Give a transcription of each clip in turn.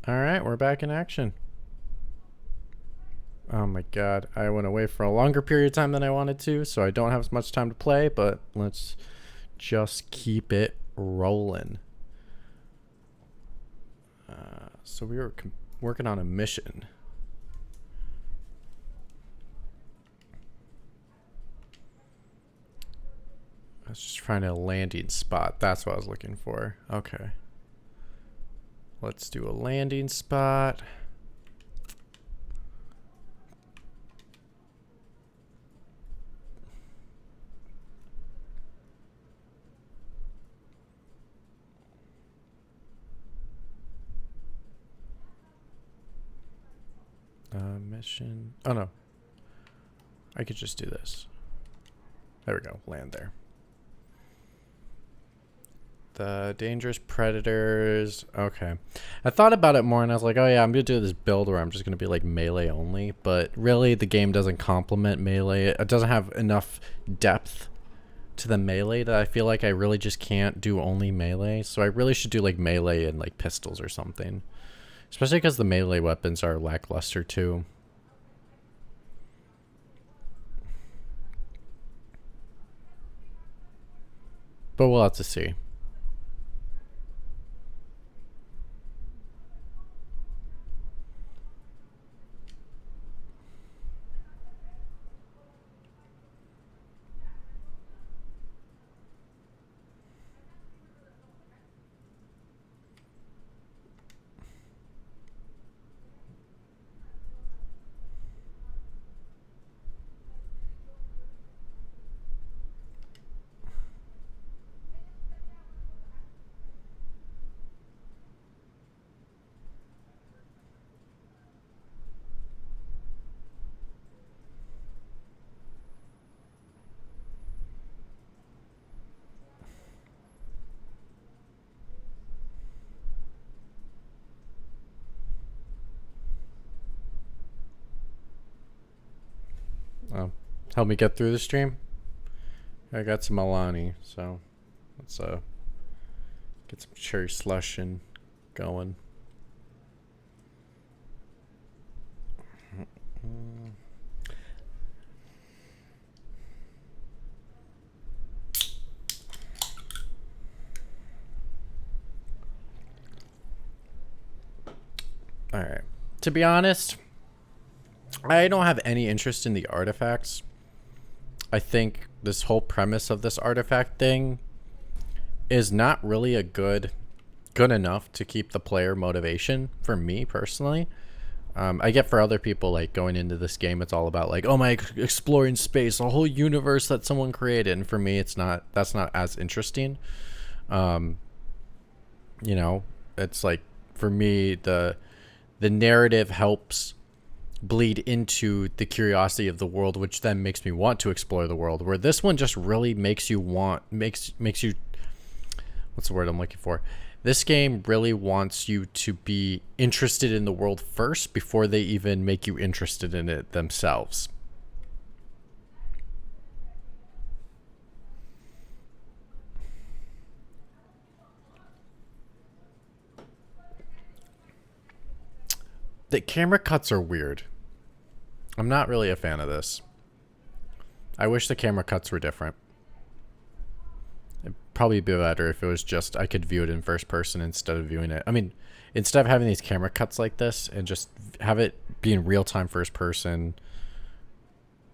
Alright, we're back in action. Oh my god, I went away for a longer period of time than I wanted to, so I don't have as much time to play, but let's just keep it rolling. So we were working on a mission. I was just trying a landing spot. That's what I was looking for. Okay. Let's do a landing spot. Mission. Oh no. I could just do this. There we go. Land there. The dangerous predators. Okay. I thought about it more and I was like, oh yeah, I'm going to do this build where I'm just going to be like melee only. But really, the game doesn't complement melee. It doesn't have enough depth to the melee that I feel like I really just can't do only melee. So I really should do like melee and like pistols or something. Especially because the melee weapons are lackluster too. But we'll have to see. Help me get through the stream. I got some Alani, so let's get some cherry slush and going. All right. To be honest, I don't have any interest in the artifacts. I think this whole premise of this artifact thing is not really a good enough to keep the player motivation for me personally. I get for other people, like going into this game, it's all about like, oh my, exploring space, a whole universe that someone created. And for me, it's not, that's not as interesting. You know, it's like, for me, the narrative helps bleed into the curiosity of the world, which then makes me want to explore the world, where this one just really makes you makes you, what's the word I'm looking for? This game really wants you to be interested in the world first before they even make you interested in it themselves. The camera cuts are weird. I'm not really a fan of this. I wish the camera cuts were different. It'd probably be better if it was just I could view it in first person instead of viewing it. I mean, instead of having these camera cuts like this and just have it be in real time first person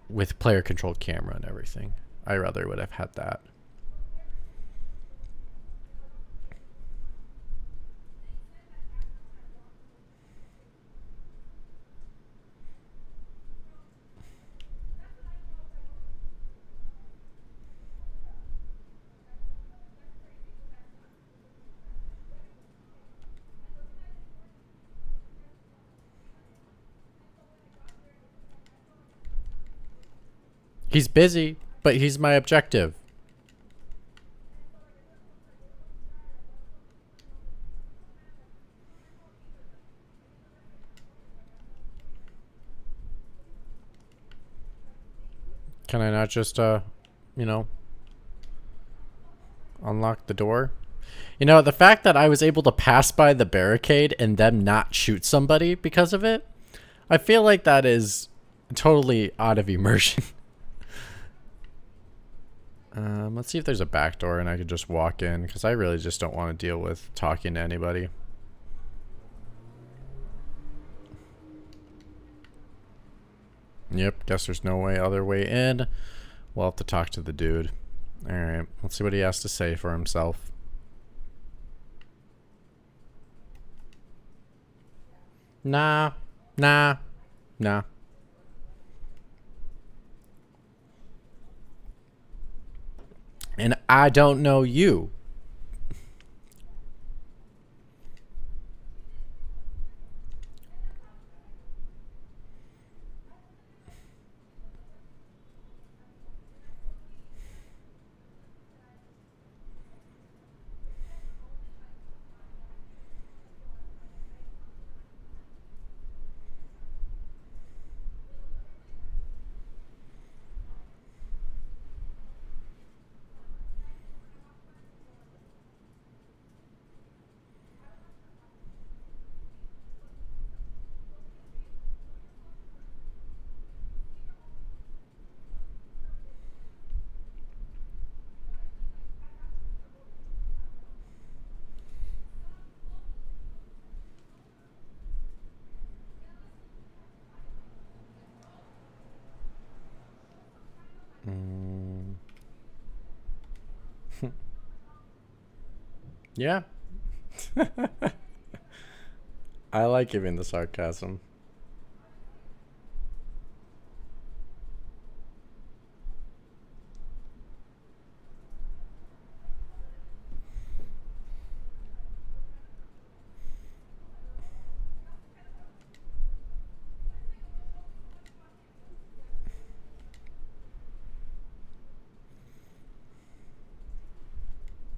with player controlled camera and everything. I rather would have had that. He's busy, but he's my objective. Can I not just, you know, unlock the door? You know, the fact that I was able to pass by the barricade and then not shoot somebody because of it, I feel like that is totally out of immersion. Let's see if there's a back door and I could just walk in, because I really just don't want to deal with talking to anybody. Yep, guess there's no other way in. We'll have to talk to the dude. Alright, let's see what he has to say for himself. Nah. Nah. Nah. And I don't know you. Yeah. I like giving the sarcasm.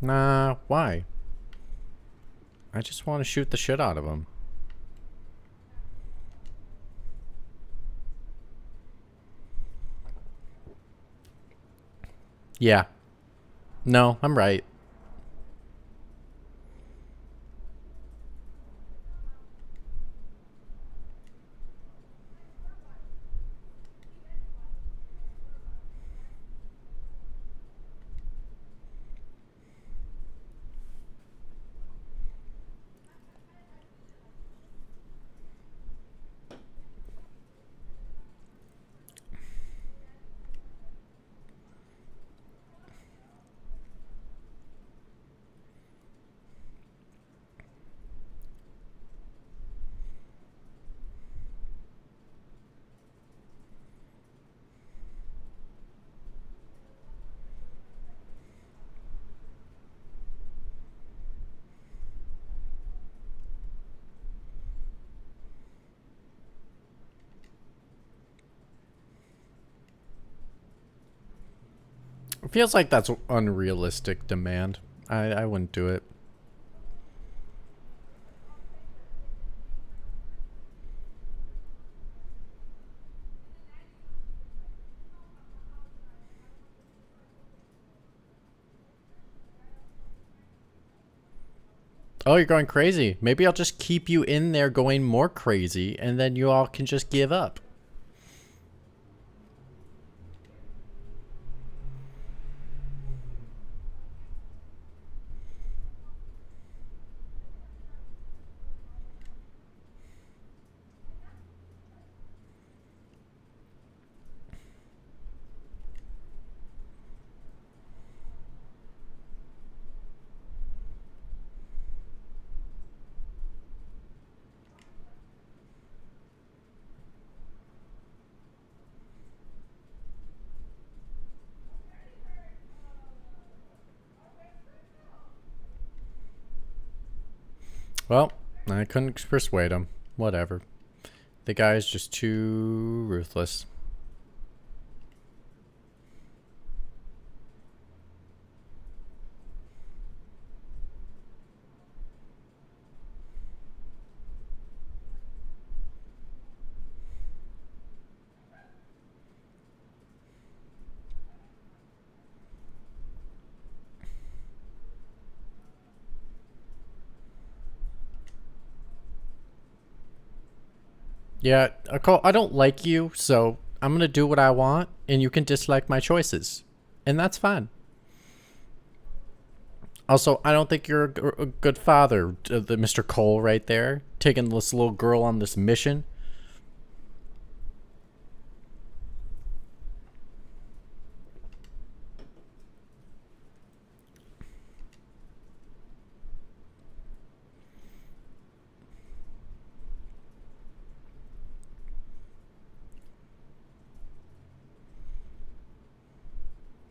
Nah, why? I just want to shoot the shit out of him. Yeah. No, I'm right. It feels like that's unrealistic demand. I wouldn't do it. Oh, you're going crazy. Maybe I'll just keep you in there going more crazy, and then you all can just give up. Well, I couldn't persuade him. Whatever. The guy's just too ruthless. Yeah, I don't like you, so I'm gonna do what I want, and you can dislike my choices, and that's fine. Also, I don't think you're a good father, the Mr. Cole right there, taking this little girl on this mission.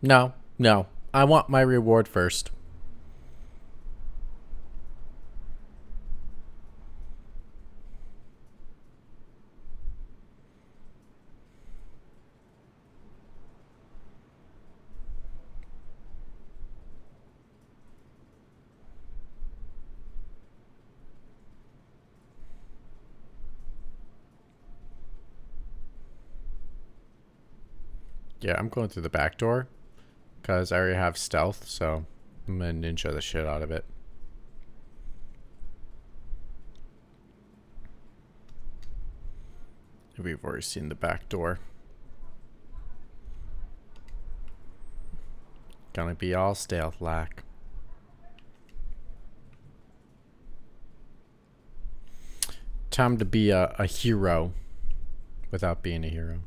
No, no, I want my reward first. Yeah, I'm going through the back door because I already have stealth, so I'm gonna ninja the shit out of it. We've already seen the back door. Gonna be all stealth like. Time to be a hero without being a hero.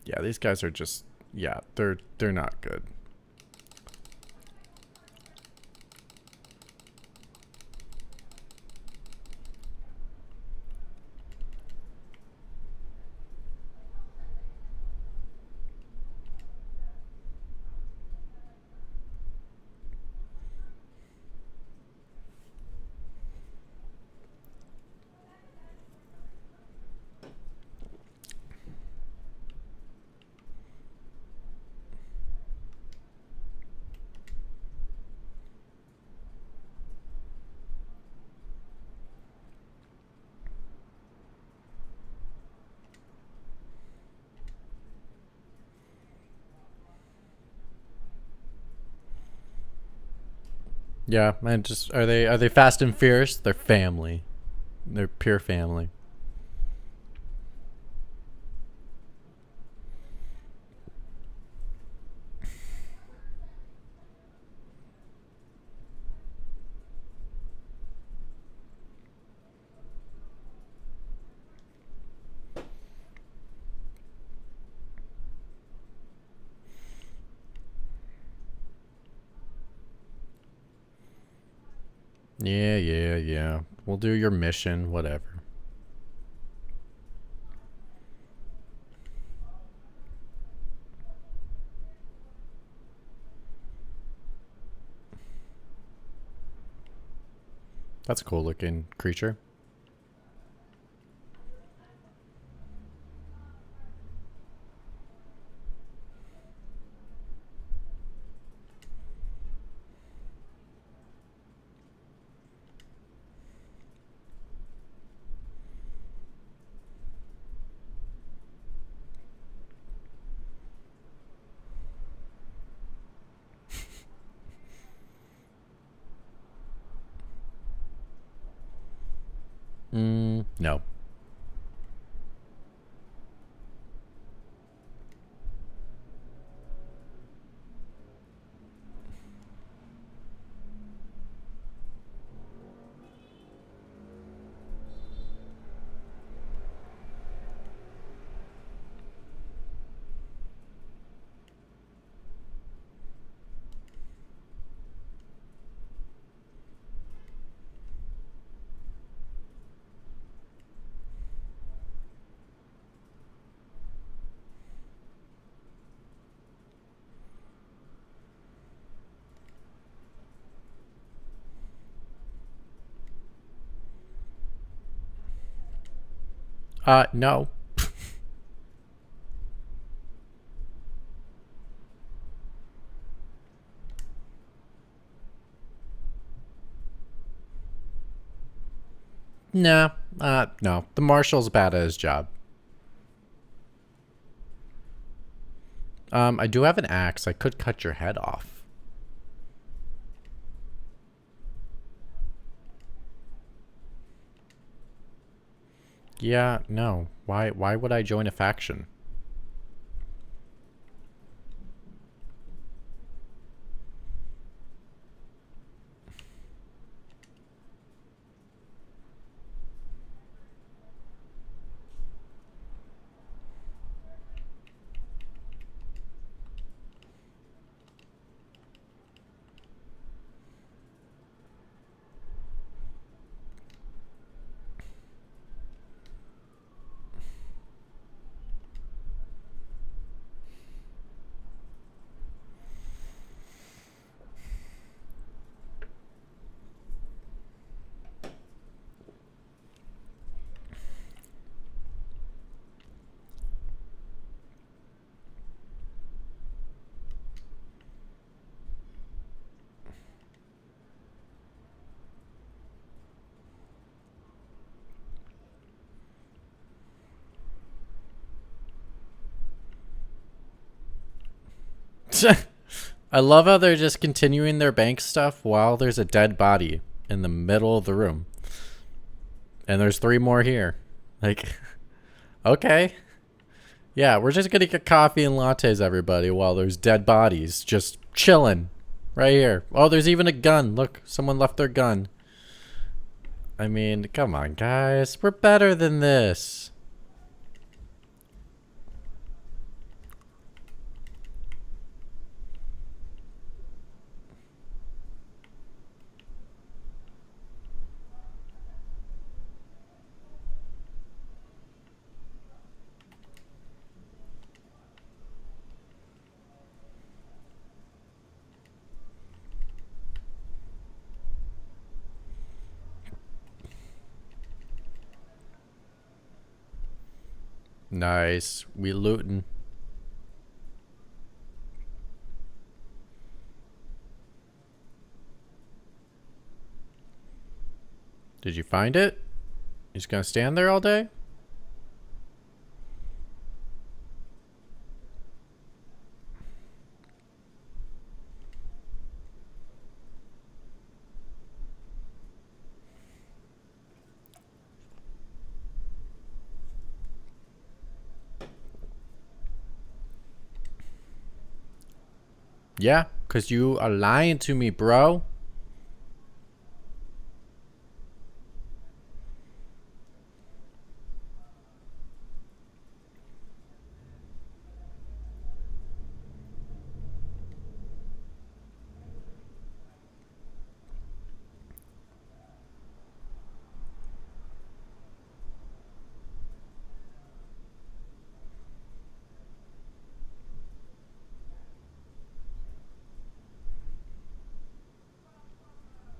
Yeah, these guys are just, yeah, they're not good. Yeah, man, just are they fast and fierce? They're family. They're pure family. Yeah, yeah, yeah. We'll do your mission, whatever. That's a cool looking creature. No. No. Nah. No. The marshal's bad at his job. I do have an axe. I could cut your head off. Yeah, no. Why would I join a faction? I love how they're just continuing their bank stuff while there's a dead body in the middle of the room. And there's 3 more here. Like, okay. Yeah, we're just gonna get coffee and lattes, everybody, while there's dead bodies just chilling right here. Oh, there's even a gun. Look, someone left their gun. I mean, come on, guys. We're better than this. Nice. We looting. Did you find it? You just gonna stand there all day? Yeah, because you are lying to me, bro.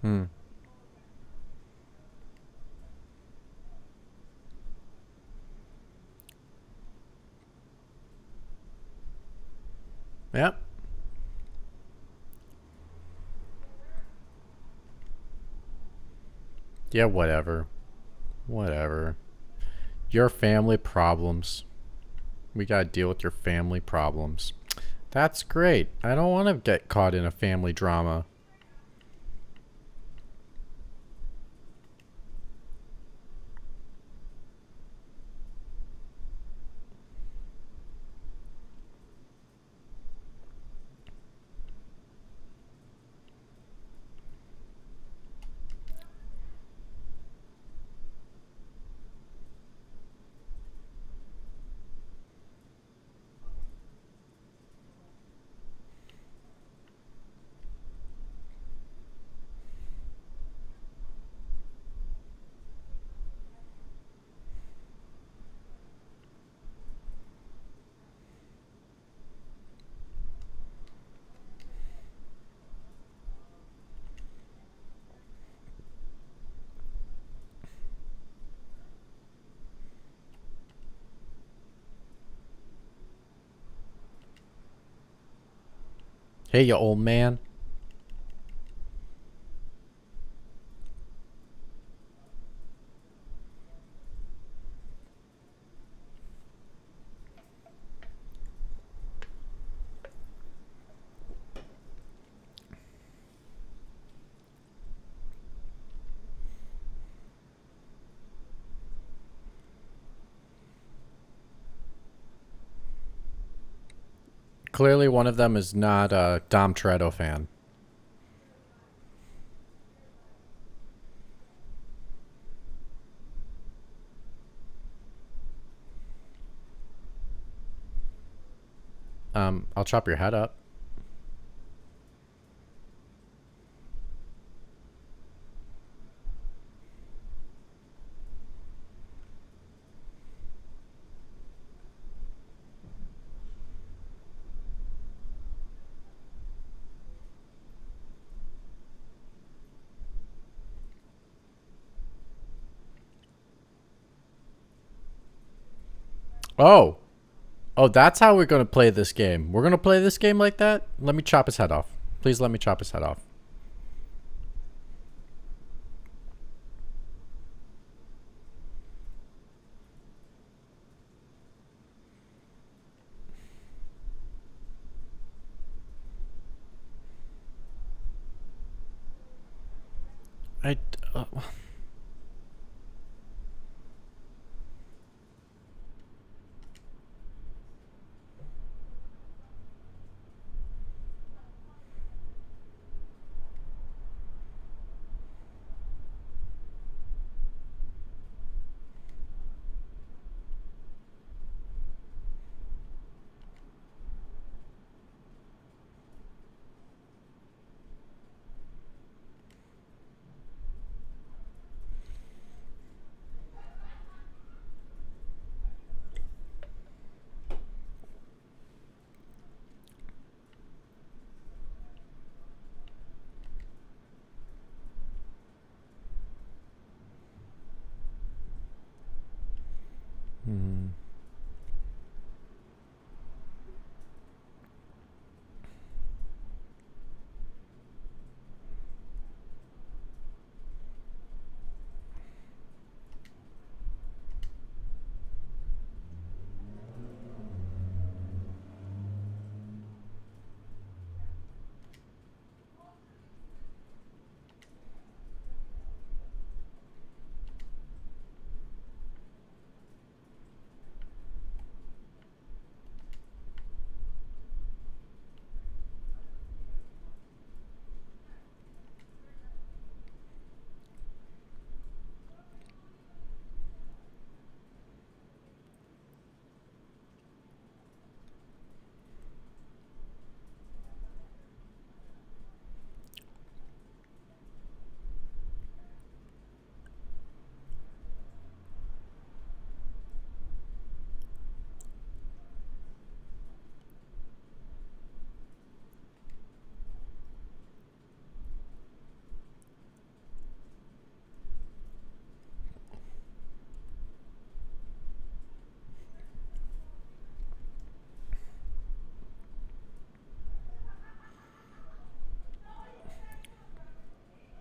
Hmm. Yep. Yeah, whatever. Whatever. Your family problems. We gotta deal with your family problems. That's great. I don't want to get caught in a family drama. Hey, you old man. Clearly, one of them is not a Dom Toretto fan. I'll chop your head up. Oh. Oh, that's how we're going to play this game. We're going to play this game like that? Let me chop his head off. Please let me chop his head off. I... Hmm.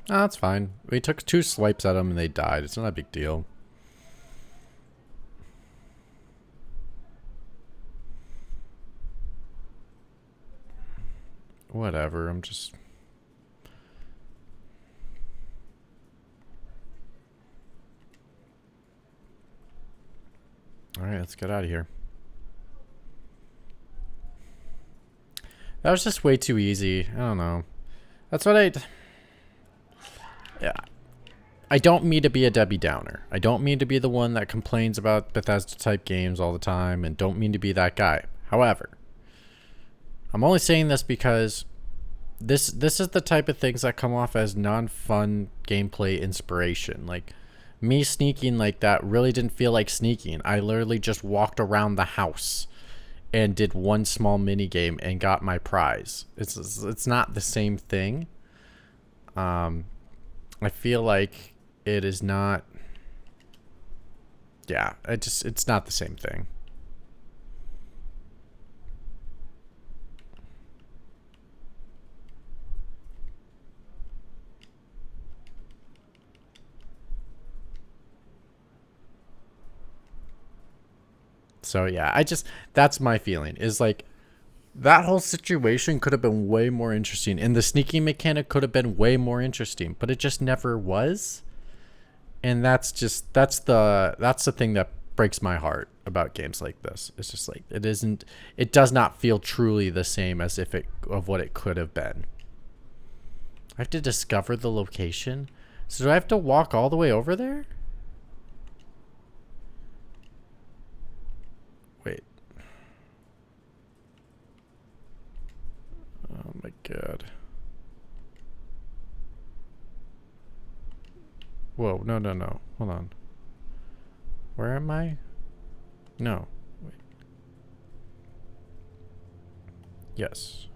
Oh, that's fine. We took 2 swipes at them and they died. It's not a big deal. Whatever, I'm just... Alright, let's get out of here. That was just way too easy. I don't know. That's what Yeah. I don't mean to be a Debbie Downer. I don't mean to be the one that complains about Bethesda-type games all the time and don't mean to be that guy. However, I'm only saying this because this is the type of things that come off as non-fun gameplay inspiration. Like, me sneaking like that really didn't feel like sneaking. I literally just walked around the house and did one small mini game and got my prize. It's not the same thing. I feel like it is not. Yeah, it's not the same thing. So yeah, that's my feeling is like that whole situation could have been way more interesting, and the sneaking mechanic could have been way more interesting, but it just never was. And that's the thing that breaks my heart about games like this. It's just like it does not feel truly the same as if it of what it could have been. I have to discover the location. So do I have to walk all the way over there? Wait. Oh my god. Whoa, no, no, no. Hold on. Where am I? No. Wait. Yes.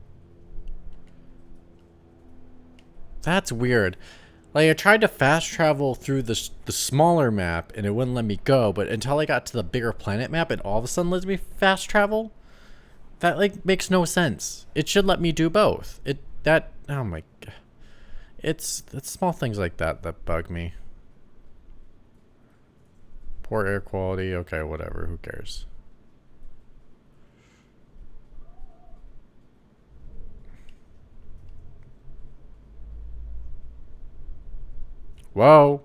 That's weird. Like, I tried to fast travel through the smaller map, and it wouldn't let me go, but until I got to the bigger planet map, it all of a sudden lets me fast travel? That, like, makes no sense. It should let me do both. Oh my god. It's small things like that that bug me. Poor air quality. Okay, whatever. Who cares? Whoa.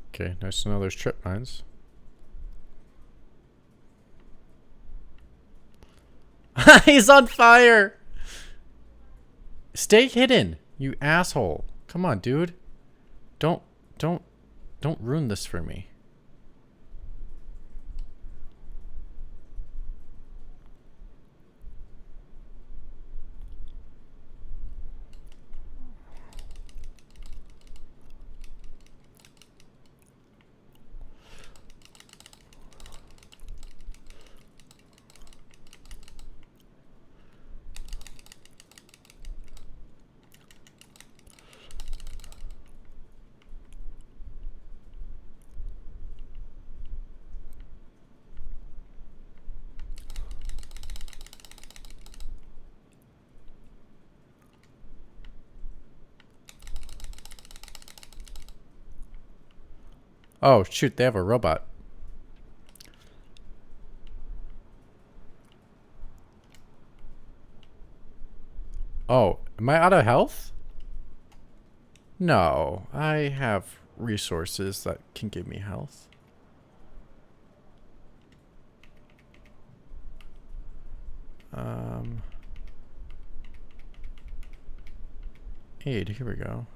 Okay, nice to know there's trip mines. He's on fire! Stay hidden, you asshole. Come on, dude. Don't ruin this for me. Oh, shoot, they have a robot. Oh, am I out of health? No, I have resources that can give me health. Aid, here we go.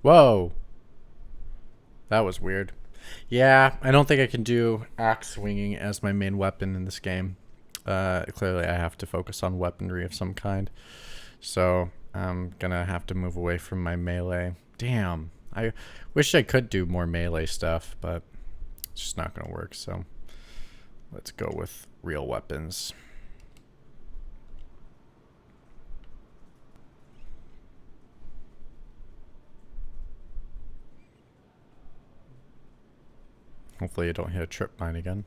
Whoa. That was weird. Yeah, I don't think I can do axe swinging as my main weapon in this game. Clearly I have to focus on weaponry of some kind. So I'm gonna have to move away from my melee. Damn. I wish I could do more melee stuff, but it's just not gonna work. So let's go with real weapons. Hopefully I don't hit a trip mine again.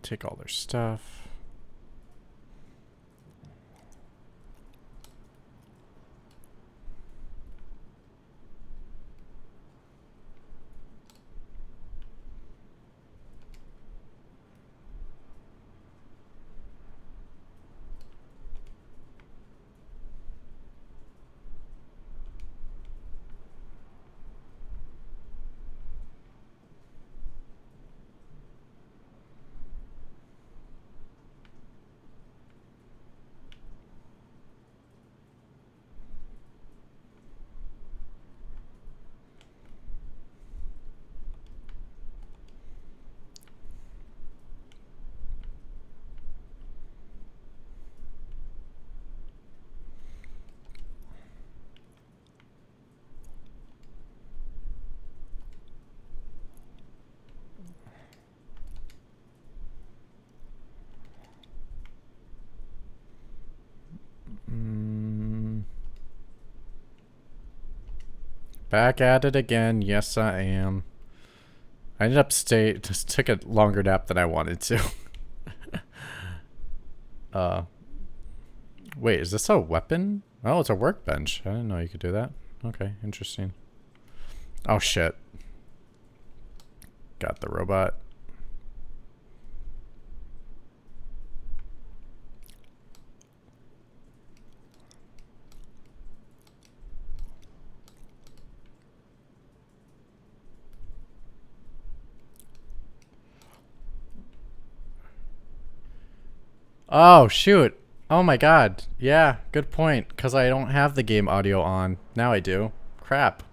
take all their stuff. Back at it again. Yes, I am. I ended up just took a longer nap than I wanted to. Wait, is this a weapon? Oh, it's a workbench. I didn't know you could do that. Okay, interesting. Oh shit. Got the robot. Oh, shoot. Oh my god. Yeah, good point. Because I don't have the game audio on. Now I do. Crap.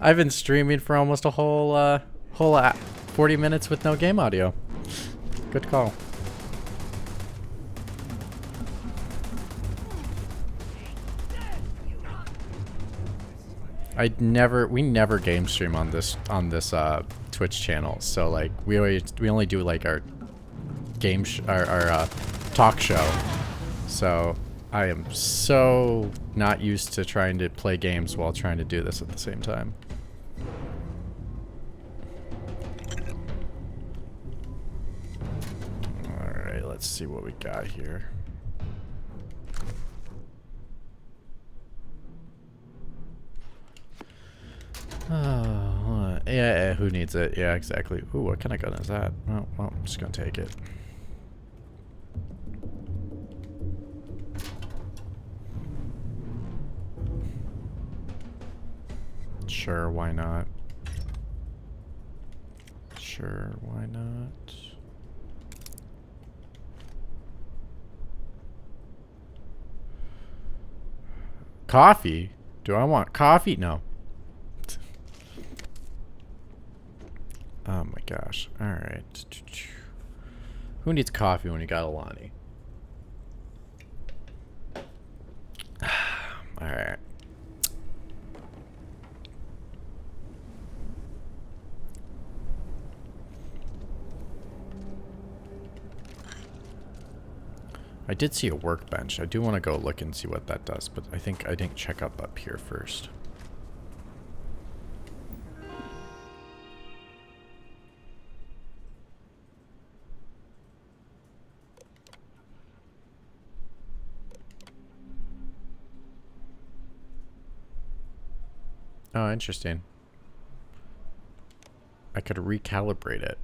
I've been streaming for almost a whole 40 minutes with no game audio. Good call. We never game stream on this Twitch channel. So like we only do like our our talk show. So I am so not used to trying to play games while trying to do this at the same time. Alright, let's see what we got here. Oh, yeah, who needs it? Yeah, exactly. Ooh, what kind of gun is that? Oh, well, I'm just gonna take it. Sure, why not? Sure, why not? Coffee? Do I want coffee? No. Oh my gosh. Alright. Who needs coffee when you got Alani? Alright. I did see a workbench. I do want to go look and see what that does, but I think I didn't check up here first. Oh, interesting. I could recalibrate it.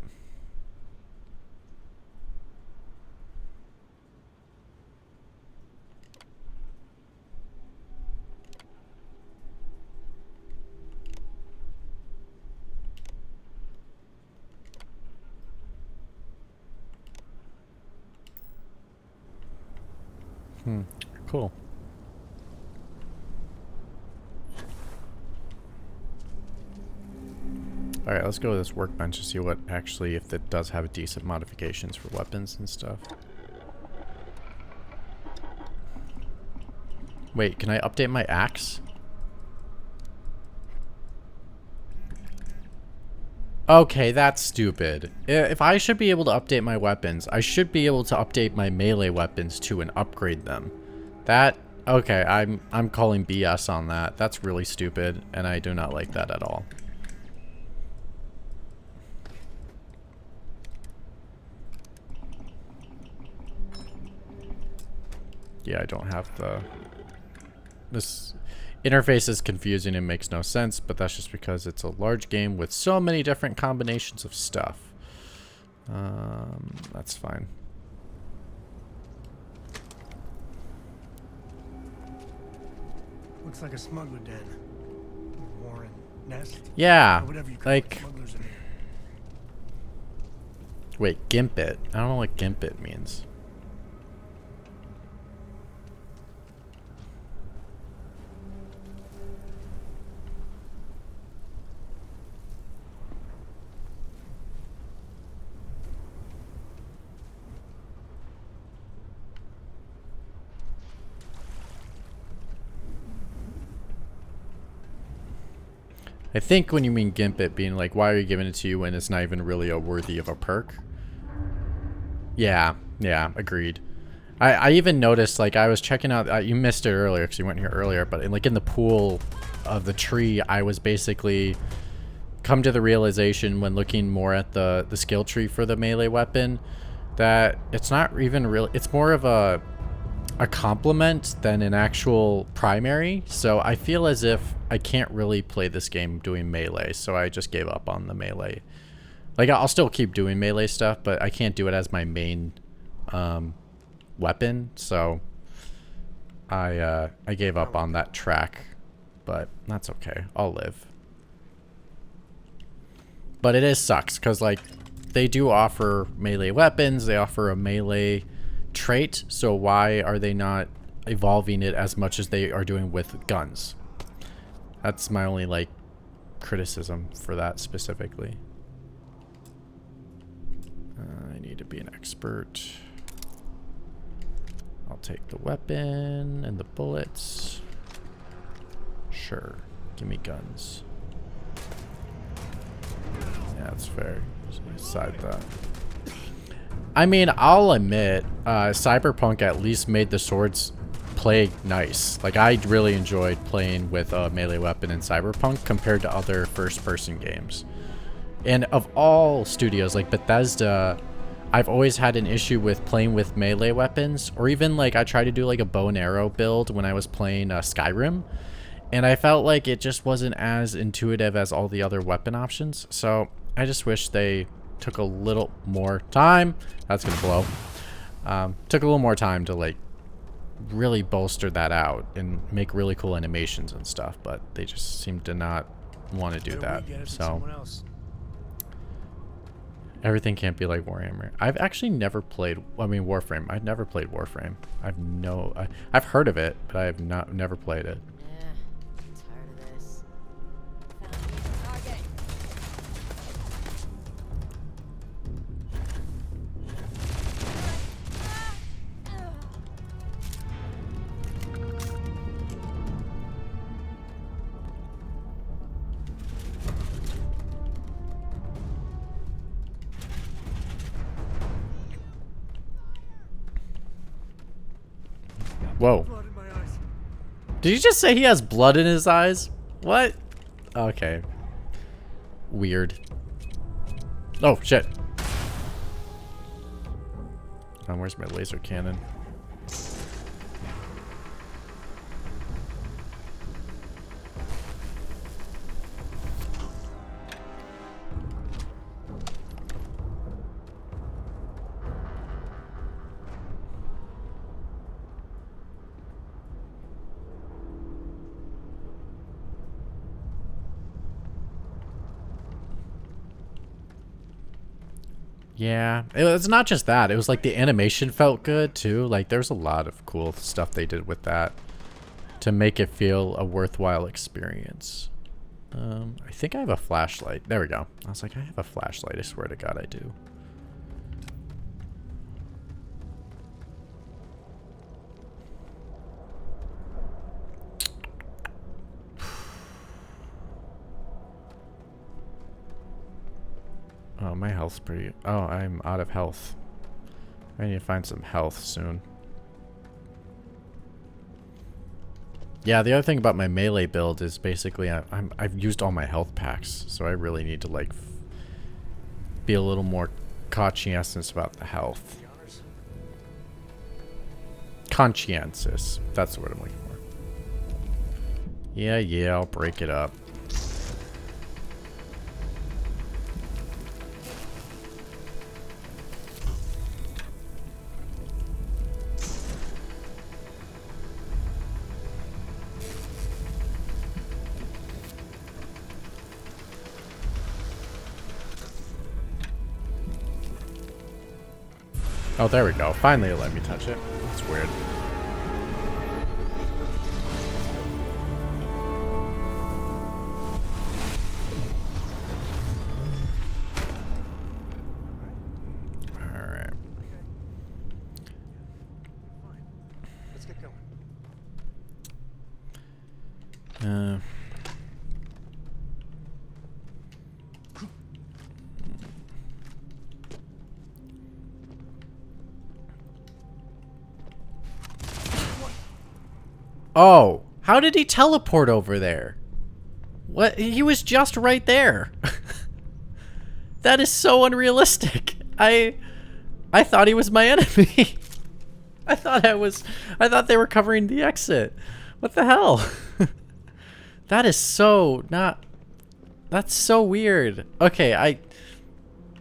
Cool. Alright, let's go to this workbench to see what actually, if it does have decent modifications for weapons and stuff. Wait, can I update my axe? Okay, that's stupid. If I should be able to update my weapons, I should be able to update my melee weapons too and upgrade them. That, okay, I'm calling BS on that. That's really stupid, and I do not like that at all. Yeah, I don't have the... This interface is confusing and makes no sense, but that's just because it's a large game with so many different combinations of stuff. That's fine. Looks like a smuggler den. Warren, nest. Yeah, Whatever you call like... smugglers in here. Wait, gimp it. I don't know what gimp it means. I think when you mean gimp it being like, why are you giving it to you when it's not even really a worthy of a perk? Yeah, agreed. I even noticed, like, I was checking out, you missed it earlier because you weren't here earlier, but like in the pool of the tree, I was basically come to the realization when looking more at the skill tree for the melee weapon that it's not even really, it's more of a complement than an actual primary. So I feel as if I can't really play this game doing melee, so I just gave up on the melee. Like, I'll still keep doing melee stuff, but I can't do it as my main weapon, so I gave up on that track, but that's okay. I'll live. But it sucks, because, like, they do offer melee weapons, they offer a melee trait, so why are they not evolving it as much as they are doing with guns? That's my only, like, criticism for that specifically. I need to be an expert. I'll take the weapon and the bullets. Sure. Give me guns. Yeah, that's fair. Side that. I mean, I'll admit, Cyberpunk at least made the swords play nice. Like, I really enjoyed playing with a melee weapon in Cyberpunk compared to other first-person games. And of all studios, like Bethesda, I've always had an issue with playing with melee weapons, or even like I tried to do like a bow and arrow build when I was playing Skyrim, and I felt like it just wasn't as intuitive as all the other weapon options. So I just wish they took a little more time. That's gonna blow. Took a little more time to like really bolster that out and make really cool animations and stuff, but they just seem to not want to do that. So everything can't be like Warhammer. I've actually never played, I mean, Warframe. I've never played Warframe. I've heard of it, but I have never played it. Yeah, tired of this. Found a new target. Whoa. Did you just say he has blood in his eyes? What? Okay. Weird. Oh, shit. Where's my laser cannon? Yeah, it's not just that. It was like the animation felt good too. Like there's a lot of cool stuff they did with that to make it feel a worthwhile experience. I think I have a flashlight. There we go. I was like, I have a flashlight. I swear to God I do. Oh, my health's pretty... Oh, I'm out of health. I need to find some health soon. Yeah, the other thing about my melee build is basically I've used all my health packs, so I really need to like be a little more conscientious about the health. conscientious. That's the word I'm looking for. Yeah, I'll break it up. Oh, there we go. Finally it let me touch it. That's weird. Alright. Let's get going. Oh, how did he teleport over there? What? He was just right there. That is so unrealistic. I thought he was my enemy. I thought they were covering the exit. What the hell? That is so not. That's so weird. Okay,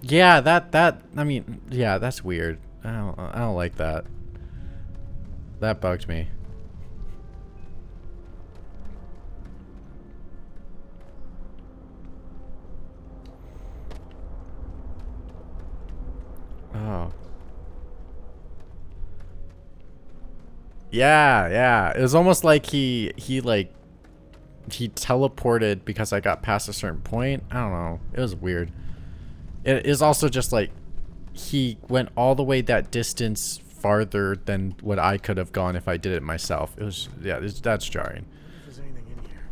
yeah, I mean, yeah, that's weird. I don't like that. That bugged me. Oh. Yeah. It was almost like he teleported because I got past a certain point. I don't know. It was weird. It is also just like he went all the way that distance farther than what I could have gone if I did it myself. It was, yeah, that's jarring. If there's anything in here.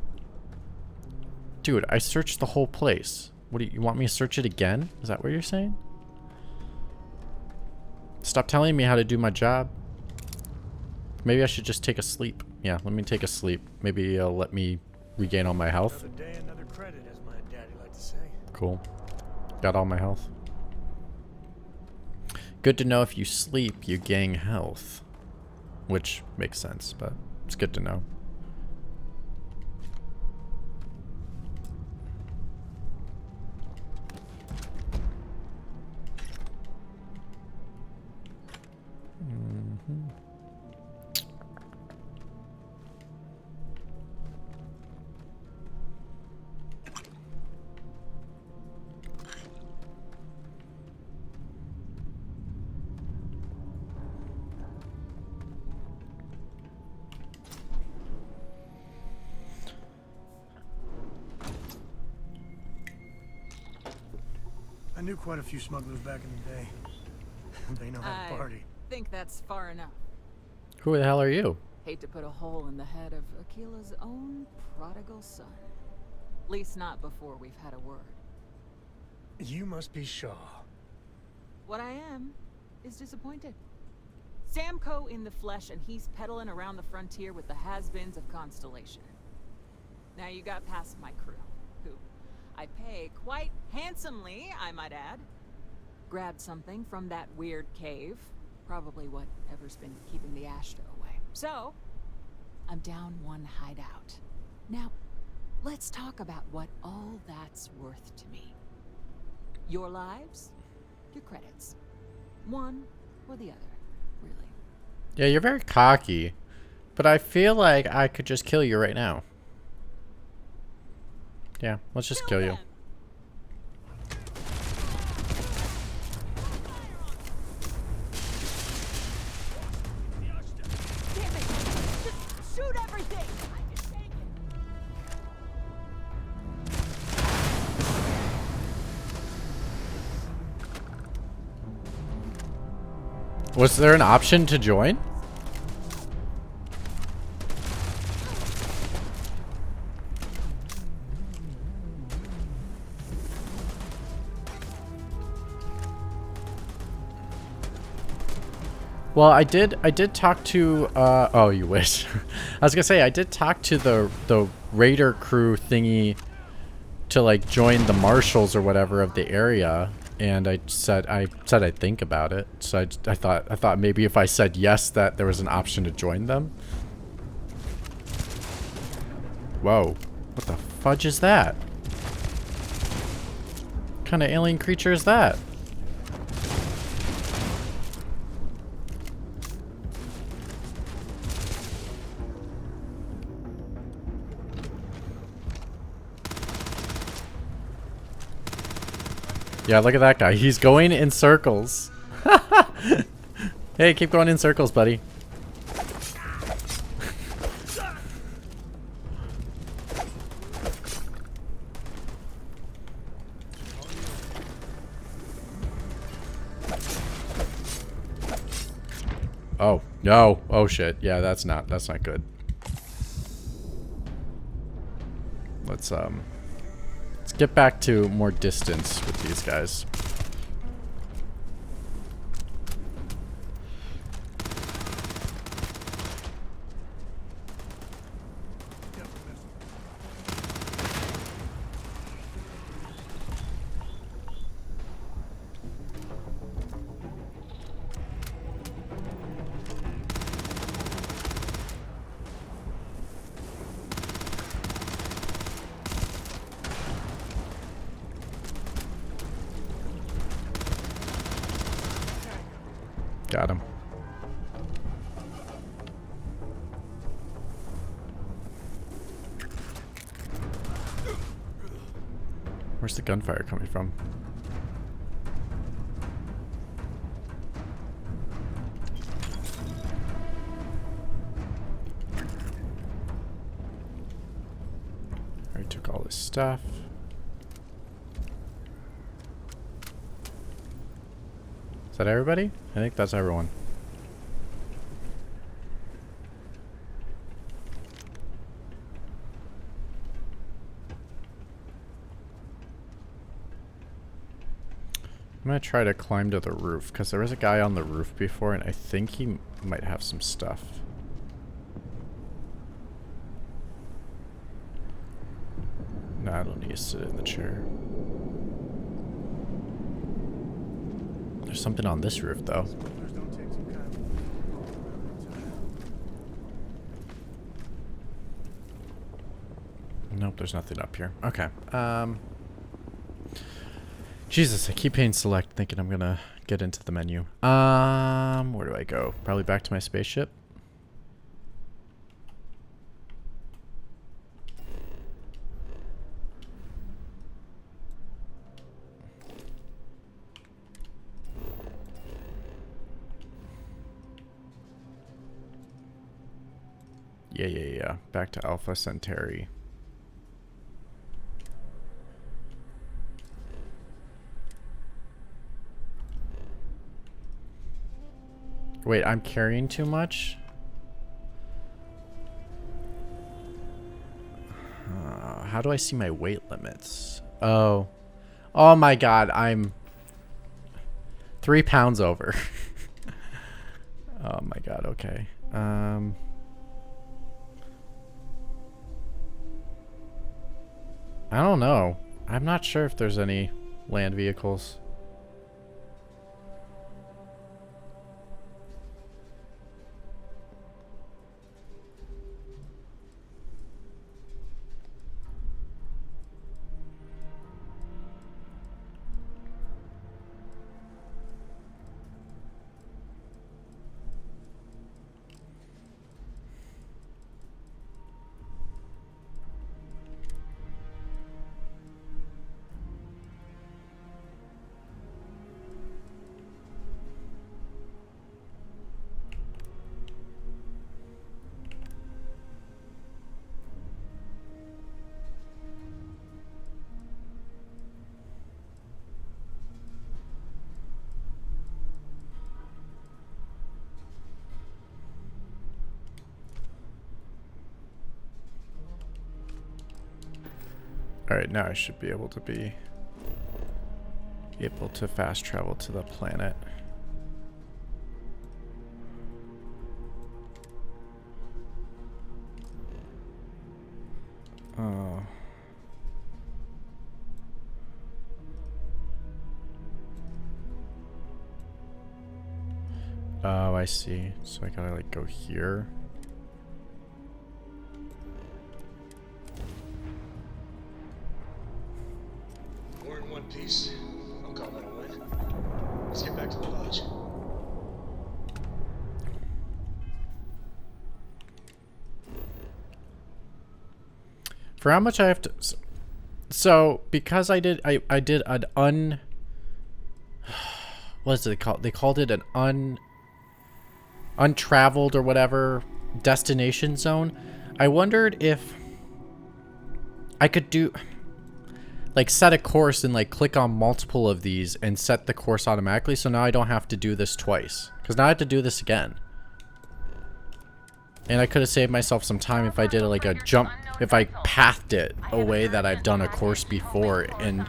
Dude, I searched the whole place. What do you want me to search it again? Is that what you're saying? Stop telling me how to do my job. Maybe I should just take a sleep. Yeah, let me take a sleep. Maybe it'll let me regain all my health. Another day, another credit, as my daddy liked to say. Cool. Got all my health. Good to know if you sleep, you gain health. Which makes sense, but it's good to know. I knew quite a few smugglers back in the day. They know how to party. I think that's far enough. Who the hell are you? Hate to put a hole in the head of Akila's own prodigal son. At least not before we've had a word. You must be Shaw. What I am is disappointed. Samco in the flesh, and he's peddling around the frontier with the has-beens of Constellation. Now you got past my crew, who I pay quite handsomely, I might add. Grabbed something from that weird cave. Probably whatever's been keeping the Ashta away. So, I'm down one hideout. Now, let's talk about what all that's worth to me. Your lives, your credits. One or the other, really. Yeah, you're very cocky. But I feel like I could just kill you right now. Yeah, let's just kill you. Damn it! Just shoot everything! I can take it. Was there an option to join? Well, I did talk to oh, you wish. I was gonna say I did talk to the raider crew thingy to like join the marshals or whatever of the area, and I said I'd think about it. So I thought maybe if I said yes, that there was an option to join them. Whoa, what the fudge is that? What kind of alien creature is that? Yeah, look at that guy. He's going in circles. Hey, keep going in circles, buddy. Oh, no. Oh shit. Yeah, that's not good. Let's get back to more distance with these guys. Got him. Where's the gunfire coming from? I took all this stuff. Is that everybody? I think that's everyone. I'm gonna try to climb to the roof because there was a guy on the roof before and I think he might have some stuff. No, I don't need to sit in the chair. There's something on this roof though. Nope, there's nothing up here. Okay. Jesus, I keep hitting select thinking I'm gonna get into the menu. Where do I go? Probably back to my spaceship. Yeah. Back to Alpha Centauri. Wait, I'm carrying too much? How do I see my weight limits? Oh. Oh my god, I'm 3 pounds over. Oh my god, okay. I don't know. I'm not sure if there's any land vehicles. Alright, now I should be able to fast travel to the planet. Oh, I see. So I gotta like go here. We're in one piece. I'll call that a win. Let's get back to the lodge. For how much I have to... So, because I did an what is it called? They called it an untraveled or whatever destination zone. I wondered if I could do... like set a course and like click on multiple of these and set the course automatically, so now I don't have to do this twice. Because now I have to do this again. And I could have saved myself some time if I did like a jump, if I pathed it a way that I've done a course before and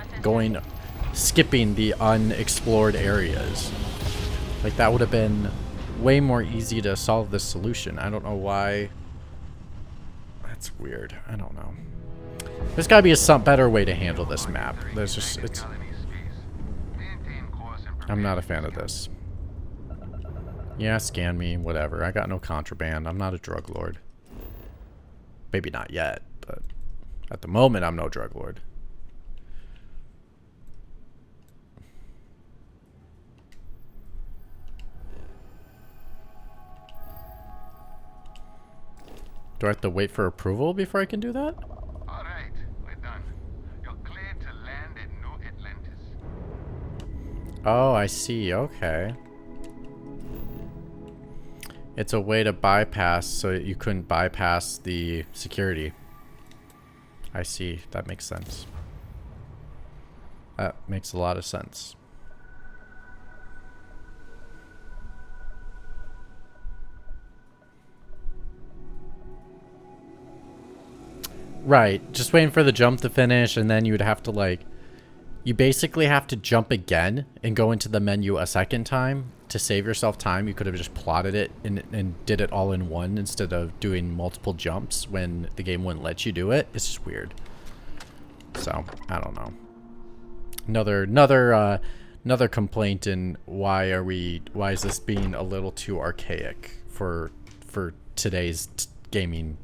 skipping the unexplored areas. Like that would have been way more easy to solve this solution. I don't know why. That's weird. I don't know. There's gotta be a better way to handle this map. There's just, I'm not a fan of this. Yeah, scan me, whatever. I got no contraband. I'm not a drug lord. Maybe not yet, but at the moment, I'm no drug lord. Do I have to wait for approval before I can do that? All right, we're done. You're cleared to land at New Atlantis. Oh, I see. Okay. It's a way to bypass, so you couldn't bypass the security. I see. That makes sense. That makes a lot of sense. Right. Just waiting for the jump to finish, and then you would have to, like... You basically have to jump again and go into the menu a second time to save yourself time. You could have just plotted it and did it all in one instead of doing multiple jumps when the game wouldn't let you do it. It's just weird. So, I don't know. Another complaint in why is this being a little too archaic for today's gaming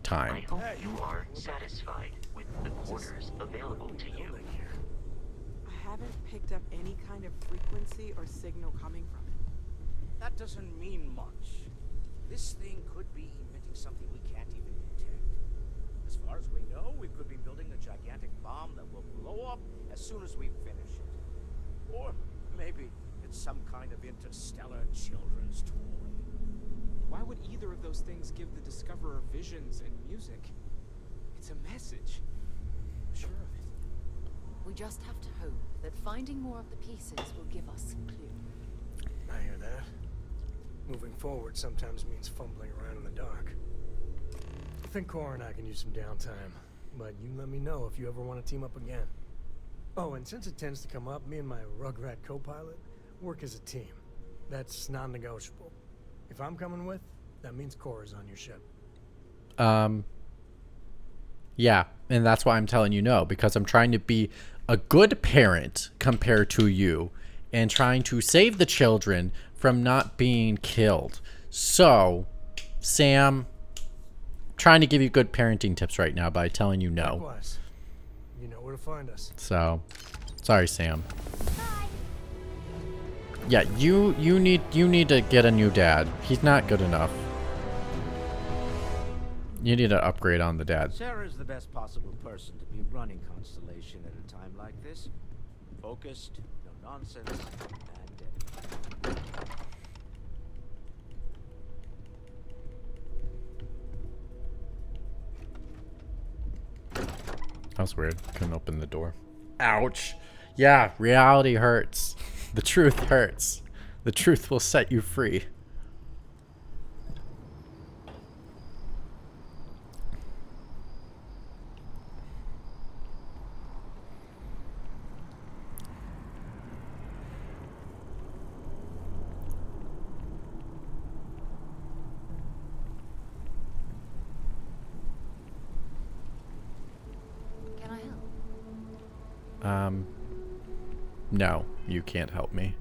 time. I hope you are satisfied with the quarters available to you. I haven't picked up any kind of frequency or signal coming from it. That doesn't mean much. This thing could be emitting something we can't even detect. As far as we know, we could be building a gigantic bomb that will blow up as soon as we finish it. Or maybe it's some kind of interstellar children's toy. Why would either of those things give the discoverer visions and music? It's a message. I'm sure of it. We just have to hope that finding more of the pieces will give us some clue. I hear that. Moving forward sometimes means fumbling around in the dark. I think Cora and I can use some downtime, but you let me know if you ever want to team up again. Oh, and since it tends to come up, me and my Rugrat co-pilot work as a team. That's non-negotiable. If I'm coming with, that means Cora's on your ship. Yeah, and that's why I'm telling you no, because I'm trying to be a good parent compared to you and trying to save the children from not being killed. So, Sam, trying to give you good parenting tips right now by telling you no. Likewise. You know where to find us. So, sorry, Sam. Yeah, you need to get a new dad. He's not good enough. You need to upgrade on the dad. Sarah's the best possible person to be running Constellation at a time like this. Focused, no nonsense, and That was weird. Couldn't open the door. Ouch. Yeah, reality hurts. The truth hurts. The truth will set you free. Can I help? No, you can't help me.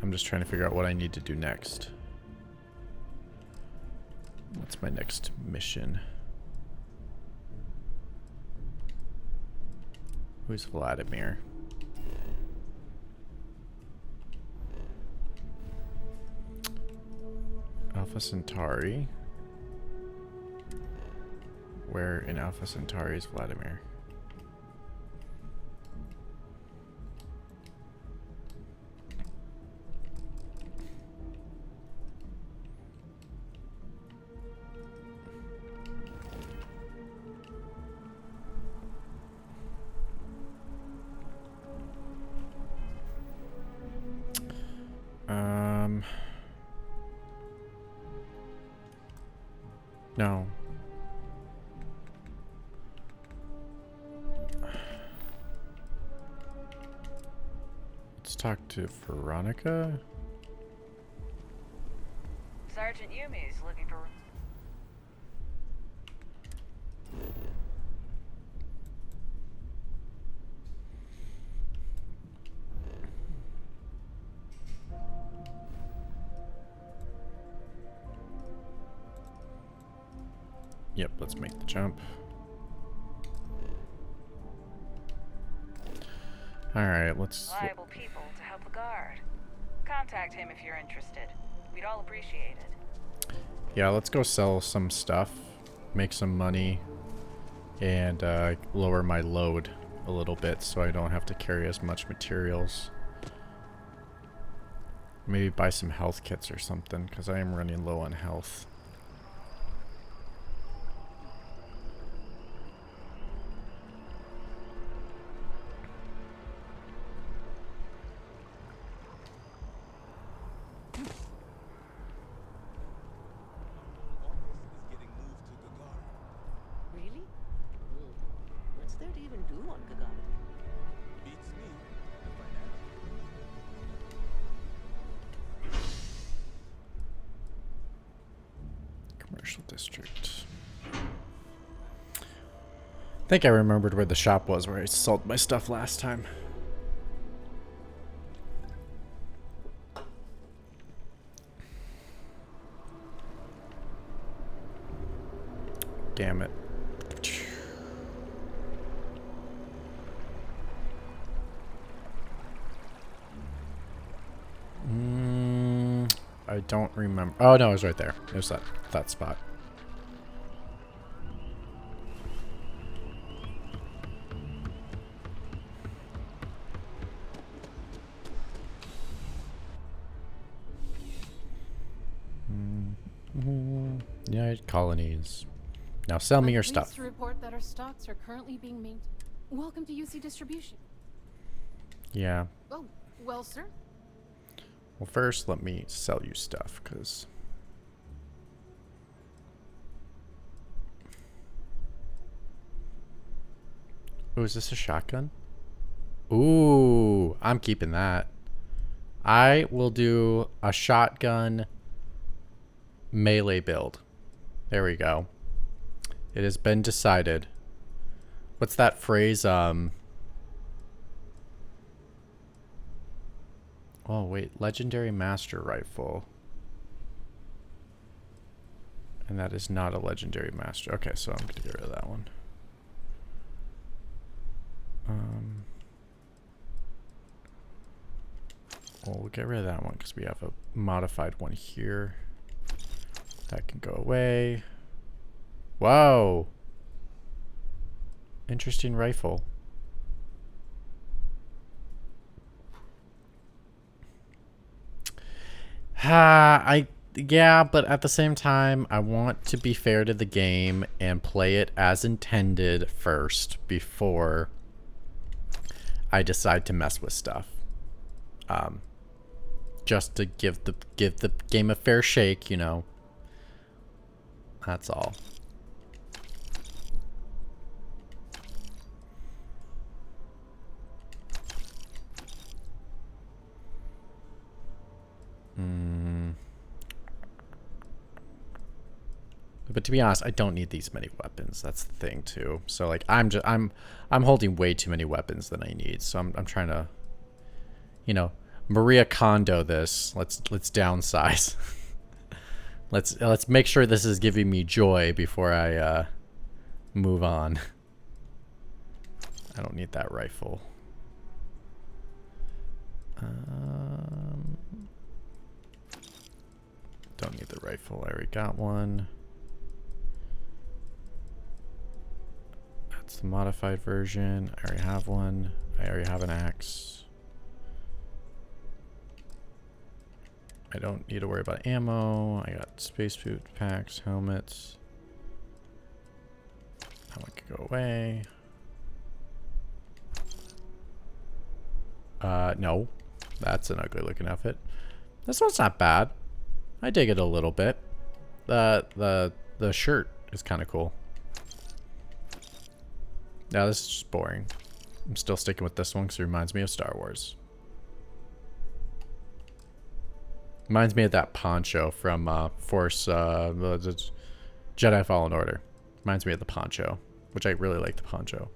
I'm just trying to figure out what I need to do next. What's my next mission? Who's Vladimir? Alpha Centauri. Where in Alpha Centauri is Vladimir? No. Let's talk to Veronica. Sergeant Yumi's looking for... Yep, let's make the jump. Alright, let's... Reliable people to help the guard. Contact him if you're interested. We'd all appreciate it. Yeah, let's go sell some stuff, make some money, and lower my load a little bit so I don't have to carry as much materials. Maybe buy some health kits or something, because I am running low on health. District. I think I remembered where the shop was where I sold my stuff last time. Damn it. I don't remember. Oh no, it was right there. It was that spot. United Colonies. Now sell me your stuff. To report that our stocks are currently being made. Welcome to UC Distribution. Yeah. Oh, well, sir. Well, first, let me sell you stuff, because... Oh, is this a shotgun? Ooh, I'm keeping that. I will do a shotgun melee build. There we go. It has been decided. What's that phrase? Oh, wait. Legendary Master Rifle. And that is not a Legendary Master. Okay, so I'm going to get rid of that one. Well, we'll get rid of that one because we have a modified one here. That can go away. Whoa! Interesting rifle. Yeah, but at the same time, I want to be fair to the game and play it as intended first before I decide to mess with stuff. Just to give the game a fair shake, you know. That's all. But to be honest, I don't need these many weapons. That's the thing too. So like I'm holding way too many weapons than I need. So I'm trying to, you know, Maria Kondo this. Let's downsize. let's make sure this is giving me joy before I move on. I don't need that rifle. Don't need the rifle. I already got one. That's the modified version. I already have one. I already have an axe. I don't need to worry about ammo. I got space boot packs, helmets. That one could go away. No. That's an ugly looking outfit. This one's not bad. I dig it a little bit. The shirt is kind of cool. Now this is just boring. I'm still sticking with this one because it reminds me of Star Wars. Reminds me of that poncho from Force Jedi Fallen Order. Reminds me of the poncho, which I really like the poncho.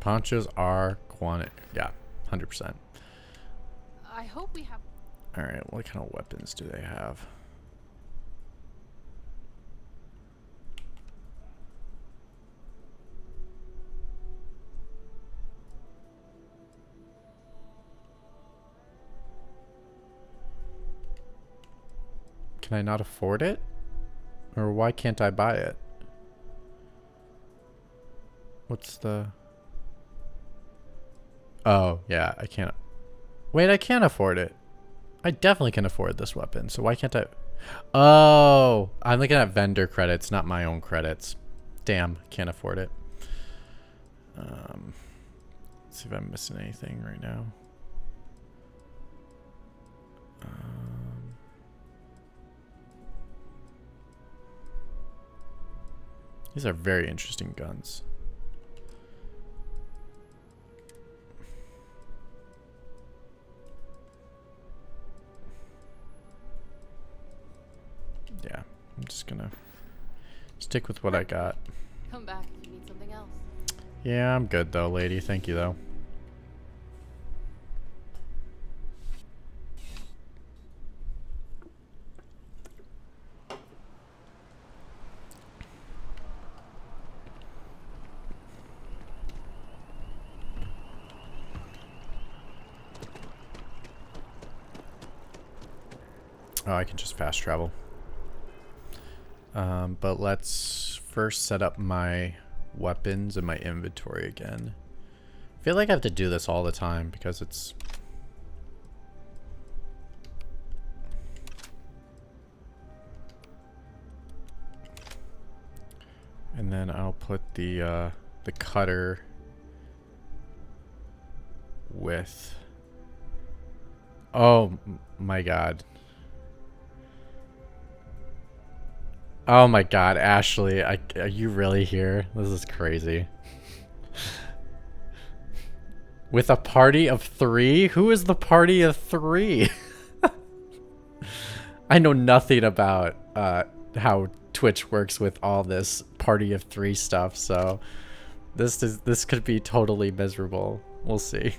Ponchos are quantity. Yeah, 100%. I hope we have. All right, what kind of weapons do they have? Can I not afford it? Or why can't I buy it? What's the... Oh, yeah, I can't... Wait, I can afford it. I definitely can afford this weapon, so why can't I... Oh, I'm looking at vendor credits, not my own credits. Damn, can't afford it. Let's see if I'm missing anything right now. These are very interesting guns. Yeah, I'm just gonna stick with what I got. Come back if you need something else. Yeah, I'm good though, lady. Thank you though. Oh, I can just fast travel. But let's first set up my weapons and my inventory again. I feel like I have to do this all the time because it's... And then I'll put the cutter with... Oh my god. Oh my god, Ashley, are you really here? This is crazy. With a party of 3? Who is the party of 3? I know nothing about how Twitch works with all this party of 3 stuff, so this could be totally miserable. We'll see.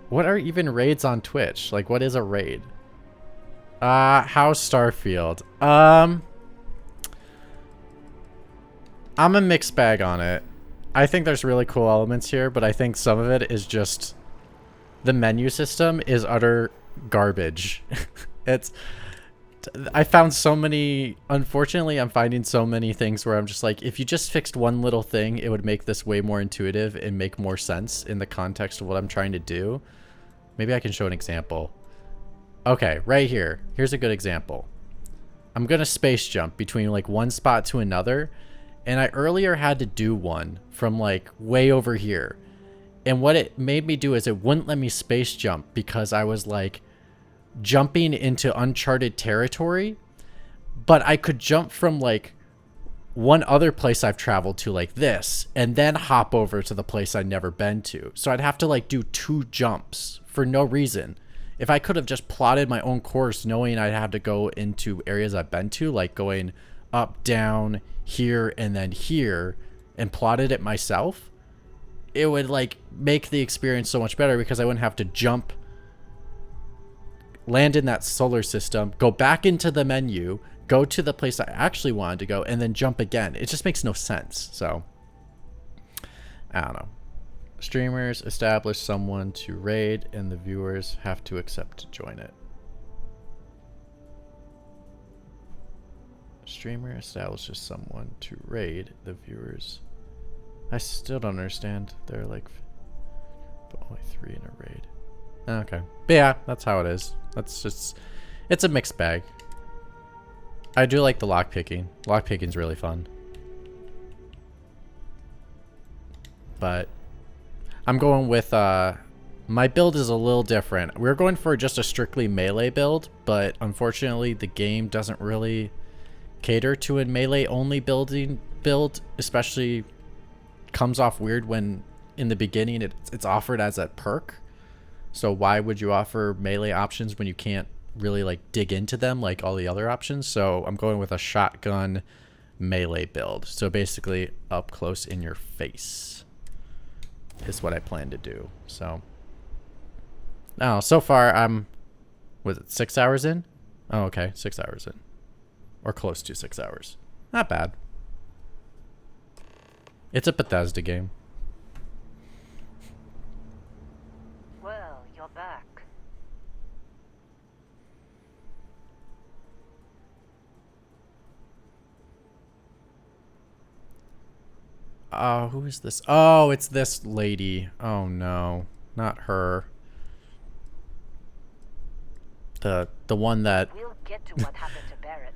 What are even raids on Twitch? Like, what is a raid? How's Starfield? I'm a mixed bag on it. I think there's really cool elements here, but I think some of it is just... The menu system is utter garbage. I found so many... Unfortunately, I'm finding so many things where I'm just like, if you just fixed one little thing, it would make this way more intuitive and make more sense in the context of what I'm trying to do. Maybe I can show an example. Okay, right here. Here's a good example. I'm going to space jump between like one spot to another, And I earlier had to do one from like way over here. And what it made me do is it wouldn't let me space jump because I was like jumping into uncharted territory. But I could jump from like one other place I've traveled to like this and then hop over to the place I'd never been to. So I'd have to like do 2 jumps for no reason. If I could have just plotted my own course knowing I'd have to go into areas I've been to, like going up, down, here, and then here, and plotted it myself, it would like make the experience so much better because I wouldn't have to jump, land in that solar system, go back into the menu, go to the place I actually wanted to go, and then jump again. It just makes no sense. So, I don't know. Streamers establish someone to raid, and the viewers have to accept to join it. Streamer establishes someone to raid, the viewers. I still don't understand. They're like, but only 3 in a raid. Okay. But yeah, that's how it is. That's just, it's a mixed bag. I do like the lockpicking. Lockpicking's really fun. But I'm going with, my build is a little different. We're going for just a strictly melee build, but unfortunately the game doesn't really cater to a melee only build, especially comes off weird when in the beginning it's offered as a perk. So why would you offer melee options when you can't really like dig into them like all the other options? So I'm going with a shotgun melee build. So basically up close in your face is what I plan to do. So now so far I'm, was it 6 hours in? Oh, okay, 6 hours in. Or close to 6 hours. Not bad. It's a Bethesda game. Well, you're back. Who is this? Oh, it's this lady. Oh no, not her. The one that. We'll get to what happened to Barrett.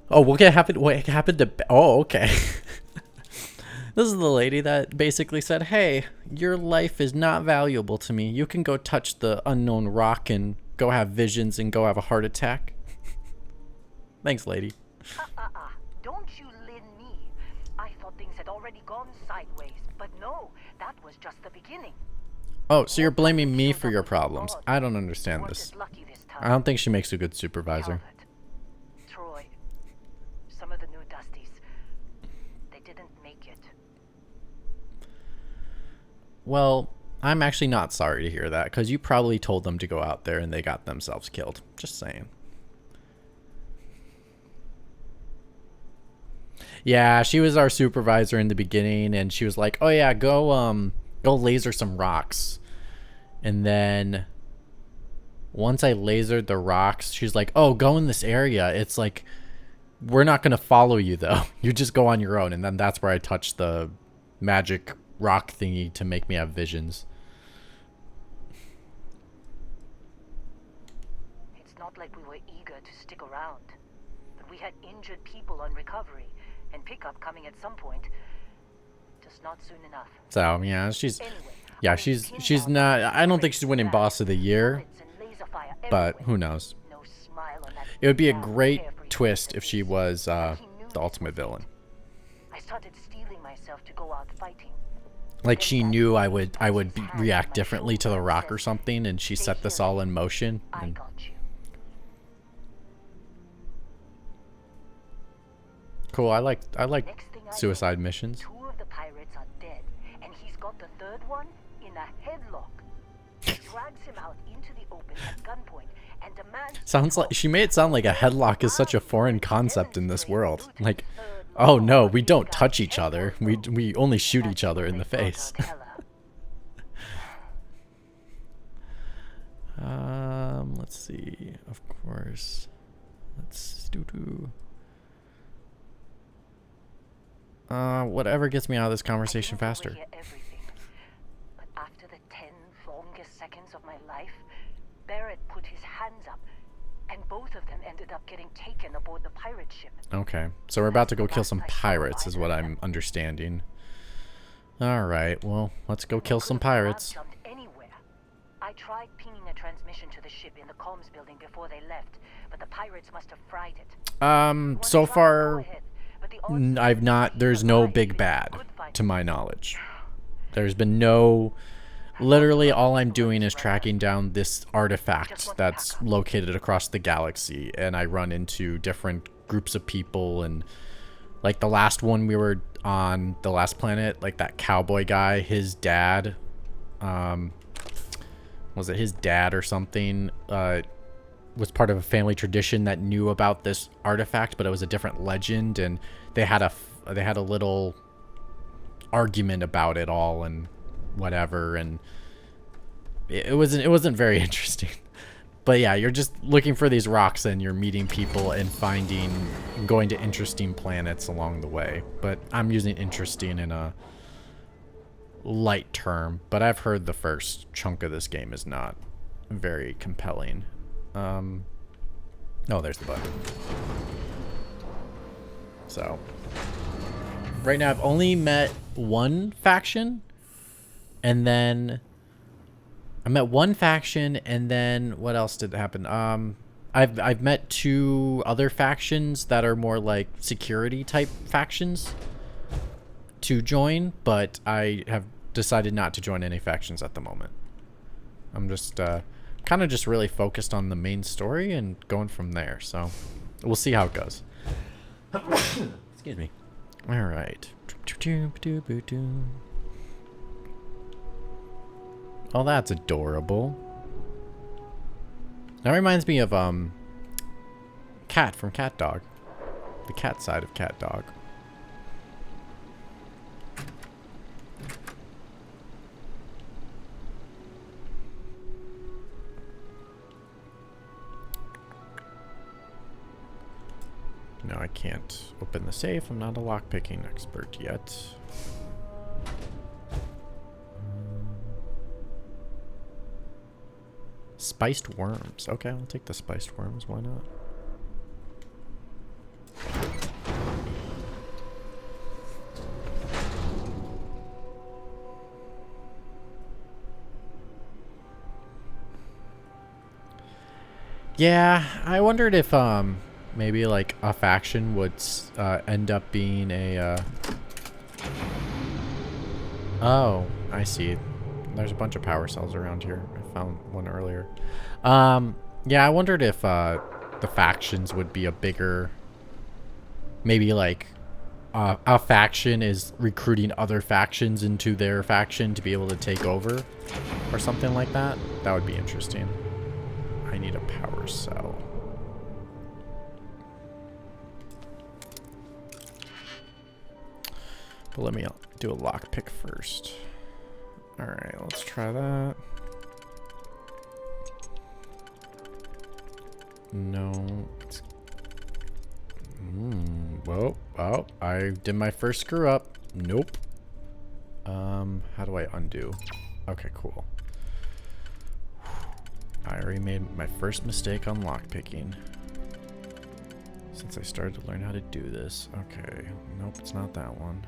Oh, what happened to? Oh, okay. This is the lady that basically said, "Hey, your life is not valuable to me. You can go touch the unknown rock and go have visions and go have a heart attack." Thanks, lady. Don't you lin me. I thought things had already gone sideways, but no, that was just the beginning. Oh, so you're blaming me for your problems. I don't understand this. I don't think she makes a good supervisor. Troy, some of the new Dusties, they didn't make it. Well, I'm actually not sorry to hear that, because you probably told them to go out there and they got themselves killed. Just saying. Yeah, she was our supervisor in the beginning, and she was like, "Oh yeah, go laser some rocks." And then once I lasered the rocks, she's like, "Oh, go in this area. It's like, we're not gonna follow you though. You just go on your own." And then that's where I touched the magic rock thingy to make me have visions. It's not like we were eager to stick around, but we had injured people on recovery and pickup coming at some point. Just not soon enough. So yeah, she's not. I don't think she's winning Boss of the Year, but who knows? It would be a great twist if she was the ultimate villain. I started steeling myself to go out fighting. Like she knew I would react differently to the rock or something, and she set this all in motion. I got you. Cool. I like suicide missions. 2 of the pirates are dead, and he's got the 3rd one in a headlock. He drags him out into the open at gunpoint and demands. Sounds like she made it sound like a headlock is such a foreign concept in this world. Like, oh no, we don't touch each other. We only shoot each other in the face. Let's see. Of course. Let's do. Whatever gets me out of this conversation faster. But after the 10 longest seconds of my life, Barrett put his hands up, and and both of them ended up getting taken aboard the pirate ship. Okay, so we're about to go kill some pirates, is what I'm understanding. Alright, well, let's go kill some pirates. Jumped anywhere. I tried pinging a transmission to the ship in the comms building before they left, but the pirates must have fried it. So far, there's no big bad, to my knowledge. There's been no, literally all I'm doing is tracking down this artifact that's located across the galaxy, and I run into different groups of people, and like the last one we were on, the last planet, like that cowboy guy, his dad, was it his dad or something, was part of a family tradition that knew about this artifact, but it was a different legend, and they had a little argument about it all and whatever, and it wasn't very interesting. But yeah, you're just looking for these rocks and you're meeting people and going to interesting planets along the way. But I'm using interesting in a light term, but I've heard the first chunk of this game is not very compelling. Oh, there's the button. So right now I've only met one faction, and then I met one faction, and then what else did happen? I've met 2 other factions that are more like security type factions to join, but I have decided not to join any factions at the moment. I'm just kind of just really focused on the main story and going from there. So we'll see how it goes. Excuse me. All right. Oh, that's adorable. That reminds me of Cat from Cat Dog. The cat side of Cat Dog. No, I can't open the safe. I'm not a lockpicking expert yet. Spiced worms. Okay, I'll take the spiced worms. Why not? Yeah, I wondered if maybe like a faction would end up being a oh, I see. There's a bunch of power cells around here. I found one earlier. Yeah, I wondered if the factions would be a bigger, maybe like a faction is recruiting other factions into their faction to be able to take over or something like that. That would be interesting. I need a power cell. But let me do a lockpick first. Alright, let's try that. No. Whoa. Oh, I did my first screw up. Nope. How do I undo? Okay, cool. I already made my first mistake on lockpicking. Since I started to learn how to do this. Okay. Nope, it's not that one.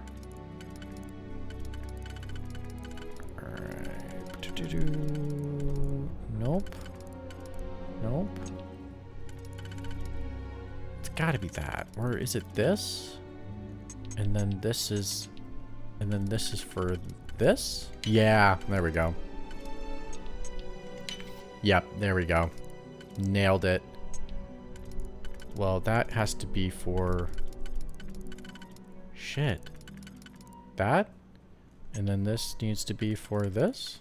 Alright. Nope. Nope. It's gotta be that. Or is it this? And then this is... And then this is for this? Yeah, there we go. Yep, there we go. Nailed it. Well, that has to be for... Shit. That? And then this needs to be for this?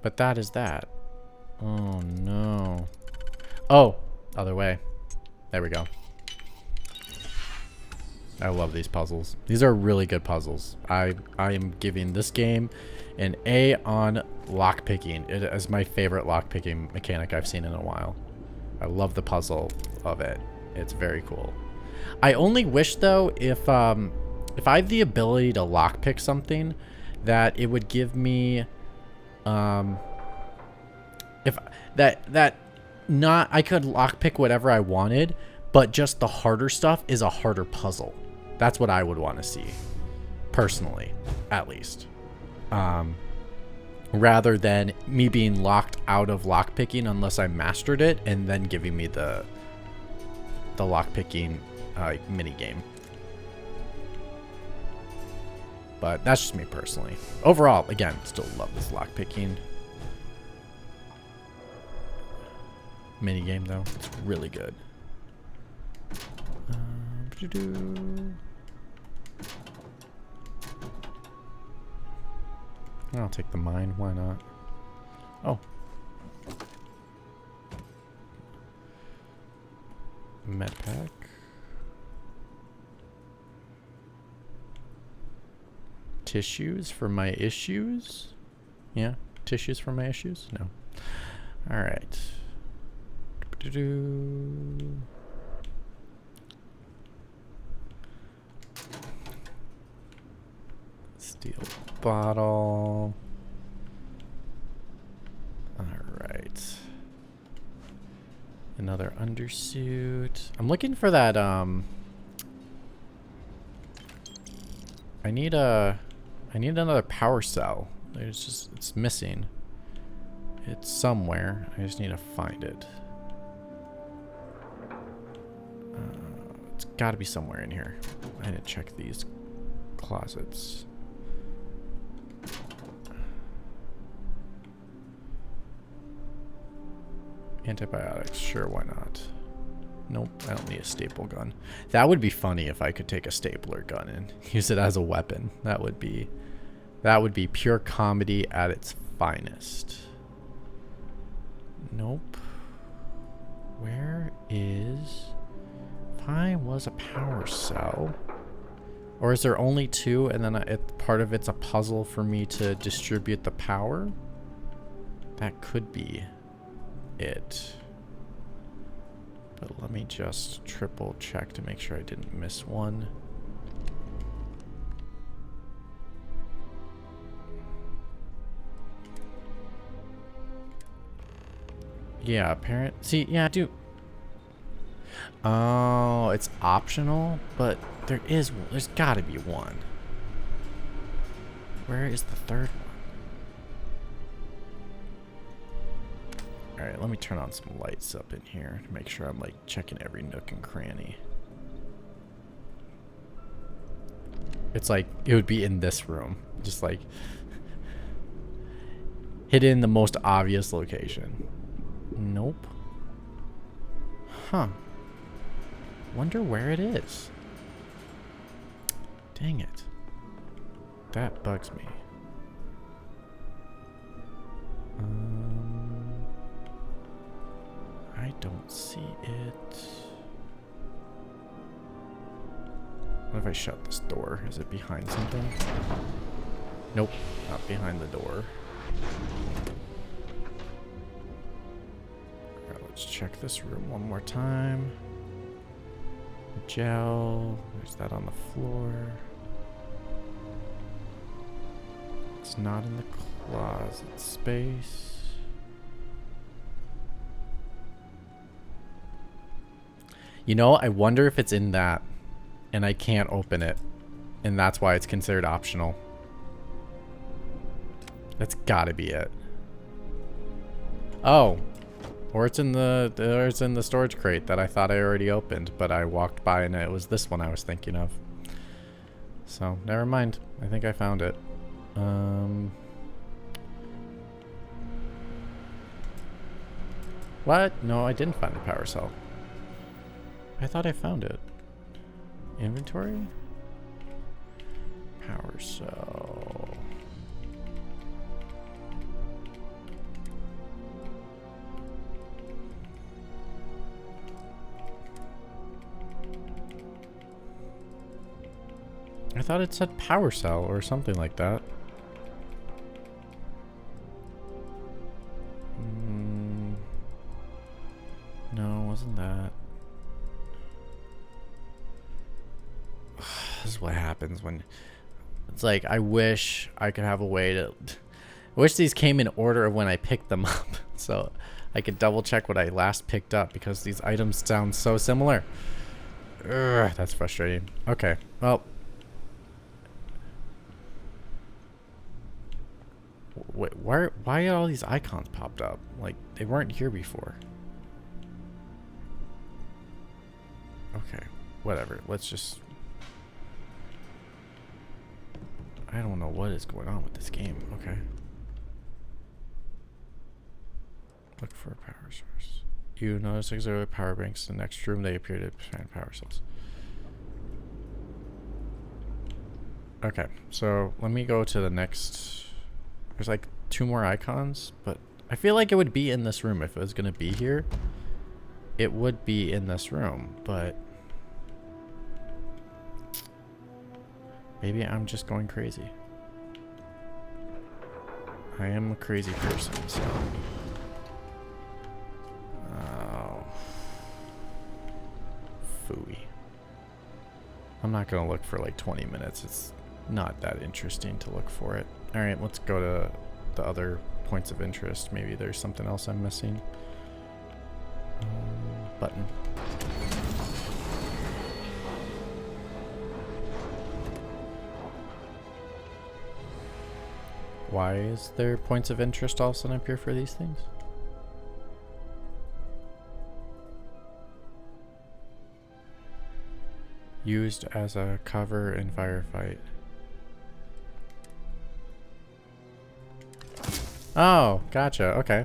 But that is that. Oh, no. Oh, other way. There we go. I love these puzzles. These are really good puzzles. I am giving this game an A on lockpicking. It is my favorite lockpicking mechanic I've seen in a while. I love the puzzle of it. It's very cool. I only wish though if I have the ability to lockpick something, that it would give me if that not, I could lockpick whatever I wanted, but just the harder stuff is a harder puzzle. That's what I would want to see, personally, at least. Rather than me being locked out of lockpicking unless I mastered it, and then giving me the lockpicking mini game. But that's just me personally. Overall, again, still love this lockpicking mini game though. It's really good. I'll take the mine. Why not? Oh. Med pack. Tissues for my issues? Yeah, tissues for my issues? No. All right. Steel bottle. All right. Another undersuit. I'm looking for that, I need another power cell. It's missing. It's somewhere. I just need to find it. It's got to be somewhere in here. I need to check these closets. Antibiotics, sure, why not? Nope, I don't need a staple gun. That would be funny if I could take a stapler gun and use it as a weapon. That would be pure comedy at its finest. Nope. Where is... If I was a power cell... Or is there only two and then part of it's a puzzle for me to distribute the power? That could be it. But let me just triple check to make sure I didn't miss one. Yeah, apparent. See, yeah, I do. Oh, it's optional, but there's gotta be one. Where is the third one? Alright, let me turn on some lights up in here to make sure I'm like checking every nook and cranny. It's like it would be in this room. Just like hidden in the most obvious location. Nope. Huh. Wonder where it is. Dang it. That bugs me. I don't see it. What if I shut this door? Is it behind something? Nope, not behind the door. Alright, let's check this room one more time. Gel. There's that on the floor. It's not in the closet space. You know, I wonder if it's in that and I can't open it and that's why it's considered optional. That's gotta be it. Oh, or it's in the storage crate that I thought I already opened, but I walked by and it was this one I was thinking of. So never mind. I think I found it. What? No, I didn't find the power cell. I thought I found it. Inventory? Power cell. I thought it said power cell or something like that. No, wasn't that. This is what happens when it's like I wish I could have a way to I wish these came in order of when I picked them up. So I could double check what I last picked up because these items sound so similar. Ugh, that's frustrating. Okay, well. Wait, why are all these icons popped up? Like, they weren't here before. Okay, whatever. Let's just... I don't know what is going on with this game. Okay. Look for a power source. You notice auxiliary power banks in the next room. They appear to find power cells. Okay, so let me go to the next... There's like 2 more icons, but I feel like it would be in this room. If it was going to be here, it would be in this room, but maybe I'm just going crazy. I am a crazy person, so... Oh. Phooey. I'm not going to look for like 20 minutes. It's not that interesting to look for it. Alright, let's go to the other points of interest. Maybe there's something else I'm missing. Button. Why is there points of interest all of a sudden appear for these things? Used as a cover in firefight. Oh, gotcha. Okay.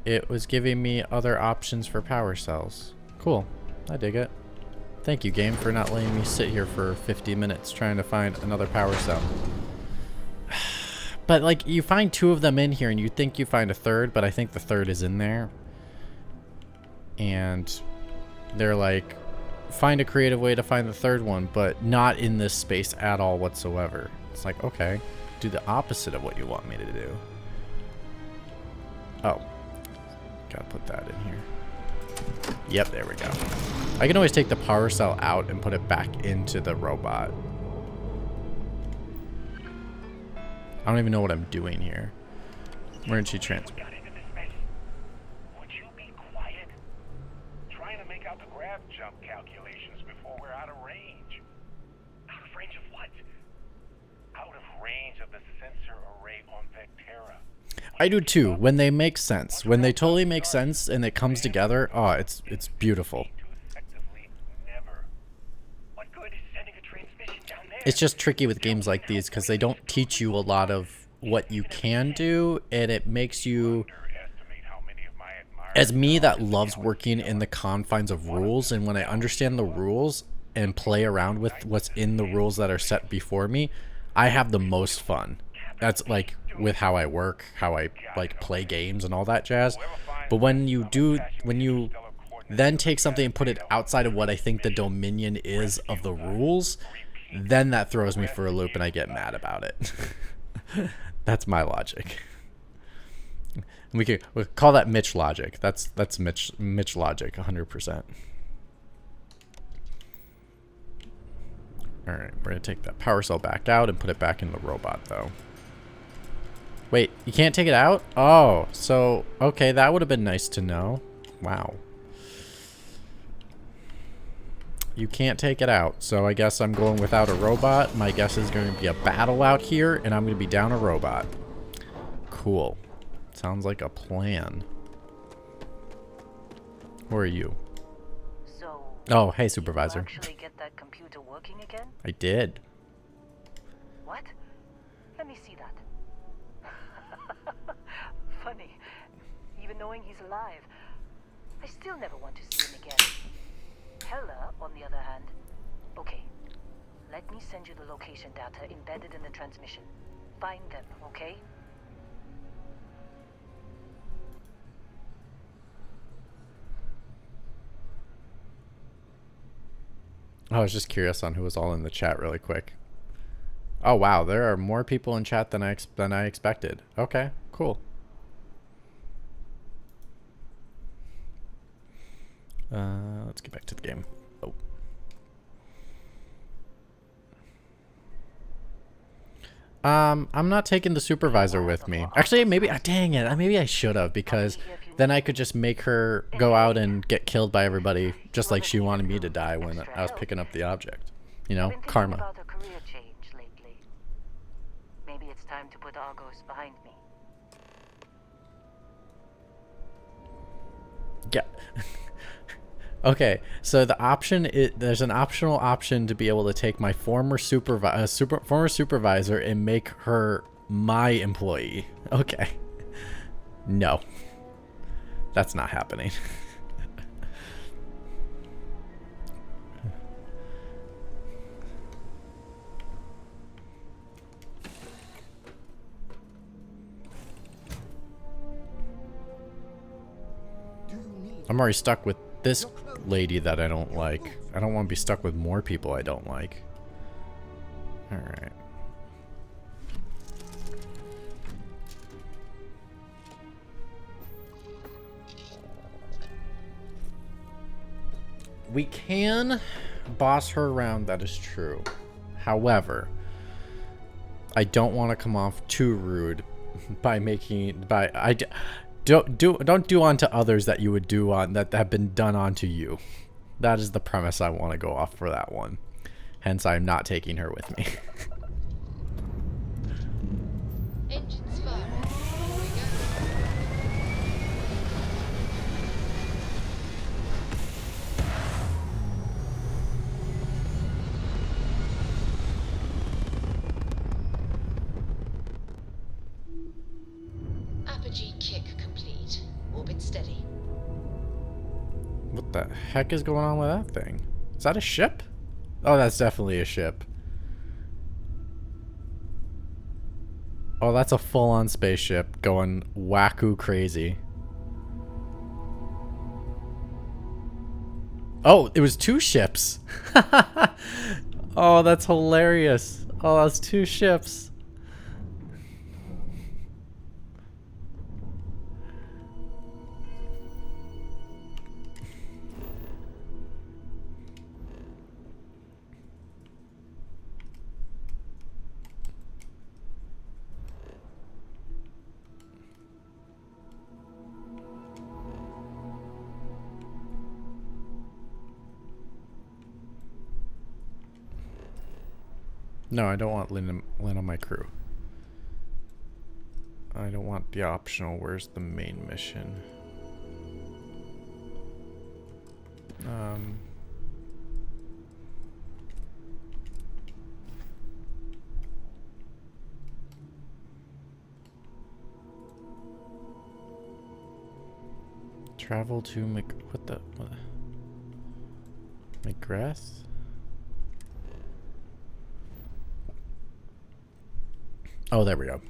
It was giving me other options for power cells. Cool. I dig it. Thank you, game, for not letting me sit here for 50 minutes trying to find another power cell. But, like, you find 2 of them in here and you think you find a third, but I think the third is in there. And they're like, find a creative way to find the third one, but not in this space at all whatsoever. It's like, okay, do the opposite of what you want me to do. Oh, gotta put that in here. Yep, there we go. I can always take the power cell out and put it back into the robot. I don't even know what I'm doing here. Emergency transfer. Would you be quiet? Trying to make out the grav jump calculations before we're out of range. Out of range of what? Out of range of the sensor array on Vectera. I do too, when they make sense. When they totally make sense and it comes together, oh, it's beautiful. It's just tricky with games like these because they don't teach you a lot of what you can do, and it makes you, as me that loves working in the confines of rules, and when I understand the rules and play around with what's in the rules that are set before me, I have the most fun. That's like with how I work, how I like play games and all that jazz. But when you then take something and put it outside of what I think the dominion is of the rules, then that throws me for a loop and I get mad about it. That's my logic. We'll call that Mitch logic. That's Mitch logic, 100%. All right, we're gonna take that power cell back out and put it back in the robot, though. Wait, you can't take it out? Oh, so okay, that would have been nice to know. Wow. You can't take it out, so I guess I'm going without a robot. My guess is going to be a battle out here, and I'm going to be down a robot. Cool. Sounds like a plan. Who are you? So, oh, hey, supervisor. Did you actually get that computer working again? I did. What? Let me see that. Funny. Even knowing he's alive, I still never want to see him again. Hella, on the other hand. Okay, let me send you the location data embedded in the transmission. Find them, okay? I was just curious on who was all in the chat really quick. Oh wow, there are more people in chat than I expected. Okay, cool. Let's get back to the game. Oh. I'm not taking the supervisor with me. Actually, maybe, dang it, maybe I should have, because then I could just make her go out and get killed by everybody, just like she wanted me to die when I was picking up the object. You know, Been thinking karma. about a career change lately. Maybe it's time to put Argos behind me. Yeah. Okay, so the option there's an optional option to be able to take my former supervisor and make her my employee. Okay. No. That's not happening. I'm already stuck with this lady that I don't like. I don't want to be stuck with more people I don't like. Alright. We can boss her around, that is true. However, I don't want to come off too rude by don't do onto others that you would do on that have been done onto you. That is the premise I want to go off for that one. Hence, I'm not taking her with me. Engines firing. Here we go. Apogee kick complete. Orbit steady. What the heck is going on with that thing? Is that a ship? Oh, that's definitely a ship. Oh, that's a full-on spaceship going wacko crazy. Oh, it was two ships. Oh, that's hilarious. Oh, that's two ships. No, I don't want Lynn on my crew. I don't want the optional. Where's the main mission? Travel to what? McGrath? Oh, there we go.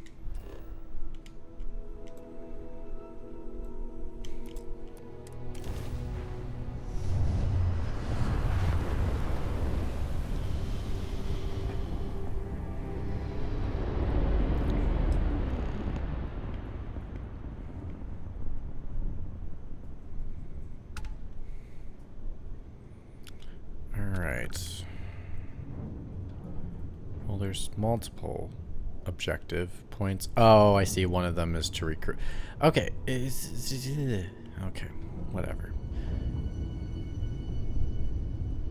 Alright. Well, there's multiple objective points. Oh, I see. One of them is to recruit. Okay. Okay. Whatever.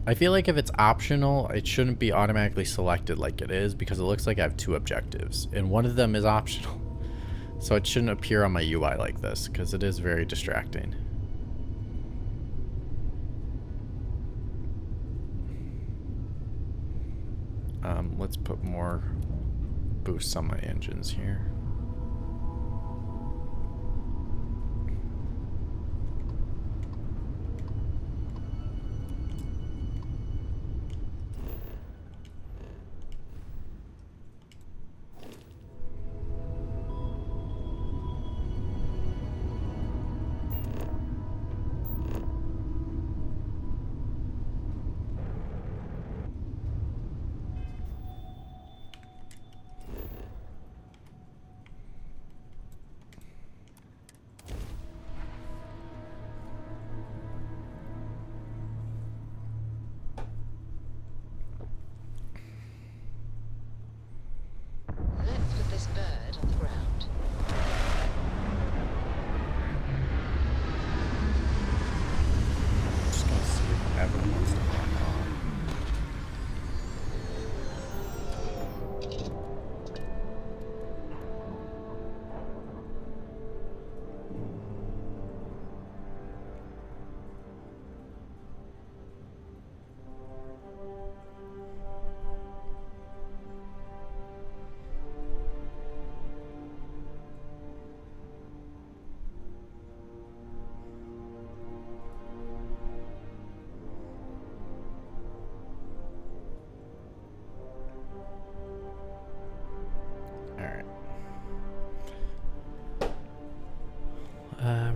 I feel like if it's optional, it shouldn't be automatically selected like it is because it looks like I have two objectives and one of them is optional. So it shouldn't appear on my UI like this because it is very distracting. Let's put more boosts on my engines here.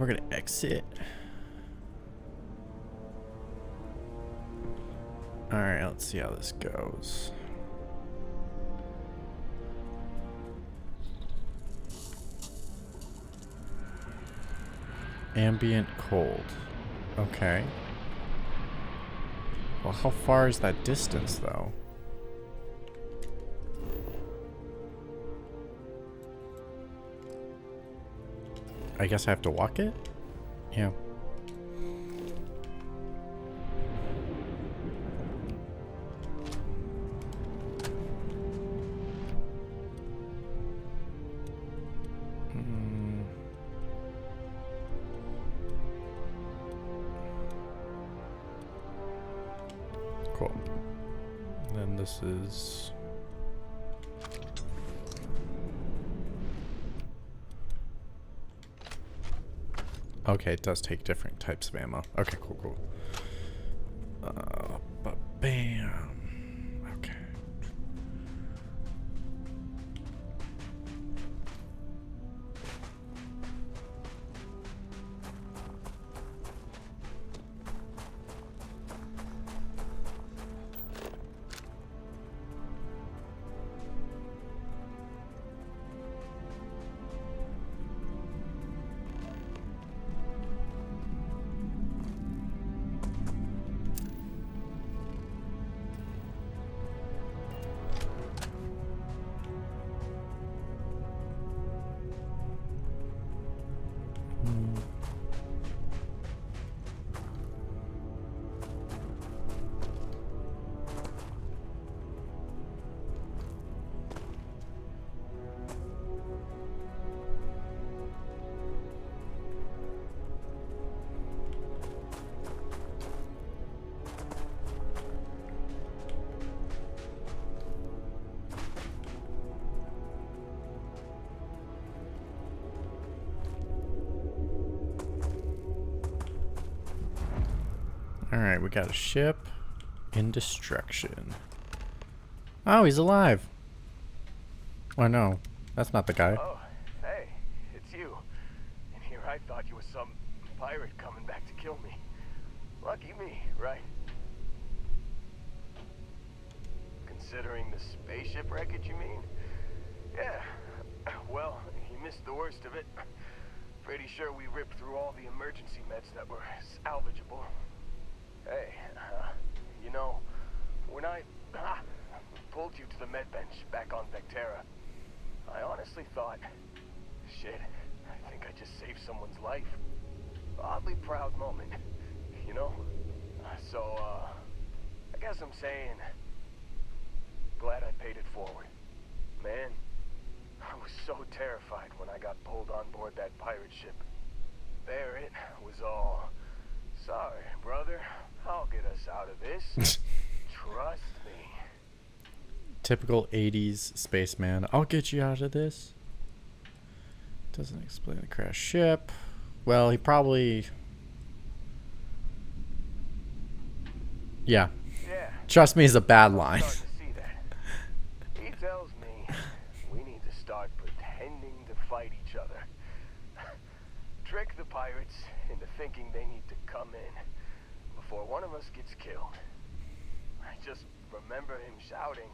we're gonna exit. Alright, let's see how this goes. Ambient cold. Okay. Well, how far is that distance, though? I guess I have to walk it? Yeah. Cool. Then this is... Okay, it does take different types of ammo. Okay, cool. But bam. Okay. Alright, we got a ship in destruction. Oh, he's alive. Oh no, that's not the guy. Oh, hey, it's you. And here I thought you were some pirate coming back to kill me. Lucky me, right? Considering the spaceship wreckage, you mean? Yeah. Well, you missed the worst of it. Pretty sure we ripped through all the emergency meds that were salvageable. Hey, you know, when I pulled you to the med bench back on Vectera, I honestly thought, shit, I think I just saved someone's life. Oddly proud moment, you know? So, I guess I'm saying, glad I paid it forward. Man, I was so terrified when I got pulled on board that pirate ship. There it was all, sorry, brother, I'll get us out of this. Trust me. Typical 80s spaceman. I'll get you out of this. Doesn't explain the crash ship. Well, he probably... Yeah. Trust me is a bad line. He tells me we need to start pretending to fight each other. Trick the pirates into thinking they need to come in before one of us gets killed. I just remember him shouting,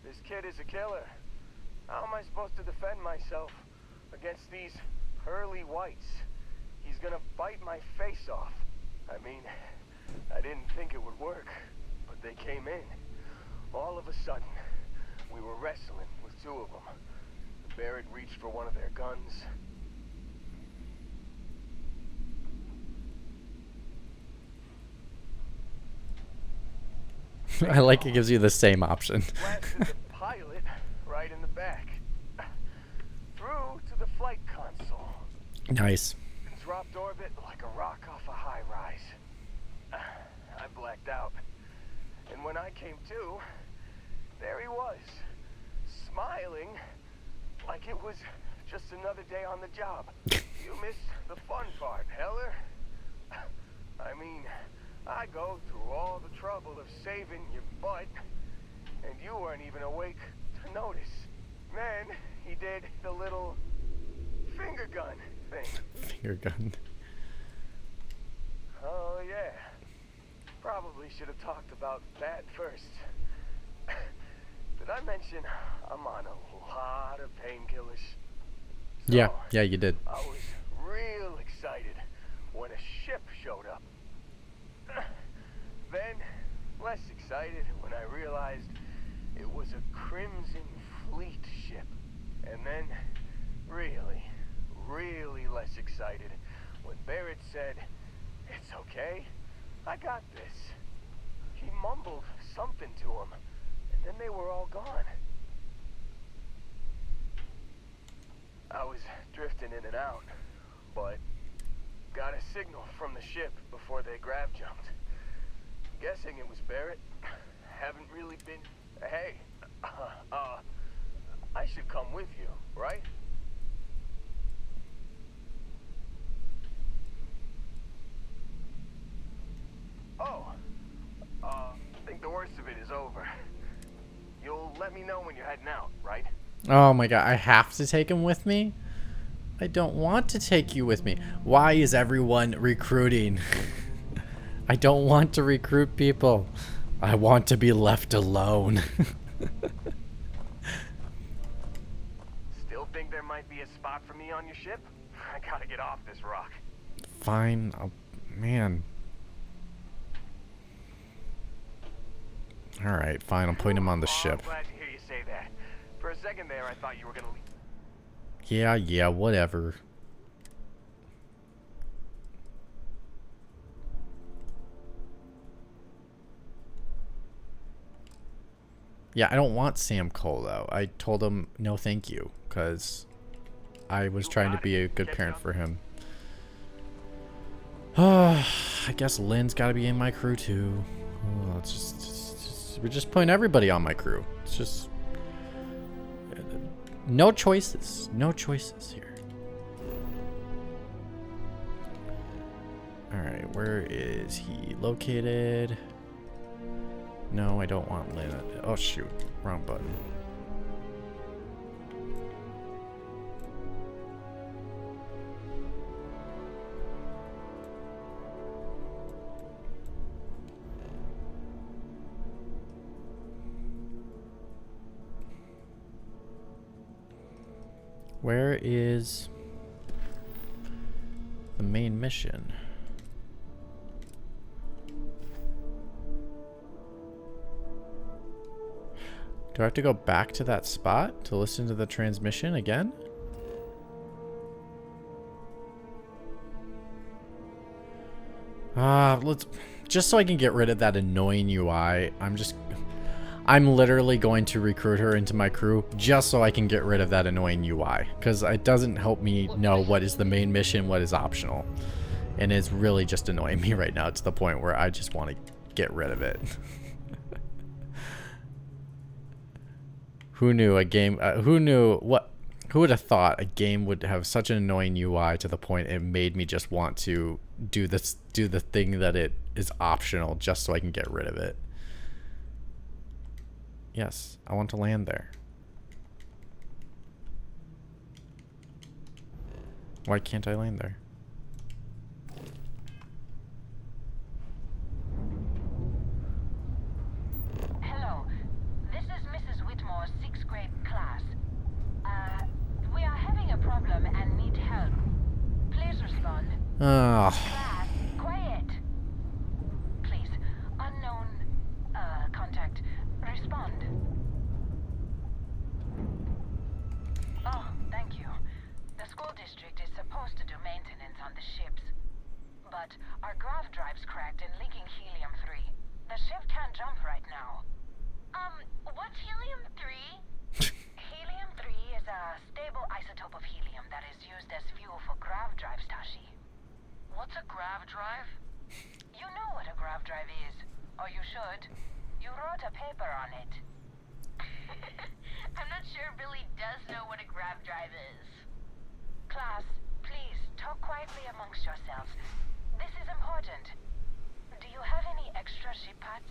"This kid is a killer. How am I supposed to defend myself against these pearly whites? He's gonna bite my face off." I mean, I didn't think it would work, but they came in. All of a sudden, we were wrestling with two of them. Barrett reached for one of their guns. I like it gives you the same option. Blasted the pilot right in the back. Through to the flight console. Nice. Dropped orbit like a rock off a high rise. I blacked out. And when I came to, there he was, smiling like it was just another day on the job. You missed the fun part, Heller. I mean, I go through all the trouble of saving your butt, and you weren't even awake to notice. Then he did the little finger gun thing. Finger gun. Oh, yeah. Probably should have talked about that first. Did I mention I'm on a lot of painkillers? Yeah, yeah, you did. I was real excited when a ship showed up. Then, less excited when I realized it was a Crimson Fleet ship. And then, really, really less excited when Barrett said, "It's okay, I got this." He mumbled something to him, and then they were all gone. I was drifting in and out, but got a signal from the ship before they grav jumped. Guessing it was Barrett. Haven't really been... Hey, I should come with you, right? Oh, I think the worst of it is over. You'll let me know when you're heading out, right? Oh my god, I have to take him with me? I don't want to take you with me. Why is everyone recruiting? I don't want to recruit people. I want to be left alone. Still think there might be a spot for me on your ship? I gotta get off this rock. Fine. Man. Alright, fine. I'm putting him on the ship. I'm glad to hear you say that. For a second there, I thought you were gonna leave. Yeah, whatever. Yeah, I don't want Sam Cole, though. I told him no thank you, because I was trying to be a good parent for him. I guess Lynn's got to be in my crew, too. Oh, we're just putting everybody on my crew. It's just... no choices. No choices here. Alright, where is he located? No, I don't want Lynn. Oh, shoot. Wrong button. Where is the main mission? Do I have to go back to that spot to listen to the transmission again? Let's just so I can get rid of that annoying UI. I'm literally going to recruit her into my crew just so I can get rid of that annoying UI, because it doesn't help me know what is the main mission, what is optional, and it's really just annoying me right now to the point where I just want to get rid of it. Who knew a game? Who would have thought a game would have such an annoying UI to the point it made me just want to do the thing that it is optional just so I can get rid of it. Yes, I want to land there. Why can't I land there? Hello, this is Mrs. Whitmore's 6th grade class. We are having a problem and need help. Please respond. Class, quiet. Please, unknown, contact, respond. Oh, thank you. The school district is supposed to do maintenance on the ships. But our grav drive's cracked and leaking helium-3. The ship can't jump right now. What's helium-3? Helium-3 is a stable isotope of helium that is used as fuel for grav drives, Tashi. What's a grav drive? You know what a grav drive is. Or you should. You wrote a paper on it. I'm not sure Billy does know what a grav drive is. Class, please, talk quietly amongst yourselves. This is important. Do you have any extra ship parts?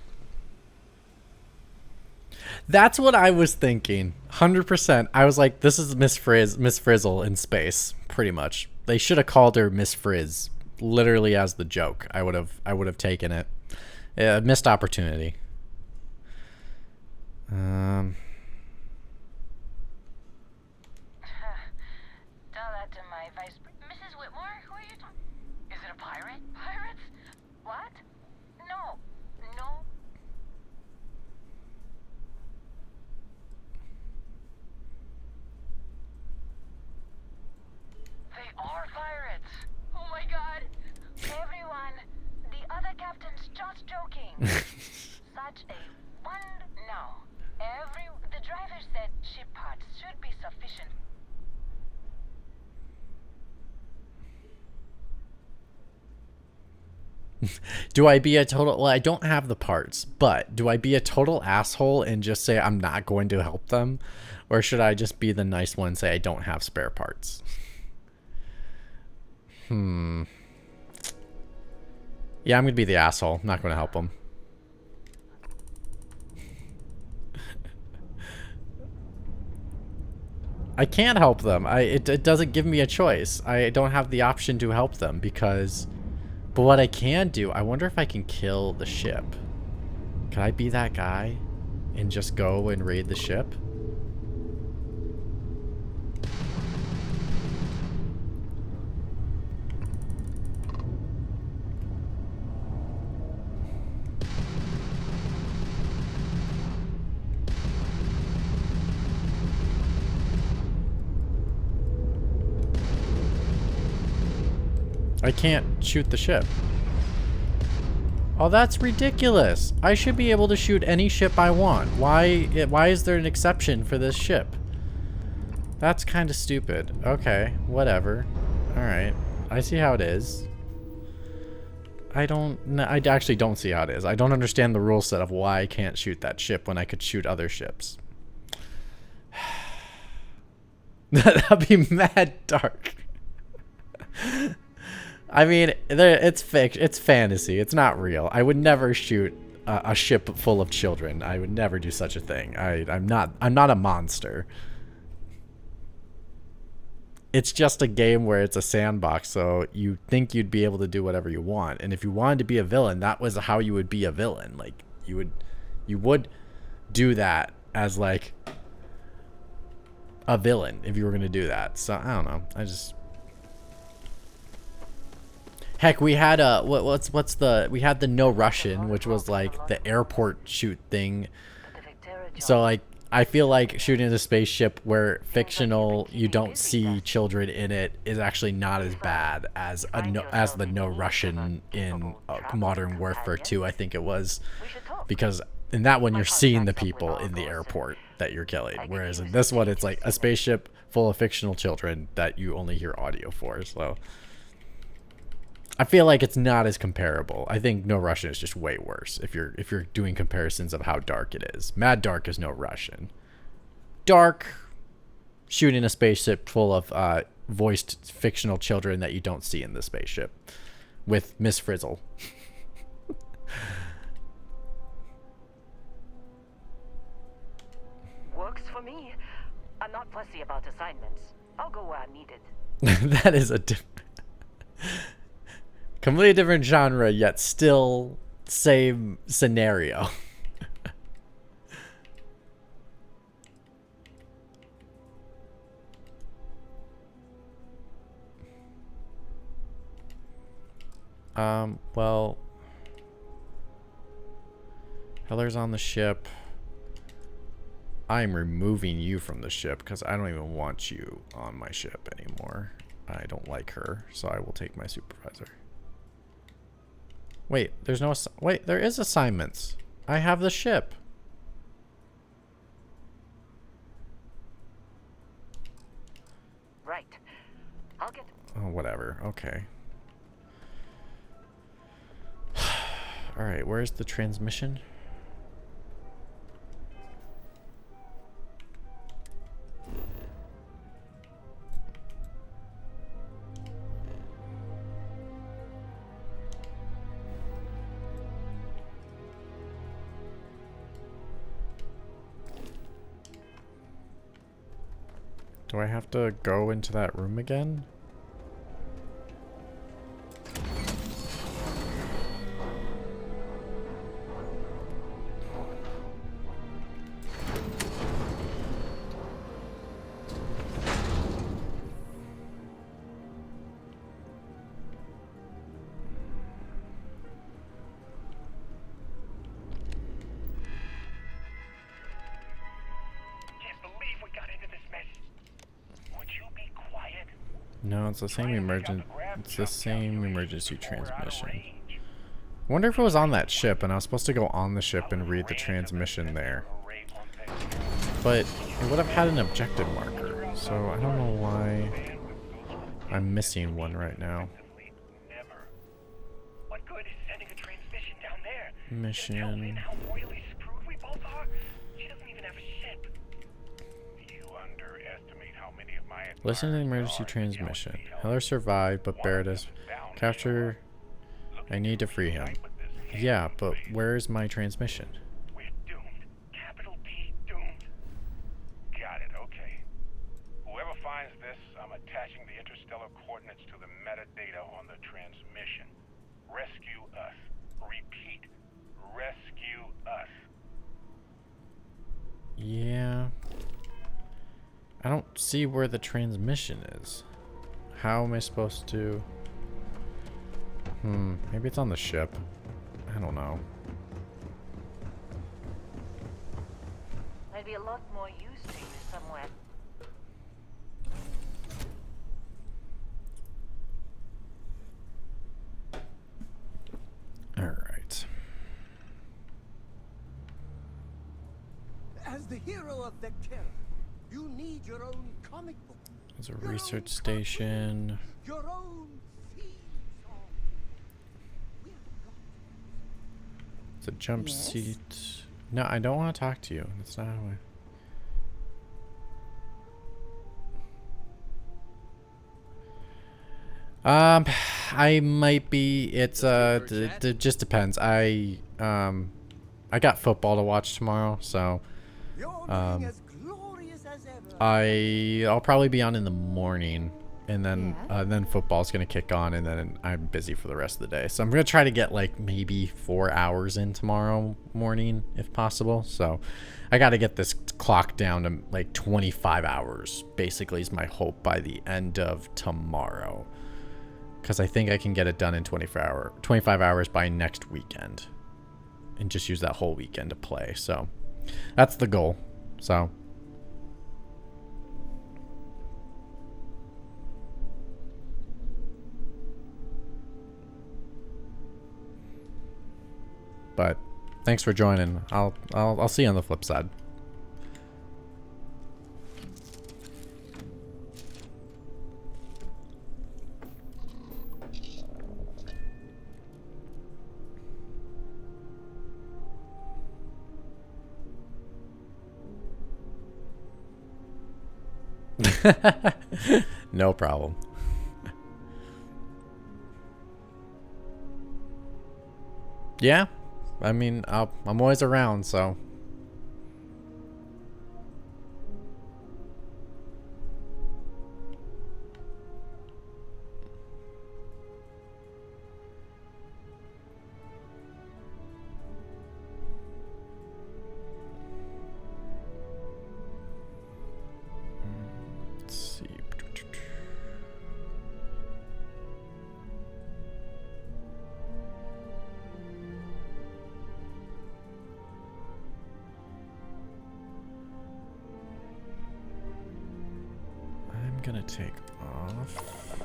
That's what I was thinking. 100%. I was like, this is Miss Frizzle in space, pretty much. They should have called her Miss Frizz. literally as the joke. I would have taken it. Missed opportunity. Tell that to my vice. Mrs. Whitmore, who are you talking? Is it a pirate? Pirates? What? No. No. They are pirates. Oh my god. Everyone, the other captain's just joking. Such a no. The driver said ship parts should be sufficient. Do I be a total... Well, I don't have the parts, but do I be a total asshole and just say I'm not going to help them? Or should I just be the nice one and say I don't have spare parts? Yeah, I'm going to be the asshole. I'm not going to help them. I can't help them. It doesn't give me a choice. I don't have the option to help them because... But what I can do, I wonder if I can kill the ship. Can I be that guy and just go and raid the ship? I can't shoot the ship. Oh, that's ridiculous. I should be able to shoot any ship I want. Why is there an exception for this ship? That's kind of stupid. Okay, whatever. Alright. I see how it is. I actually don't see how it is. I don't understand the rule set of why I can't shoot that ship when I could shoot other ships. That'd be mad dark. I mean, it's fiction. It's fantasy. It's not real. I would never shoot a ship full of children. I would never do such a thing. I'm not a monster. It's just a game where it's a sandbox, so you think you'd be able to do whatever you want. And if you wanted to be a villain, that was how you would be a villain. Like you would do that as like a villain if you were going to do that. So I don't know. Heck, we had we had the No Russian, which was like the airport shoot thing. So like I feel like shooting at a spaceship where fictional, you don't see children in it is actually not as bad as the No Russian in Modern Warfare 2, I think it was, because in that one you're seeing the people in the airport that you're killing, whereas in this one it's like a spaceship full of fictional children that you only hear audio for. So I feel like it's not as comparable. I think No Russian is just way worse if you're doing comparisons of how dark it is. Mad Dark is No Russian. Dark, shooting a spaceship full of voiced fictional children that you don't see in the spaceship with Miss Frizzle. Works for me. I'm not fussy about assignments. I'll go where I'm needed. That is a completely different genre, yet still same scenario. Well, Heller's on the ship. I'm removing you from the ship because I don't even want you on my ship anymore. I don't like her, so I will take my supervisor. Wait, there's no... Wait, there is assignments. I have the ship. Right. I'll get... Oh, whatever. Okay. Alright, where's the transmission? Do I have to go into that room again? No, it's the same emergency transmission. I wonder if it was on that ship and I was supposed to go on the ship and read the transmission there. But it would have had an objective marker, so I don't know why I'm missing one right now. What good is sending a transmission down there? Mission. Tell Lynn how royally screwed we both are. She doesn't even have a ship. You underestimate how many of my Listen to the emergency transmission. Heller survived, but Barrett is captured. I need to free him. Yeah, but where is my transmission? We're doomed. Capital D doomed. Got it, okay. Whoever finds this, I'm attaching the interstellar coordinates to the metadata on the transmission. Rescue us. Repeat. Rescue us. Yeah. I don't see where the transmission is. How am I supposed to... maybe it's on the ship. I don't know. I'd be a lot more used to you somewhere. Alright. As the hero of Vectera, you need your own comic book. There's a research station. Your own theme song. It's a jump seat. No, I don't want to talk to you. That's not how I... I might be. It's it just depends. I got football to watch tomorrow, so I'll probably be on in the morning, and then football's gonna kick on, and then I'm busy for the rest of the day. So I'm gonna try to get like maybe 4 hours in tomorrow morning if possible. So I got to get this clock down to like 25 hours. Basically, is my hope by the end of tomorrow. Because I think I can get it done in 25 hours by next weekend. And just use that whole weekend to play. So, that's the goal. So. But, thanks for joining. I'll see you on the flip side. No problem. Yeah, I mean, I'm always around, so. Gonna take off,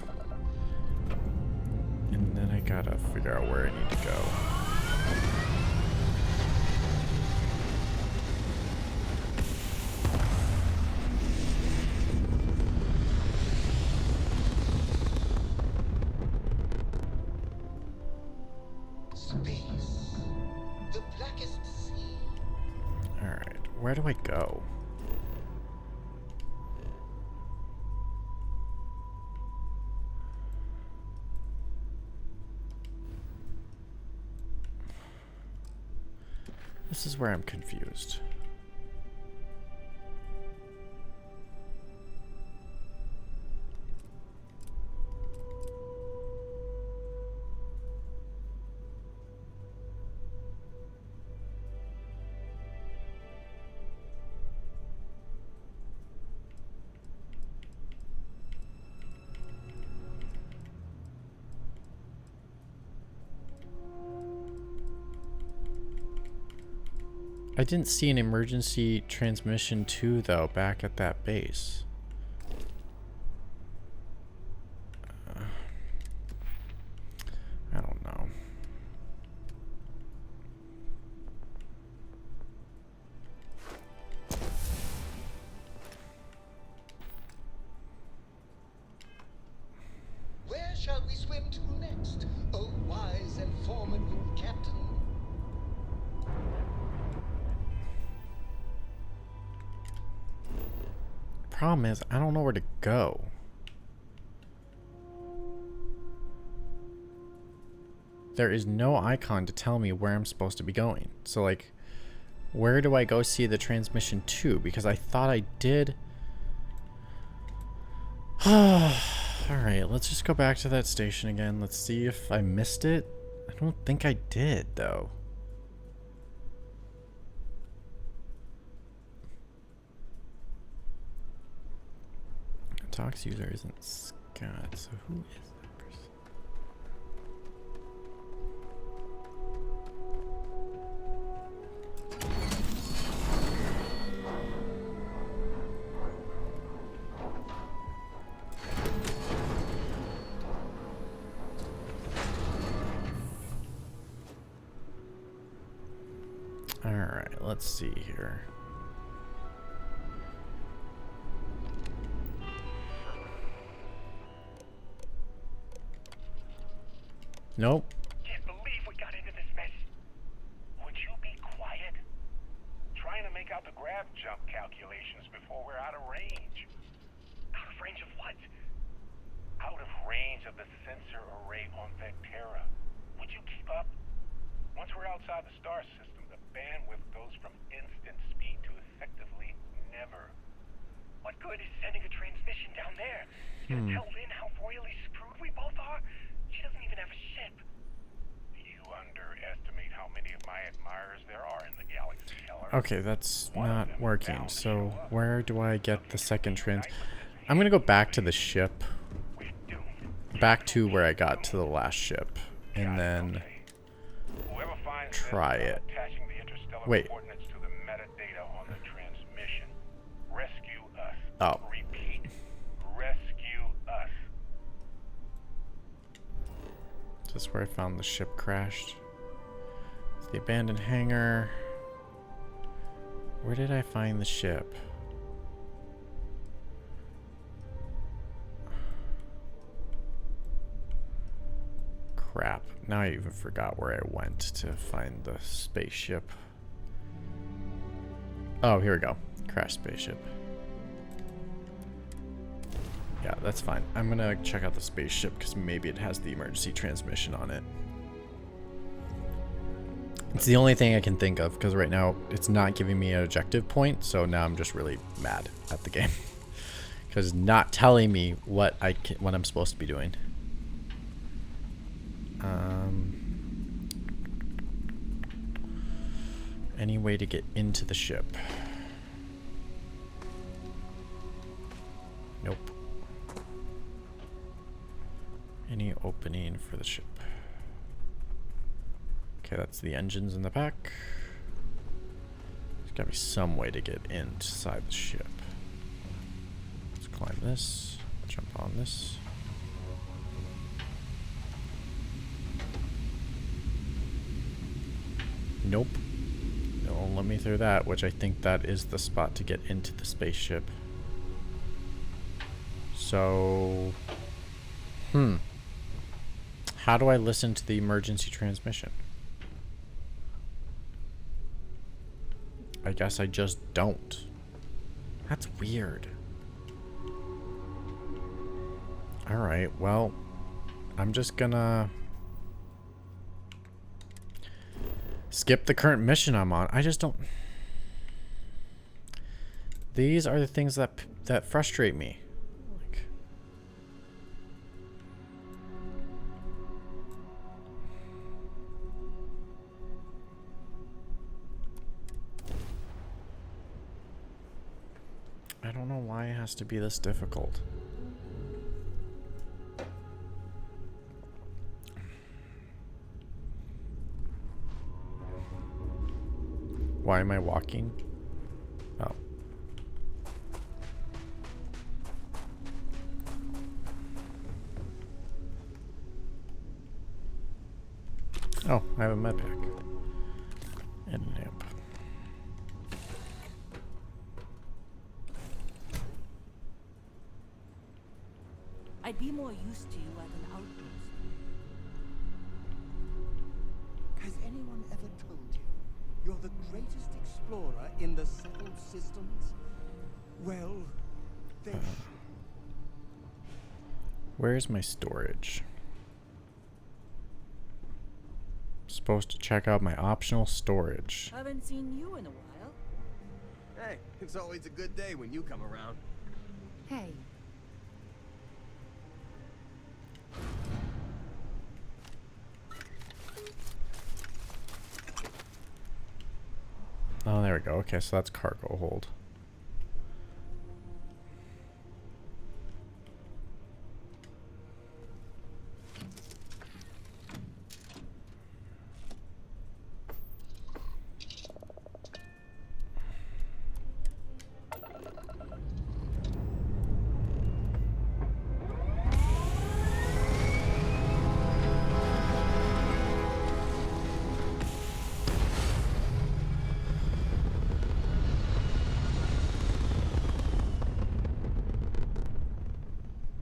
and then I gotta figure out where I need to go. Space, the blackest sea. All right, where do I go? This is where I'm confused. I didn't see an emergency transmission 2 though back at that base. them to next, oh wise and formidable captain? Problem is, I don't know where to go. There is no icon to tell me where I'm supposed to be going. So, like, where do I go see the transmission to? Because I thought I did. Alright, let's just go back to that station again. Let's see if I missed it. I don't think I did, though. Tox user isn't Scott, so who is that person? Alright, let's see here. Nope. Can't believe we got into this mess. Would you be quiet? Trying to make out the grav jump calculations before we're out of range. Out of range of what? Out of range of the sensor array on Vectera. Would you keep up? Once we're outside the star system, the bandwidth goes from instant speed to effectively never. What good is sending a transmission down there? You gonna tell Lynn how royally screwed we both are? She doesn't even have a ship. You underestimate how many of my admirers there are in the galaxy, Keller. Okay, that's not working. So where do I get the second trans? I'm gonna go back to the ship. Back to where I got to the last ship. And then try it. Wait. Oh. Is this where I found the ship crashed? It's the abandoned hangar. Where did I find the ship? Crap. Now I even forgot where I went to find the spaceship. Oh, here we go. Crash spaceship. Yeah, that's fine. I'm gonna check out the spaceship because maybe it has the emergency transmission on it. It's the only thing I can think of because right now it's not giving me an objective point, so now I'm just really mad at the game because it's not telling me what I'm supposed to be doing. Any way to get into the ship? Nope. Any opening for the ship? Okay, that's the engines in the back. There's gotta be some way to get inside the ship. Let's climb this, jump on this. Nope. Don't let me through that, which I think that is the spot to get into the spaceship. So, how do I listen to the emergency transmission? I guess I just don't. That's weird. Alright, well, I'm just gonna skip the current mission I'm on. I just don't... These are the things that frustrate me. Like, I don't know why it has to be this difficult. Why am I walking? Oh. Oh, I have a med pack. And an amp. I'd be more used to you at an outpost. greatest explorer in the settled systems? Well, then... Where's my storage? Supposed to check out my optional storage. Haven't seen you in a while. Hey, it's always a good day when you come around. Hey. Oh, there we go. Okay, so that's cargo hold.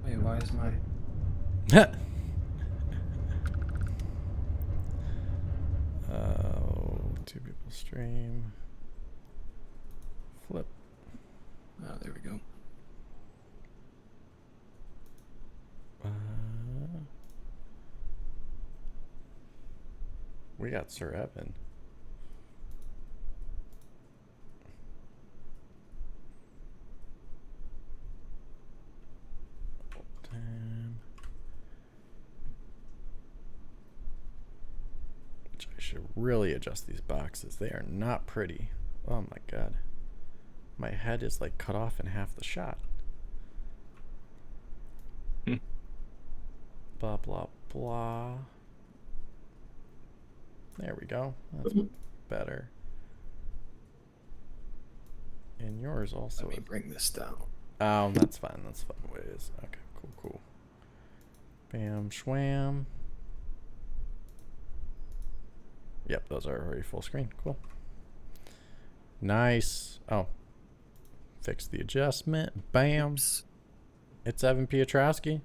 Wait, why is my... Oh, two people stream. Flip. Oh, there we go. We got Sir Evan. Time. Which I should really adjust these boxes. They are not pretty. Oh my god. My head is like cut off in half the shot. Blah blah blah. There we go. That's better. And yours also. Let me bring this down. That's fine. That's fine. Ways. Okay, cool, cool. Bam, schwam. Yep, those are already full screen. Cool. Nice. Oh. Fix the adjustment. Bam. It's Evan Piotrowski.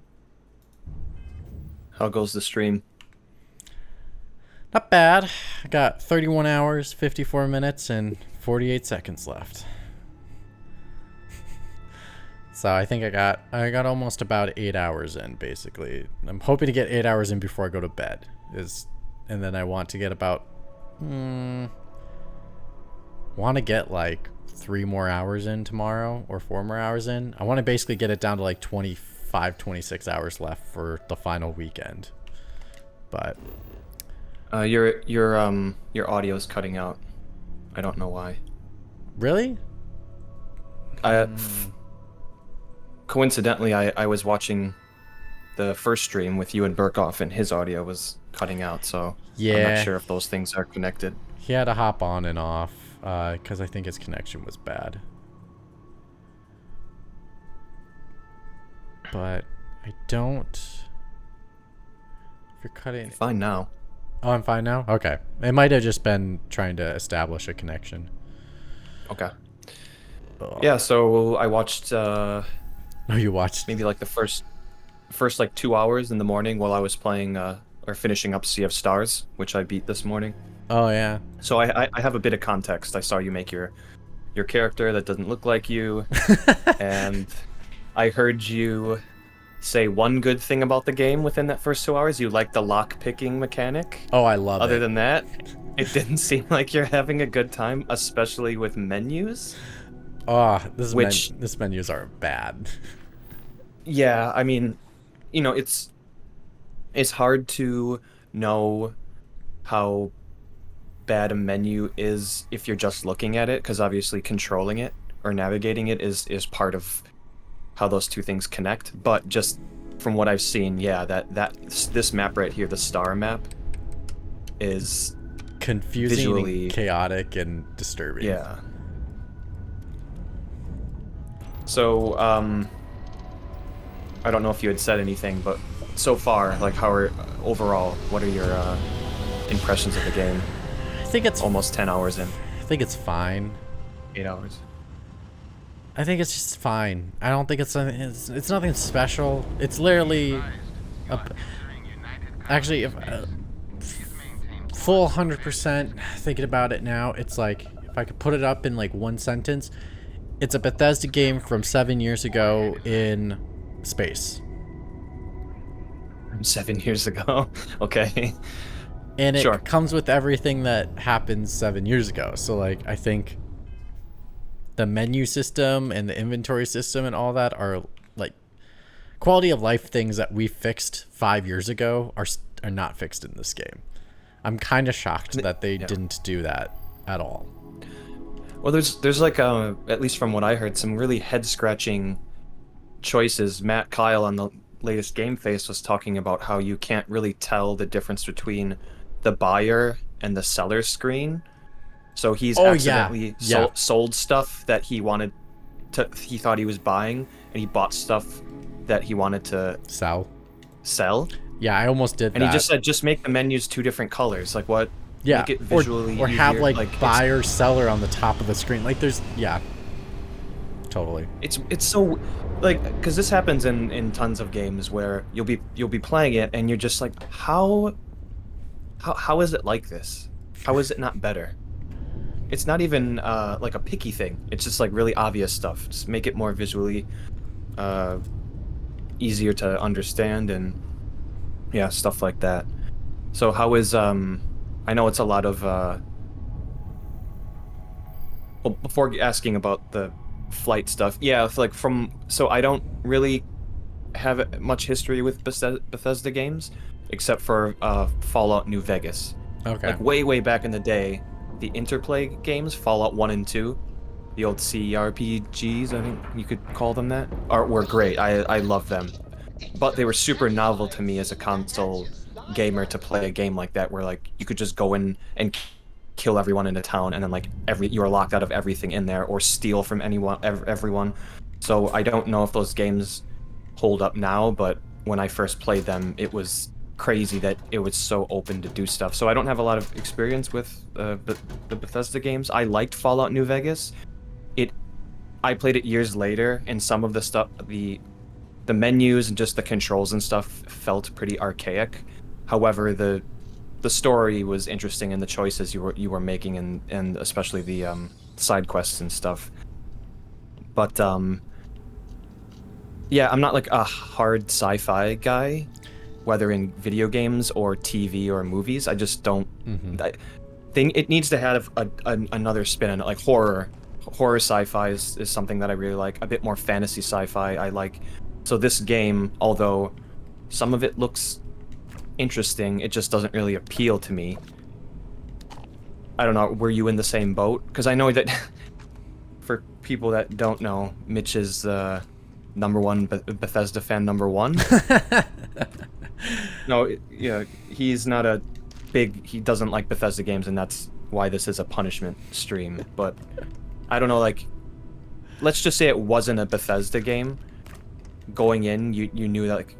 How goes the stream? Not bad. I got 31 hours, 54 minutes, and 48 seconds left. So I think I got almost about 8 hours in, basically. I'm hoping to get 8 hours in before I go to bed. And then I want to get about want to get like 3 more hours in tomorrow or 4 more hours in. I want to basically get it down to like 25, 26 hours left for the final weekend. But your audio is cutting out. I don't know why. Really? Coincidentally, I was watching the first stream with you and Burkoff, and his audio was cutting out. So yeah, I'm not sure if those things are connected. He had to hop on and off because I think his connection was bad. But I don't. If you're cutting, You're fine now. Oh, I'm fine now? Okay. It might have just been trying to establish a connection. Okay. Ugh. Yeah, so I watched Oh, you watched maybe like the first like 2 hours in the morning while I was playing or finishing up Sea of Stars, which I beat this morning. Oh yeah. So I have a bit of context. I saw you make your character that doesn't look like you, and I heard you say one good thing about the game within that first 2 hours. You like the lock picking mechanic. Oh, I love it. Other than that, it didn't seem like you're having a good time, especially with menus. Oh, this menus are bad. Yeah, I mean, you know, it's hard to know how bad a menu is if you're just looking at it, because obviously controlling it or navigating it is part of how those two things connect. But just from what I've seen, yeah, this map right here, the star map, is confusing, visually chaotic, and disturbing. Yeah. So, I don't know if you had said anything, but so far, like, overall, what are your impressions of the game? I think it's almost 10 hours in. I think it's fine. 8 hours. I think it's just fine. I don't think it's nothing special. It's literally actually full 100% thinking about it now, it's like, if I could put it up in like one sentence, it's a Bethesda game from 7 years ago in space. 7 years ago. Okay. And it Sure. comes with everything that happened 7 years ago. So like, I think the menu system and the inventory system and all that are like quality of life things that we fixed 5 years ago are not fixed in this game. I'm kind of shocked that they didn't do that at all. Well, there's like at least from what I heard, some really head scratching choices. Matt Kyle on the latest Game Face was talking about how you can't really tell the difference between the buyer and the seller screen. So he's accidentally sold stuff that he thought he was buying, and he bought stuff that he wanted to sell. Yeah, I almost did and that. And he just said, just make the menus 2 different colors. Like what? Yeah, make it visually or have easier. like buyer seller on the top of the screen. Like there's totally. It's so like, because this happens in tons of games where you'll be playing it and you're just like, how is it like this? How is it not better? It's not even like a picky thing. It's just like really obvious stuff. Just make it more visually easier to understand, and yeah, stuff like that. So how is I know it's a lot of well, before asking about the flight stuff, yeah, like so I don't really have much history with Bethesda games except for Fallout New Vegas. Okay. Like way back in the day, the Interplay games, Fallout 1 and 2, the old CRPGs, I think you could call them that, were great. I love them. But they were super novel to me as a console gamer to play a game like that, where like you could just go in and kill everyone in a town, and then like you are locked out of everything in there, or steal from everyone. So I don't know if those games hold up now, but when I first played them, it was crazy that it was so open to do stuff. So I don't have a lot of experience with the Bethesda games. I liked Fallout New Vegas. I played it years later, and some of the stuff, the menus and just the controls and stuff felt pretty archaic. However, the story was interesting, and the choices you were making, and especially the side quests and stuff. But yeah, I'm not like a hard sci-fi guy, whether in video games or TV or movies. I just don't. It needs to have another spin on it, like horror. Horror sci-fi is something that I really like. A bit more fantasy sci-fi I like. So this game, although some of it looks interesting, it just doesn't really appeal to me. I don't know, were you in the same boat? Because I know that for people that don't know, Mitch is #1 Bethesda fan #1. No, yeah, he's not he doesn't like Bethesda games, and that's why this is a punishment stream. But I don't know, like, let's just say it wasn't a Bethesda game. Going in, you knew that, like,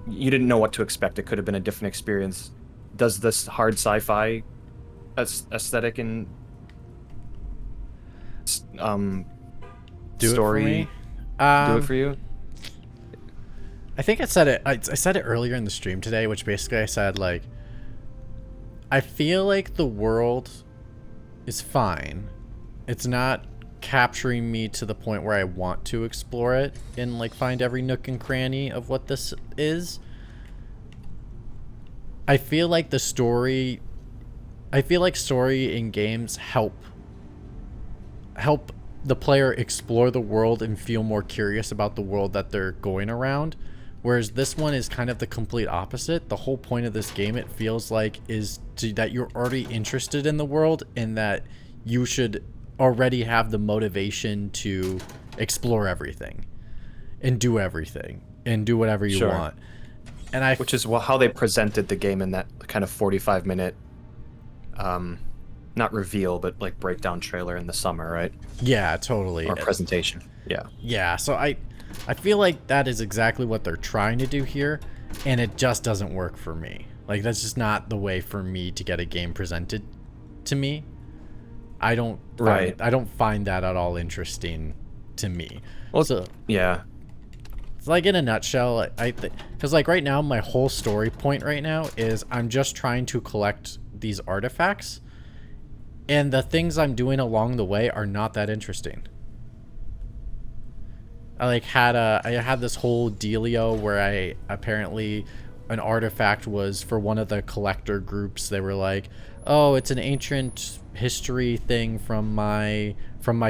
you didn't know what to expect. It could have been a different experience. Does this hard sci-fi aesthetic and story do it for you? I think I said it. I said it earlier in the stream today, which basically I said, like, I feel like the world is fine. It's not capturing me to the point where I want to explore it and like find every nook and cranny of what this is. I feel like story in games help the player explore the world and feel more curious about the world that they're going around, whereas this one is kind of the complete opposite. The whole point of this game, it feels like, is that you're already interested in the world, and that you should already have the motivation to explore everything and do everything and do whatever you want. And which is how they presented the game in that kind of 45-minute not reveal, but like breakdown trailer in the summer, right? Yeah, totally. Or presentation. Yeah, so I feel like that is exactly what they're trying to do here, and it just doesn't work for me. Like, that's just not the way for me to get a game presented to me. I don't find that at all interesting to me. Well, so yeah, it's like, in a nutshell, because like right now my whole story point right now is I'm just trying to collect these artifacts, and the things I'm doing along the way are not that interesting. I had this whole dealio where I apparently an artifact was for one of the collector groups. They were like, oh, it's an ancient history thing from my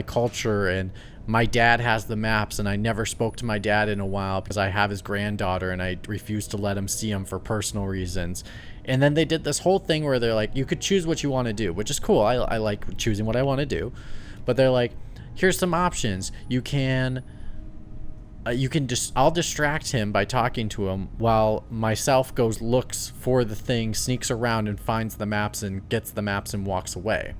culture, and my dad has the maps, and I never spoke to my dad in a while because I have his granddaughter and I refuse to let him see him for personal reasons. And then they did this whole thing where they're like, you could choose what you want to do, which is cool. I like choosing what I want to do. But they're like, here's some options. You can I'll distract him by talking to him while myself looks for the thing, sneaks around and finds the maps and gets the maps and walks away.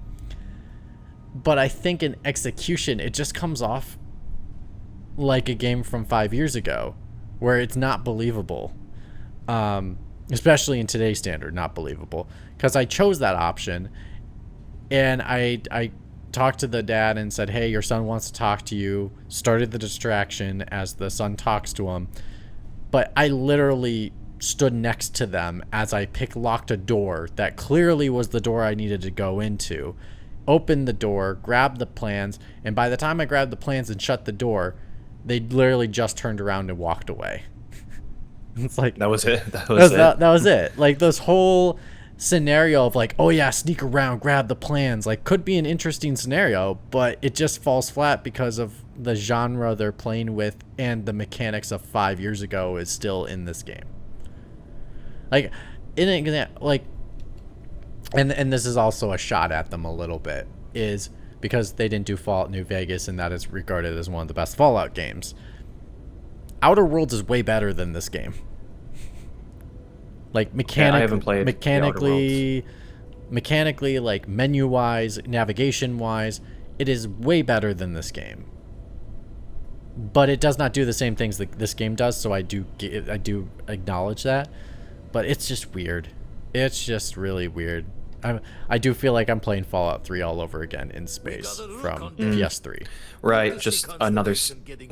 But I think in execution, it just comes off like a game from 5 years ago, where it's not believable. Especially in today's standard, not believable. Because I chose that option, and I talked to the dad and said, hey, your son wants to talk to you. Started the distraction as the son talks to him. But I literally stood next to them as I locked a door that clearly was the door I needed to go into. Opened the door, grabbed the plans, and by the time I grabbed the plans and shut the door, they literally just turned around and walked away. It's like that was it. That was it. Like this whole scenario of like, oh yeah, sneak around, grab the plans, like could be an interesting scenario, but it just falls flat because of the genre they're playing with, and the mechanics of 5 years ago is still in this game. Like in an example, like. And this is also a shot at them a little bit, is because they didn't do Fallout New Vegas, and that is regarded as one of the best Fallout games. Outer Worlds is way better than this game. Like I haven't played mechanically, like menu-wise, navigation-wise, it is way better than this game. But it does not do the same things that this game does, so I do acknowledge that. But it's just weird. It's just really weird. I do feel like I'm playing Fallout 3 all over again in space from PS3. Right, just another.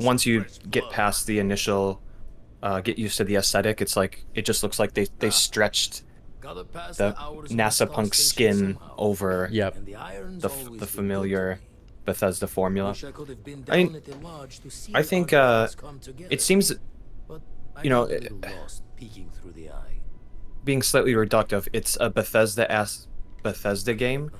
Once you get past the initial, get used to the aesthetic, it's like it just looks like they stretched the NASA punk skin over the familiar Bethesda formula. I think it seems, being slightly reductive, it's a Bethesda game,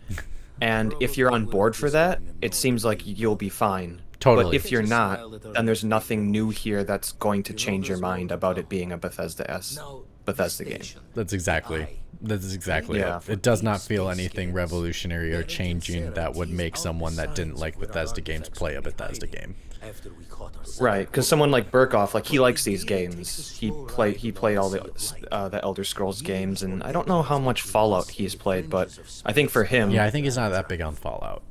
and if you're on board for that, it seems like you'll be fine. Totally. But if you're not, then there's nothing new here that's going to change your mind about it being a Bethesda game. That's exactly it. It does not feel anything revolutionary or changing that would make someone that didn't like Bethesda games play a Bethesda game. Right, because someone like Burkoff, like he likes these games. He played all the Elder Scrolls games, and I don't know how much Fallout he's played, but I think for him, I think he's not that big on Fallout.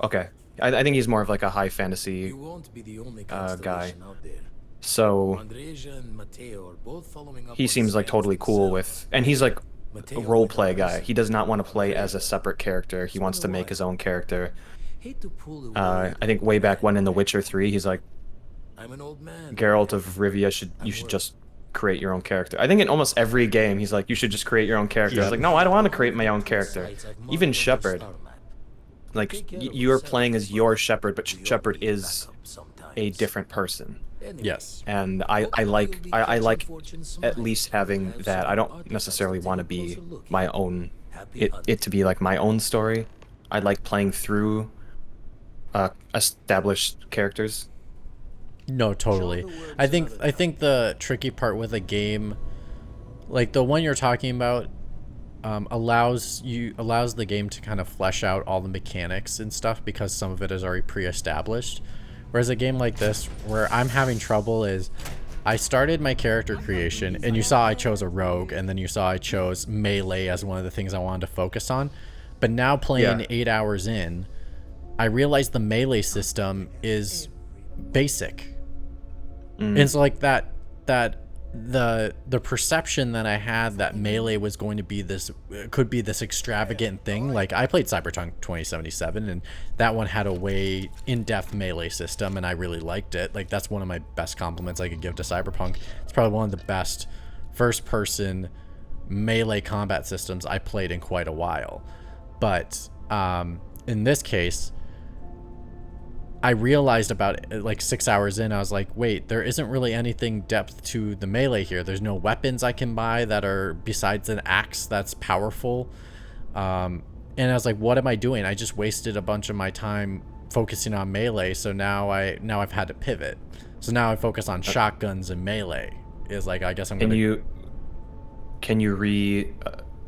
Okay, I think he's more of like a high fantasy guy. So he seems like totally cool with, and he's like a role play guy. He does not want to play as a separate character. He wants to make his own character. I think way back when in The Witcher 3, he's like, Geralt of Rivia, you should just create your own character. I think in almost every game, he's like, you should just create your own character. I was like, no, I don't want to create my own character. Even Shepard. Like, you're playing as your Shepard, but Shepard is a different person. Yes. And I like at least having that. I don't necessarily want to be my own, it to be like my own story. I like playing through established characters. No, totally. I think the tricky part with a game, like the one you're talking about, allows the game to kind of flesh out all the mechanics and stuff because some of it is already pre-established. Whereas a game like this, where I'm having trouble, is I started my character creation, and you saw I chose a rogue, and then you saw I chose melee as one of the things I wanted to focus on. But now playing 8 hours in, I realized the melee system is basic. It's like that the perception that I had that melee was going to be could be this extravagant thing. Like, I played Cyberpunk 2077, and that one had a way in-depth melee system, and I really liked it. Like, that's one of my best compliments I could give to Cyberpunk. It's probably one of the best first-person melee combat systems I played in quite a while. But in this case, I realized about like 6 hours in, I was like, wait, there isn't really anything depth to the melee here. There's no weapons I can buy that are besides an axe that's powerful. And I was like, what am I doing? I just wasted a bunch of my time focusing on melee. So now I've had to pivot. So now I focus on shotguns and melee. Is like, I guess I'm gonna. Can you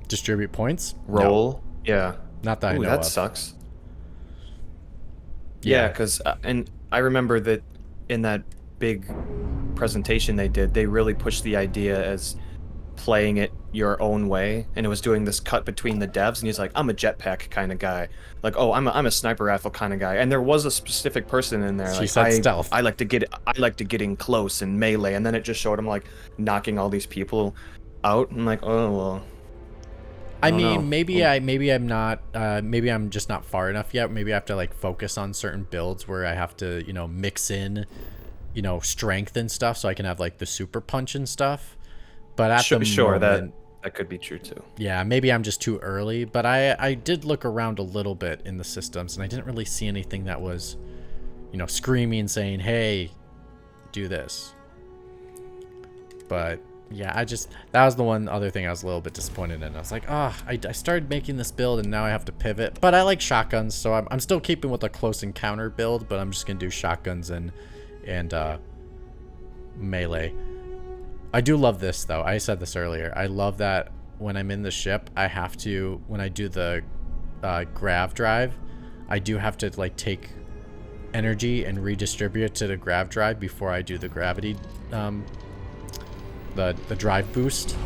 distribute points? Roll? No. Yeah. Not that I know that of. Sucks. Yeah, because and I remember that in that big presentation they did, they really pushed the idea as playing it your own way, and it was doing this cut between the devs, and he's like, I'm a jetpack kind of guy, like, oh, I'm a sniper rifle kind of guy, and there was a specific person in there. She like, said stealth. I like to get in close and melee, and then it just showed him like knocking all these people out, and like, oh well. I mean, maybe I'm not. Maybe I'm just not far enough yet. Maybe I have to like focus on certain builds where I have to, mix in, strength and stuff, so I can have like the super punch and stuff. But at the moment, that could be true too. Yeah, maybe I'm just too early. But I did look around a little bit in the systems, and I didn't really see anything that was, screaming, saying, "Hey, do this." But yeah, that was the one other thing I was a little bit disappointed in. I was like, I started making this build and now I have to pivot. But I like shotguns, so I'm still keeping with a close encounter build, but I'm just gonna do shotguns and melee. I do love this though. I said this earlier. I love that when I'm in the ship, I have to, when I do the grav drive, I do have to like take energy and redistribute it to the grav drive before I do the gravity the drive boost.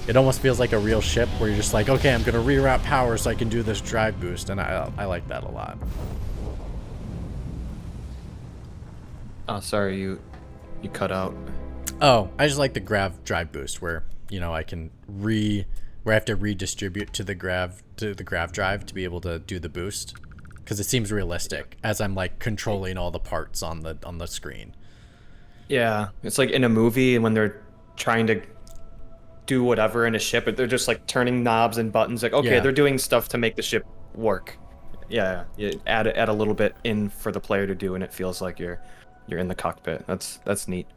It almost feels like a real ship where you're just like, okay, I'm gonna reroute power so I can do this drive boost, and I like that a lot. Oh, sorry, you cut out. Oh, I just like the grav drive boost where I can where I have to redistribute to the grav drive to be able to do the boost, because it seems realistic as I'm like controlling all the parts on the screen. Yeah, it's like in a movie when they're trying to do whatever in a ship, but they're just like turning knobs and buttons. Like, okay, they're doing stuff to make the ship work. Yeah, you add a little bit in for the player to do, and it feels like you're in the cockpit. That's neat.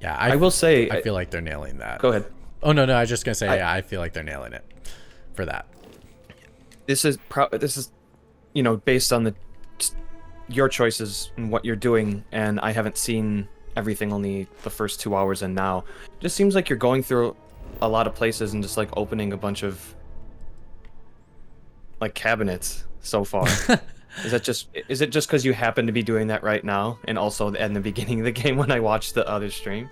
Yeah, I will say, I feel like they're nailing that. Go ahead. Oh no, I was just gonna say, I feel like they're nailing it for that. This is based on your choices and what you're doing, and I haven't seen everything, only the first 2 hours, and now it just seems like you're going through a lot of places and just like opening a bunch of like cabinets so far. Is it just because you happen to be doing that right now, and also in the beginning of the game when I watched the other stream?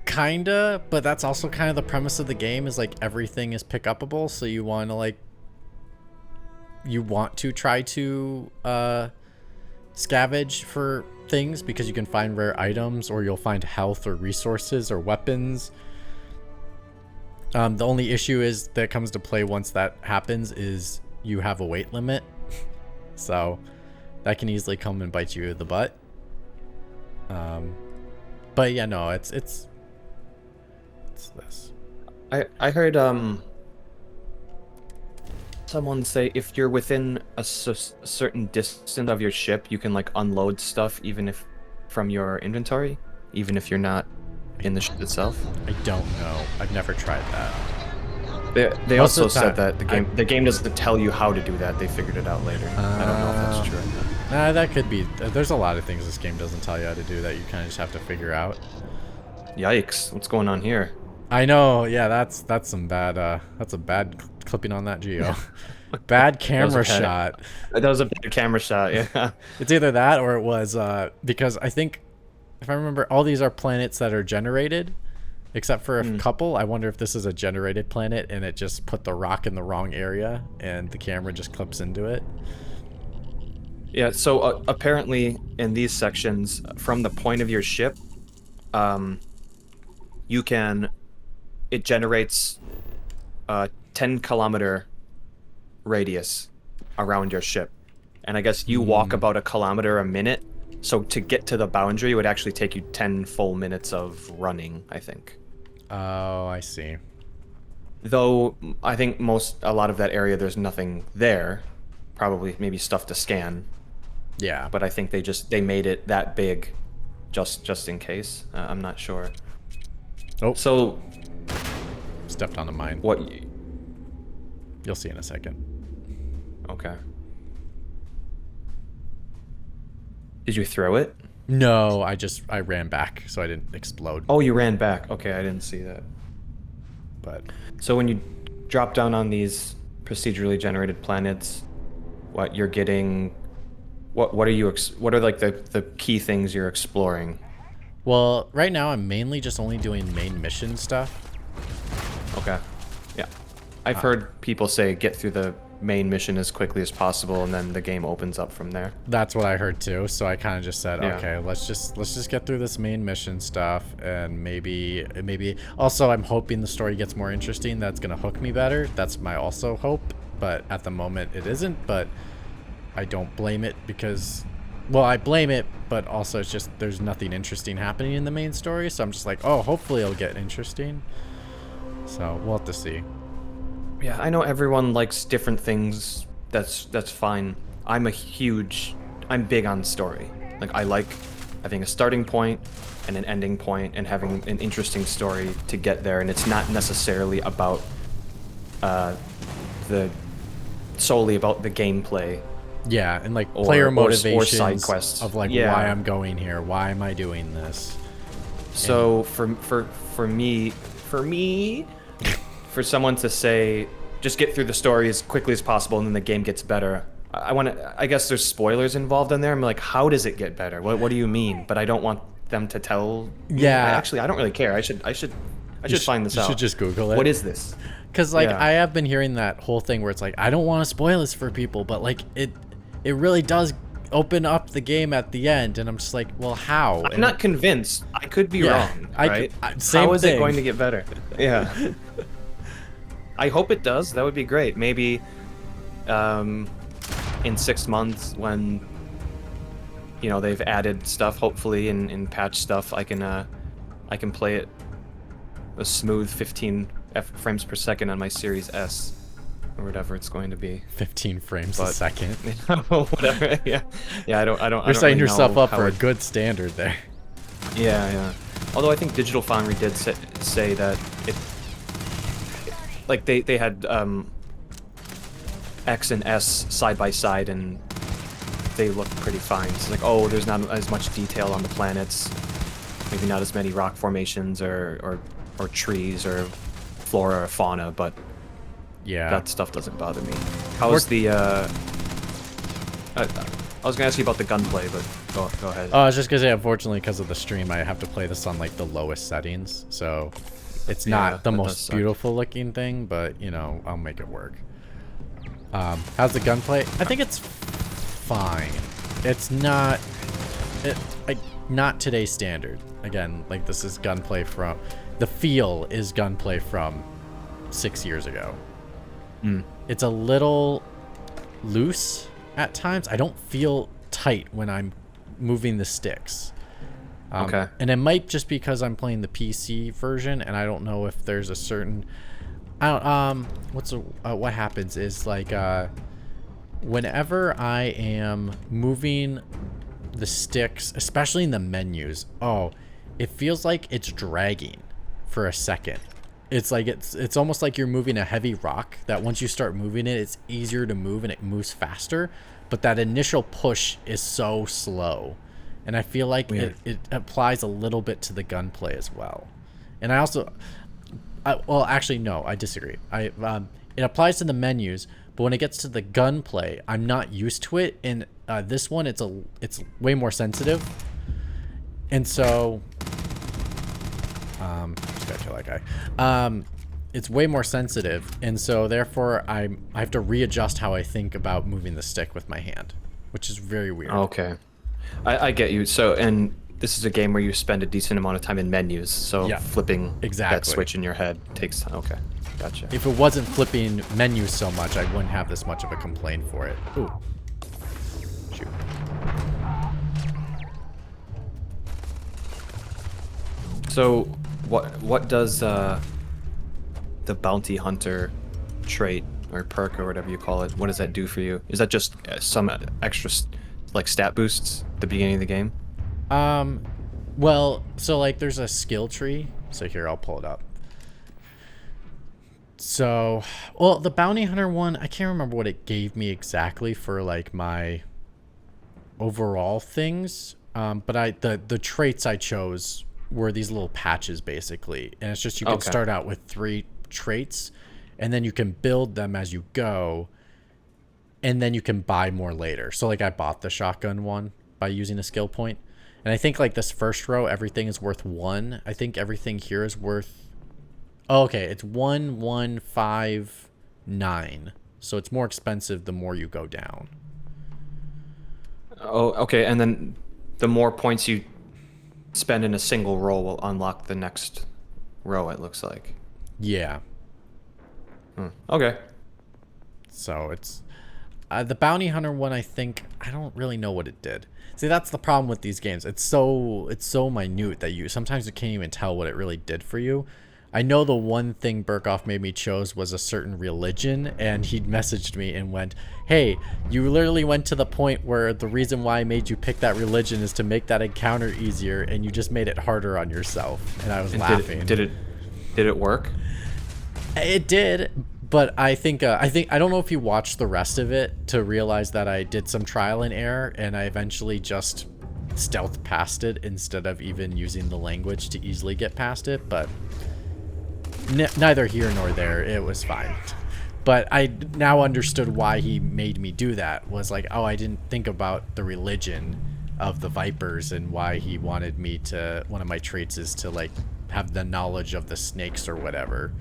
Kinda, but that's also kind of the premise of the game, is like everything is pick upable, so you want to try to scavenge for things because you can find rare items, or you'll find health or resources or weapons. The only issue is that comes to play once that happens is you have a weight limit, so that can easily come and bite you in the butt. But yeah, no, it's this. I heard someone say if you're within a certain distance of your ship, you can like unload stuff even if from your inventory, even if you're not in the ship itself. I don't know. I've never tried that. They also said that the game doesn't tell you how to do that. They figured it out later. I don't know if that's true. That could be. There's a lot of things this game doesn't tell you how to do that you kind of just have to figure out. Yikes! What's going on here? I know. Yeah, that's some bad. That's a bad clipping on that Geo. Bad camera shot. That was a bad camera shot. Yeah. It's either that or it was because I think, if I remember, all these are planets that are generated, except for a couple. I wonder if this is a generated planet and it just put the rock in the wrong area and the camera just clips into it. Yeah, so apparently in these sections, from the point of your ship, it generates a 10-kilometer radius around your ship. And I guess you walk about a kilometer a minute, so to get to the boundary would actually take you 10 full minutes of running, I think. Oh, I see. Though I think a lot of that area there's nothing there, probably maybe stuff to scan. Yeah. But I think they made it that big, just in case. I'm not sure. Oh. So. Stepped on a mine. What? You'll see in a second. Okay. Did you throw it? No, I ran back, so I didn't explode. Oh, you ran back. Okay, I didn't see that. But so when you drop down on these procedurally generated planets, what you're getting, what are you what are like the key things you're exploring? Well, right now I'm mainly just only doing main mission stuff. Okay. Yeah. I've heard people say get through the main mission as quickly as possible and then the game opens up from there. That's what I heard too, so I kind of just said, Yeah. okay, let's just get through this main mission stuff, and maybe also I'm hoping the story gets more interesting. That's going to hook me better. That's my also hope, but at the moment it isn't, but I don't blame it because, well, I blame it, but also it's just there's nothing interesting happening in the main story, so I'm just like, oh, hopefully it'll get interesting. So we'll have to see. Yeah, I know everyone likes different things. That's fine. I'm big on story. Like, I like having a starting point and an ending point and having an interesting story to get there, and it's not necessarily about solely about the gameplay. Yeah, and like player motivations or side quests of like why I'm going here, why am I doing this. So for me, for someone to say just get through the story as quickly as possible and then the game gets better, I guess there's spoilers involved in there. I'm like, how does it get better? What do you mean? But I don't want them to tell. Yeah. Actually, I don't really care. I should find this out. You should just Google it. What is this? Because like I have been hearing that whole thing where it's like I don't want to spoil this for people, but like it really does open up the game at the end, and I'm just like, well, how? I'm not convinced. I could be wrong. Right? Same how is thing. it going to get better? Yeah. I hope it does. That would be great. Maybe in 6 months when they've added stuff, hopefully in patch stuff, I can play it a smooth 15 frames per second on my Series S or whatever it's going to be. 15 frames a second. Whatever. Yeah. I don't. You're setting yourself up for a good standard there. Yeah. Although I think Digital Foundry did say that like they had X and S side by side and they look pretty fine. It's like, oh, there's not as much detail on the planets, maybe not as many rock formations or trees or flora or fauna, but yeah, that stuff doesn't bother me. How's the I was gonna ask you about the gunplay, but go ahead. Oh, I was just gonna say, unfortunately, because of the stream, I have to play this on like the lowest settings, so it's not the most beautiful looking thing, but I'll make it work. How's the gunplay? I think it's fine. It's not today's standard. Again, like this is gunplay from the feel is gunplay from 6 years ago. It's a little loose at times. I don't feel tight when I'm moving the sticks. Okay. And it might just because I'm playing the PC version, and I don't know if there's a certain. What happens is like whenever I am moving the sticks, especially in the menus, it feels like it's dragging for a second. It's like it's almost like you're moving a heavy rock that once you start moving it, it's easier to move and it moves faster, but that initial push is so slow. And I feel like it applies a little bit to the gunplay as well. And I also well, actually no, I disagree. It applies to the menus, but when it gets to the gunplay, I'm not used to it. And this one, it's way more sensitive. And so just gotta kill that guy. It's way more sensitive, and so therefore I have to readjust how I think about moving the stick with my hand, which is very weird. Okay, I get you. So, and this is a game where you spend a decent amount of time in menus, so flipping that switch in your head takes time. Okay, gotcha. If it wasn't flipping menus so much, I wouldn't have this much of a complaint for it. Ooh. Shoot. So, what does the bounty hunter trait or perk or whatever you call it? What does that do for you? Is that just some extra like stat boosts at the beginning of the game? Well, so like there's a skill tree. So here, I'll pull it up. So, well, the bounty hunter one, I can't remember what it gave me exactly for like my overall things. But the traits I chose were these little patches basically, and it's just you can start out with 3 traits, and then you can build them as you go, and then you can buy more later. So like I bought the shotgun one by using a skill point, and I think like this first row everything is worth 1. I think everything here is worth. Oh, okay, it's 1, 1, 5, 9. So it's more expensive the more you go down. Oh, okay, and then the more points you spend in a single roll will unlock the next row, it looks like. Yeah. Okay. So it's the bounty hunter one. I think I don't really know what it did. See, that's the problem with these games. It's so minute that you sometimes you can't even tell what it really did for you. I know the one thing Burkoff made me chose was a certain religion, and he messaged me and went, "Hey, you literally went to the point where the reason why I made you pick that religion is to make that encounter easier, and you just made it harder on yourself." And I was laughing. Did it work? It did, but I don't know if you watched the rest of it to realize that I did some trial and error, and I eventually just stealth past it instead of even using the language to easily get past it, but neither here nor there. It was fine. But I now understood why he made me do that. Was like, oh, I didn't think about the religion of the Vipers and why he wanted me to. One of my traits is to like have the knowledge of the snakes or whatever.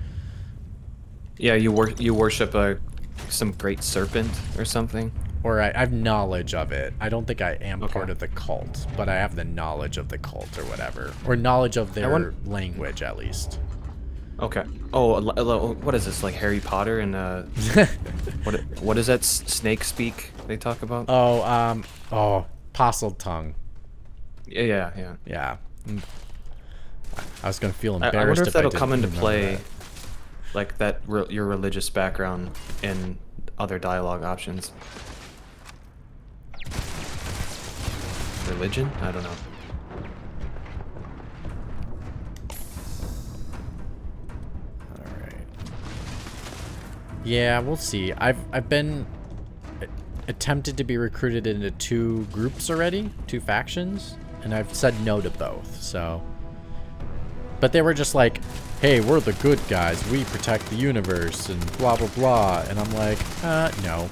Yeah, you worship some great serpent or something. Or I have knowledge of it. I don't think I am part of the cult, but I have the knowledge of the cult or whatever, or knowledge of their language at least. Okay. Oh, what is this, like Harry Potter and what is that snake speak they talk about? Oh, postled tongue. Yeah. I was gonna feel embarrassed. I wonder if that'll come into play, that. like that your religious background in other dialogue options. Religion? I don't know. Yeah, we'll see. I've been attempted to be recruited into 2 groups already, 2 factions, and I've said no to both. So, but they were just like, "Hey, we're the good guys. We protect the universe and blah blah blah." And I'm like, no,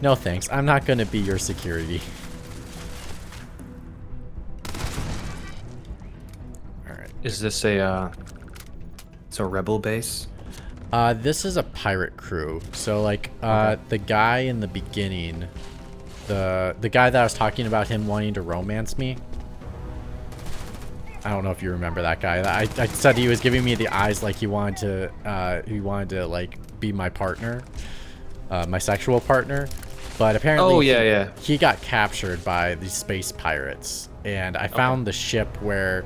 no thanks. I'm not gonna be your security. All right. Is this it's a rebel base? This is a pirate crew. So like the guy in the beginning, the guy that I was talking about him wanting to romance me. I don't know if you remember that guy. I said he was giving me the eyes like he wanted to like be my partner, my sexual partner. But apparently he got captured by these space pirates, and I found the ship where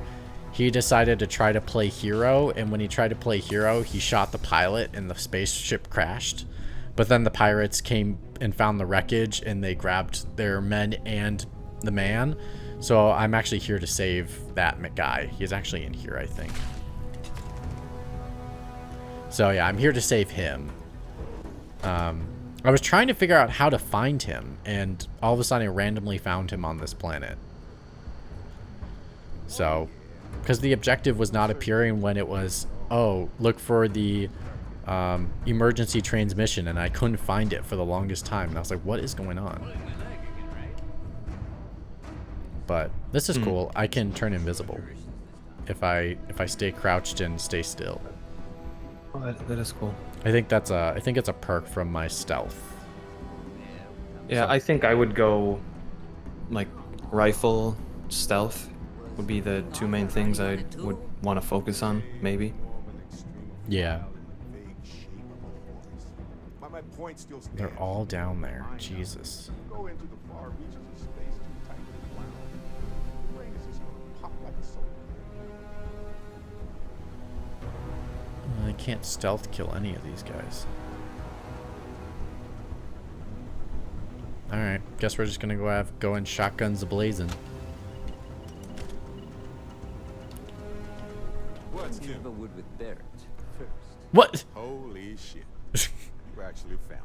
he decided to try to play hero, and when he tried to play hero, he shot the pilot and the spaceship crashed. But then the pirates came and found the wreckage, and they grabbed their men and the man. So I'm actually here to save that guy. He's actually in here, I think. So yeah, I'm here to save him. I was trying to figure out how to find him, and all of a sudden I randomly found him on this planet. So, because the objective was not appearing when it was, oh, look for the emergency transmission, and I couldn't find it for the longest time. And I was like, what is going on? But this is cool. I can turn invisible if I stay crouched and stay still. Oh, that is cool. I think it's a perk from my stealth. Yeah, I think I would go like rifle, stealth would be the 2 main things I would want to focus on, maybe. Yeah. They're all down there. Jesus. I can't stealth kill any of these guys. Alright, guess we're just gonna go in shotguns ablazing. What's new? Have a word with Barrett first. What? Holy shit. You actually found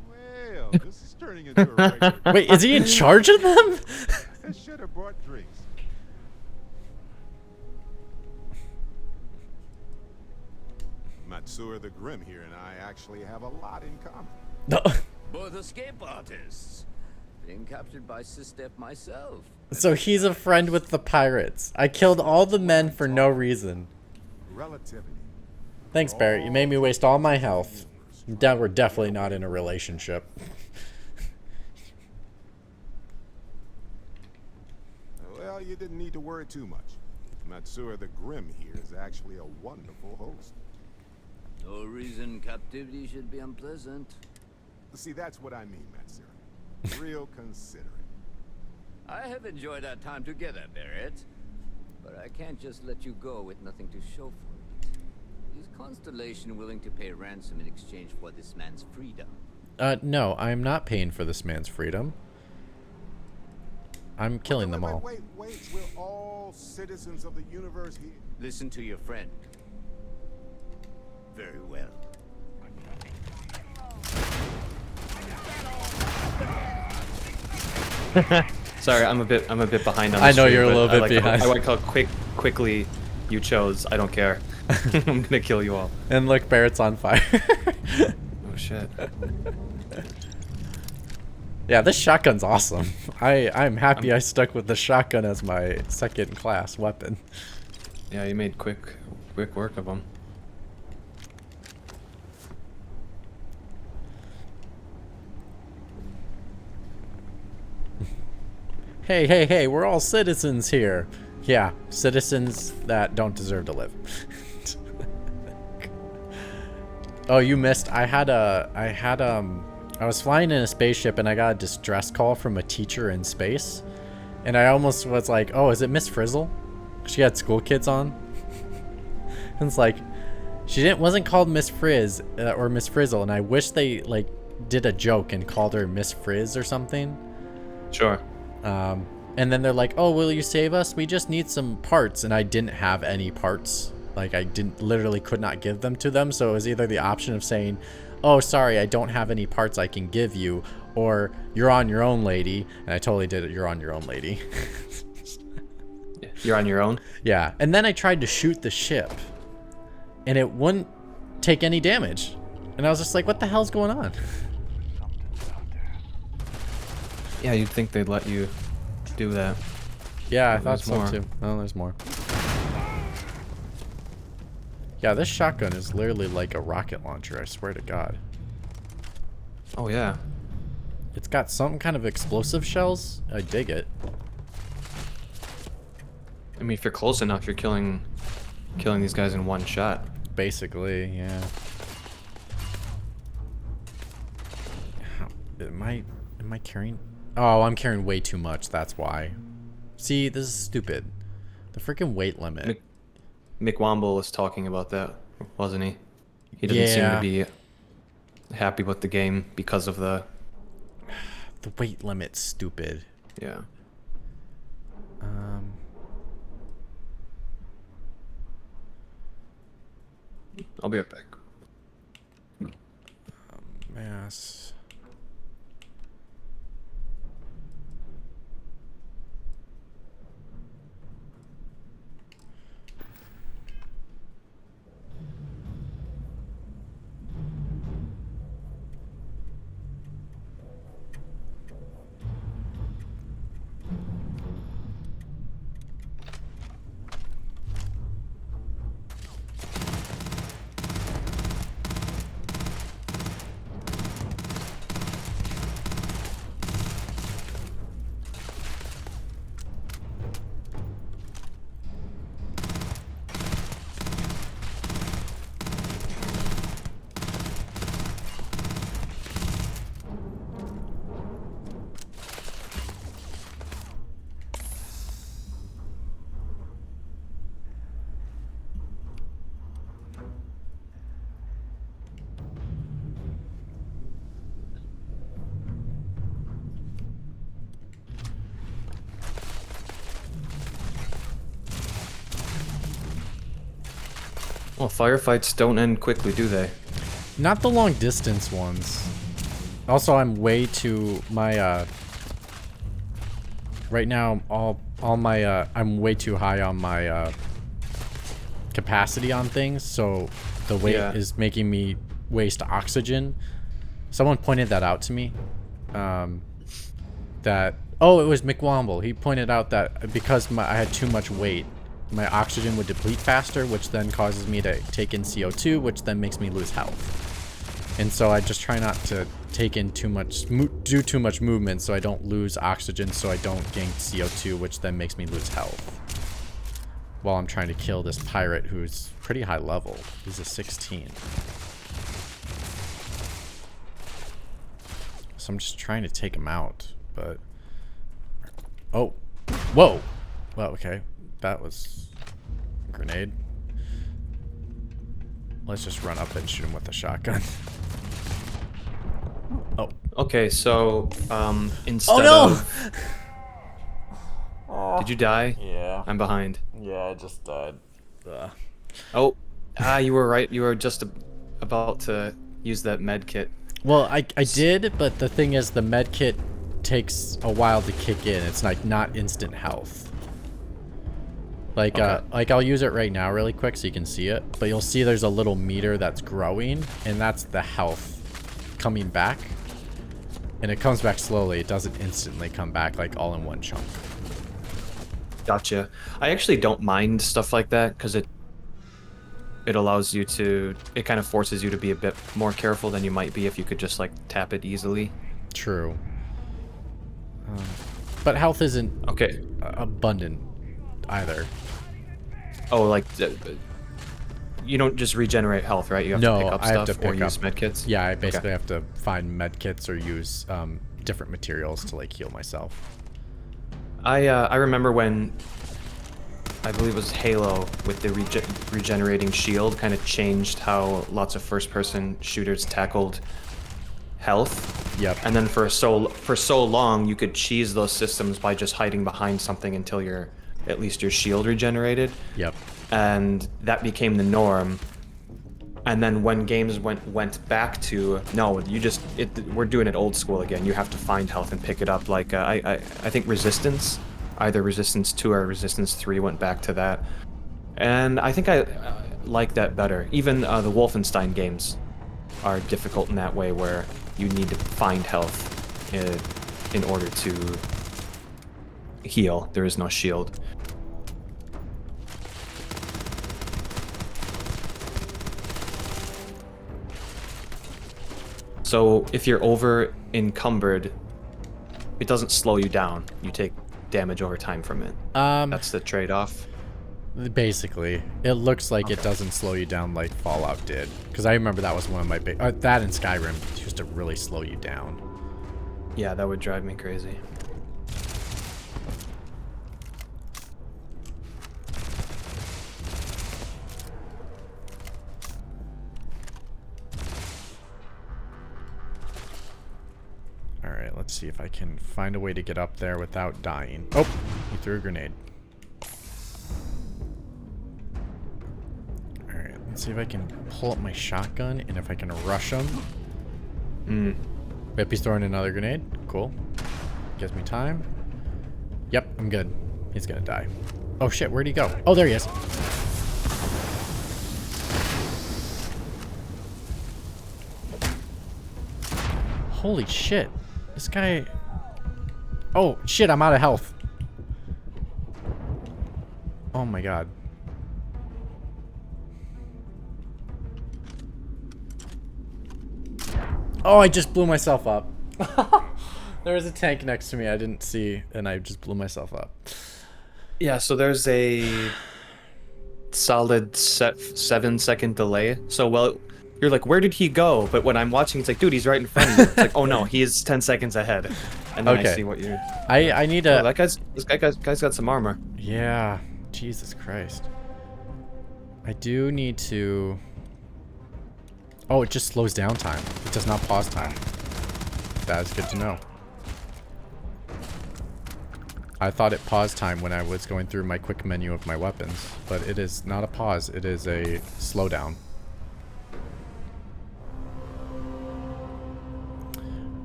me. Well, this is turning into a regular. Wait, is he in charge of them? I should have brought drinks. Matsura the Grim here and I actually have a lot in common. No. Both escape artists. Being captured by Sistep myself. So he's a friend with the pirates. I killed all the men for no reason. Relativity. Thanks, Barrett. You made me waste all my health. We're definitely not in a relationship. Well, you didn't need to worry too much. Matsura the Grim here is actually a wonderful host. No reason captivity should be unpleasant. See, that's what I mean, Matsura. Real considerate. I have enjoyed our time together, Barrett. But I can't just let you go with nothing to show for it. Is Constellation willing to pay ransom in exchange for this man's freedom? No, I'm not paying for this man's freedom. I'm killing them all. Wait, we're all citizens of the universe here. Listen to your friend. Very well. Sorry, I'm a bit behind on this. I know you're a little bit behind. I like how quickly you chose. I don't care. I'm gonna kill you all. And look, Barrett's on fire. Oh shit. Yeah, this shotgun's awesome. I'm happy I stuck with the shotgun as my second class weapon. Yeah, you made quick work of them. Hey, we're all citizens here. Yeah, citizens that don't deserve to live. Oh, you missed. I was flying in a spaceship and I got a distress call from a teacher in space. And I almost was like, oh, is it Miss Frizzle? She had school kids on. And it's like, wasn't called Miss Frizz or Miss Frizzle. And I wish they like did a joke and called her Miss Frizz or something. Sure. And then they're like, oh, will you save us? We just need some parts. And I didn't have any parts. Like I literally could not give them to them. So it was either the option of saying, oh, sorry, I don't have any parts I can give you, or you're on your own, lady. And I totally did it. You're on your own, lady. You're on your own? Yeah. And then I tried to shoot the ship and it wouldn't take any damage. And I was just like, what the hell's going on? Yeah, you'd think they'd let you do that. Yeah, I thought so too. Oh, there's more. Yeah, this shotgun is literally like a rocket launcher, I swear to God. Oh, yeah. It's got some kind of explosive shells. I dig it. I mean, if you're close enough, you're killing these guys in one shot. Basically, yeah. Am I carrying? Oh, I'm carrying way too much. That's why. See, this is stupid. The freaking weight limit. Mick Womble was talking about that, wasn't he? He doesn't seem to be happy with the game because of the weight limit's stupid. Yeah. I'll be right back. Mass. Well, firefights don't end quickly, do they? Not the long distance ones. Also, I'm way too right now all my I'm way too high on my capacity on things, so the weight is making me waste oxygen. Someone pointed that out to me. That it was McWomble. He pointed out that because I had too much weight, my oxygen would deplete faster, which then causes me to take in CO2, which then makes me lose health. And so I just try not to take in too much, do too much movement, so I don't lose oxygen, so I don't gain CO2, which then makes me lose health. While I'm trying to kill this pirate who's pretty high level. He's a 16. So I'm just trying to take him out, but... Oh. Whoa! Well, okay. That was a grenade. Let's just run up and shoot him with a shotgun. Oh. Okay, so, instead of... Did you die? Yeah. I'm behind. Yeah, I just died. Oh. You were right. You were just about to use that med kit. Well, I did, but the thing is the med kit takes a while to kick in. It's like not instant health. Like I'll use it right now really quick so you can see it, but you'll see there's a little meter that's growing, and that's the health coming back. And it comes back slowly. It doesn't instantly come back like all in one chunk. Gotcha. I actually don't mind stuff like that because it allows you to, it kind of forces you to be a bit more careful than you might be if you could just like tap it easily. True. But health isn't abundant either. Oh, like you don't just regenerate health, right? You have to pick up stuff or use medkits? Yeah, I basically have to find medkits or use different materials to like heal myself. I remember when I believe it was Halo with the regenerating shield kind of changed how lots of first-person shooters tackled health. Yep. And then for so long you could cheese those systems by just hiding behind something until at least your shield regenerated. Yep. And that became the norm. And then when games went back to no, we're doing it old school again. You have to find health and pick it up. Like I think Resistance, either Resistance 2 or Resistance 3 went back to that, and I think I like that better. Even the Wolfenstein games are difficult in that way, where you need to find health in order to heal. There is no shield. So if you're over encumbered, it doesn't slow you down. You take damage over time from it. That's the trade-off. Basically, it looks like it doesn't slow you down like Fallout did, because I remember that was one of my big that in Skyrim used to really slow you down. Yeah, that would drive me crazy. Alright, let's see if I can find a way to get up there without dying. Oh, he threw a grenade. Alright, let's see if I can pull up my shotgun and if I can rush him. Yep, he's throwing another grenade. Cool. Gives me time. Yep, I'm good. He's gonna die. Oh shit, where'd he go? Oh, there he is. Holy shit. This guy... Oh, shit, I'm out of health. Oh my god. Oh, I just blew myself up. There was a tank next to me I didn't see, and I just blew myself up. Yeah, so there's a solid 7-second delay. So, well, you're like, where did he go? But when I'm watching, it's like, dude, he's right in front of you. It's like, oh no, he is 10 seconds ahead. And then I see what you're... I need a... Oh, this guy's got some armor. Yeah. Jesus Christ. I do need to... Oh, it just slows down time. It does not pause time. That is good to know. I thought it paused time when I was going through my quick menu of my weapons, but it is not a pause, it is a slowdown.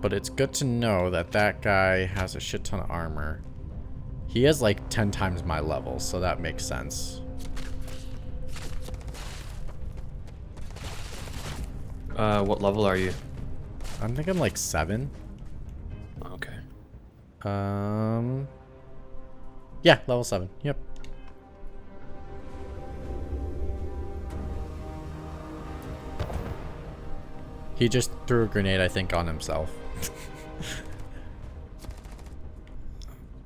But it's good to know that that guy has a shit ton of armor. He has like 10 times my level, so that makes sense. What level are you? I'm thinking like 7. Okay. Yeah, level 7. Yep. He just threw a grenade, I think, on himself.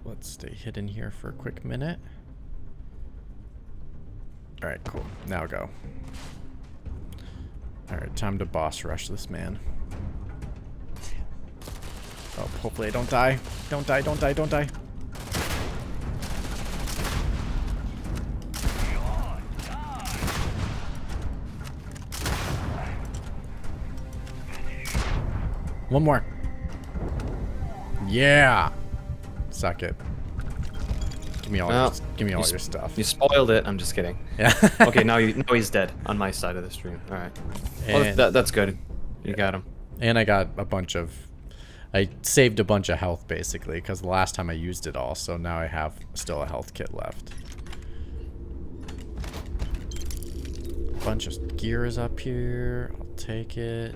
Let's stay hidden here for a quick minute. Alright, cool. Now go. Alright, time to boss rush this man. Oh, hopefully I don't die. Don't die, don't die, don't die. One more. Yeah. Suck it. Give me all your stuff. You spoiled it. I'm just kidding. Yeah. Okay, now he's dead on my side of the stream. All right. Well, that's good. You got him. And I got a bunch of... I saved a bunch of health, basically, because the last time I used it all, so now I have still a health kit left. Bunch of gear is up here. I'll take it.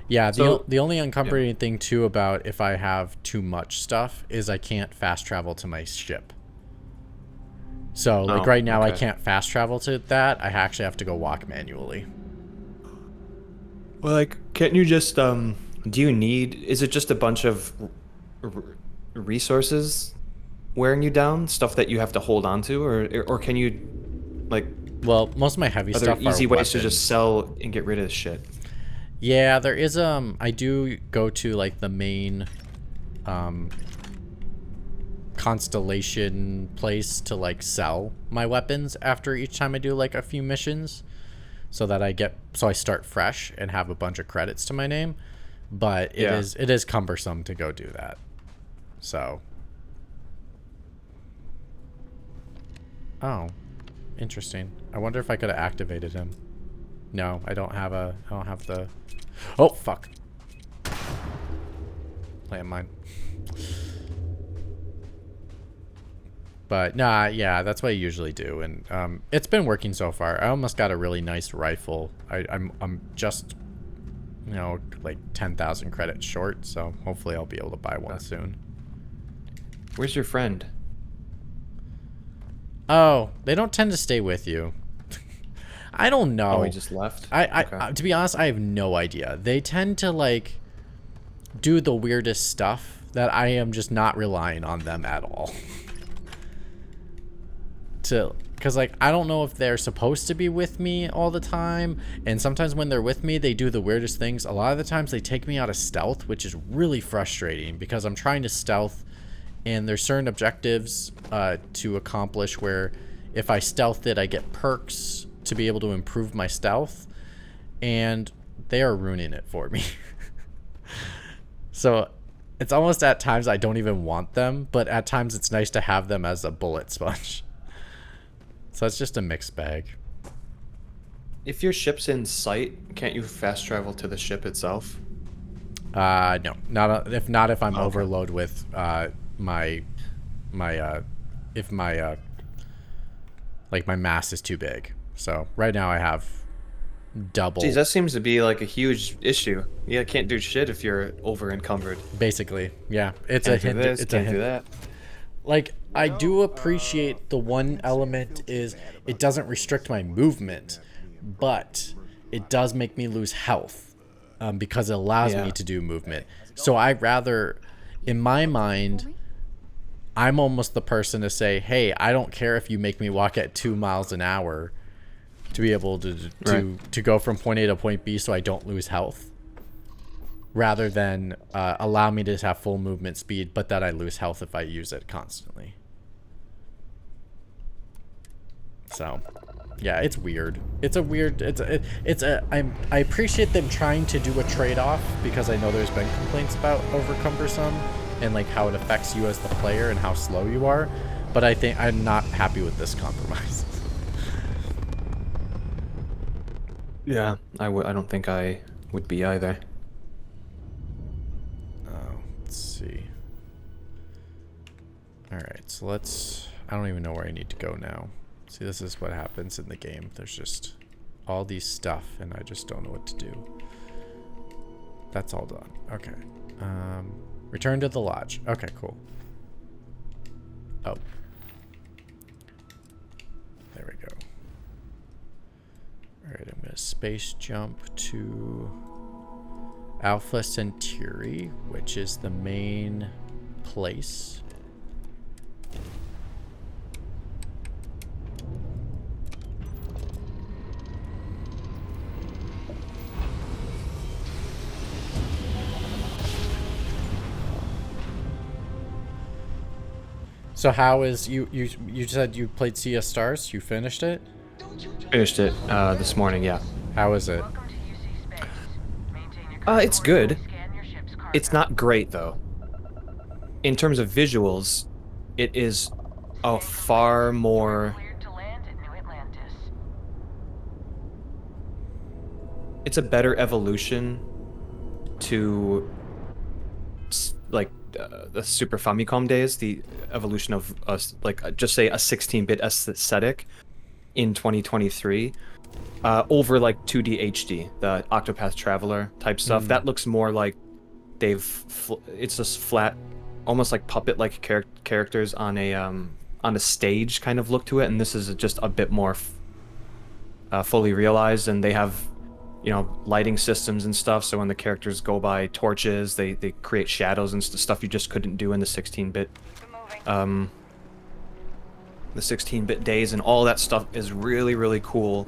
Yeah, the only encumbering thing, too, about if I have too much stuff is I can't fast travel to my ship. So, like, right now I can't fast travel to that. I actually have to go walk manually. Well, like, can't you just, do you need, is it just a bunch of resources wearing you down? Stuff that you have to hold on to? Or can you, like... Well, most of my heavy stuff are there easy ways to just sell and get rid of this shit? Yeah, there is, I do go to, like, the main, constellation place to, like, sell my weapons after each time I do, like, a few missions. So that I start fresh and have a bunch of credits to my name. But it is cumbersome to go do that. So. Oh. Interesting. I wonder if I could have activated him. No, I don't have the... Oh, fuck. Landmine. But, nah, yeah, that's what I usually do. And it's been working so far. I almost got a really nice rifle. I'm just, you know, like 10,000 credits short. So hopefully I'll be able to buy one soon. Where's your friend? Oh, they don't tend to stay with you. I don't know. Oh, he just left? I to be honest, I have no idea. They tend to, like, do the weirdest stuff that I am just not relying on them at all. Because, like, I don't know if they're supposed to be with me all the time. And sometimes when they're with me, they do the weirdest things. A lot of the times they take me out of stealth, which is really frustrating because I'm trying to stealth. And there's certain objectives to accomplish where if I stealth it, I get perks to be able to improve my stealth, and they are ruining it for me. So it's almost at times I don't even want them, but at times it's nice to have them as a bullet sponge. So it's just a mixed bag. If your ship's in sight, can't you fast travel to the ship itself? No, not if I'm overload with my mass is too big. So right now I have double. Geez, that seems to be like a huge issue. Yeah, can't do shit if you're over encumbered. Basically, yeah. It's can't a hint. This, it's can't a hint. do that. Like, I do appreciate the one element is it doesn't restrict my movement, but it does make me lose health because it allows me to do movement. So I rather, in my mind, I'm almost the person to say, hey, I don't care if you make me walk at 2 miles an hour to be able to go from point A to point B so I don't lose health, rather than allow me to have full movement speed, but that I lose health if I use it constantly. So, yeah, it's weird. I appreciate them trying to do a trade-off because I know there's been complaints about over cumbersome, and like how it affects you as the player and how slow you are. But I think I'm not happy with this compromise. Yeah, I don't think I would be either. Let's see. Alright, so I don't even know where I need to go now. See, this is what happens in the game. There's just all these stuff, and I just don't know what to do. That's all done. Okay. Return to the lodge. Okay, cool. Oh. There we go. Alright, I'm going to space jump to Alpha Centauri, which is the main place. So how is you said you played Sea of Stars? You finished it? Finished it this morning, yeah. How is it? It's good. It's not great though. In terms of visuals, it is a far more. It's a better evolution to like the Super Famicom days, the evolution of us, like just say a 16-bit aesthetic in 2023 over like 2D HD, the Octopath Traveler type stuff. That looks more like it's just flat, almost like puppet-like characters on a stage kind of look to it, and this is just a bit more fully realized, and they have, you know, lighting systems and stuff, so when the characters go by torches, they create shadows and stuff you just couldn't do in the 16-bit days, and all that stuff is really, really cool.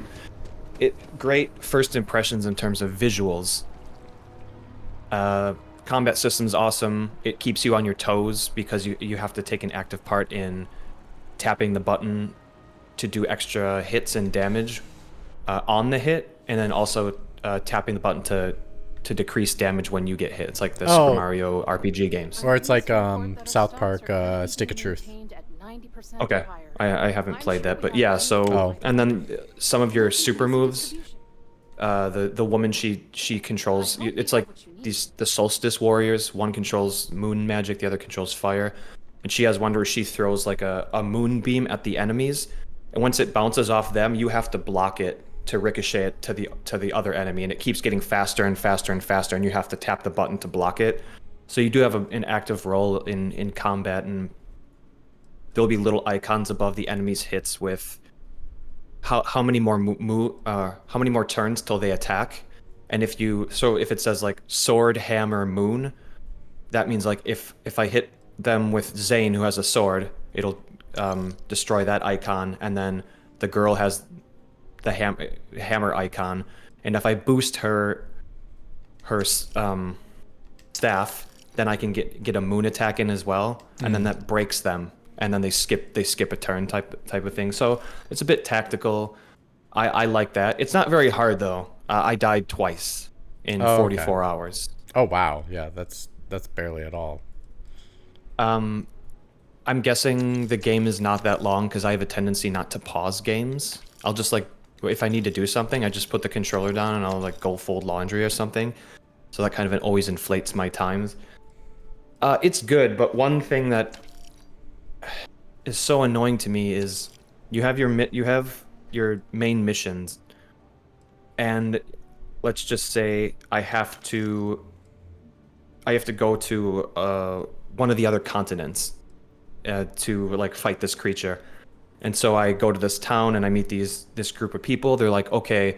Great first impressions in terms of visuals. Combat system's awesome. It keeps you on your toes because you have to take an active part in tapping the button to do extra hits and damage on the hit, and then also tapping the button to decrease damage when you get hit. It's like the Super Mario RPG games. Or it's like South Park Stick of Truth. Okay, I haven't played that, but yeah, so and then some of your super moves, the woman she controls, it's like the Solstice Warriors. One controls moon magic, the other controls fire, and she has one where she throws like a moon beam at the enemies, and once it bounces off them, you have to block it to ricochet it to the other enemy, and it keeps getting faster and faster and faster, and you have to tap the button to block it. So you do have an active role in combat, and there'll be little icons above the enemy's hits with how many more turns till they attack. And if it says like sword, hammer, moon, that means like if I hit them with Zane, who has a sword, it'll destroy that icon, and then the girl has the hammer icon, and if I boost her staff, then I can get a moon attack in as well, and then that breaks them, and then they skip a turn type of thing. So it's a bit tactical. I like that. It's not very hard though. I died twice in 44 hours. Oh wow, yeah, that's barely at all. I'm guessing the game is not that long because I have a tendency not to pause games. I'll just like, if I need to do something, I just put the controller down and I'll like go fold laundry or something. So that kind of always inflates my times. It's good, but one thing that is so annoying to me is you have your main missions, and let's just say I have to go to one of the other continents to like fight this creature. And so I go to this town and I meet this group of people. They're like, okay,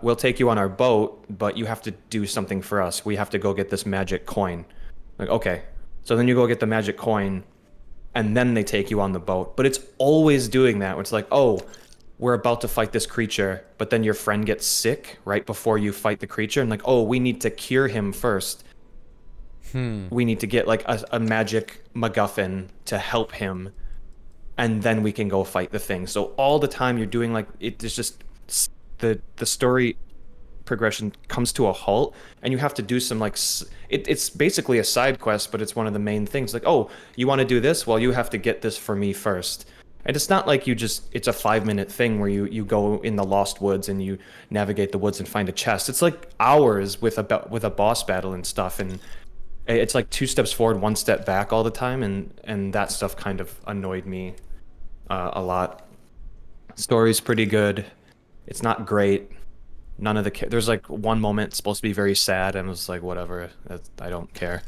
we'll take you on our boat, but you have to do something for us. We have to go get this magic coin. Like, okay. So then you go get the magic coin, and then they take you on the boat. But it's always doing that. It's like, oh, we're about to fight this creature, but then your friend gets sick right before you fight the creature. And like, oh, we need to cure him first. We need to get like a magic MacGuffin to help him, and then we can go fight the thing. So all the time you're doing like, it's just the story progression comes to a halt, and you have to do some like it's basically a side quest, but it's one of the main things. Like, oh, you want to do this? Well, you have to get this for me first. And it's not like it's a 5-minute thing where you go in the Lost Woods and you navigate the woods and find a chest. It's like hours with a boss battle and stuff, and it's like 2 steps forward, 1 step back all the time, and that stuff kind of annoyed me a lot. Story's pretty good. It's not great. None of there's like one moment supposed to be very sad, and it was like, whatever, I don't care.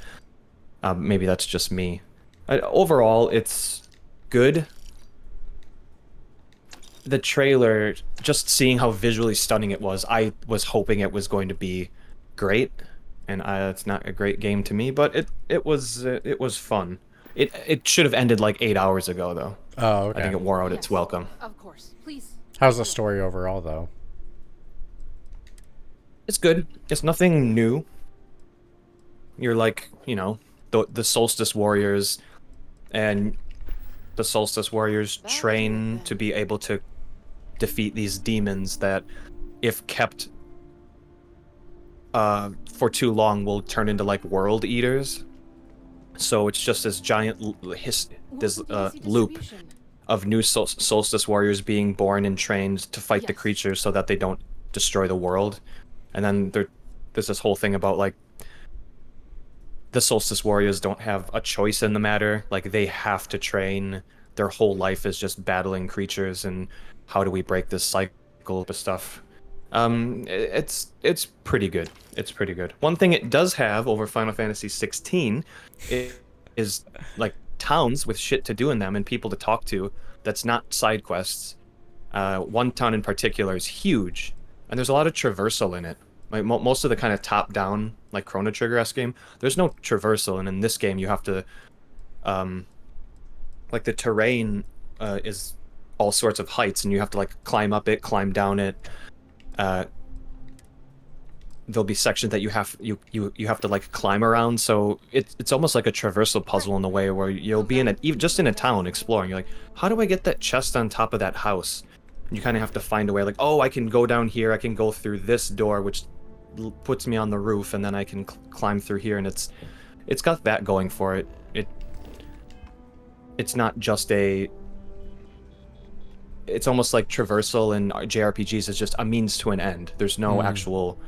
Maybe that's just me. Overall, it's good. The trailer, just seeing how visually stunning it was, I was hoping it was going to be great, and it's not a great game to me, but it was fun. It should have ended like 8 hours ago, though. Oh, okay. I think it wore out its welcome. Of course. Please. How's the story overall, though? It's good. It's nothing new. You're like, you know, the Solstice Warriors, and the Solstice Warriors train to be able to defeat these demons that, if kept for too long, will turn into like world eaters. So it's just this giant loop of new Solstice Warriors being born and trained to fight the creatures so that they don't destroy the world. And then there's this whole thing about like the Solstice Warriors don't have a choice in the matter. Like, they have to train. Their whole life is just battling creatures, and how do we break this cycle of stuff? It's pretty good. It's pretty good. One thing it does have over Final Fantasy 16 is like towns with shit to do in them and people to talk to. That's not side quests. One town in particular is huge, and there's a lot of traversal in it. Like most of the kind of top-down, like Chrono Trigger-esque game, there's no traversal, and in this game you have to, like, the terrain is all sorts of heights, and you have to like climb up it, climb down it. There'll be sections that you have to like climb around, so it's almost like a traversal puzzle in a way where you'll be just in a town exploring. You're like, how do I get that chest on top of that house? And you kind of have to find a way, like, oh, I can go down here, I can go through this door, which puts me on the roof, and then I can climb through here, and it's got that going for it. It's not just it's almost like traversal in JRPGs is just a means to an end. There's no actual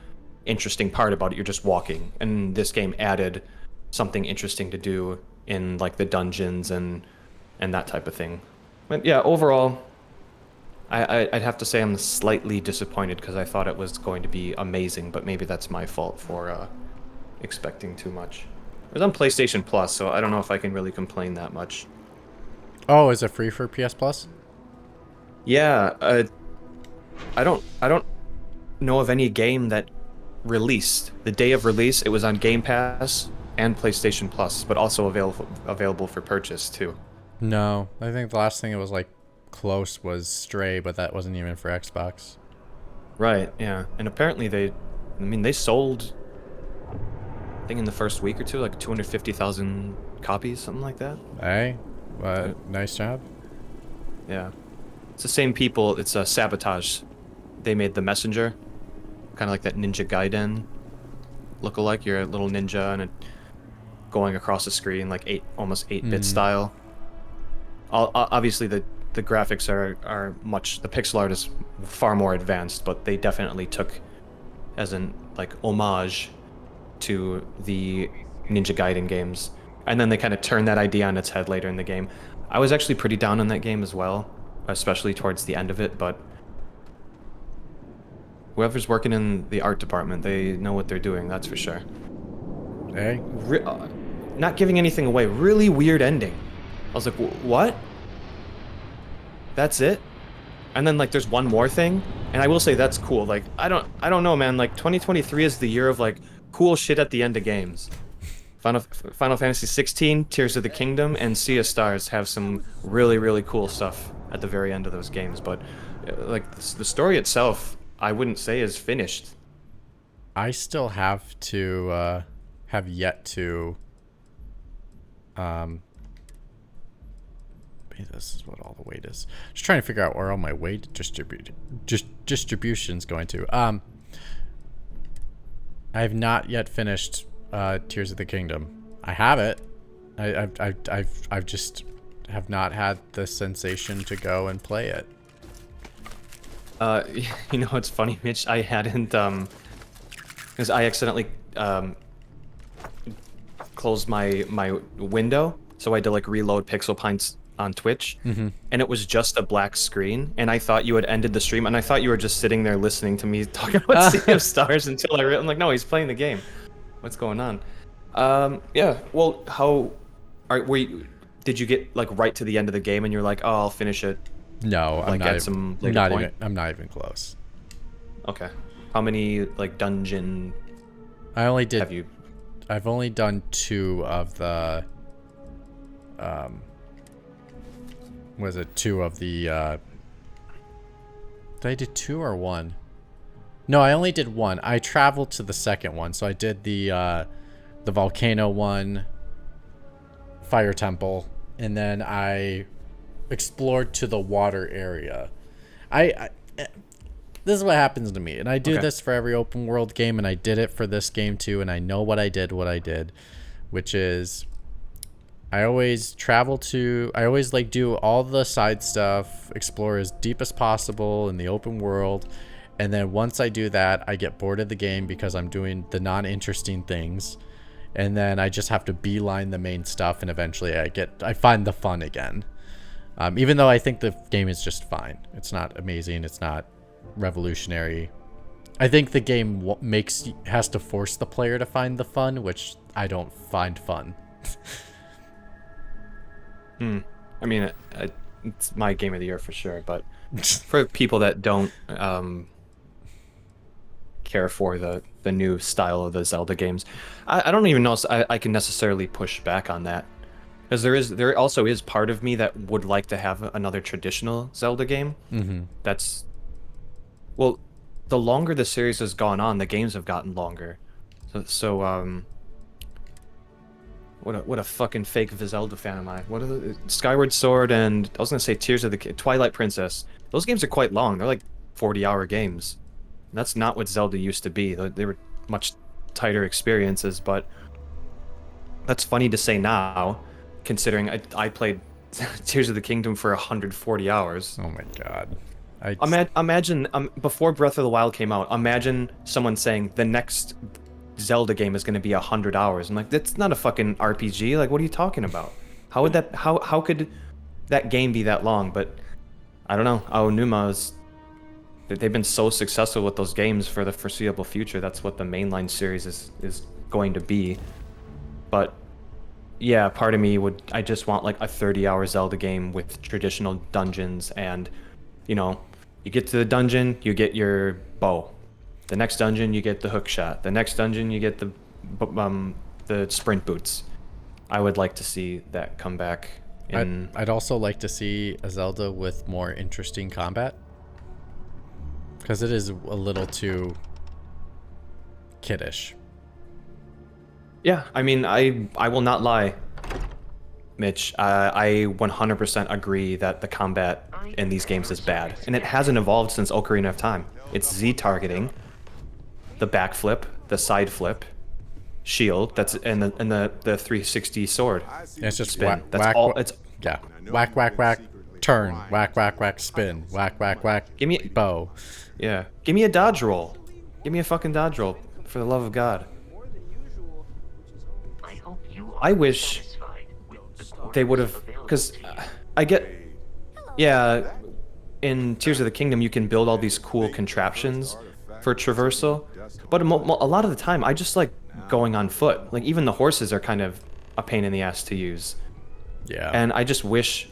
interesting part about it. You're just walking, and this game added something interesting to do in like the dungeons and that type of thing. But yeah, overall, I'd have to say I'm slightly disappointed because I thought it was going to be amazing, but maybe that's my fault for expecting too much. It was on PlayStation Plus, so I don't know if I can really complain that much. Oh, is it free for PS Plus? Yeah, I don't know of any game that released the day of release. It was on Game Pass and PlayStation Plus, but also available for purchase too. No, I think the last thing it was like close was Stray, but that wasn't even for Xbox. Right, yeah. And apparently they sold, I think in the first week or two, like 250,000 copies, something like that. Hey, nice job. Yeah. It's the same people, it's Sabotage. They made The Messenger, kind of like that Ninja Gaiden look-alike. You're a little ninja and going across the screen like almost 8-bit style. Obviously the graphics are much, the pixel art is far more advanced, but they definitely took as an like homage to the Ninja Gaiden games, and then they kind of turned that idea on its head later in the game. I was actually pretty down on that game as well, especially towards the end of it, but whoever's working in the art department, they know what they're doing, that's for sure. Hey, not giving anything away, really weird ending. I was like, what? That's it? And then like there's one more thing, and I will say that's cool. Like I don't know, man, like 2023 is the year of like cool shit at the end of games. Final Fantasy 16, Tears of the Kingdom, and Sea of Stars have some really, really cool stuff at the very end of those games, but like the story itself, I wouldn't say is finished. I still have yet to this is what all the weight is. Just trying to figure out where all my weight distribution's going to. I have not yet finished Tears of the Kingdom. I have it. I've just have not had the sensation to go and play it. You know what's funny, Mitch? I hadn't because I accidentally closed my window, so I had to like reload Pixel Pints on Twitch, and it was just a black screen, and I thought you had ended the stream, and I thought you were just sitting there listening to me talking about Sea of Stars until I'm like, no, he's playing the game. What's going on? Yeah. Well, did you get like right to the end of the game and you're like, oh, I'll finish it? No, like I'm at some later not point? even. I'm not even close. Okay. How many like dungeon? I only did. Have you? I've only done 2 of the. Was it 2 of the? Did I do 2 or 1? No, I only did 1. I traveled to the second one, so I did the volcano one, fire temple, and then I explored to the water area. This is what happens to me, and I do this for every open world game, and I did it for this game too, and I know what I did, which is I always like do all the side stuff, explore as deep as possible in the open world, and then once I do that, I get bored of the game because I'm doing the non-interesting things, and then I just have to beeline the main stuff, and eventually I find the fun again. Even though I think the game is just fine. It's not amazing. It's not revolutionary. I think the game has to force the player to find the fun, which I don't find fun. I mean, it's my game of the year for sure, but for people that don't care for the new style of the Zelda games, I don't even know if I can necessarily push back on that. Because there also is part of me that would like to have another traditional Zelda game. That's, well, the longer the series has gone on, the games have gotten longer. So what a fucking fake Zelda fan am I? What are the Skyward Sword and I was gonna say Tears of the Twilight Princess. Those games are quite long. They're like 40-hour games. And that's not what Zelda used to be. They were much tighter experiences, but that's funny to say now, considering I played Tears of the Kingdom for 140 hours. Oh my god. Imagine before Breath of the Wild came out, imagine someone saying the next Zelda game is going to be 100 hours. I'm like, that's not a fucking RPG. Like, what are you talking about? How could that game be that long? But I don't know. Aonuma's, they've been so successful with those games for the foreseeable future. That's what the mainline series is going to be. But yeah, part of me I just want like a 30-hour Zelda game with traditional dungeons, and you know, you get to the dungeon, you get your bow. The next dungeon, you get the hook shot. The next dungeon, you get the sprint boots. I would like to see that come back. I'd also like to see a Zelda with more interesting combat, because it is a little too kiddish. Yeah, I mean, I will not lie, Mitch. I 100% agree that the combat in these games is bad, and it hasn't evolved since Ocarina of Time. It's Z targeting, the backflip, the side flip, shield. That's and the 360 sword. Yeah, it's just spin. whack, That's whack, all. It's yeah, whack, whack, whack, turn, whack, whack, whack, spin, whack, whack, whack. Give me bow. Yeah, give me a dodge roll. Give me a fucking dodge roll, for the love of God. I wish they would have, because I get, yeah, in Tears of the Kingdom you can build all these cool contraptions for traversal, but a lot of the time I just like going on foot. Like even the horses are kind of a pain in the ass to use. Yeah. And I just wish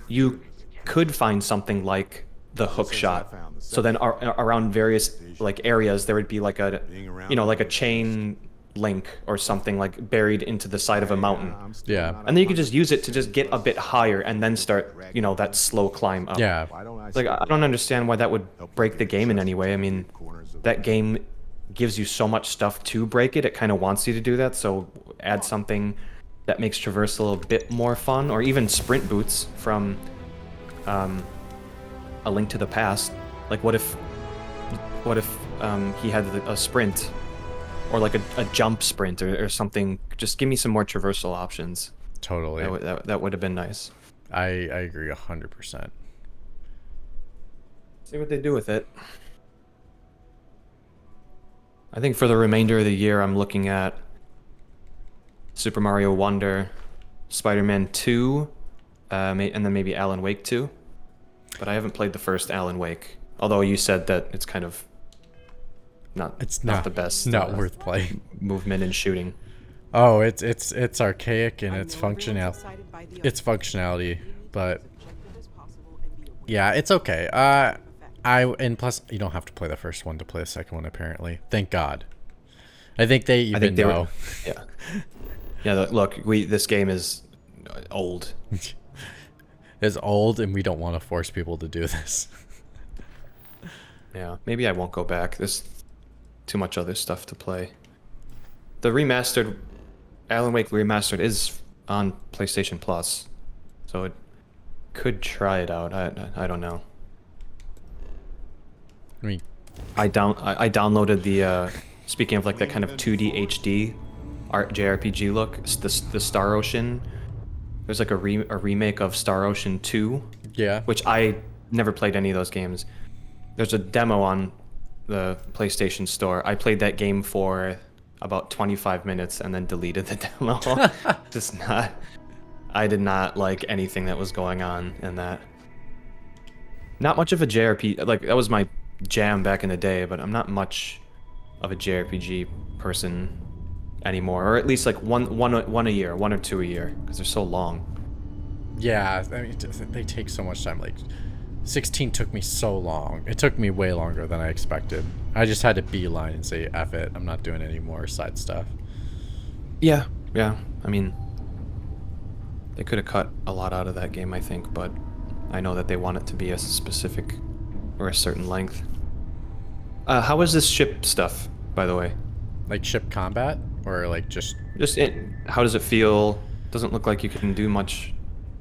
you could find something like the hook shot. So then around various like areas there would be like a, you know, like a chain link or something like buried into the side of a mountain. Yeah. And then you could just use it to just get a bit higher and then start, you know, that slow climb up. Yeah. Like I don't understand why that would break the game in any way. I mean, that game gives you so much stuff to break it. It kind of wants you to do that. So add something that makes traversal a bit more fun, or even sprint boots from A Link to the Past. Like what if he had a sprint or like a jump sprint or something. Just give me some more traversal options. Totally. That would have been nice. I agree 100%. See what they do with it. I think for the remainder of the year, I'm looking at Super Mario Wonder, Spider-Man 2, and then maybe Alan Wake 2. But I haven't played the first Alan Wake. Although you said that it's kind of not the best. Not worth playing. Movement and shooting. Oh, it's archaic in its functionality, but yeah, it's okay. And plus you don't have to play the first one to play the second one apparently. Thank God. I think they know. Yeah. Yeah, look, this game is old. It's old and we don't want to force people to do this. Yeah, maybe I won't go back. There's too much other stuff to play. The remastered Alan Wake Remastered is on PlayStation Plus, so it could try it out. I don't know. I downloaded the speaking of like that kind of 2D HD art JRPG look, the Star Ocean. There's like a remake of Star Ocean 2. Yeah. Which I never played any of those games. There's a demo on the PlayStation Store. I played that game for about 25 minutes and then deleted the demo. I did not like anything that was going on in that. Not much of a JRPG, like that was my jam back in the day, but I'm not much of a JRPG person anymore, or at least like one a year, 1 or 2 a year, because they're so long. Yeah, I mean they take so much time. Like 16 took me so long. It took me way longer than I expected. I just had to beeline and say F it. I'm not doing any more side stuff. Yeah. I mean, they could have cut a lot out of that game, I think, but I know that they want it to be a specific or a certain length. How is this ship stuff, by the way? Like ship combat, or like just how does it feel? Doesn't look like you can do much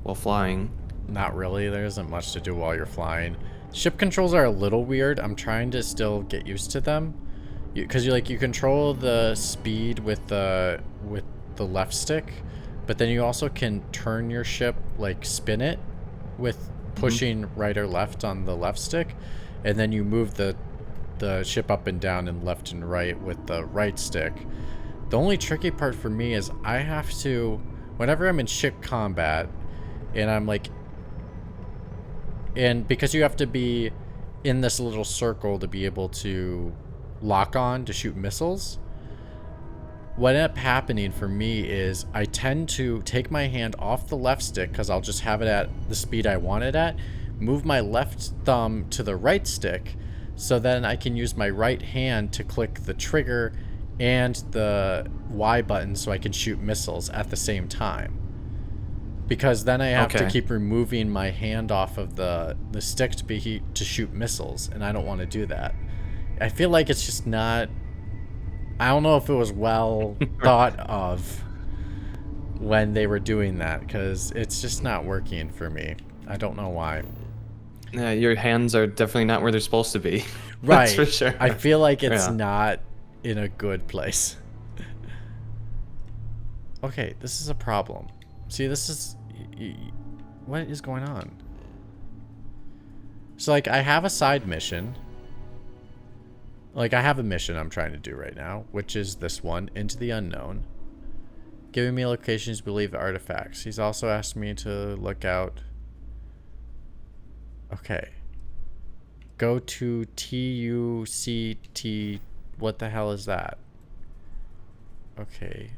while flying. Not really. There isn't much to do while you're flying. Ship controls are a little weird. I'm trying to still get used to them, because you control the speed with the left stick, but then you also can turn your ship, like spin it with pushing right or left on the left stick, and then you move the ship up and down and left and right with the right stick. The only tricky part for me is I have to, whenever I'm in ship combat and I'm like, and because you have to be in this little circle to be able to lock on to shoot missiles, what ended up happening for me is I tend to take my hand off the left stick because I'll just have it at the speed I want it at, move my left thumb to the right stick, so then I can use my right hand to click the trigger and the Y button so I can shoot missiles at the same time. Because then I have to keep removing my hand off of the stick to shoot missiles, and I don't want to do that. I feel like it's just not... I don't know if it was well thought of when they were doing that, because it's just not working for me. I don't know why. Yeah, your hands are definitely not where they're supposed to be. Right. That's for sure. I feel like it's not in a good place. Okay, this is a problem. See, this is... What is going on? So, like, I have a side mission. Like, I have a mission I'm trying to do right now, which is this one, Into the Unknown. Giving me locations to believe artifacts. He's also asked me to look out... Okay. Go to TUCT... What the hell is that? Okay.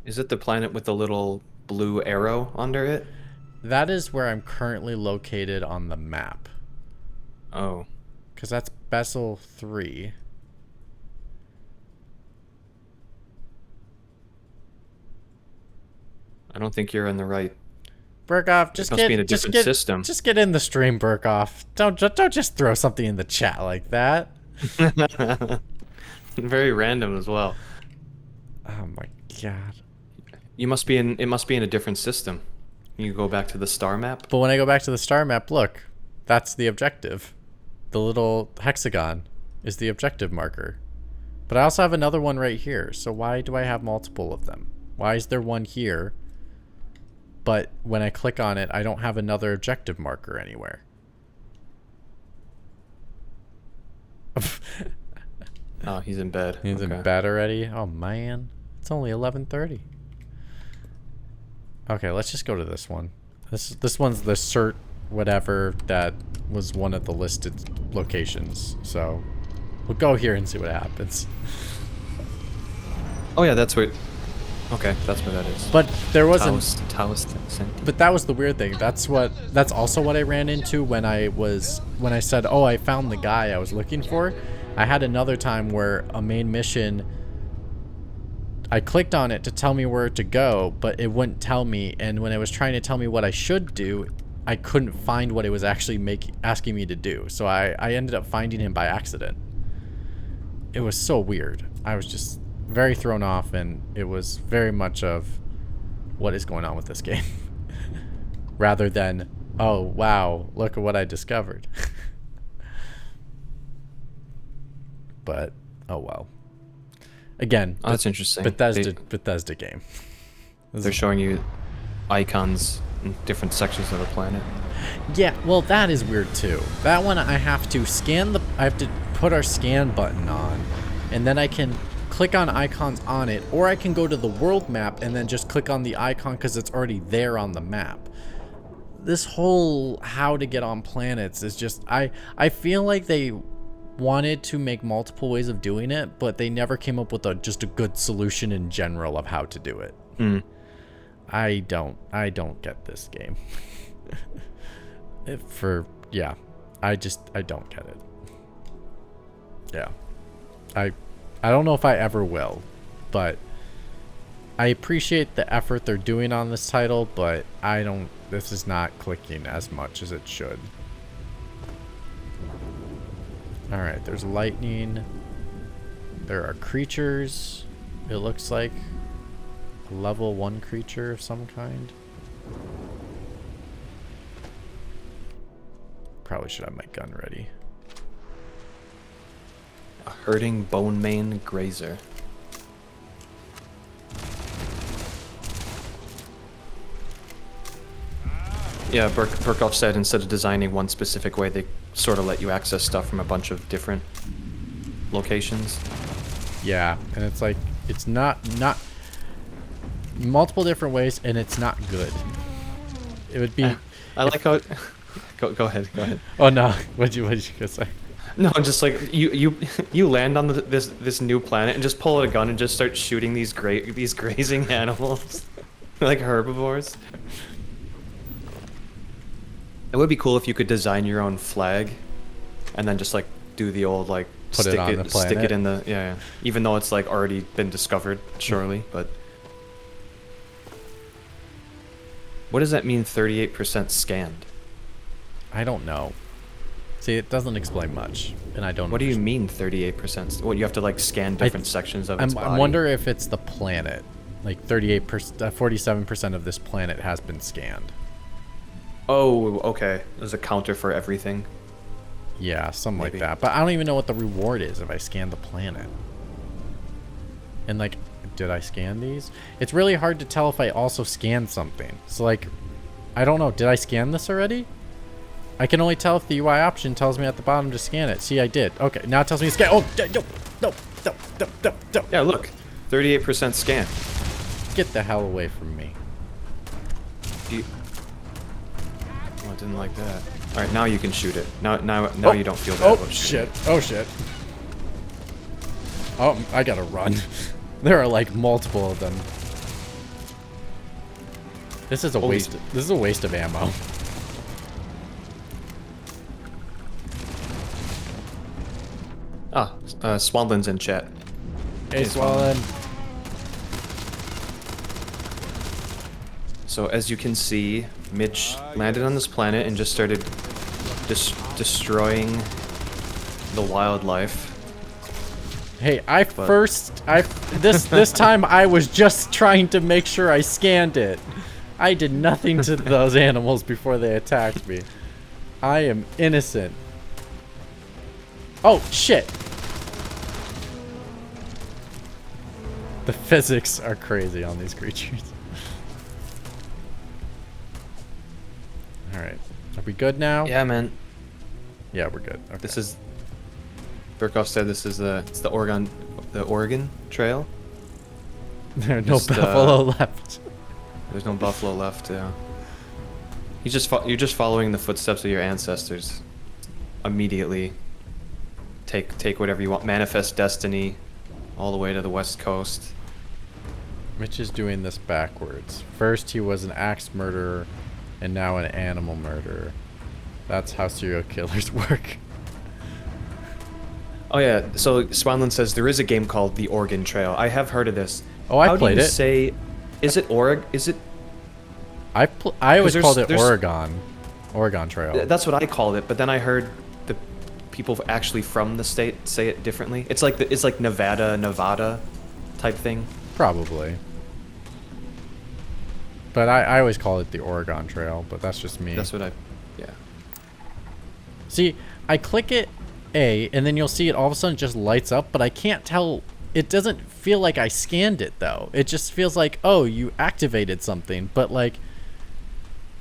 Is it the planet with the little blue arrow under it? That is where I'm currently located on the map. Oh. Because that's Bessel 3. I don't think you're in the right... Burkoff, just be in a different system. Just get in the stream, Burkoff. Don't just throw something in the chat like that. Very random as well. Oh my god. It must be in a different system. You go back to the star map. But when I go back to the star map, look, that's the objective. The little hexagon is the objective marker. But I also have another one right here. So why do I have multiple of them? Why is there one here? But when I click on it, I don't have another objective marker anywhere. Oh, he's in bed. He's in bed already? Oh, man. It's only 11:30. Okay, let's just go to this one. This one's the cert whatever that was one of the listed locations. So we'll go here and see what happens. Oh yeah, that's what. Okay, that's what that is. But there wasn't. But that was the weird thing. That's also what I ran into when I said, "Oh, I found the guy I was looking for." I had another time where a main mission, I clicked on it to tell me where to go, but it wouldn't tell me. And when it was trying to tell me what I should do, I couldn't find what it was actually asking me to do. So I ended up finding him by accident. It was so weird. I was just very thrown off, and it was very much of what is going on with this game rather than, oh wow, look at what I discovered. But oh well. Again, that's interesting. Bethesda game. They're showing you icons in different sections of the planet. Yeah, well, that is weird too. That one I have to I have to put our scan button on, and then I can click on icons on it, or I can go to the world map and then just click on the icon because it's already there on the map. This whole how to get on planets is just, I feel like they wanted to make multiple ways of doing it, but they never came up with just a good solution in general of how to do it. I don't get this game. I don't get it. Yeah. I don't know if I ever will, but I appreciate the effort they're doing on this title, but this is not clicking as much as it should. Alright, there's lightning. There are creatures. It looks like a level 1 creature of some kind. Probably should have my gun ready. A herding bone mane grazer. Yeah, Burkhoff said instead of designing one specific way, they sort of let you access stuff from a bunch of different locations. Yeah, and it's like, it's not multiple different ways, and it's not good. It would be... I like how... Go ahead. Oh no, what'd you gonna say? No, just like you land on this new planet and just pull out a gun and just start shooting these grazing animals, like herbivores. It would be cool if you could design your own flag, and then just like do the old like stick it in the yeah. Even though it's like already been discovered, surely, but. What does that mean? 38% scanned. I don't know. See, it doesn't explain much, and I don't. What do you mean 38%? What, you have to like scan different sections of its body? I wonder if it's the planet. Like 47% of this planet has been scanned. Oh, okay. There's a counter for everything. Yeah, something like that. But I don't even know what the reward is if I scan the planet. And like, did I scan these? It's really hard to tell if I also scanned something. So like, I don't know. Did I scan this already? I can only tell if the UI option tells me at the bottom to scan it. See, I did. Okay, now it tells me to scan. Oh, no. Yeah, look. 38% scan. Get the hell away from me. Oh, I didn't like that. Alright, now you can shoot it. Now you don't feel bad about shooting it. Oh, shit. Oh, I gotta run. There are like multiple of them. This is a waste. This is a waste of ammo. Swanlin's in chat. Hey, Swallin. So as you can see, Mitch landed on this planet and just started destroying the wildlife. Hey, this time I was just trying to make sure I scanned it. I did nothing to those animals before they attacked me. I am innocent. Oh, shit. The physics are crazy on these creatures. All right, are we good now? Yeah, man. Yeah, we're good. Okay. This is. Burkhoff said this is it's the Oregon Trail. There are no buffalo left. There's no buffalo left. Yeah. You're just following the footsteps of your ancestors. Immediately. Take whatever you want. Manifest destiny, all the way to the west coast. Mitch is doing this backwards. First he was an axe murderer, and now an animal murderer. That's how serial killers work. Oh yeah, so Swanland says there is a game called The Oregon Trail. I have heard of this. Oh, I played it. Say, is it Is it? I always called it Oregon Trail. That's what I called it, but then I heard the people actually from the state say it differently. It's like Nevada type thing. Probably. But I always call it the Oregon Trail, but that's just me. That's what yeah. See, I click it A, and then you'll see it all of a sudden just lights up, but I can't tell. It doesn't feel like I scanned it, though. It just feels like, oh, you activated something. But, like,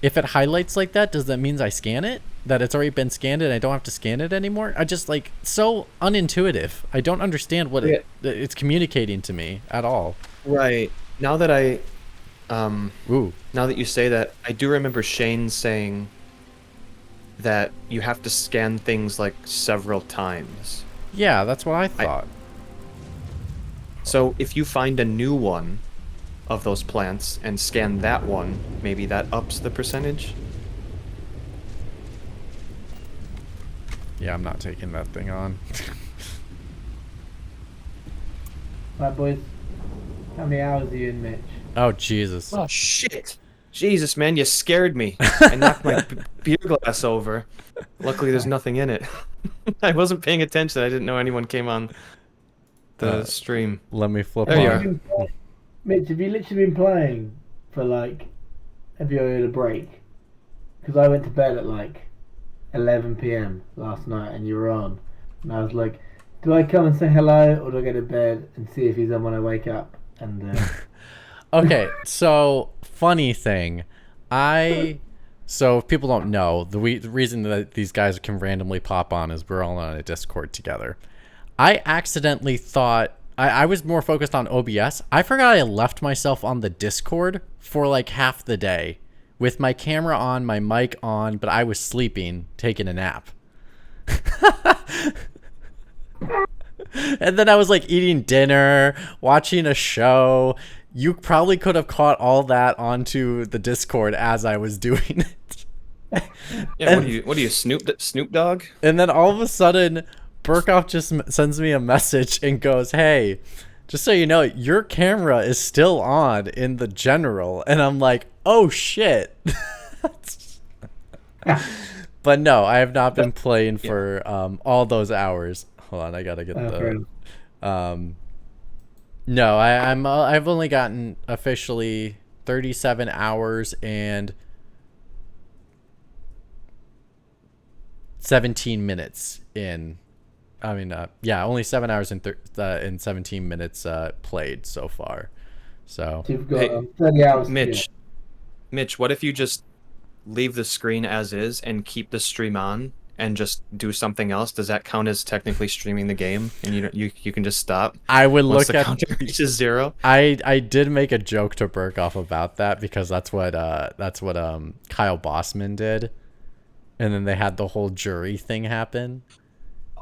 if it highlights like that, does that mean I scan it? That it's already been scanned and I don't have to scan it anymore? I just, like, so unintuitive. I don't understand what it's communicating to me at all. Right. Now that now that you say that, I do remember Shane saying that you have to scan things like several times. Yeah, that's what I thought. So if you find a new one of those plants and scan that one, maybe that ups the percentage? Yeah, I'm not taking that thing on. Right, boys. How many hours are you in, Mitch? Oh, Jesus. Oh, shit. Jesus, man, you scared me. I knocked my beer glass over. Luckily, there's nothing in it. I wasn't paying attention. I didn't know anyone came on the stream. Let me flip there on. you are. Mitch, have you literally been playing for, like, have you had a break? Because I went to bed at, like, 11 p.m. last night, and you were on. And I was like, do I come and say hello, or do I go to bed and see if he's on when I wake up? And Okay, so funny thing, so if people don't know, the reason that these guys can randomly pop on is we're all on a Discord together. I accidentally thought I was more focused on OBS. I forgot I left myself on the Discord for like half the day with my camera on, my mic on, but I was sleeping, taking a nap. And then I was like eating dinner, watching a show. You probably could have caught all that onto the Discord as I was doing it. Yeah, and, what are you, Snoop Dogg? And then all of a sudden, Burkhoff just sends me a message and goes, "Hey, just so you know, your camera is still on in the general." And I'm like, "Oh shit." But no, I have not been playing for all those hours. Hold on, I gotta get No, I've only gotten officially 37 hours and 17 minutes in. I mean, only 7 hours and 17 minutes played so far. So you've got 30 hours. Mitch, what if you just leave the screen as is and keep the stream on and just do something else? Does that count as technically streaming the game, and you can just stop? I would once look the at counter reaches 0. I did make a joke to Burkhoff about that because that's what Kyle Bossman did, and then they had the whole jury thing happen.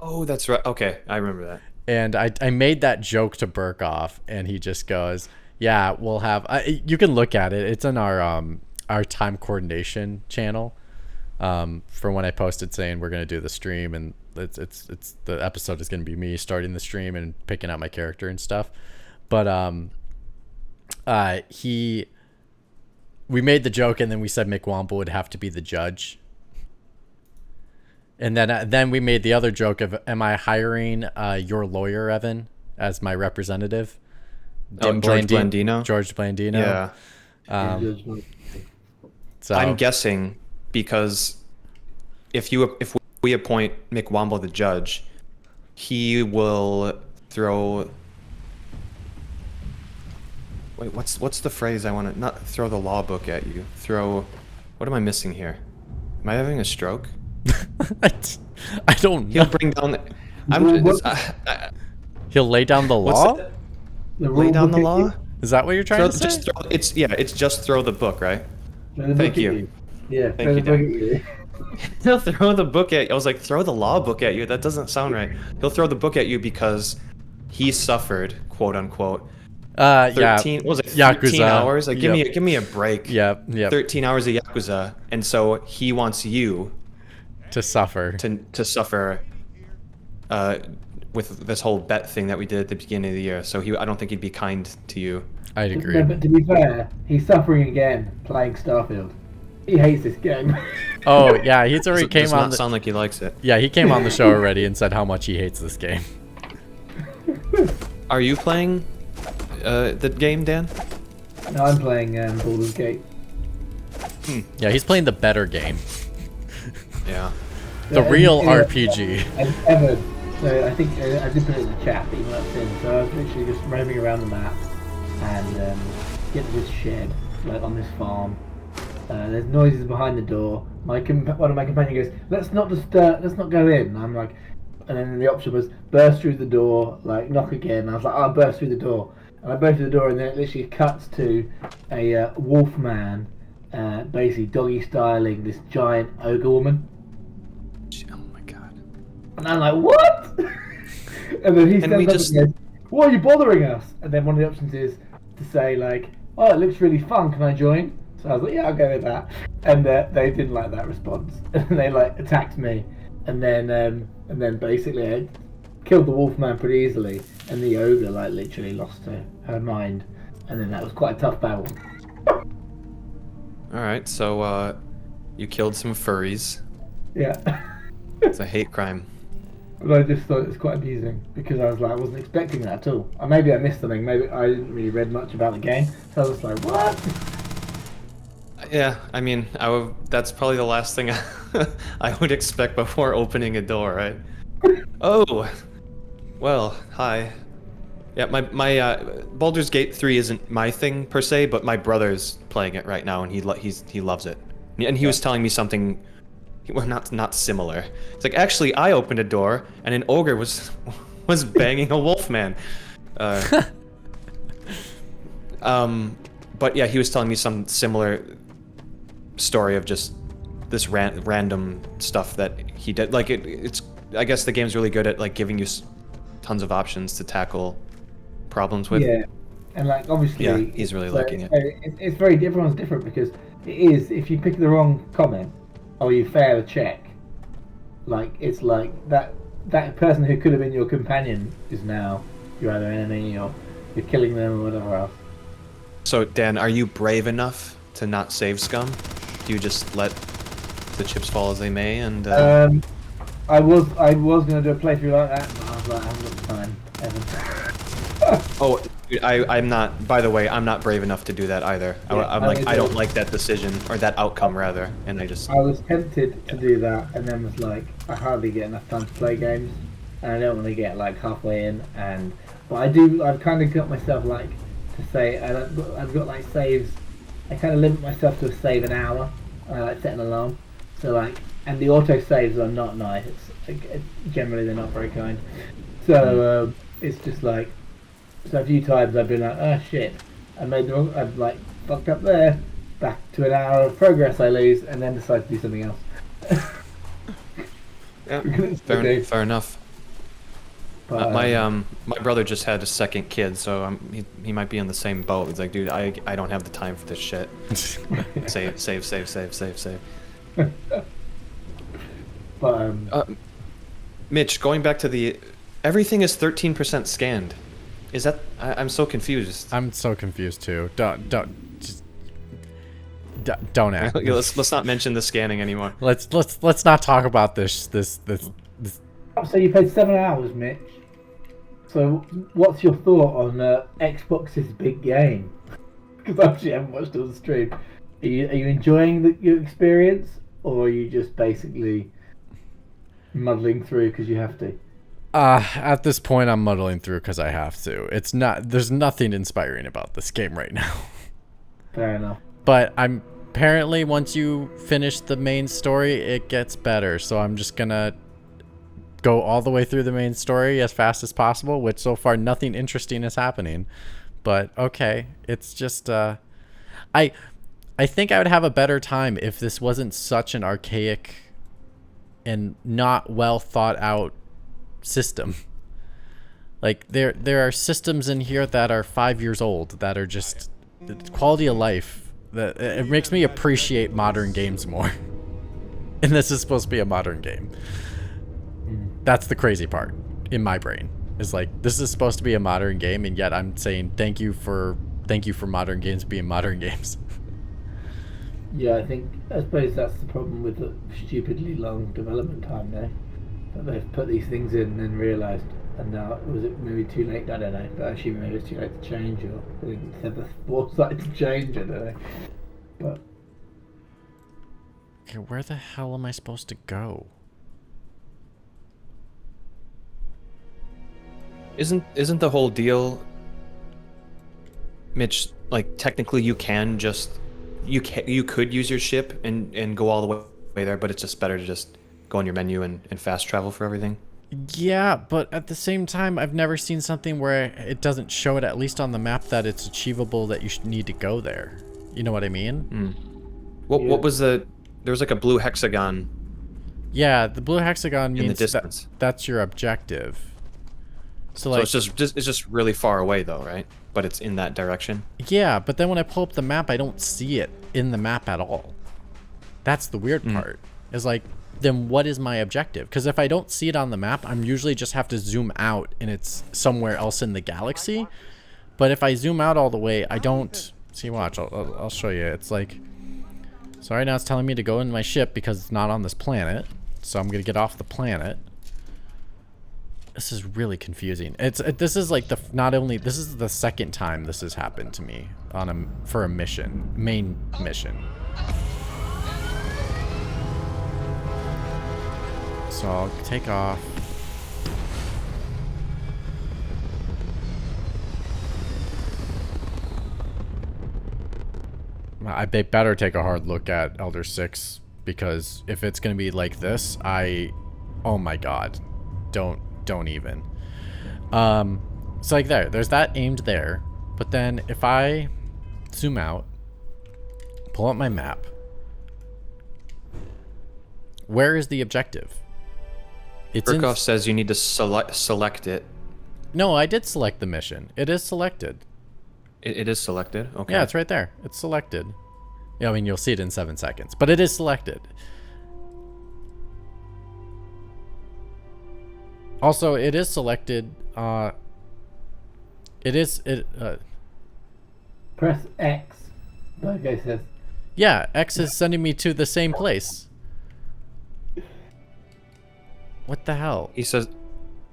Oh, that's right. Okay, I remember that. And I made that joke to Burkhoff, and he just goes, "Yeah, we'll have." You can look at it. It's in our time coordination channel. For when I posted saying we're gonna do the stream, and it's the episode is gonna be me starting the stream and picking out my character and stuff. But we made the joke, and then we said Mick Wamble would have to be the judge. And then we made the other joke of, am I hiring your lawyer, Evan, as my representative? George Blandino. George Blandino. Yeah. So I'm guessing because if we appoint Mick Wamble the judge, he will throw Wait, what's the phrase I want to not throw the law book at you? Throw. What am I missing here? Am I having a stroke? I don't know. He'll bring down. He'll lay down the What's law. that? Lay down the law. Is that what you're trying to say? It's just throw the book, right? Thank you. Yeah, thank you, Dan. He'll throw the book at you. I was like, throw the law book at you? That doesn't sound right. He'll throw the book at you because he suffered, quote unquote. 13, what was it? 13 Yakuza. hours? Like, give me a break. Yeah. 13 hours of Yakuza, and so he wants you to suffer. To suffer. With this whole bet thing that we did at the beginning of the year, so I don't think he'd be kind to you. I'd agree. No, but to be fair, he's suffering again playing Starfield. He hates this game. Oh yeah, he's already came does on. Not sound like he likes it. Yeah, he came on the show already and said how much he hates this game. Are you playing the game, Dan? No, I'm playing Baldur's Gate. Yeah, he's playing the better game. Yeah. The real RPG. Evan, so I think I did put it in the chat, but you might have seen. So I was literally just roaming around the map and get to this shed, like on this farm. There's noises behind the door. One of my companions goes, "Let's not go in." And I'm like, and then the option was burst through the door, like knock again. And I was like, I'll burst through the door, and I burst through the door, and then it literally cuts to a wolf man, basically doggy styling this giant ogre woman. Oh my god! And I'm like, what? And then he stands up and goes, "Why are you bothering us?" And then one of the options is to say like, "Oh, it looks really fun. Can I join?" So I was like, "Yeah, I'll go with that." And they didn't like that response, and they like attacked me, and then basically I killed the wolfman pretty easily, and the ogre like literally lost her mind, and then that was quite a tough battle. All right, so you killed some furries. Yeah. It's a hate crime. But I just thought it was quite amusing because I was like, I wasn't expecting that at all. Maybe I missed something. Maybe I didn't really read much about the game, so I was like, what? Yeah, I mean, that's probably the last thing I would expect before opening a door, right? Oh, well, hi. Yeah, my Baldur's Gate 3 isn't my thing per se, but my brother's playing it right now, and he loves it. And he was telling me something, well, not similar. It's like, actually, I opened a door, and an ogre was banging a wolfman. But yeah, he was telling me some similar story of just this random stuff that he did. Like it's I guess the game's really good at like giving you tons of options to tackle problems with. Yeah, and like obviously, yeah, he's really liking it. It's very everyone's different because it is if you pick the wrong comment or you fail a check, like it's like that person who could have been your companion is now your other enemy or you're killing them or whatever else. So Dan, are you brave enough to not save scum? Do you just let the chips fall as they may? And I was gonna do a playthrough like that, but I was like, I haven't got the time. Evan. Oh, I'm not. By the way, I'm not brave enough to do that either. Yeah, I don't like that decision or that outcome rather, and I was tempted to do that, and then was like, I hardly get enough time to play games, and I don't want to get like halfway in. But I've kind of got myself like to say, and I've got like saves. I kind of limit myself to a save an hour. I like set an alarm, so like, and the auto saves are not nice. Generally, they're not very kind. So it's just like, so a few times I've been like, oh shit, I've like fucked up there. Back to an hour of progress I lose, and then decide to do something else. Yeah, fair enough. But, my brother just had a second kid, so he might be in the same boat. He's like, dude, I don't have the time for this shit. Save. But Mitch, going back to everything is 13% scanned. Is that? I'm so confused. I'm so confused too. Don't act. Let's not mention the scanning anymore. Let's not talk about this. So you played 7 hours, Mitch. So what's your thought on Xbox's big game? Because I actually haven't watched all the stream. Are you enjoying your experience, or are you just basically muddling through because you have to? At this point, I'm muddling through because I have to. It's not. There's nothing inspiring about this game right now. Fair enough. But I'm apparently once you finish the main story, it gets better. So I'm just gonna go all the way through the main story as fast as possible. Which so far nothing interesting is happening. But okay, it's just I think I would have a better time if this wasn't such an archaic and not well thought out system. Like there are systems in here that are 5 years old that are just quality of life that it makes me appreciate modern games more. And this is supposed to be a modern game. That's the crazy part in my brain. Is like this is supposed to be a modern game and yet I'm saying thank you for modern games being modern games. Yeah, I suppose that's the problem with the stupidly long development time now. That they've put these things in and then realised, and now was it maybe too late? I don't know. But actually, maybe it's too late to change, or they didn't have the foresight to change. I don't know. But okay, where the hell am I supposed to go? Isn't the whole deal, Mitch? Like technically, you could use your ship and go all the way there, but it's just better to just go on your menu and fast travel for everything. Yeah, but at the same time, I've never seen something where it doesn't show it, at least on the map, that it's achievable that you should need to go there. You know what I mean? What was there was like a blue hexagon. Yeah, the blue hexagon in means the distance. That's your objective. So it's just really far away though, right? But it's in that direction. Yeah, but then when I pull up the map, I don't see it in the map at all. That's the weird part. Is like, then what is my objective? Because if I don't see it on the map, I'm usually just have to zoom out and it's somewhere else in the galaxy. But if I zoom out all the way, I don't... See, watch, I'll show you. It's like... So right now it's telling me to go in my ship because it's not on this planet. So I'm going to get off the planet. This is really confusing. This is like this is the second time this has happened to me for a main mission. So I'll take off. I better take a hard look at Elder 6 because if it's going to be like this, oh my god, don't even. So like there's that aimed there, but then if I zoom out, pull up my map, where is the objective? Burkhoff says you need to select it. No, I did select the mission. It is selected. It is selected? Okay. Yeah, it's right there. It's selected. Yeah, I mean, you'll see it in 7 seconds, but it is selected. Also, it is selected. press X. That guy says. Yeah, X is sending me to the same place. What the hell? He says.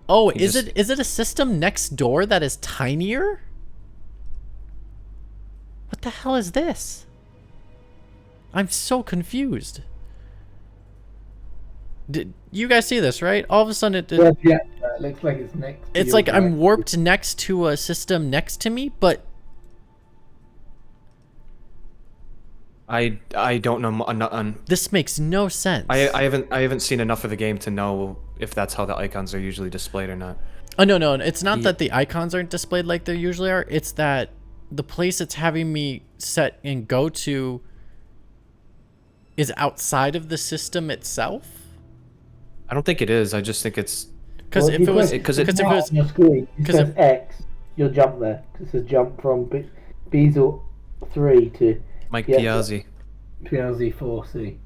Oh, is it a system next door that is tinier? What the hell is this? I'm so confused. Did you guys see this, right? All of a sudden it looks like it's next to it's like I'm warped next to a system next to me, but I don't know. This makes no sense. I haven't seen enough of the game to know if that's how the icons are usually displayed or not. Oh no, it's not that the icons aren't displayed like they usually are. It's that the place it's having me set and go to is outside of the system itself. I don't think it is. I just think it's because if it was on your screen, it says X, you'll jump there. It says jump from Beazle 3 to Mike Piazzi. Piazzi 4C.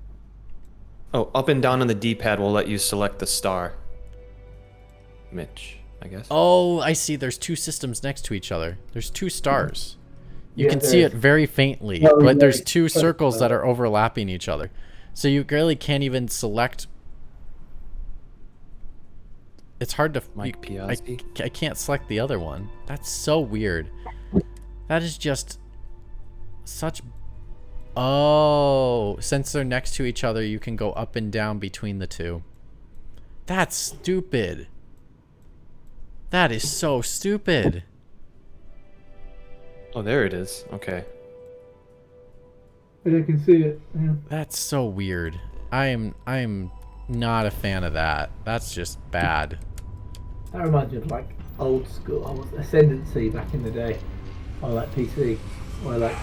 Oh, up and down on the D-pad will let you select the star. Mitch, I guess. Oh, I see. There's two systems next to each other. There's two stars. You can see it very faintly, but there's two circles that are overlapping each other. So you really can't even select. It's hard to... Mike Piazzi? I can't select the other one. That's so weird. That is just such... Oh, since they're next to each other, you can go up and down between the two. That's stupid. That is so stupid. Oh, there it is. Okay. But I can see it. Yeah. That's so weird. I'm not a fan of that. That's just bad. That reminds me of like old school. I was Ascendancy back in the day on like PC, where like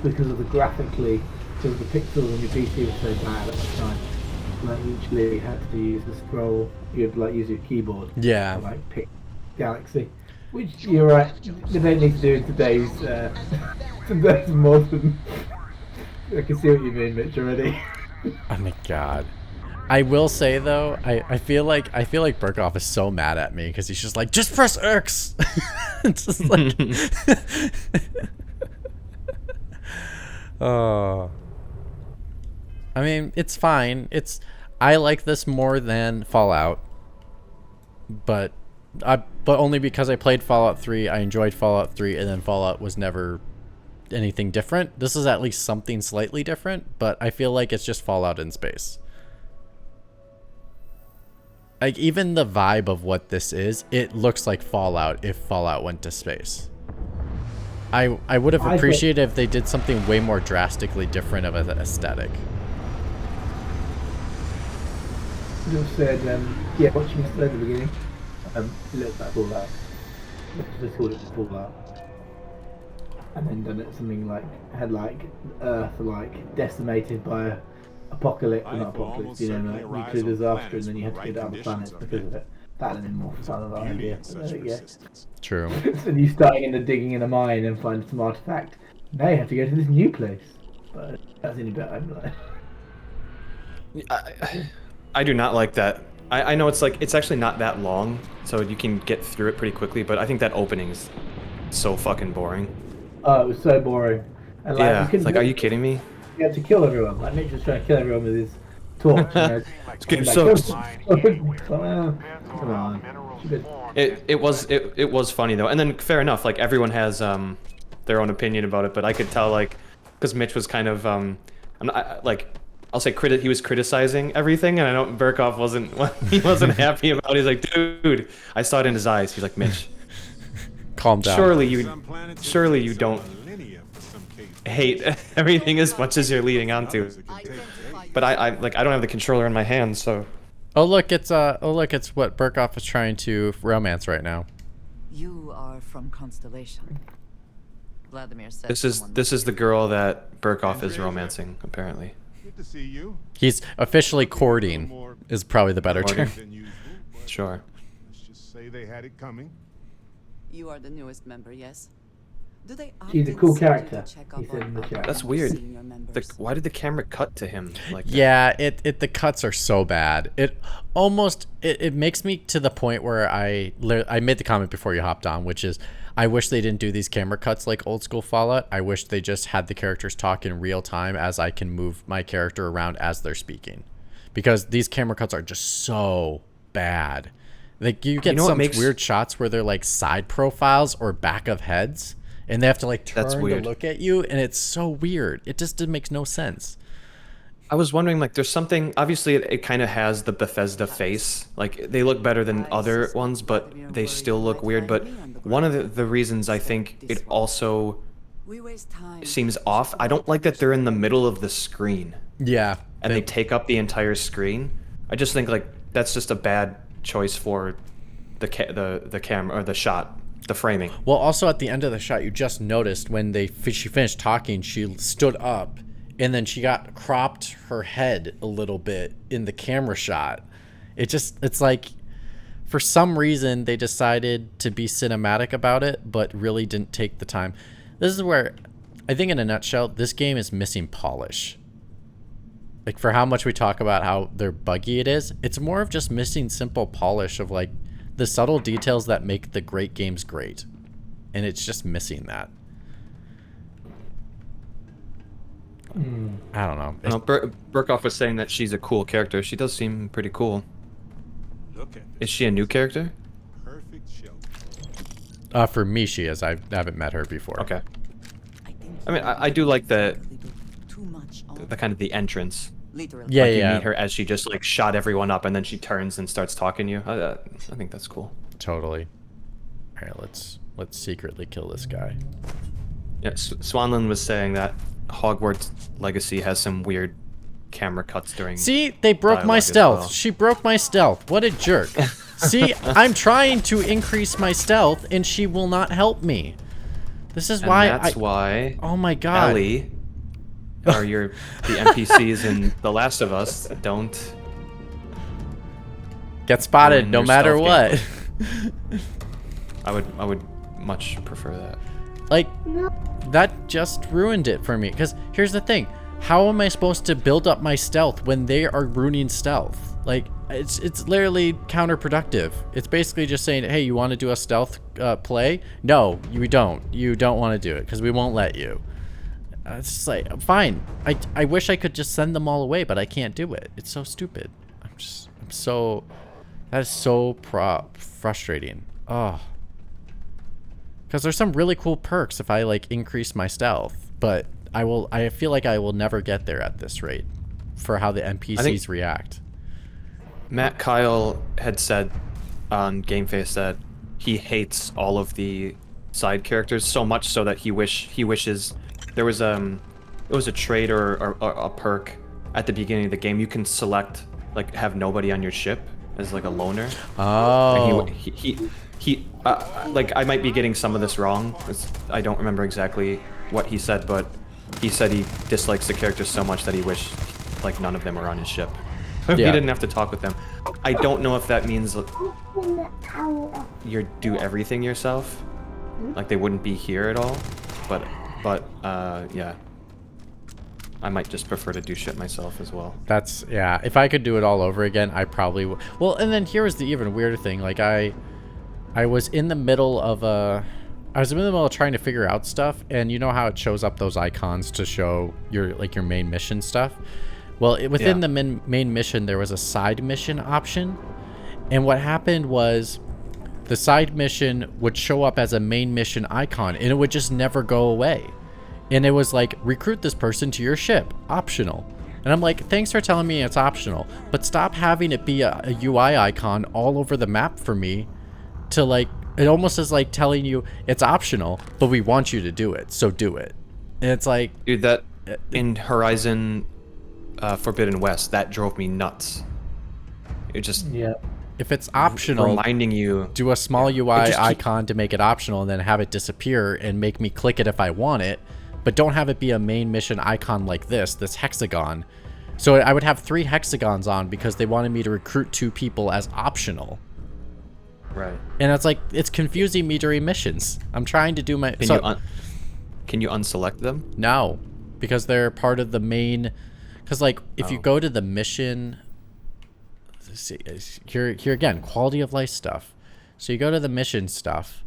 because of the graphically, because the pixels on your PC were so bad at the time, like you literally had to use the scroll. You'd like use your keyboard. Yeah. To, like pick Galaxy, which you're right. They don't need to do in today's today's modern. I can see what you mean, Mitch, already. Oh my god. I will say though, I feel like Burkoff is so mad at me because he's just like, just press X. It's just like, oh. I mean, it's fine. I like this more than Fallout, but only because I played Fallout 3. I enjoyed Fallout 3, and then Fallout was never anything different. This is at least something slightly different, but I feel like it's just Fallout in space. Like, even the vibe of what this is, it looks like Fallout if Fallout went to space. I would have appreciated if they did something way more drastically different of an aesthetic. Just said, yeah, watching this at the beginning, it looked like Fallout. Just called it Fallout. And then done it something like, had like Earth like decimated by apocalypse, or not apocalypse, you know, like nuclear disaster, and then you had to get out of the planet because of it. That would have been more fun of an idea. But there you go. True. So you starting in the digging in a mine and find some artifact. Now you have to go to this new place. But that's any better. I'm like. I do not like that. I know it's like it's actually not that long, so you can get through it pretty quickly. But I think that opening is so fucking boring. Oh, it was so boring. And like, yeah, it's like, are you kidding me? You had to kill everyone. Like Mitch was trying to kill everyone with his torch. You know? This game sucks. Come on. It was funny though, and then fair enough. Like everyone has their own opinion about it, but I could tell like because Mitch was kind of I'll say he was criticizing everything, and I know Burkoff wasn't happy about it. He's like, dude, I saw it in his eyes. He's like, Mitch, calm down. Surely you don't hate everything as much as you're leading on to. But I don't have the controller in my hand, so. Oh look, it's what Burkoff is trying to romance right now. You are from Constellation. Vladimir said This is the girl that Burkoff is romancing, apparently. Good to see you. He's officially courting, is probably the better term. Sure. Let's just say they had it coming. You are the newest member, yes? Do they She's a cool character. He said in the chat. That's weird. Why did the camera cut to him like that? Yeah, the cuts are so bad. It makes me to the point where I made the comment before you hopped on, which is I wish they didn't do these camera cuts like old school Fallout. I wish they just had the characters talk in real time as I can move my character around as they're speaking, because these camera cuts are just so bad. Like you get some weird shots where they're like side profiles or back of heads, and they have to like turn to look at you, and it's so weird. It just makes no sense. I was wondering, like, there's something. Obviously, it kind of has the Bethesda face. Like, they look better than other ones, but they still look weird. But one of the reasons I think it also seems off, I don't like that they're in the middle of the screen. Yeah. And they take up the entire screen. I just think like that's just a bad choice for the camera or the shot. The framing. Well, also at the end of the shot, you just noticed when she finished talking, she stood up, and then she got cropped her head a little bit in the camera shot. It's like, for some reason, they decided to be cinematic about it, but really didn't take the time. This is where, I think in a nutshell, this game is missing polish. Like, for how much we talk about how they're buggy it is, it's more of just missing simple polish of, like, the subtle details that make the great games great, and it's just missing that. I don't know. Burkoff was saying that she's a cool character. She does seem pretty cool. Look at is she a new character? Perfect show. For me, she is. I haven't met her before. Okay. I mean, I do like the kind of the entrance. Yeah, like yeah. You meet her as she just like shot everyone up, and then she turns and starts talking to you. I think that's cool. Totally. All right, let's secretly kill this guy. Yeah, Swanland was saying that Hogwarts Legacy has some weird camera cuts during. See, they broke my stealth. Well. She broke my stealth. What a jerk. See, I'm trying to increase my stealth, and she will not help me. This is why. That's why. Oh my god. Ellie, or the NPCs in The Last of Us don't get spotted no matter what. I would much prefer that. Like, that just ruined it for me. Because here's the thing. How am I supposed to build up my stealth when they are ruining stealth? Like, it's literally counterproductive. It's basically just saying, hey, you want to do a stealth play? No, you don't. You don't want to do it because we won't let you. It's just like, fine. I wish I could just send them all away, but I can't do it. It's so stupid. That is so frustrating. Oh. Because there's some really cool perks if I like increase my stealth, but I feel like I will never get there at this rate for how the NPCs react. Matt Kyle had said on Game Face that he hates all of the side characters so much so that he wishes there was it was a trait or a perk at the beginning of the game. You can select like have nobody on your ship as like a loner. Oh. And he like I might be getting some of this wrong. I don't remember exactly what he said, but he said he dislikes the characters so much that he wished like none of them were on his ship. He didn't have to talk with them. I don't know if that means you do everything yourself, like they wouldn't be here at all. But yeah, I might just prefer to do shit myself as well. That's if I could do it all over again, I probably would. Well, and then here was the even weirder thing. Like I was in the middle of trying to figure out stuff, and you know how it shows up those icons to show your main mission stuff. Well, within the main mission, there was a side mission option, and what happened was the side mission would show up as a main mission icon, and it would just never go away. And it was like, recruit this person to your ship, optional. And I'm like, thanks for telling me it's optional, but stop having it be a UI icon all over the map for me to like, it almost is like telling you it's optional, but we want you to do it, so do it. And it's like... Dude, that in Horizon Forbidden West, that drove me nuts. It just... Yeah. If it's optional, reminding you, do a small UI icon to make it optional and then have it disappear and make me click it if I want it, but don't have it be a main mission icon like this hexagon. So I would have 3 hexagons on because they wanted me to recruit 2 people as optional. Right. And it's like, it's confusing me during missions. I'm trying to do my... Can you unselect them? No, because they're part of the main... Because like, if you go to the mission... Let's see, here again, quality of life stuff. So you go to the mission stuff.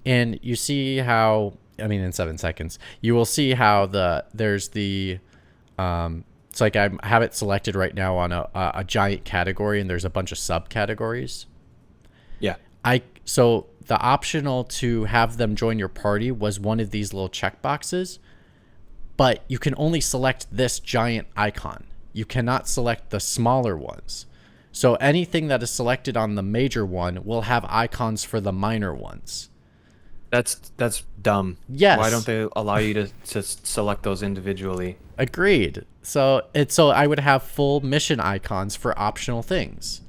And you see how... I mean, in 7 seconds. You will see how there's the... It's like I have it selected right now on a giant category, and there's a bunch of subcategories. Yeah. So the optional to have them join your party was one of these little checkboxes, but you can only select this giant icon. You cannot select the smaller ones. So anything that is selected on the major one will have icons for the minor ones. That's dumb. Yes. Why don't they allow you to select those individually? Agreed. So I would have full mission icons for optional things.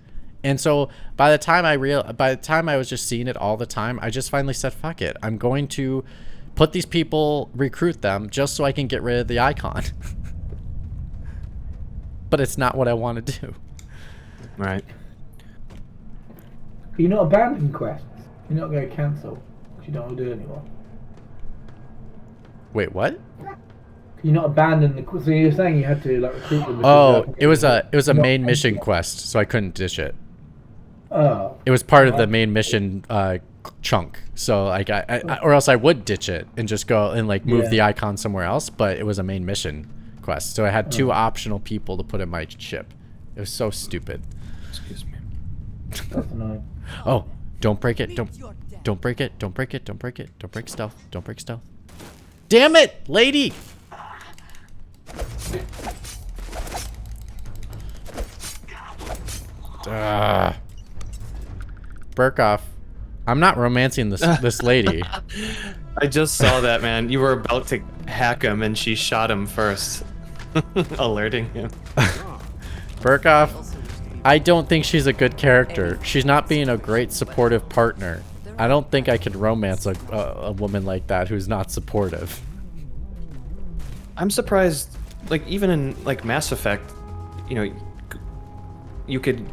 And so by the time I was just seeing it all the time, I just finally said, fuck it. I'm going to put these people, recruit them just so I can get rid of the icon. But it's not what I want to do. Right. You're not abandoning quests. You're not going to cancel. You don't want to do it anymore. Wait, what? You're not abandoning the... So you're saying you had to like recruit them? Oh, it was a main mission quest, so I couldn't ditch it. Oh. It was part of the main mission chunk, so like or else I would ditch it and just go and like move the icon somewhere else. But it was a main mission quest, so I had 2 optional people to put in my ship. It was so stupid. Excuse me. That's annoying. Oh, don't break it! Don't break it! Don't break it! Don't break it! Don't break stealth! Don't break stealth! Damn it, lady! Burkoff, I'm not romancing this lady. I just saw that, man. You were about to hack him, and she shot him first, alerting him. Burkoff, I don't think she's a good character. She's not being a great supportive partner. I don't think I could romance a woman like that who's not supportive. I'm surprised, like, even in, like, Mass Effect, you know, you could,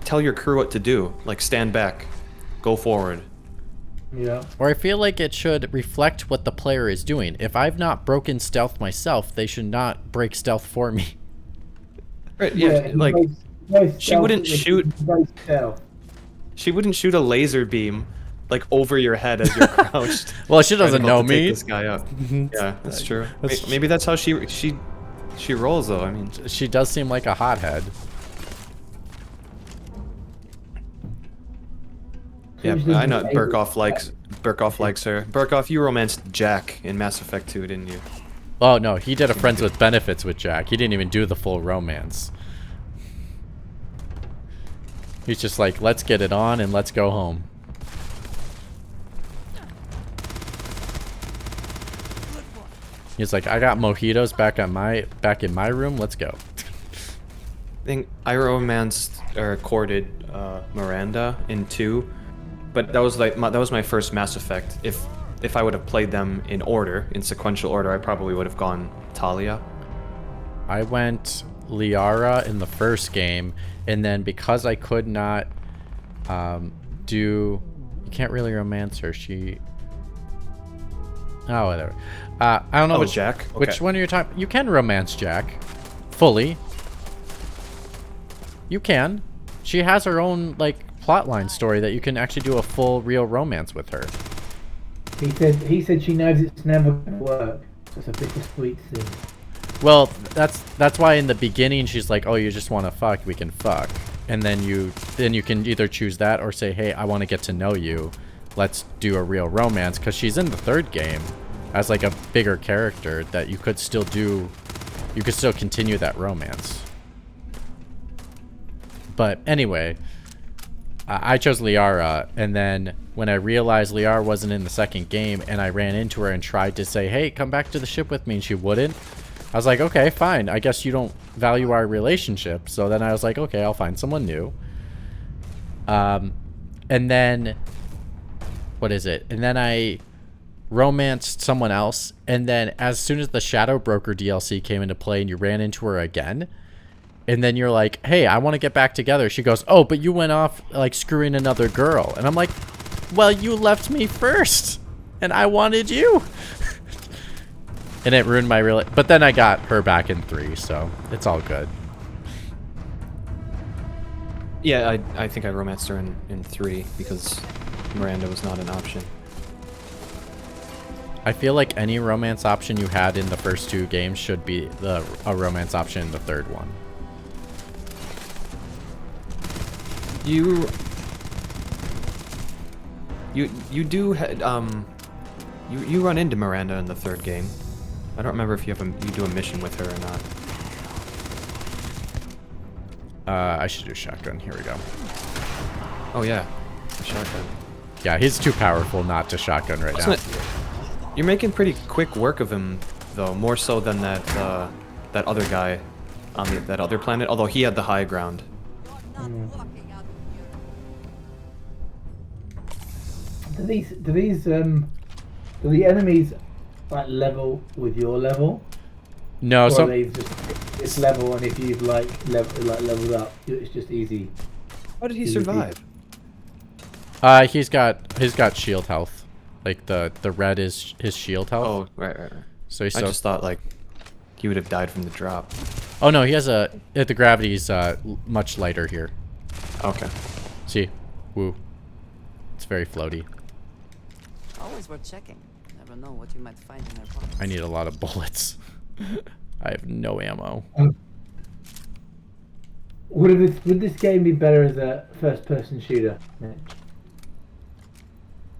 tell your crew what to do. Like, stand back, go forward. Yeah. Or I feel like it should reflect what the player is doing. If I've not broken stealth myself, they should not break stealth for me. Right, yeah, like, she wouldn't shoot... She wouldn't shoot a laser beam, like, over your head as you're crouched. Well, she doesn't know to me. Take this guy up. Yeah, that's true. Maybe that's how she rolls, though. I mean, she does seem like a hothead. Yeah, I know Burkoff likes her. Burkoff, you romanced Jack in Mass Effect 2, didn't you? Oh no, he did a friends with benefits with Jack. He didn't even do the full romance. He's just like, let's get it on and let's go home. He's like, I got mojitos back in my room. Let's go. I think I romanced or courted Miranda in 2, but that was like that was my first Mass Effect. If I would have played them in order, in sequential order, I probably would have gone Talia. I went Liara in the first game, and then because I could not you can't really romance her. Oh, whatever. I don't know Jack. Okay. Which one are you talking? You can romance Jack fully. You can. She has her own like plotline story that you can actually do a full real romance with her. He said she knows it's never gonna work. It's a bittersweet thing. Well, that's why in the beginning she's like, "Oh, you just want to fuck? We can fuck." And then you can either choose that or say, "Hey, I want to get to know you. Let's do a real romance." Because she's in the third game as like a bigger character that you could still do. You could still continue that romance. But anyway, I chose Liara, and then when I realized Liara wasn't in the second game, and I ran into her and tried to say, "Hey, come back to the ship with me," and she wouldn't. I was like, okay, fine. I guess you don't value our relationship. So then I was like, okay, I'll find someone new. And then, what is it? And then I romanced someone else. And then as soon as the Shadow Broker DLC came into play and you ran into her again, and then you're like, hey, I want to get back together. She goes, oh, but you went off like screwing another girl. And I'm like, well, you left me first and I wanted you. And it ruined my real. But then I got her back in 3, so it's all good. Yeah, I think I romanced her in 3 because Miranda was not an option. I feel like any romance option you had in the first 2 games should be a romance option in the third one. You do you run into Miranda in the third game. I don't remember if you do a mission with her or not. I should do shotgun. Here we go. Oh yeah, shotgun. Yeah, he's too powerful not to shotgun right now. You're making pretty quick work of him, though, more so than that other guy on that other planet. Although he had the high ground. Do the enemies like level with your level? No, so it's level, and if you've leveled up, it's just easy. How did he survive? He's got shield health. Like the red is his shield health. Oh, right. So I just thought like he would have died from the drop. Oh no, he has the gravity's much lighter here. Okay. See, woo. It's very floaty. Always worth checking. Never know what you might find in their pockets. I need a lot of bullets. I have no ammo. Would this game be better as a first-person shooter, Mitch?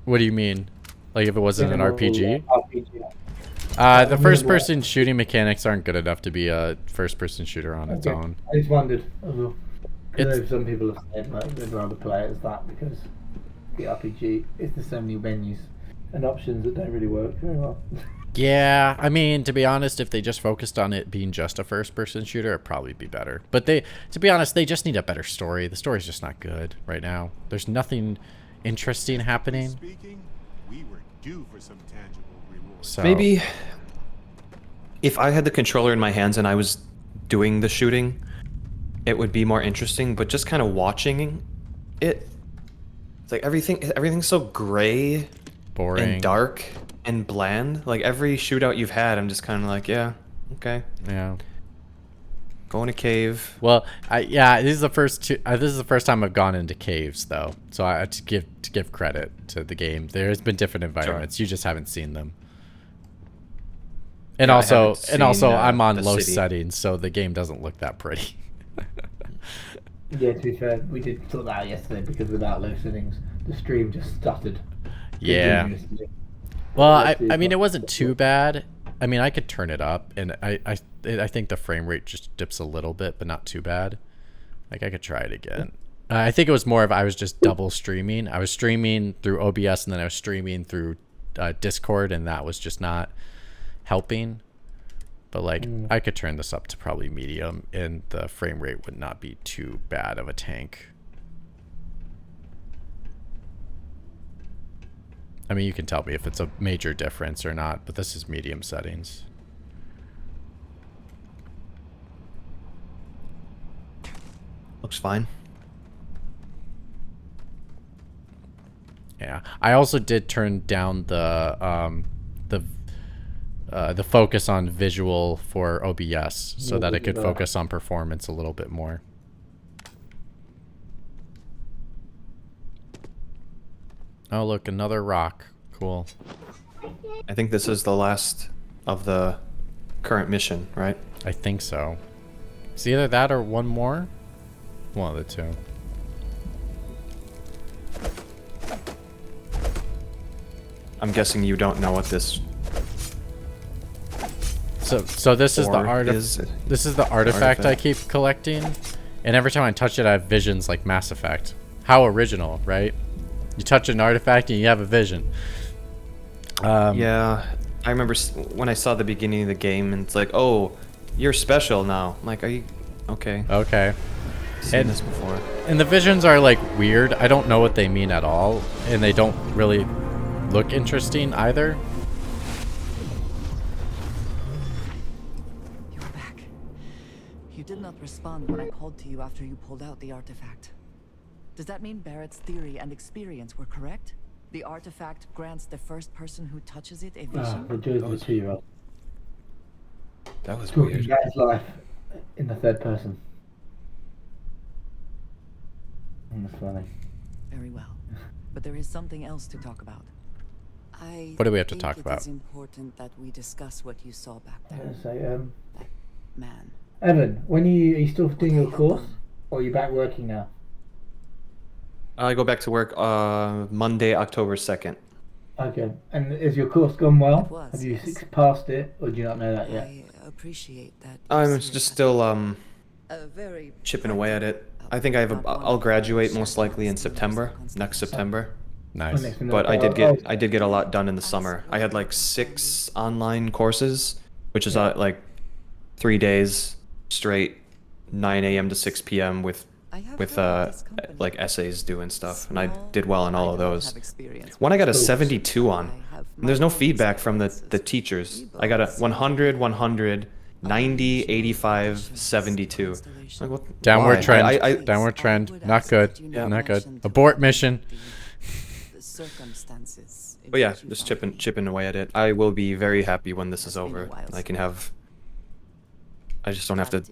What do you mean? Like if it wasn't an RPG? RPG. The first-person shooting mechanics aren't good enough to be a first-person shooter on its own. I just wondered. Because I know some people have said like they'd rather play it as that because the RPG is there's so many menus and options that don't really work very well. Yeah, I mean, to be honest, if they just focused on it being just a first-person shooter, it'd probably be better. But to be honest, they just need a better story. The story's just not good right now. There's nothing interesting happening. Speaking, we were due for some tangible rewards. So maybe if I had the controller in my hands and I was doing the shooting, it would be more interesting. But just kind of watching it, it's like everything's so gray, boring, and dark, and bland. Like every shootout you've had, I'm just kind of like, yeah, okay, yeah. Go in a cave. Well, yeah, this is the first time I've gone into caves though, so I have to give credit to the game. There's been different environments. Sure. You just haven't seen them. And yeah, also, I'm on low settings, so the game doesn't look that pretty. Yeah, to be fair, we did sort that out yesterday because without low settings, the stream just stuttered. Yeah. Well, I mean, it wasn't too bad. I mean, I could turn it up, and I think the frame rate just dips a little bit, but not too bad. Like, I could try it again. I think it was more of I was just double streaming. I was streaming through OBS, and then I was streaming through Discord, and that was just not helping. But, like, I could turn this up to probably medium, and the frame rate would not be too bad of a tank. I mean, you can tell me if it's a major difference or not, but this is medium settings. Looks fine. Yeah, I also did turn down the focus on visual for OBS so that it could focus on performance a little bit more. Oh, look, another rock. Cool. I think this is the last of the current mission, right? I think so. It's either that or one more. One of the two. I'm guessing you don't know what this. So this is the this is the artifact I keep collecting, and every time I touch it, I have visions like Mass Effect. How original, right? You touch an artifact and you have a vision. Yeah, I remember when I saw the beginning of the game, and it's like, oh, you're special now. I'm like, are you okay? Okay. Seen this before. And the visions are like weird. I don't know what they mean at all, and they don't really look interesting either. You're back. You did not respond when I called to you after you pulled out the artifact. Does that mean Barrett's theory and experience were correct? The artifact grants the first person who touches it a vision? That was weird. Talking about his life in the third person. That's funny. Very well. But there is something else to talk about. What do we have to talk about? It is important that we discuss what you saw back there. That man. Evan, are you still doing your course, or are you back working now? I go back to work Monday, October 2nd. Okay. And is your course gone well? Have you passed it, or do you not know that yet? I appreciate that. I'm just still chipping away at it. I think I'll graduate most likely in September, next September. Nice. But I did get a lot done in the summer. I had like 6 online courses, which is like 3 days straight, 9 a.m. to 6 p.m. with like essays due and stuff, and I did well on all of those. One I got a 72 on, and there's no feedback from the teachers. I got a 100, 100, 90, 85, 72. Like, what, downward why? trend. Downward trend. Not good. Yeah. Not good. Abort mission. But yeah, just chipping away at it. I will be very happy when this is over. I just don't have to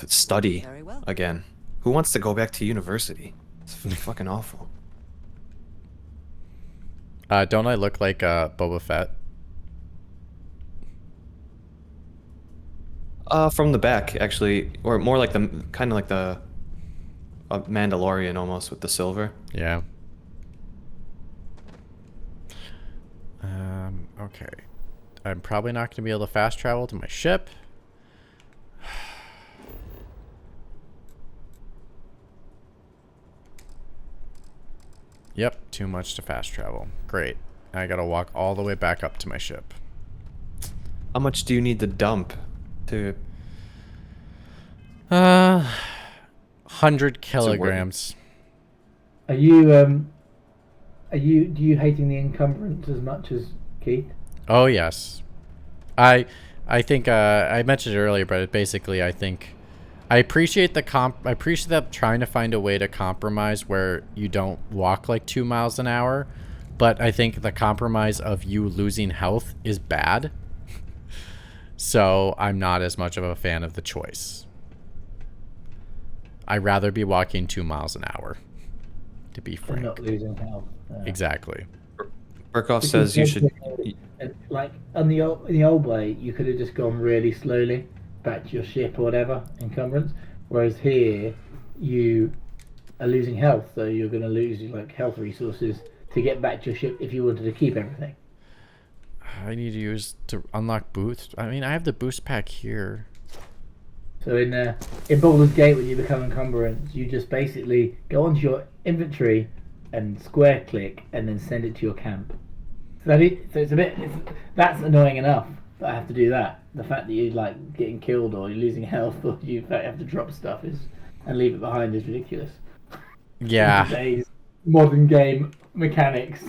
study again. Who wants to go back to university? It's fucking awful. Don't I look like Boba Fett? From the back, actually, or more like the kind of like the Mandalorian almost with the silver. Yeah. Okay. I'm probably not going to be able to fast travel to my ship. Yep, too much to fast travel. Great. I gotta walk all the way back up to my ship. How much do you need to dump to 100 kilograms. Do you hating the encumbrance as much as Keith? Oh yes. I think I mentioned it earlier, but basically I think I appreciate them trying to find a way to compromise where you don't walk like 2 miles an hour, but I think the compromise of you losing health is bad. So I'm not as much of a fan of the choice. I'd rather be walking 2 miles an hour, to be frank. Not losing health. Exactly. Burkov says you should. Like in the old way, you could have just gone really slowly back to your ship or whatever, encumbrance. Whereas here, you are losing health, so you're going to lose like health resources to get back to your ship if you wanted to keep everything. I need to use to unlock boost. I mean, I have the boost pack here. So in Baldur's Gate, when you become encumbrance, you just basically go onto your inventory and square click, and then send it to your camp. So it's a bit. That's annoying enough that I have to do that. The fact that you're like getting killed or you're losing health or you have to drop stuff and leave it behind is ridiculous. Yeah. In today's modern game mechanics.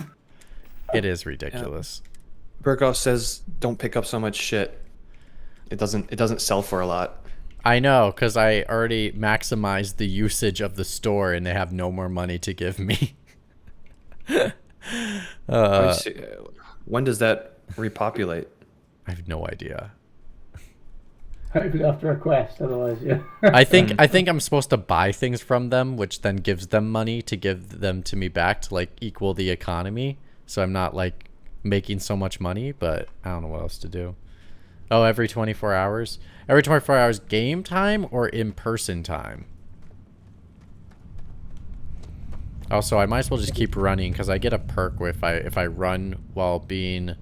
It is ridiculous. Burkov says don't pick up so much shit. It doesn't sell for a lot. I know, because I already maximized the usage of the store and they have no more money to give me. When does that repopulate? I have no idea. Hopefully after a quest, otherwise, yeah. I think I'm supposed to buy things from them, which then gives them money to give them to me back to like equal the economy. So I'm not like making so much money, but I don't know what else to do. Oh, every 24 hours? Every 24 hours game time or in-person time? Also, I might as well just keep running because I get a perk if I run while being...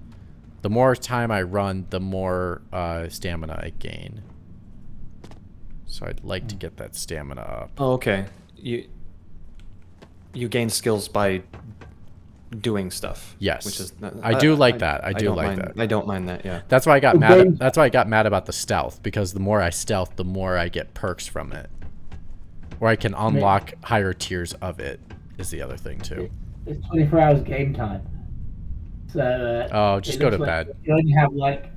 The more time I run, the more stamina I gain. So I'd like to get that stamina up. Oh, okay. You gain skills by doing stuff. Yes, which is I do like that. I do don't like mind, that. I don't mind that. Yeah. That's why I got mad. That's why I got mad about the stealth, because the more I stealth, the more I get perks from it, or I can unlock higher tiers of it. Is the other thing too. It's 24 hours game time. So. Oh, just go to bed. You only have like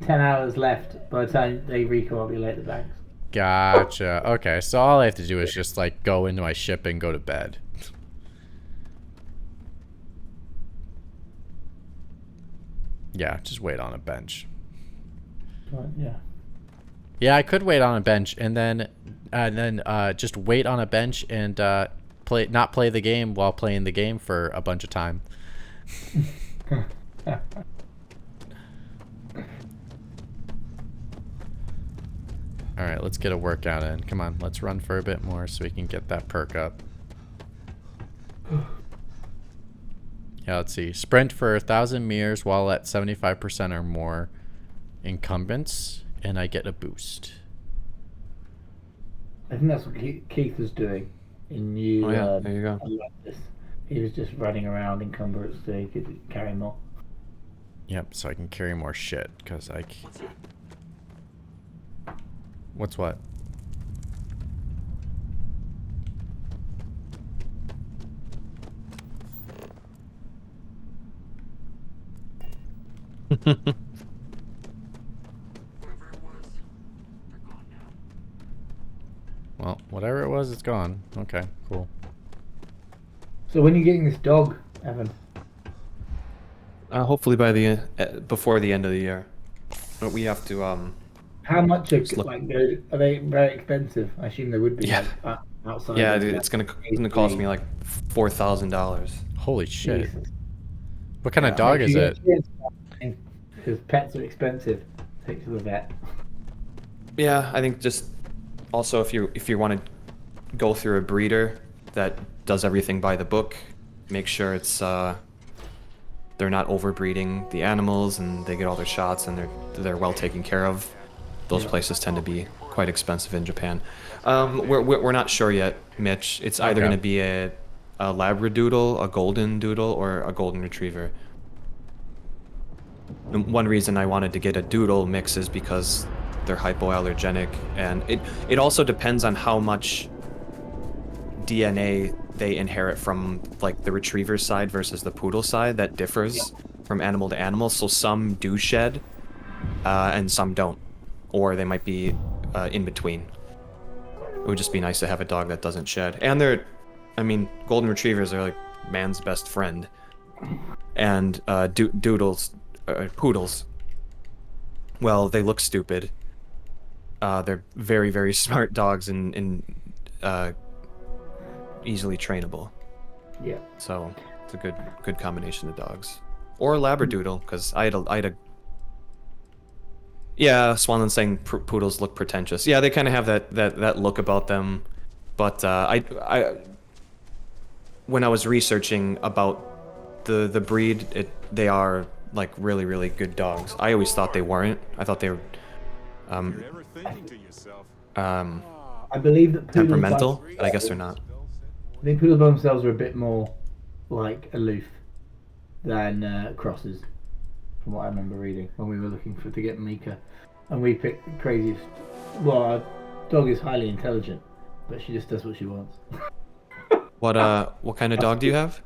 10 hours left by the time they repopulate the banks. Gotcha. Okay, so all I have to do is just like go into my ship and go to bed. Yeah, just wait on a bench. Yeah. Yeah, I could wait on a bench and then just wait on a bench and not play the game while playing the game for a bunch of time. All right, let's get a workout in. Come on, let's run for a bit more so we can get that perk up. Yeah, let's see. Sprint for 1,000 meters while at 75% or more encumbrance, and I get a boost. I think that's what Keith was doing in New. Oh yeah, there you go. He was just running around encumbrance so he could carry more. Yep, so I can carry more shit because I. What's what? Well, whatever it was, it's gone. Okay, cool. So when are you getting this dog, Evan? Hopefully by before the end of the year. But we have to How much are they very expensive? I assume they would be. Yeah. Like, outside. Yeah, dude, it's gonna cost me like $4,000. Holy shit! Jesus. What kind of dog is it? Because pets are expensive. Take to the vet. Yeah, I think just also if you want to go through a breeder that does everything by the book, make sure it's they're not overbreeding the animals and they get all their shots and they're well taken care of. Those places tend to be quite expensive in Japan. We're not sure yet, Mitch. It's either going to be a a Labradoodle, a Golden Doodle, or a Golden Retriever. And one reason I wanted to get a Doodle mix is because they're hypoallergenic, and it also depends on how much DNA they inherit from like the Retriever side versus the Poodle side. That differs from animal to animal. So some do shed, and some don't, or they might be in between. It would just be nice to have a dog that doesn't shed. And I mean, Golden Retrievers are like man's best friend, and Doodles. Poodles, well, they look stupid. They're very, very smart dogs and easily trainable. Yeah. So it's a good combination of dogs. Or a Labradoodle, because I had a. Yeah, Swanland's saying poodles look pretentious. Yeah, they kind of have that look about them, but when I was researching about the breed, they are like really, really good dogs. I always thought they weren't. I thought they were You're ever thinking to yourself, I believe that poodles temperamental, but I guess they're not. I think poodles by themselves are a bit more like aloof than crosses, from what I remember reading when we were looking to get Mika, and we picked the craziest. Well, our dog is highly intelligent, but she just does what she wants. What kind of dog do you have?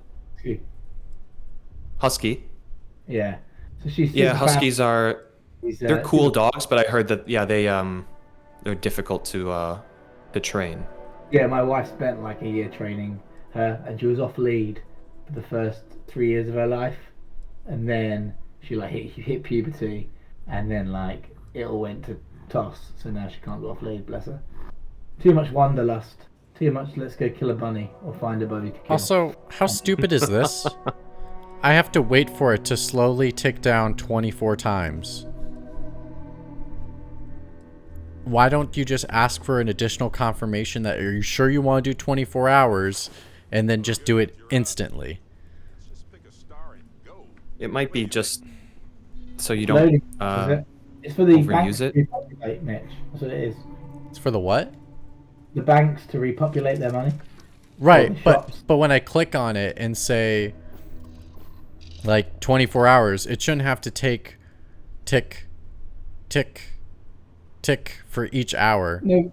Husky. Yeah. So she's Huskies are they're cool dogs, but I heard that they're difficult to train. Yeah, my wife spent like a year training her, and she was off lead for the first 3 years of her life, and then she like hit puberty, and then like it all went to toss. So now she can't go off lead. Bless her. Too much wanderlust. Too much. Let's go kill a bunny or find a bunny to kill. Also, how stupid is this? I have to wait for it to slowly tick down 24 times. Why don't you just ask for an additional confirmation that are you sure you want to do 24 hours and then just do it instantly? It might be just so you don't it's for the overuse it. Repopulate, Mitch. That's what it is. It's for the what? The banks to repopulate their money. Right, but when I click on it and say like 24 hours, it shouldn't have to take tick for each hour. No,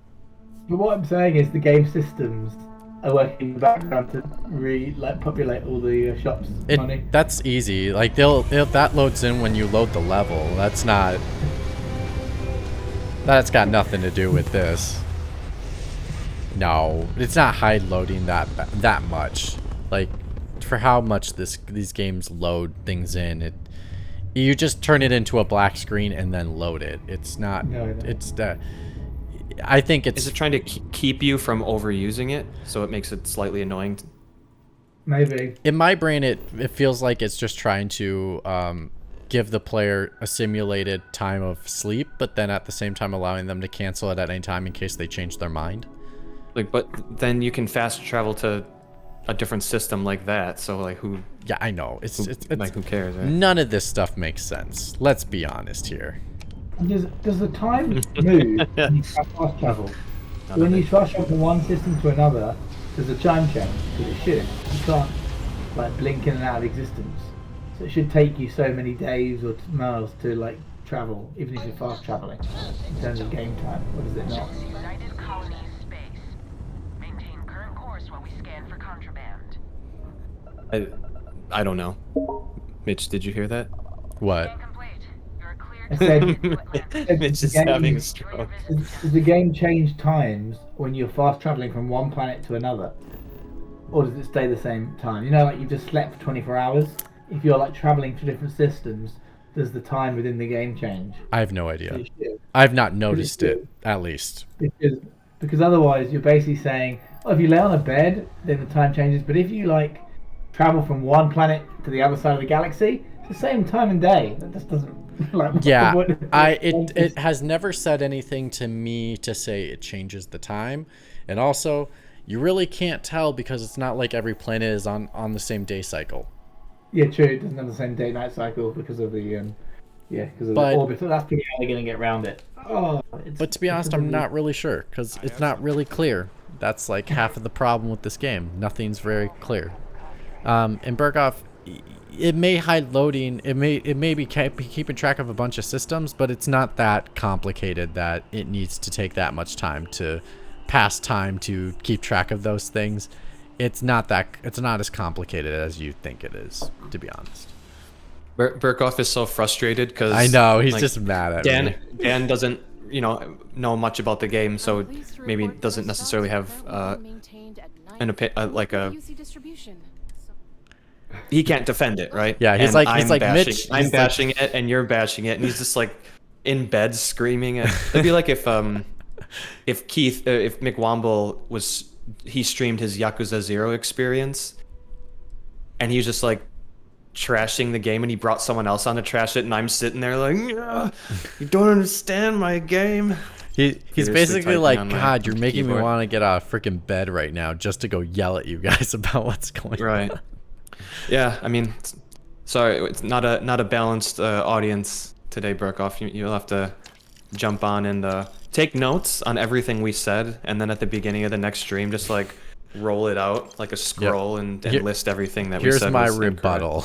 but what I'm saying is the game systems are working in the background to populate all the shops money. That's easy. Like that loads in when you load the level. That's got nothing to do with this. No, it's not high loading that much. Like for how much these games load things in, you just turn it into a black screen and then load it. It's not. No. It's that. I think it's. Is it trying to keep you from overusing it, so it makes it slightly annoying? Maybe. In my brain, it feels like it's just trying to give the player a simulated time of sleep, but then at the same time allowing them to cancel it at any time in case they change their mind. Like, but then you can fast travel to a different system like that. So like, who? Yeah, I know. It's like, who cares? Right? None of this stuff makes sense. Let's be honest here. Does the time move when you fast travel? So when you fast travel from one system to another, does the time change? Because it should. You can't like blink in and out of existence. So it should take you so many days or miles to like travel, even if you're fast traveling, in terms of game time. Or does it not? United Colonies space. Maintain current course while we scan for contraband. I don't know. Mitch, did you hear that? What? I said, Mitch is having a stroke. Does the game change times when you're fast traveling from one planet to another? Or does it stay the same time? You know, like you've just slept for 24 hours? If you're like traveling to different systems, does the time within the game change? I have no idea. I've not noticed it, at least. Because otherwise you're basically saying, oh, if you lay on a bed, then the time changes. But if you like travel from one planet to the other side of the galaxy, it's the same time and day. That just doesn't... Yeah, it has never said anything to me to say it changes the time, and also you really can't tell because it's not like every planet is on the same day cycle. Yeah, true. It doesn't have the same day-night cycle because of the Yeah, because of But- the orbit. So that's pretty how they're gonna get around it. Oh, But to be honest, I'm not really sure because it's not really clear. That's like half of the problem with this game. Nothing's very clear. In Burkoff, it may hide loading. It may be keeping track of a bunch of systems, but it's not that complicated that it needs to take that much time to pass time to keep track of those things. It's not as complicated as you think it is, to be honest. Burkoff is so frustrated because I know he's just mad at me. Dan doesn't know much about the game, so maybe doesn't necessarily have he can't defend it, right? Yeah, he's and like Mitch. I'm bashing it, and you're bashing it, and he's just like in bed screaming. It'd be like if Mick Womble he streamed his Yakuza 0 experience, and he was just like trashing the game, and he brought someone else on to trash it, and I'm sitting there like, you don't understand my game. He's basically like, God, you're making me want to get out of freaking bed right now just to go yell at you guys about what's going on. Yeah, I mean, sorry, it's not a balanced audience today, Burkoff. You'll have to jump on and take notes on everything we said, and then at the beginning of the next stream, just like roll it out like a scroll and list everything that we said. Here's my rebuttal.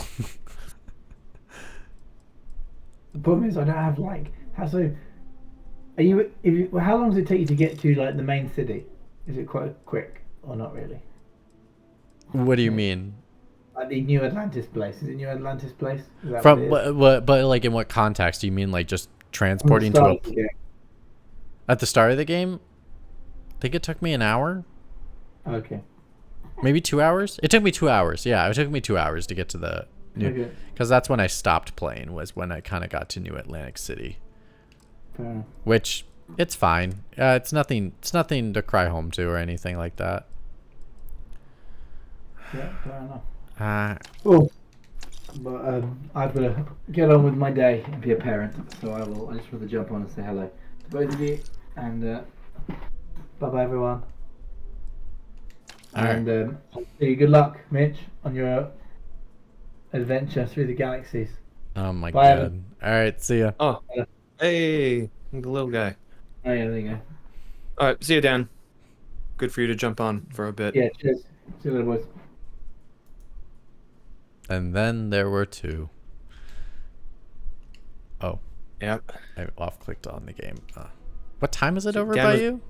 The problem is I don't have how long does it take you to get to like the main city? Is it quite quick or not really? What do you mean? Like the New Atlantis place. Is it New Atlantis place? From what? But like in what context? Do you mean like just transporting to a? At the start of the game, I think it took me an hour. Okay. Maybe 2 hours. It took me 2 hours. Yeah, it took me 2 hours to get to the new. Because that's when I stopped playing. Was when I kind of got to New Atlantic City. Fair. Which it's fine. It's nothing. It's nothing to cry home to or anything like that. Yeah, fair enough. Oh, but I've got to get on with my day and be a parent, so I just want to jump on and say hello to both of you, and bye bye everyone. And I'll see you. Good luck, Mitch, on your adventure through the galaxies. Oh my bye, god! Evan. All right, see ya. Oh, hey, the little guy. Oh yeah, there you go. All right, see you, Dan. Good for you to jump on for a bit. Yeah, cheers. See you later, boys. And then there were two. Oh. Yep. I off-clicked on the game. What time is it over by you?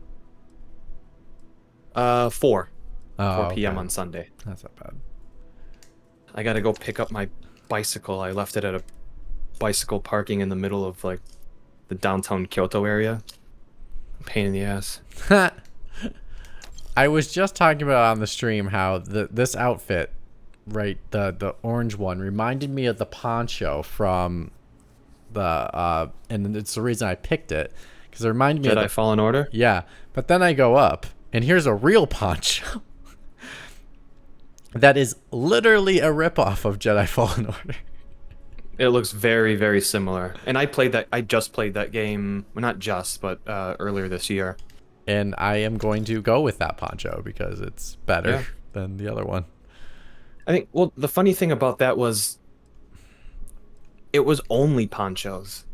4 Oh, 4 p.m. okay. on Sunday. That's not bad. I gotta go pick up my bicycle. I left it at a bicycle parking in the middle of like the downtown Kyoto area. Pain in the ass. I was just talking about on the stream how this outfit, right, the orange one, reminded me of the poncho from the and it's the reason I picked it because it reminded me Jedi of Fallen Order. Yeah, but then I go up and here's a real poncho that is literally a ripoff of Jedi Fallen Order. It looks very, very similar. And I just played that game, well, not just, but earlier this year. And I am going to go with that poncho because it's better than the other one. I think, well, the funny thing about that was it was only ponchos.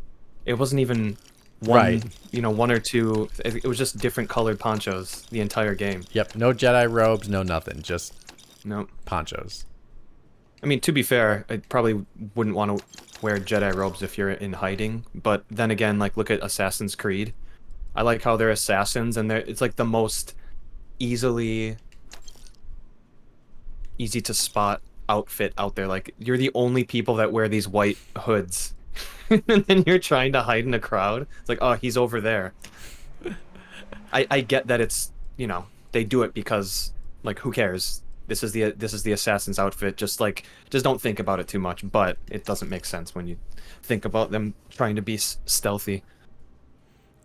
It wasn't even one, one or two. It was just different colored ponchos the entire game. Yep. No Jedi robes, no nothing. Just ponchos. I mean, to be fair, I probably wouldn't want to wear Jedi robes if you're in hiding. But then again, like, look at Assassin's Creed. I like how they're assassins, and it's like the most easy to spot outfit out there. Like, you're the only people that wear these white hoods. And then you're trying to hide in a crowd. It's like, oh, he's over there. I get that it's, they do it because, like, who cares? This is the assassin's outfit. Just don't think about it too much. But it doesn't make sense when you think about them trying to be stealthy.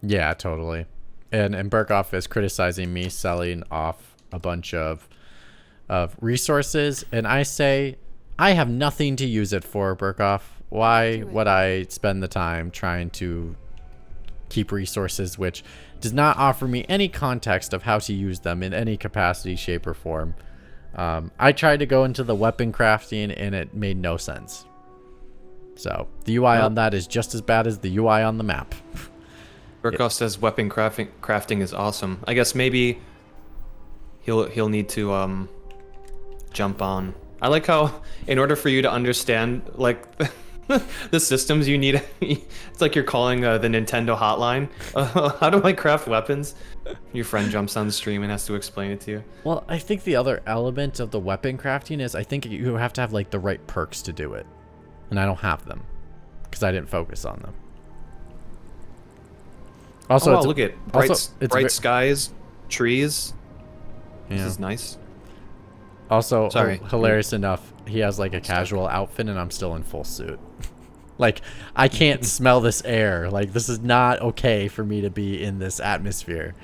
Yeah, totally. And Burkoff is criticizing me selling off a bunch of resources, and I say I have nothing to use it for, Burkoff. Why would I spend the time trying to keep resources which does not offer me any context of how to use them in any capacity, shape, or form? I tried to go into the weapon crafting and it made no sense. So the UI on that is just as bad as the UI on the map. Burkov says weapon crafting is awesome. I guess maybe he'll need to jump on. I like how in order for you to understand like the systems you need, it's like you're calling the Nintendo hotline. How do I craft weapons? Your friend jumps on the stream and has to explain it to you. Well, I think the other element of the weapon crafting is I think you have to have like the right perks to do it. And I don't have them because I didn't focus on them. Also, oh, wow, look at bright skies, trees. Yeah. This is nice. Also, Sorry. Hilarious enough, he has like a casual outfit and I'm still in full suit. Like, I can't smell this air. Like, this is not okay for me to be in this atmosphere.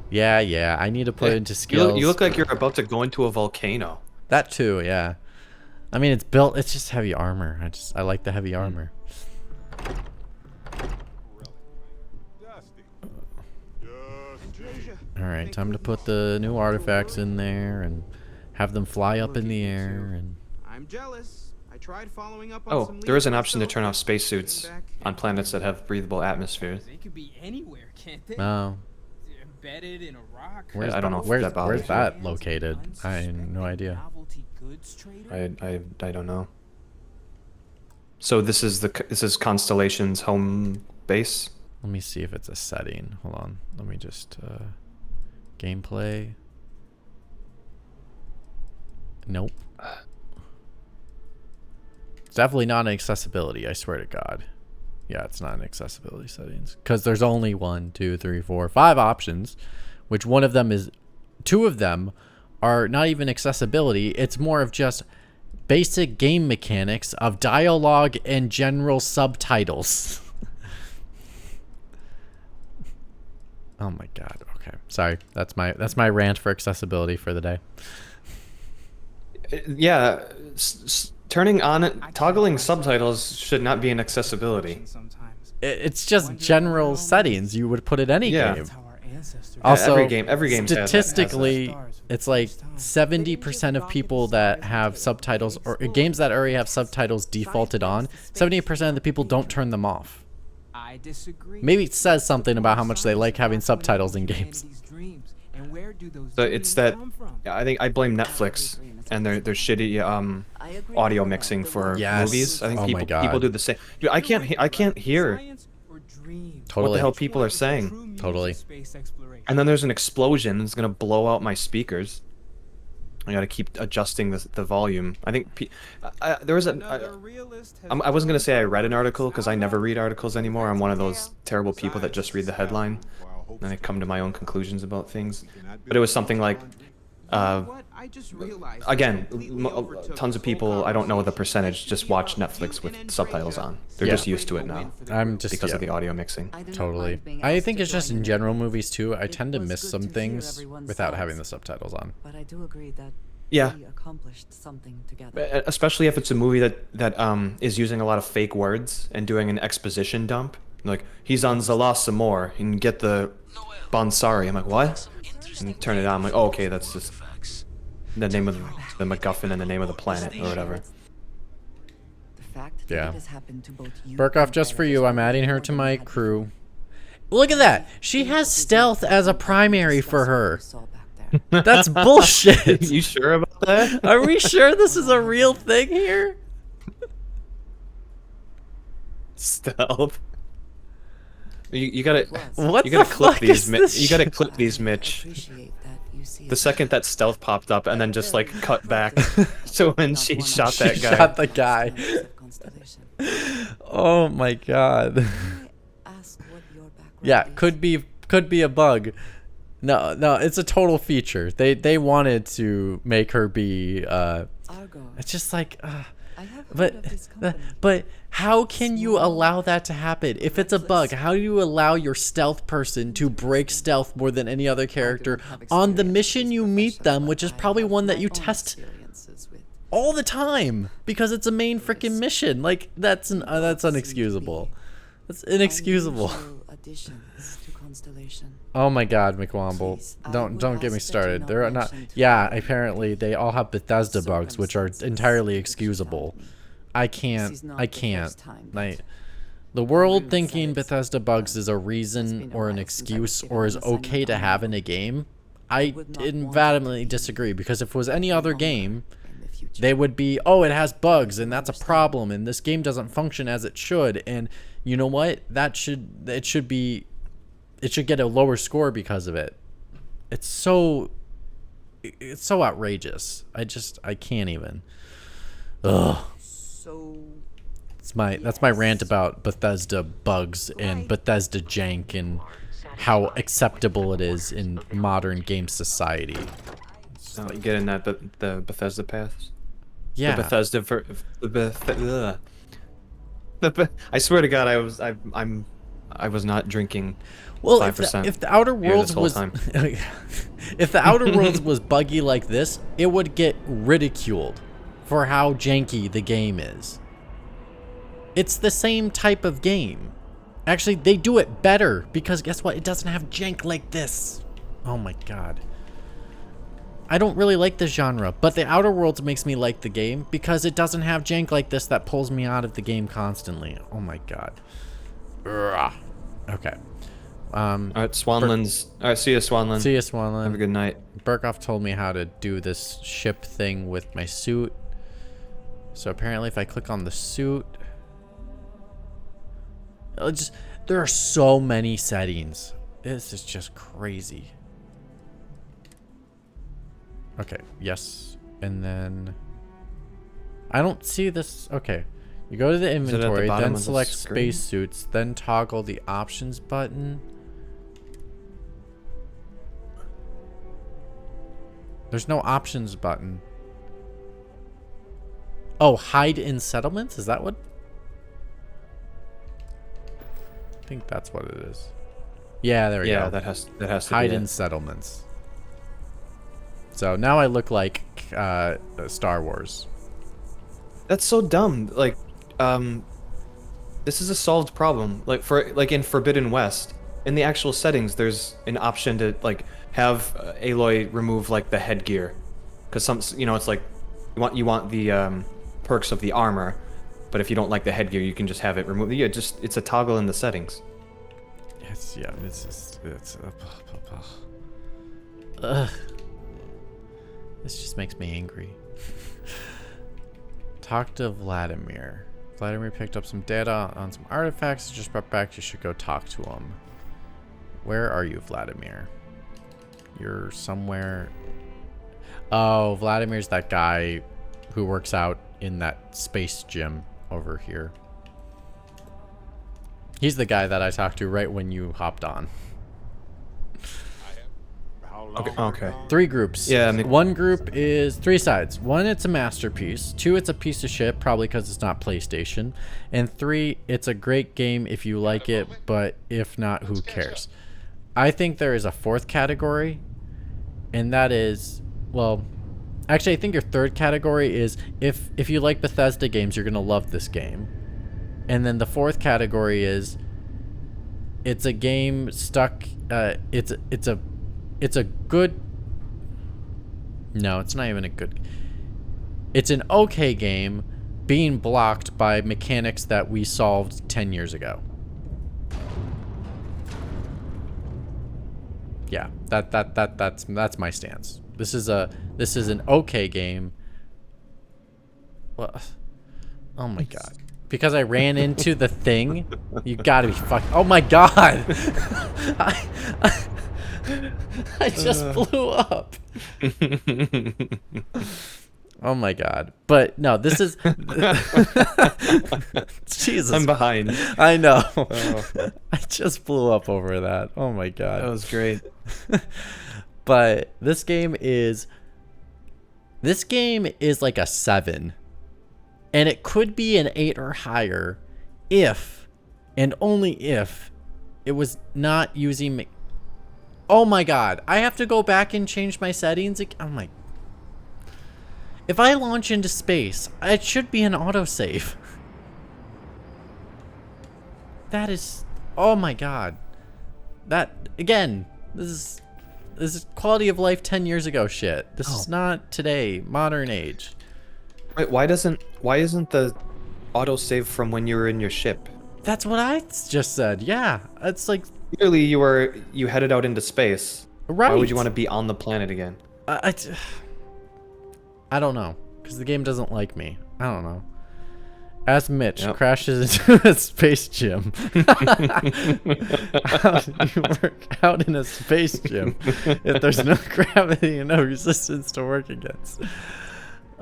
Yeah, I need to put into skills. You look like you're about to go into a volcano. That too, yeah. I mean, it's just heavy armor. I like the heavy armor. Alright, time to put the new artifacts in there and have them fly up in the air. And I'm jealous. I tried following up on oh, some there is an leads option to myself. turn off spacesuits on planets that have breathable atmospheres. They could be anywhere, can't they? Oh. Embedded in a rock. I don't know if that bothers where's you. that located? I have no idea. I don't know. So this is Constellation's home base. Let me see if it's a setting. Hold on. Let me just gameplay. Nope. It's definitely not an accessibility, I swear to God. Yeah, it's not in accessibility settings. Because there's only 1, 2, 3, 4, 5 options, which one of them is 2 of them are not even accessibility. It's more of just basic game mechanics of dialogue and general subtitles. Oh my God. Okay. Sorry. That's my rant for accessibility for the day. Yeah, turning on toggling subtitles should not be an accessibility. It's just general settings. You would put it any game. Also, Also, every game statistically, it's like 70% of people that have subtitles, or games that already have subtitles defaulted on, 70% of the people don't turn them off. I disagree. Maybe it says something about how much they like having subtitles in games. So it's that I think I blame Netflix and their shitty audio mixing for movies. I think people do the same. Dude, I can't hear what the hell people are saying. Totally. And then there's an explosion. It's gonna blow out my speakers. I gotta keep adjusting the volume. I think there was I wasn't gonna say I read an article because I never read articles anymore. I'm one of those terrible people that just read the headline and I come to my own conclusions about things. But it was something like, again, tons of people, I don't know the percentage, just watch Netflix with subtitles on. They're just used to it now. Because of the audio mixing. Totally. I think it's just in general movies too. I tend to miss some things without having the subtitles on. But I do agree that yeah, we accomplished something together. especially if it's a movie that is using a lot of fake words and doing an exposition dump. Like, he's on Zalasamor and get the Bonsari. I'm like, what? And you turn it on. I'm like, oh, okay, that's just the name of the MacGuffin and the name of the planet or whatever. Yeah. Burkov, just for you, I'm adding her to my crew. Look at that. She has stealth as a primary for her. That's bullshit. You sure about that? Are we sure this is a real thing here? Stealth. You gotta what you gotta the clip fuck these. is this You gotta shit? clip these, Mitch. The second that stealth popped up, and then just like cut back to when she shot that She guy. shot the guy. Oh my God. Yeah, could be a bug. No, it's a total feature. They wanted to make her be. It's just like. But how can you allow that to happen? If it's a bug, how do you allow your stealth person to break stealth more than any other character on the mission you meet them, which is probably one that you test all the time because it's a main freaking mission? Like that's inexcusable. That's inexcusable. constellation. Oh my God, McWomble. Please, I Don't would get me ask that you started. not There are not. mention to Yeah, anyone apparently they all have Bethesda bugs, which are entirely excusable. I can't. is not I the can't. first time Like, the world rude thinking settings. Bethesda bugs is a reason or an excuse or is okay to have in a game. I vehemently disagree, because if it was any other game, they would be, oh, it has bugs and that's a problem and this game doesn't function as it should, and you know what? It should get a lower score because of it. It's so outrageous. I can't even. Ugh. So That's my rant about Bethesda bugs and Bethesda jank and how acceptable it is in modern game society. So you getting that the Bethesda paths? Yeah. The Bethesda for I swear to God, I was not drinking. Well, 5% if the Outer beer Worlds this whole was time. if the Outer Worlds was buggy like this, it would get ridiculed for how janky the game is. It's the same type of game. Actually, they do it better, because guess what? It doesn't have jank like this. Oh my God. I don't really like this genre, but the Outer Worlds makes me like the game because it doesn't have jank like this that pulls me out of the game constantly. Oh my God. Ugh. Okay. Alright, Swanland's. Alright, see ya, Swanland. See ya, Swanland. Have a good night. Burkhoff told me how to do this ship thing with my suit. So apparently if I click on the suit, there are so many settings. This is just crazy. Okay, yes. And then I don't see this. Okay. You go to the inventory, then select spacesuits, then toggle the options button. There's no options button. Oh, hide in settlements? Is that what? I think that's what it is. Yeah, there we go. Yeah, that has to hide be in it. settlements. So now I look like Star Wars. That's so dumb. Like, this is a solved problem. Like in Forbidden West, in the actual settings, there's an option to like have Aloy remove like the headgear, because it's like you want the perks of the armor, but if you don't like the headgear, you can just have it removed. Yeah, it's a toggle in the settings. Yes, yeah, ugh. This just makes me angry. Talk to Vladimir. Vladimir picked up some data on some artifacts. Just brought back. You should go talk to him. Where are you, Vladimir? You're somewhere. Oh, Vladimir's that guy who works out in that space gym over here. He's the guy that I talked to right when you hopped on. Okay. 3 groups. Yeah. One group is 3 sides. 1, it's a masterpiece. 2, it's a piece of shit, probably because it's not PlayStation. And 3, it's a great game if you like it, but if not, who cares? I think there is a 4th category, and that is, well, actually, I think your 3rd category is if you like Bethesda games, you're gonna love this game. And then the 4th category is it's a game stuck. It's a good. No, it's not even a good. It's an okay game being blocked by mechanics that we solved 10 years ago. Yeah, that's my stance. This is an okay game. Well, oh my God. Because I ran into the thing, you gotta be fucking. Oh my God! I just blew up. Oh my God. But no, this is Jesus. I'm behind. I know. Oh. I just blew up over that. Oh my God. That was great. But this game is like a 7. And it could be an 8 or higher if, and only if, it was not using... Oh my God. I have to go back and change my settings. Oh my... If I launch into space, it should be an autosave. That is... Oh my God. That again, this is quality of life 10 years ago shit. This is not today, modern age. Wait, why isn't the autosave from when you were in your ship? That's what I just said. Yeah, it's like clearly you headed out into space. Right. Why would you want to be on the planet again? I don't know, because the game doesn't like me. I don't know. As Mitch crashes into a space gym. How do you work out in a space gym if there's no gravity and no resistance to work against?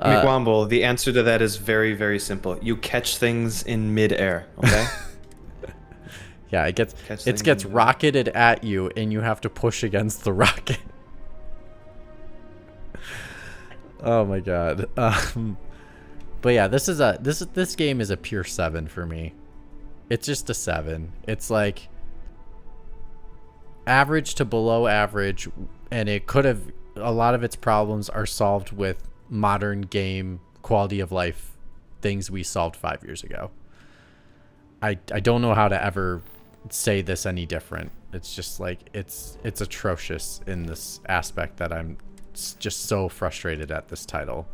McWomble, the answer to that is very, very simple. You catch things in midair, okay? Yeah, it gets rocketed at you, and you have to push against the rocket. Oh my god. But yeah, this game is a pure 7 for me. It's just a 7. It's like average to below average, and it could have, a lot of its problems are solved with modern game quality of life things we solved 5 years ago. I don't know how to ever say this any different. It's just like it's atrocious in this aspect that I'm just so frustrated at this title.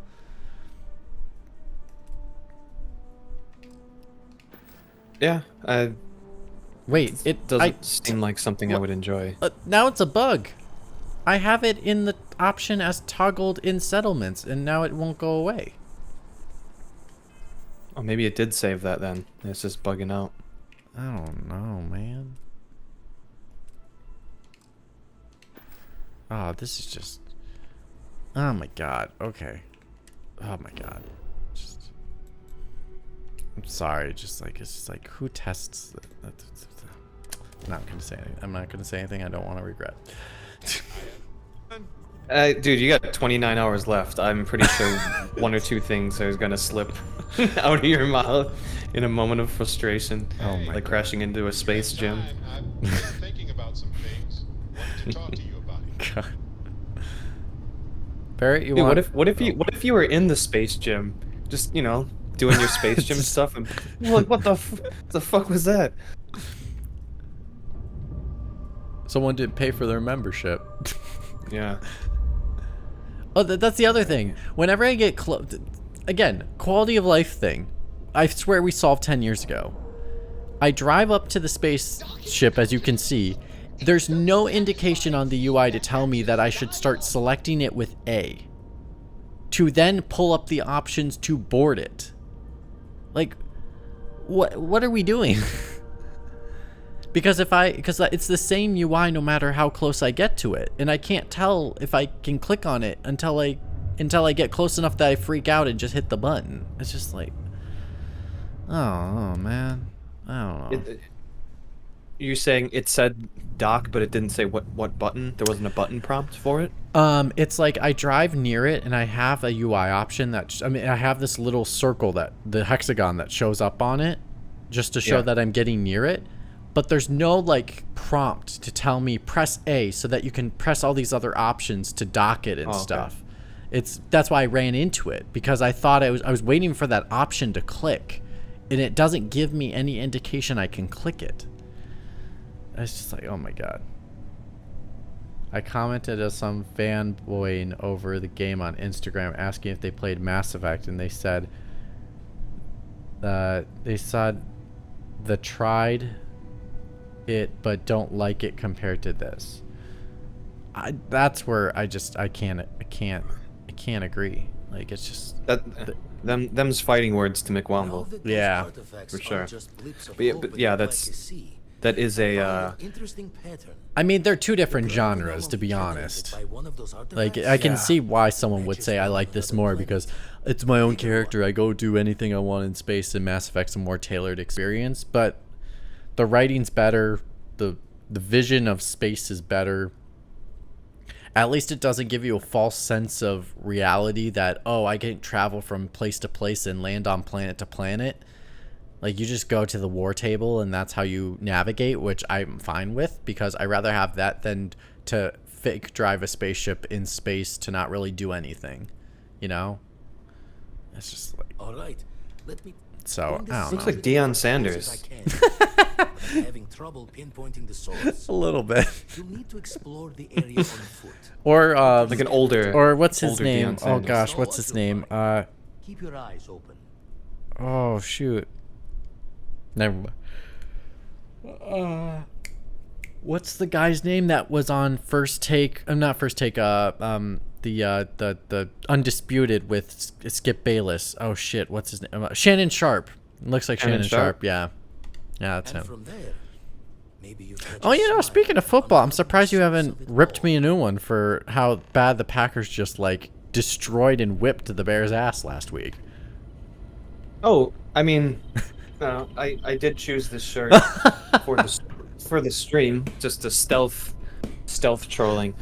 Yeah, wait, it doesn't seem like something I would enjoy. Now it's a bug. I have it in the option as toggled in settlements, and now it won't go away. Oh, maybe it did save that then. It's just bugging out. I don't know, man. Oh, this is just... Oh my god. Okay. Oh my god. Just... I'm sorry. Just like, it's just like, who tests that? I'm not gonna say anything. I'm not gonna say anything I don't want to regret. Dude, you got 29 hours left. I'm pretty sure one or two things are gonna slip out of your mouth in a moment of frustration. Oh my like crashing into a space gym. I've been thinking about some things. Wanted to talk to you about it. God. Barrett, you Dude, want... what if you were in the space gym, just doing your space gym stuff, and what the fuck was that? Someone didn't pay for their membership. Yeah. Oh, that's the other thing. Whenever I get close, again, quality of life thing, I swear we solved 10 years ago. I drive up to the spaceship, as you can see. There's no indication on the UI to tell me that I should start selecting it with A, to then pull up the options to board it. Like, what are we doing? Because it's the same UI no matter how close I get to it, and I can't tell if I can click on it until I get close enough that I freak out and just hit the button. It's just like, oh man, I don't know. You're saying it said dock, but it didn't say what button? There wasn't a button prompt for it? It's like I drive near it and I have a UI option that, I have this little circle, that the hexagon that shows up on it just to show that I'm getting near it. But there's no like prompt to tell me press A so that you can press all these other options to dock it and stuff. That's why I ran into it, because I thought I was waiting for that option to click, and it doesn't give me any indication I can click it. It's just like, oh my god. I commented as some fanboying over the game on Instagram asking if they played Mass Effect, and they said they saw the tried it but don't like it compared to this. That's where I can't agree. Like, it's just them's fighting words to McWomble. Yeah, for sure. But yeah, that is a I mean, they're two different genres, to be honest. Like, I can see why someone would say I like this more, because it's my own character. I go do anything I want in space, and Mass Effect's a more tailored experience. But the writing's better. The vision of space is better. At least it doesn't give you a false sense of reality that, oh, I can travel from place to place and land on planet to planet. Like, you just go to the war table and that's how you navigate, which I'm fine with, because I'd rather have that than to fake drive a spaceship in space to not really do anything, you know? It's just like... All right, let me... So, I don't know. Looks like Deion Sanders. trouble pinpointing the source. A little bit. You'll need to explore the area on foot. Or like an older. Or what's his older name? Deion Oh Sanders. gosh, what's his name? Keep your eyes open. Oh shoot. Never mind. What's the guy's name that was on First Take? Not First Take. The Undisputed with Skip Bayless. Oh shit, what's his name? Shannon Sharp. Looks like Shannon Sharp. Yeah, that's him. From there, maybe you Oh, you know, speaking of football, I'm surprised you haven't ripped me a new one for how bad the Packers just like destroyed and whipped the Bears' ass last week. Oh, I mean, I did choose this shirt for the stream, just a stealth trolling.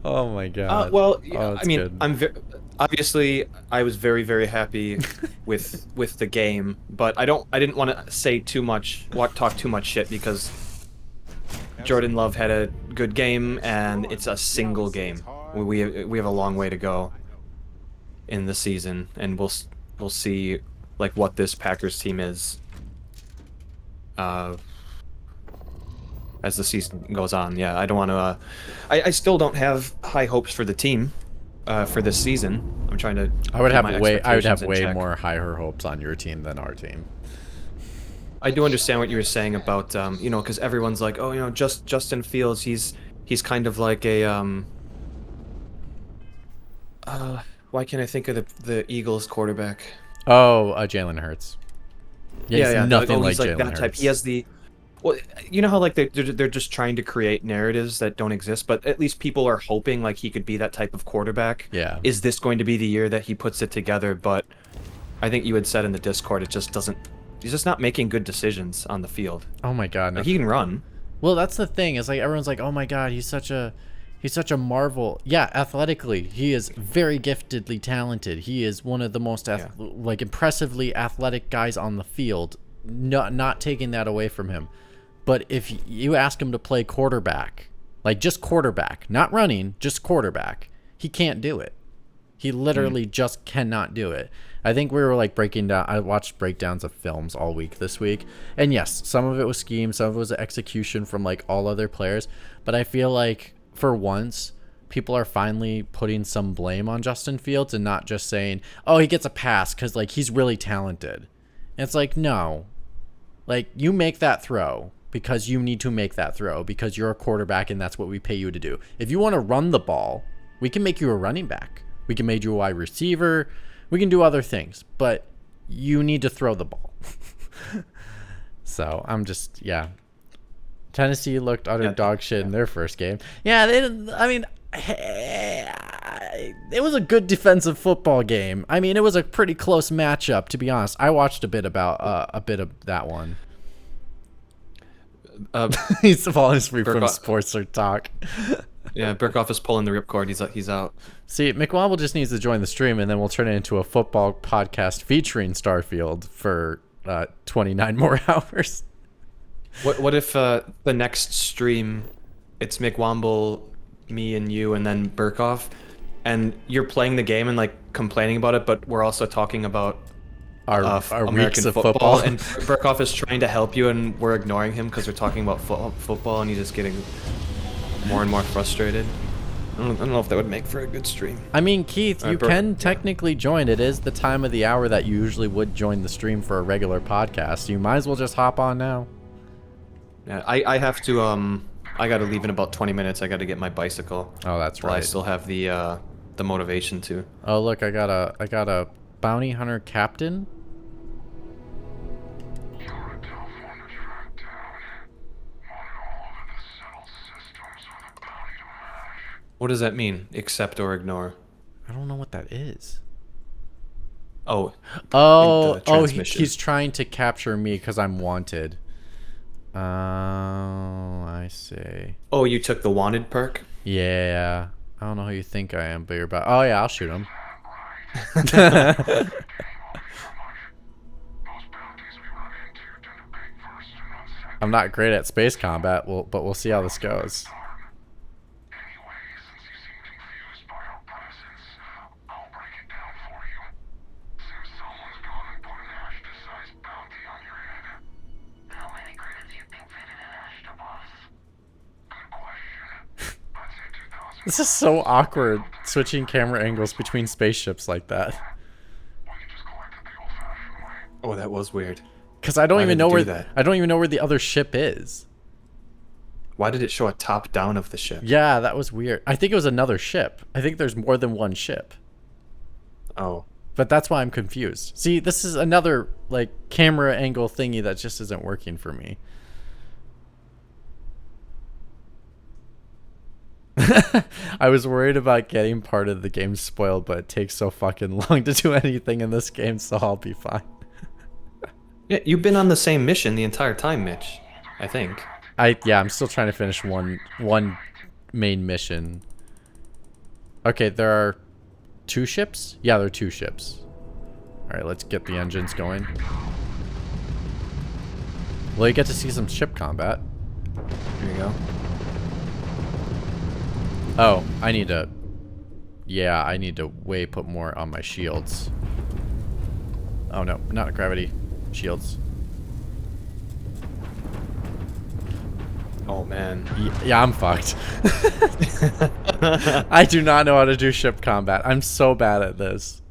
Oh my god. Well, oh, I mean, good. Obviously I was very, very happy with the game, but I didn't want to say too much, talk too much shit because Jordan Love had a good game and it's a single game. We have a long way to go in the season, and we'll see like what this Packers team is as the season goes on. Yeah, I don't want to. I still don't have high hopes for the team for this season. I'm trying to. I would have expectations in way check. more higher hopes on your team than our team. I do understand what you were saying about you know, because everyone's like, oh, you know, Justin Fields, he's kind of like a why can't I think of the Eagles quarterback? Oh, Jalen Hurts. Yeah, he's nothing like he's like Jalen that Hurts. type. He has the. Well, you know how like they're just trying to create narratives that don't exist, but at least people are hoping like he could be that type of quarterback. Yeah. Is this going to be the year that he puts it together? But I think you had said in the Discord, it just doesn't. He's just not making good decisions on the field. Oh my god. No. Like, he can run. Well, that's the thing. Is like everyone's like, oh my god, he's such a marvel. Yeah, athletically, he is very giftedly talented. He is one of the most like impressively athletic guys on the field. Not taking that away from him. But if you ask him to play quarterback, like just quarterback, not running, just quarterback, he can't do it. He literally just cannot do it. I think we were like breaking down. I watched breakdowns of films all week this week. And yes, some of it was scheme, some of it was execution from like all other players. But I feel like for once, people are finally putting some blame on Justin Fields and not just saying, oh, he gets a pass because like he's really talented. And it's like, no. Like, you make that throw because you need to make that throw because you're a quarterback and that's what we pay you to do. If you want to run the ball, we can make you a running back. We can make you a wide receiver. We can do other things, but you need to throw the ball. So I'm just, yeah. Tennessee looked utter dog shit in their first game. Yeah, it was a good defensive football game. I mean, it was a pretty close matchup, to be honest. I watched a bit of that one. He's falling asleep from sports or talk. Yeah, Burkhoff is pulling the ripcord. He's out. See, McWobble just needs to join the stream, and then we'll turn it into a football podcast featuring Starfield for 29 more hours. What if the next stream, it's McWomble, me, and you, and then Burkhoff, and you're playing the game and like complaining about it, but we're also talking about our American weeks of football, and Burkhoff is trying to help you, and we're ignoring him because we're talking about football, and he's just getting more and more frustrated. I don't know if that would make for a good stream. I mean, Keith, you can technically join. It is the time of the hour that you usually would join the stream for a regular podcast. You might as well just hop on now. Yeah, I have to I gotta leave in about 20 minutes. I gotta get my bicycle. Oh, that's right. right. I still have the motivation to. Oh, look, I got a bounty hunter captain. What does that mean? Accept or ignore? I don't know what that is. Oh, he's trying to capture me because I'm wanted. Oh, I see. Oh, you took the wanted perk? Yeah. I don't know who you think I am, but you're about... Oh, yeah, I'll shoot him. I'm not great at space combat, but we'll see how this goes. This is so awkward, switching camera angles between spaceships like that. Oh, that was weird. Because I don't even know where that? I don't even know where the other ship is. Why did it show a top down of the ship? Yeah, that was weird. I think it was another ship. I think there's more than one ship. Oh. But that's why I'm confused. See, this is another like camera angle thingy that just isn't working for me. I was worried about getting part of the game spoiled, but it takes so fucking long to do anything in this game, so I'll be fine. Yeah, you've been on the same mission the entire time, Mitch. I think. Yeah, I'm still trying to finish one main mission. Okay, there are 2 ships? Yeah, there are 2 ships. Alright, let's get the engines going. Well, you get to see some ship combat. Here you go. Oh, I need to... Yeah, I need to put more on my shields. Oh no, not gravity shields. Oh man. Yeah, I'm fucked. I do not know how to do ship combat. I'm so bad at this.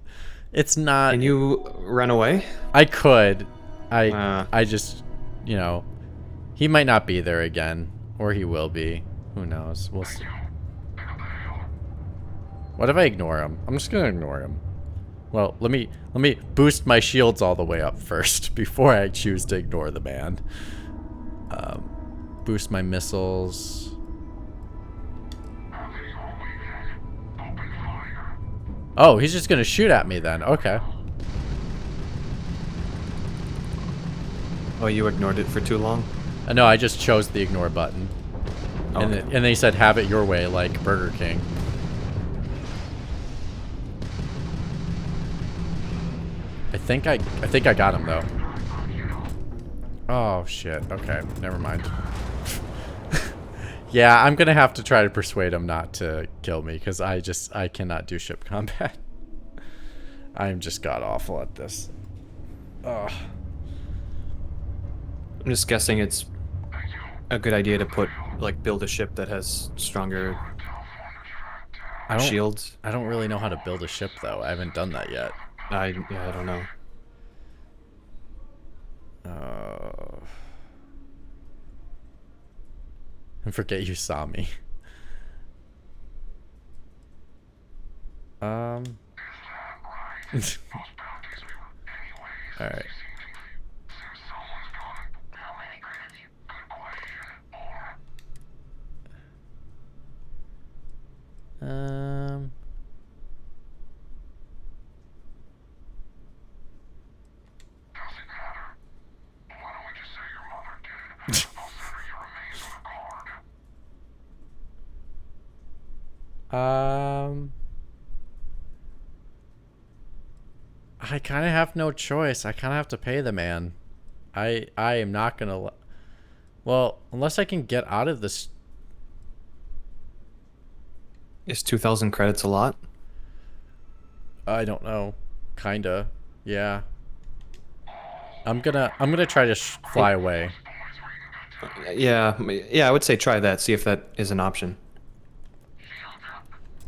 It's not... Can you run away? I could. I just, you know, he might not be there again, or he will be. Who knows? We'll see. What if I ignore him? I'm just gonna ignore him. Well, let me boost my shields all the way up first before I choose to ignore the man. Boost my missiles. Oh, he's just gonna shoot at me then. Okay. Oh, you ignored it for too long? No, I just chose the ignore button. Oh, and then he said, "Have it your way," like Burger King. I think I got him though. Oh shit. Okay, never mind. Yeah, I'm gonna have to try to persuade him not to kill me because I cannot do ship combat. I'm just god awful at this. Ugh. I'm just guessing it's a good idea to build a ship that has stronger shields. I don't really know how to build a ship though. I haven't done that yet. I don't know. I forget you saw me. All right. I kind of have no choice. I kind of have to pay the man. I am not gonna. Well, unless I can get out of this. Is 2,000 credits a lot? I don't know. Kinda. Yeah. I'm gonna try to fly away. Yeah, I would say try that. See if that is an option.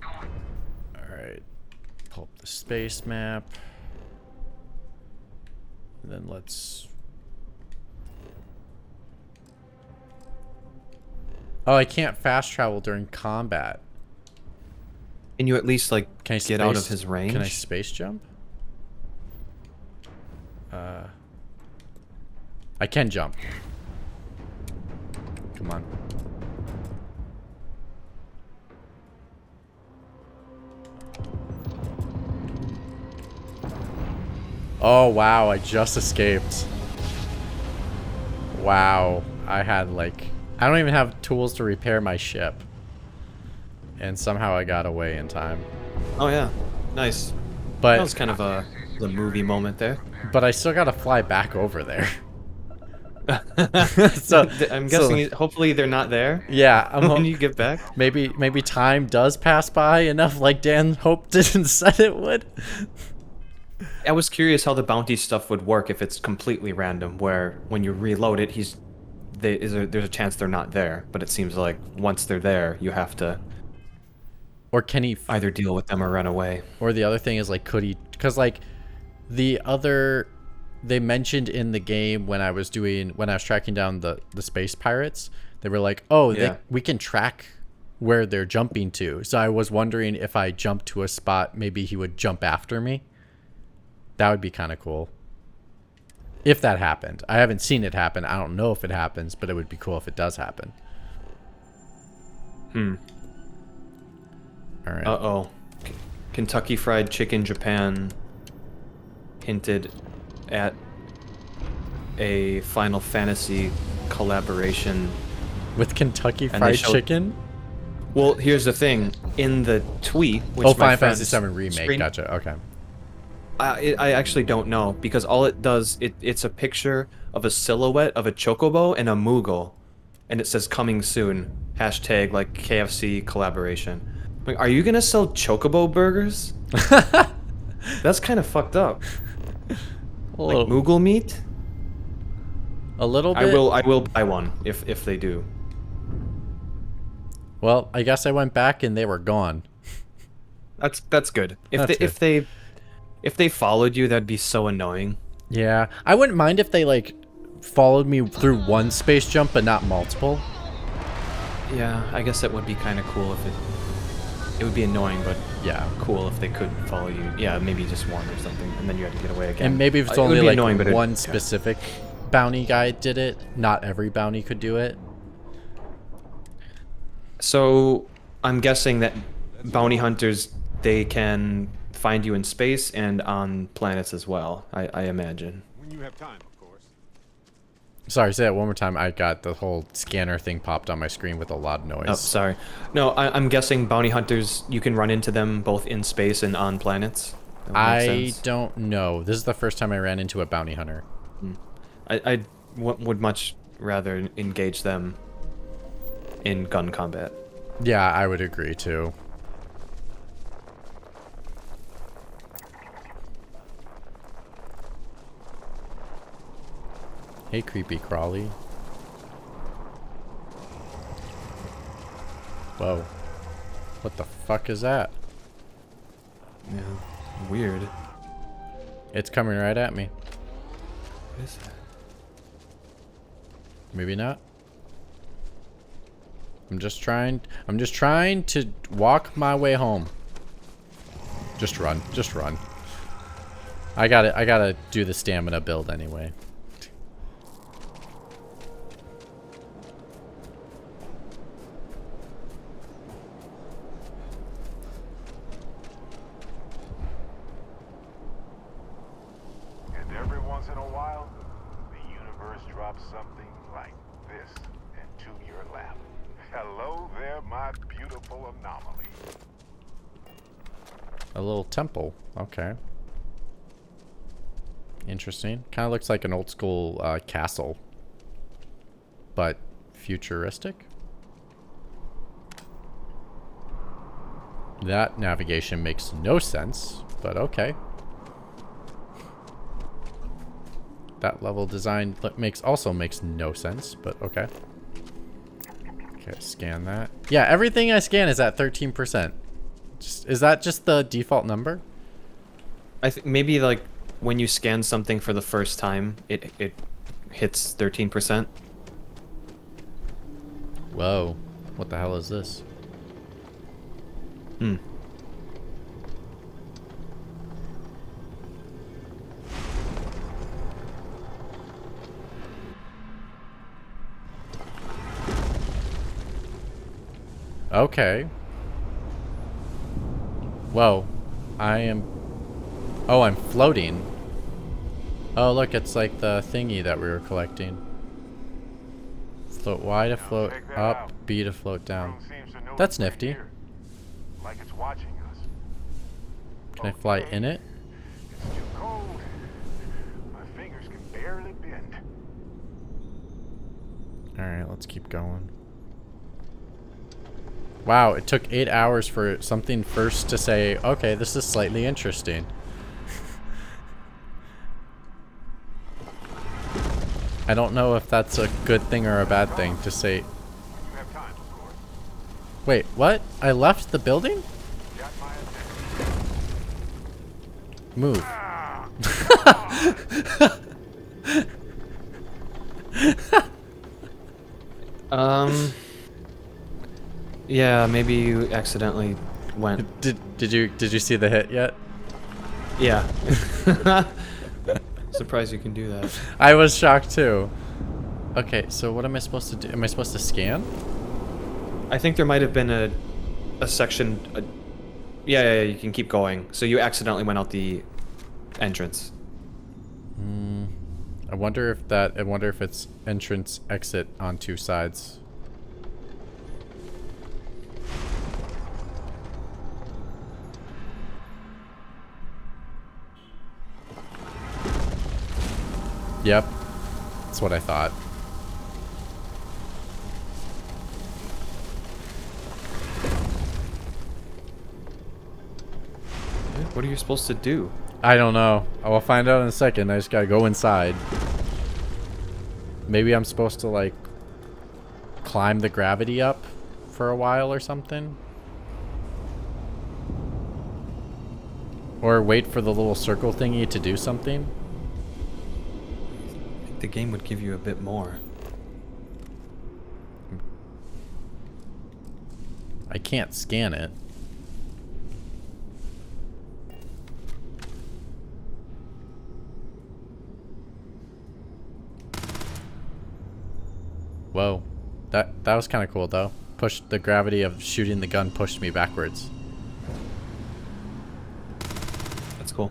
All right. Pull up the space map. And then let's... Oh, I can't fast travel during combat. Can you at least, like, can I get out of his range? Can I space jump? I can jump. Come on. Oh, wow. I just escaped. Wow. I had, like... I don't even have tools to repair my ship. And somehow I got away in time. Oh, yeah. Nice. But that was kind of the movie moment there. But I still gotta fly back over there. So I'm guessing hopefully they're not there. Yeah, when you get back. Maybe time does pass by enough, like Dan hoped it and said it would. I was curious how the bounty stuff would work if it's completely random, where when you reload it, there's a chance they're not there. But it seems like once they're there, you have to Or can he either deal with them or run away? Or the other thing is like, could he? Because like the other, they mentioned in the game when I was tracking down the space pirates, they were like, oh, we can track where they're jumping to. So I was wondering if I jumped to a spot, maybe he would jump after me. That would be kind of cool. If that happened. I haven't seen it happen. I don't know if it happens, but it would be cool if it does happen. All right. Uh-oh. Kentucky Fried Chicken Japan hinted at a Final Fantasy collaboration with Kentucky Fried Chicken. Well, here's the thing. In the tweet, which Final Fantasy VII Remake. Gotcha. Okay. I actually don't know, because all it does, it's a picture of a silhouette of a chocobo and a Moogle, and it says coming soon. Hashtag like KFC collaboration. Like, are you gonna sell chocobo burgers? That's kind of fucked up. Like Moogle meat? A little bit. I will buy one if they do. Well, I guess I went back and they were gone. That's good. If they followed you, that'd be so annoying. Yeah, I wouldn't mind if they like followed me through one space jump but not multiple. Yeah, I guess that would be kind of cool if it would be annoying, but yeah, cool if they could follow you. Yeah, maybe just one or something, and then you had to get away again. And maybe if it's only like annoying, but one specific bounty guy did it, not every bounty could do it. So I'm guessing that bounty hunters, they can find you in space and on planets as well, I imagine. When you have time, of course. Sorry, say that one more time. I got the whole scanner thing popped on my screen with a lot of noise. Oh, sorry. No, I'm guessing bounty hunters, you can run into them both in space and on planets. I don't know. This is the first time I ran into a bounty hunter. I would much rather engage them in gun combat. Yeah, I would agree too. Hey, creepy crawly. Whoa. What the fuck is that? Yeah, weird. It's coming right at me. What is that? Maybe not. I'm just trying to walk my way home. Just run. Just run. I gotta do the stamina build anyway. And every once in a while, the universe drops something like this into your lap. Hello there, my beautiful anomaly. A little temple. Okay. Interesting. Kind of looks like an old school castle, but futuristic. That navigation makes no sense, but okay. That level design also makes no sense, but okay. Okay, scan that. Yeah, everything I scan is at 13%. Is that just the default number? I think maybe like when you scan something for the first time, it hits 13%. Whoa. What the hell is this? Okay. Whoa. Oh, I'm floating. Oh, look, it's like the thingy that we were collecting. Float Y to float up, B to float down. That's nifty. Like it's watching us. Can I fly in it? It's too cold. My fingers can barely bend. Alright, let's keep going. Wow, it took 8 hours for something first to say, okay, this is slightly interesting. I don't know if that's a good thing or a bad thing to say. You have time, of course. Wait, what? I left the building? Move. Yeah, maybe you accidentally went. Did you see the hit yet? Yeah. Surprised you can do that. I was shocked too. Okay, so what am I supposed to do? Am I supposed to scan? I think there might have been a section. Yeah, you can keep going. So you accidentally went out the entrance. I wonder if it's entrance exit on two sides. Yep. That's what I thought. What are you supposed to do? I don't know. I will find out in a second. I just gotta go inside. Maybe I'm supposed to, like, climb the gravity up for a while or something? Or wait for the little circle thingy to do something? I think the game would give you a bit more. I can't scan it. Whoa. That was kind of cool though. Pushed the gravity of shooting the gun pushed me backwards. That's cool.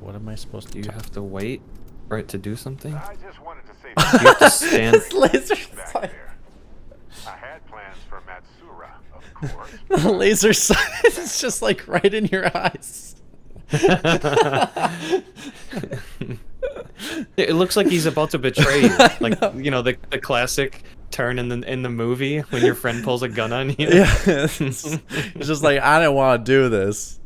What am I supposed to do? Do you have to wait for it to do something? I just wanted to say Do you have to stand? This laser back sight. there. I had plans for Matsura, of course. The laser sight is just like right in your eyes. It looks like he's about to betray you. Like, you know, the classic turn in the movie when your friend pulls a gun on you. Yeah. It's just like, I don't want to do this.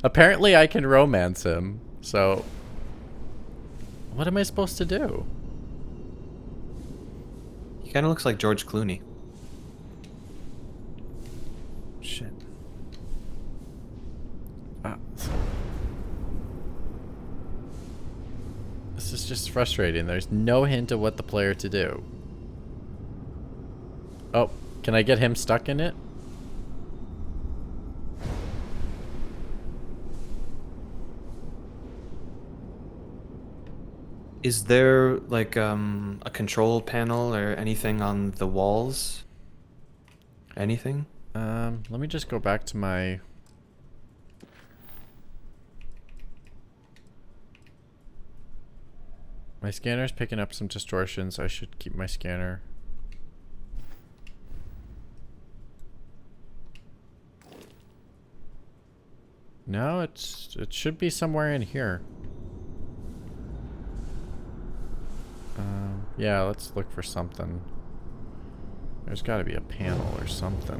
Apparently I can romance him. So what am I supposed to do? He kind of looks like George Clooney. Shit. This is just frustrating. There's no hint of what the player to do. Oh, can I get him stuck in it? Is there like a control panel or anything on the walls? Anything? Let me just go back to my... My scanner's picking up some distortions. I should keep my scanner. No, it should be somewhere in here. Yeah, let's look for something. There's got to be a panel or something.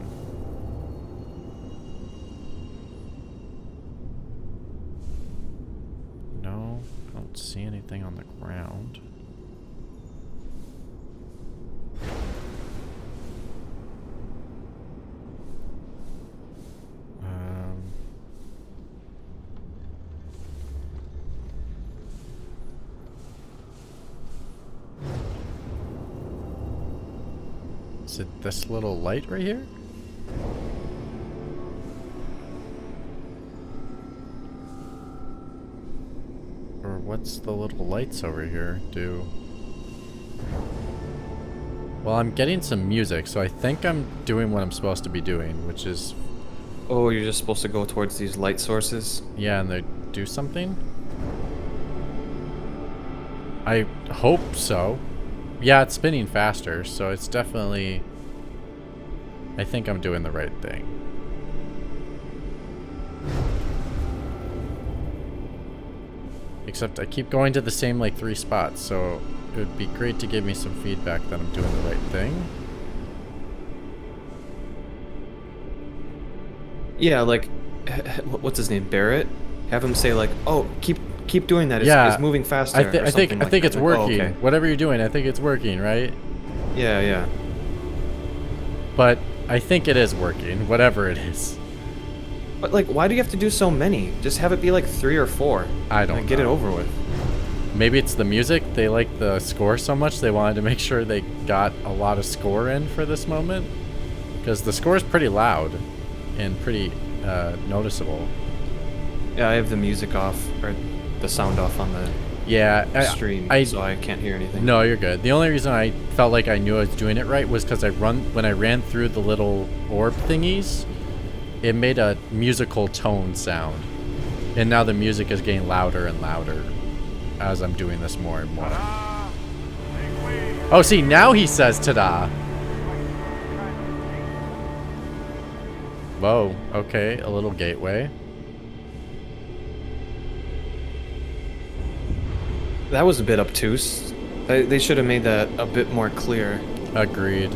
No, I don't see anything on the ground. Is it this little light right here? Or what's the little lights over here do? Well, I'm getting some music, so I think I'm doing what I'm supposed to be doing, which is... Oh, you're just supposed to go towards these light sources? Yeah, and they do something? I hope so. Yeah, it's spinning faster, so it's definitely... I think I'm doing the right thing. Except I keep going to the same, like, 3 spots, so it would be great to give me some feedback that I'm doing the right thing. Yeah, like, what's his name, Barrett? Have him say like, "Oh, keep doing that. It's moving faster." I think it's working. Oh, okay. Whatever you're doing, I think it's working, right? Yeah. But I think it is working, whatever it is. But like, why do you have to do so many? Just have it be like 3 or 4. I don't and get it over with. Maybe it's the music. They like the score so much they wanted to make sure they got a lot of score in for this moment. Because the score is pretty loud and pretty noticeable. Yeah, I have the music off, or the sound off on the stream, so I can't hear anything. No, you're good. The only reason I felt like I knew I was doing it right was because when I ran through the little orb thingies, it made a musical tone sound. And now the music is getting louder and louder as I'm doing this more and more. Oh, see, now he says ta-da. Whoa, okay, a little gateway. That was a bit obtuse. They should have made that a bit more clear. Agreed.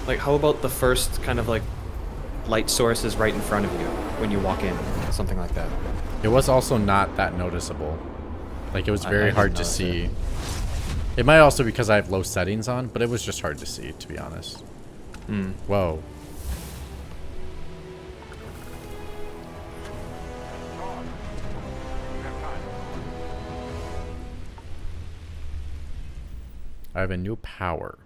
Like, how about the first kind of like light source is right in front of you when you walk in? Something like that. It was also not that noticeable. Like, it was very hard to see. It might also be because I have low settings on, but it was just hard to see, to be honest. Whoa. I have a new power.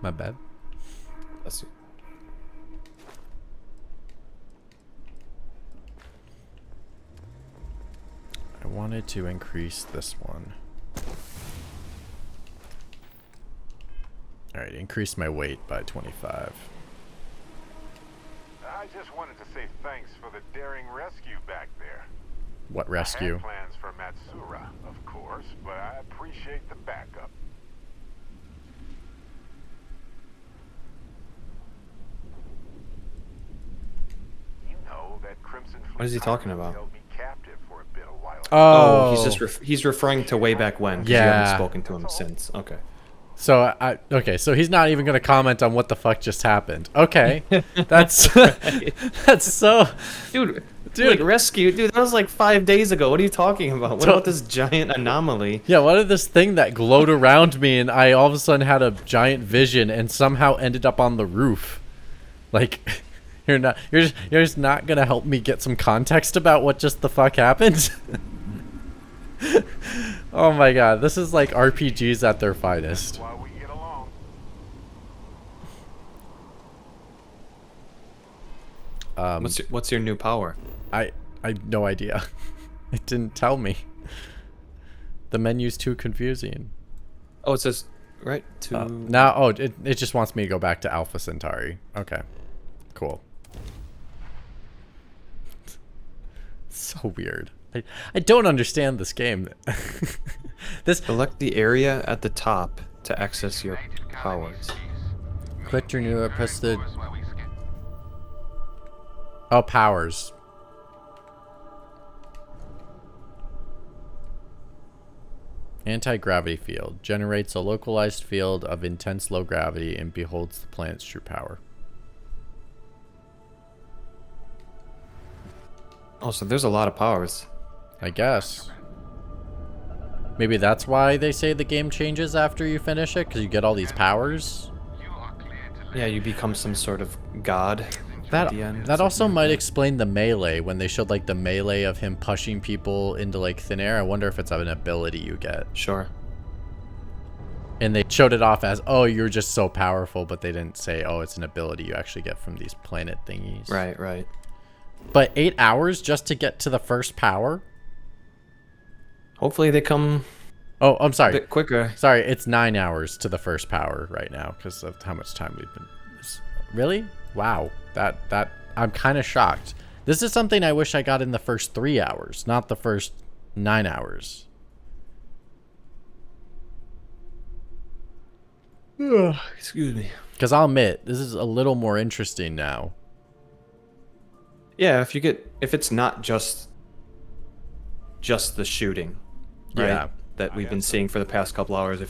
My bad. Let's see. I wanted to increase this one. Alright, increase my weight by 25. I just wanted to say thanks for the daring rescue back there. What rescue? I had plans for Matsura, of course, but I appreciate the backup. You know that Crimson Fleet What is he talking about? held me captive for a bit a while. Oh, he's just he's referring to way back when. 'Cause you haven't spoken to him since. Okay. So so he's not even gonna comment on what the fuck just happened. Okay, that's that's so, dude. Like, rescue, dude. That was like 5 days ago. What are you talking about? What about this giant anomaly? Yeah, what is this thing that glowed around me and I all of a sudden had a giant vision and somehow ended up on the roof? Like, you're just not gonna help me get some context about what just the fuck happened? Oh my god, this is like RPGs at their finest. What's your new power? I no idea. It didn't tell me. The menu's too confusing. Oh, it says right to now. Oh, it just wants me to go back to Alpha Centauri. Okay, cool. So weird. I don't understand this game. Select the area at the top to access your powers. Click your new press the. Oh, powers. Anti-gravity field. Generates a localized field of intense low gravity and beholds the planet's true power. Oh, so there's a lot of powers. I guess. Maybe that's why they say the game changes after you finish it, because you get all these powers. Yeah, you become some sort of god. That also might explain the melee when they showed like the melee of him pushing people into like thin air. I wonder if it's an ability you get. Sure. And they showed it off as, oh, you're just so powerful, but they didn't say, oh, it's an ability you actually get from these planet thingies. Right, right. But 8 hours just to get to the first power? Hopefully they come. Oh, I'm sorry. A bit quicker. Sorry, it's 9 hours to the first power right now because of how much time we've been. Really? Wow. That I'm kind of shocked. This is something I wish I got in the first 3 hours, not the first 9 hours. Excuse me. Because I'll admit, this is a little more interesting now. Yeah, if it's not just the shooting, right? Yeah. That we've been seeing for the past couple hours.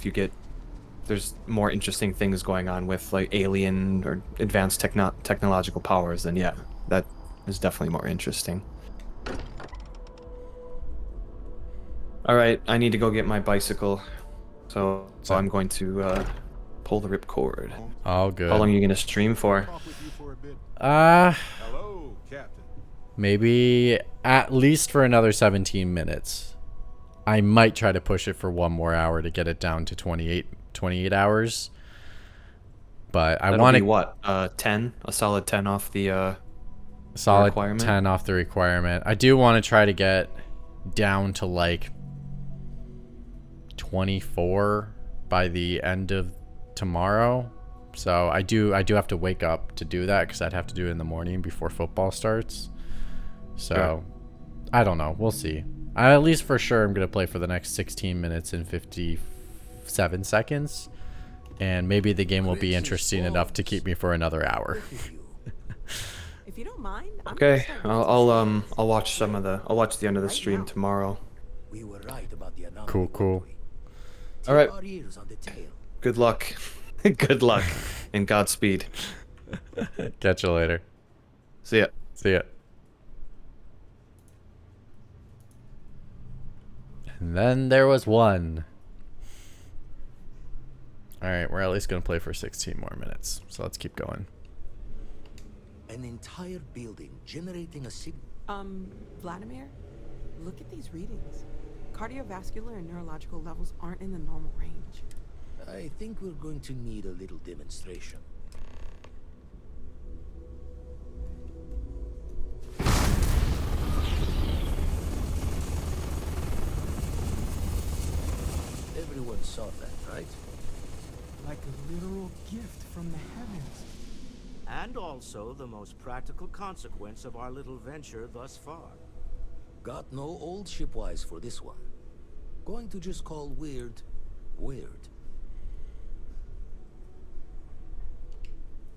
There's more interesting things going on with like alien or advanced technological powers, then yeah. that is definitely more interesting. Alright, I need to go get my bicycle. So I'm going to pull the ripcord. All good. How long are you going to stream for? Hello, Captain. Maybe at least for another 17 minutes. I might try to push it for one more hour to get it down to 28 hours. But I want to what? 10? A solid 10 off the solid requirement? 10 off the requirement. I do want to try to get down to like 24 by the end of tomorrow. So I do have to wake up to do that because I'd have to do it in the morning before football starts. So Sure. I don't know. We'll see. At least for sure I'm going to play for the next 16 minutes and 57 seconds. And maybe the game will be interesting enough to keep me for another hour. If you don't mind, Okay, I'll watch I'll watch the end of the stream tomorrow. We were right about the anomaly. Cool. All right. Our ears on the tail. Good luck. Good luck and Godspeed. Catch you later. See ya. See ya. And then there was one. Alright, we're at least going to play for 16 more minutes. So let's keep going. An entire building generating a signal. Vladimir, look at these readings. Cardiovascular and neurological levels aren't in the normal range. I think we're going to need a little demonstration. Everyone saw that, right? Like a literal gift from the heavens. And also the most practical consequence of our little venture thus far. Got no old shipwise for this one. Going to just call weird, weird.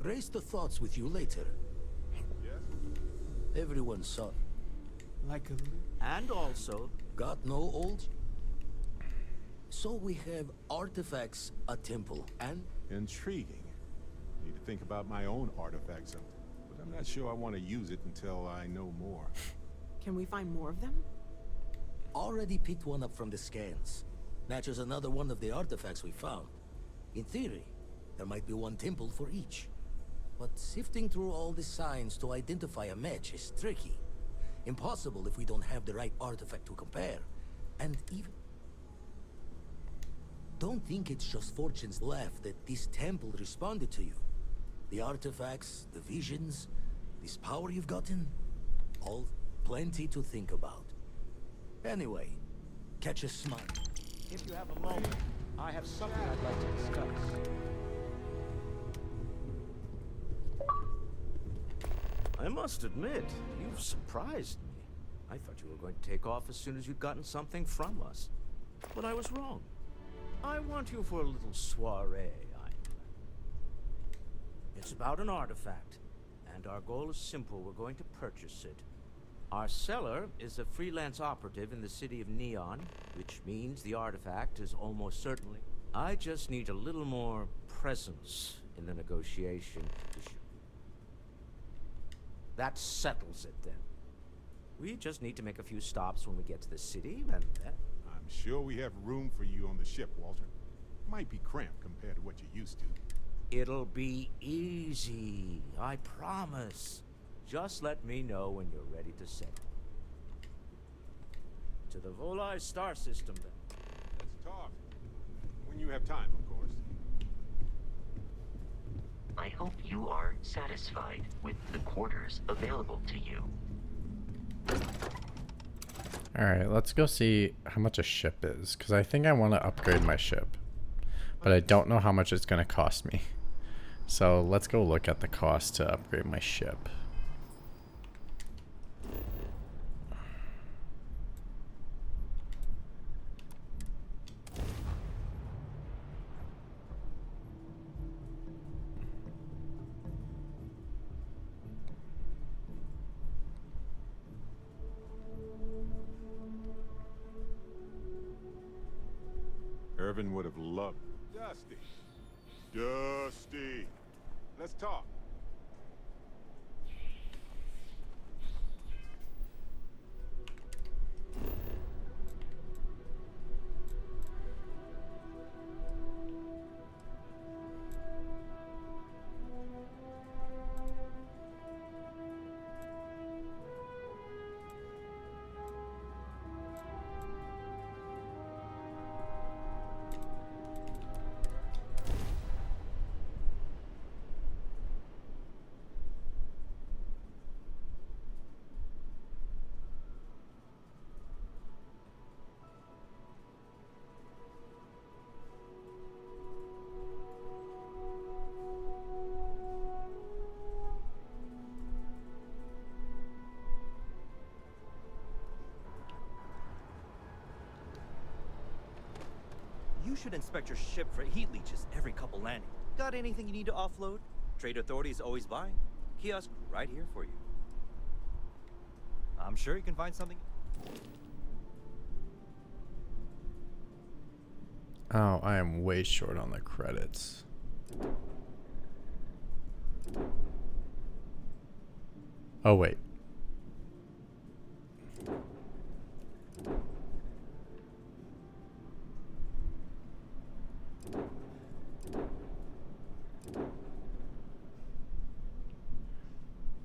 Raise the thoughts with you later. Yes? Everyone saw. Like a... And also, got no old... So we have artifacts, a temple, and... Intriguing. Need to think about my own artifacts, but I'm not sure I want to use it until I know more. Can we find more of them? Already picked one up from the scans. Matches another one of the artifacts we found. In theory, there might be one temple for each. But sifting through all the signs to identify a match is tricky. Impossible if we don't have the right artifact to compare. And even... Don't think it's just fortune's left that this temple responded to you. The artifacts, the visions, this power you've gotten, all plenty to think about. Anyway, catch a smile. If you have a moment, I have something I'd like to discuss. I must admit, you've surprised me. I thought you were going to take off as soon as you'd gotten something from us. But I was wrong. I want you for a little soiree. It's about an artifact, and our goal is simple. We're going to purchase it. Our seller is a freelance operative in the city of Neon, which means the artifact is almost certainly... I just need a little more presence in the negotiation. That settles it, then. We just need to make a few stops when we get to the city, and then... I'm sure we have room for you on the ship, Walter. Might be cramped compared to what you're used to. It'll be easy, I promise. Just let me know when you're ready to settle. To the Volai star system, then. Let's talk. When you have time, of course. I hope you are satisfied with the quarters available to you. Alright, let's go see how much a ship is. Because I think I want to upgrade my ship. But I don't know how much it's going to cost me. So let's go look at the cost to upgrade my ship. Irvin would have loved Dusty. Dusty. Let's talk. You should inspect your ship for heat leeches every couple landings. Got anything you need to offload? Trade Authority is always buying. Kiosk right here for you. I'm sure you can find something. Oh, I am way short on the credits. Oh, wait.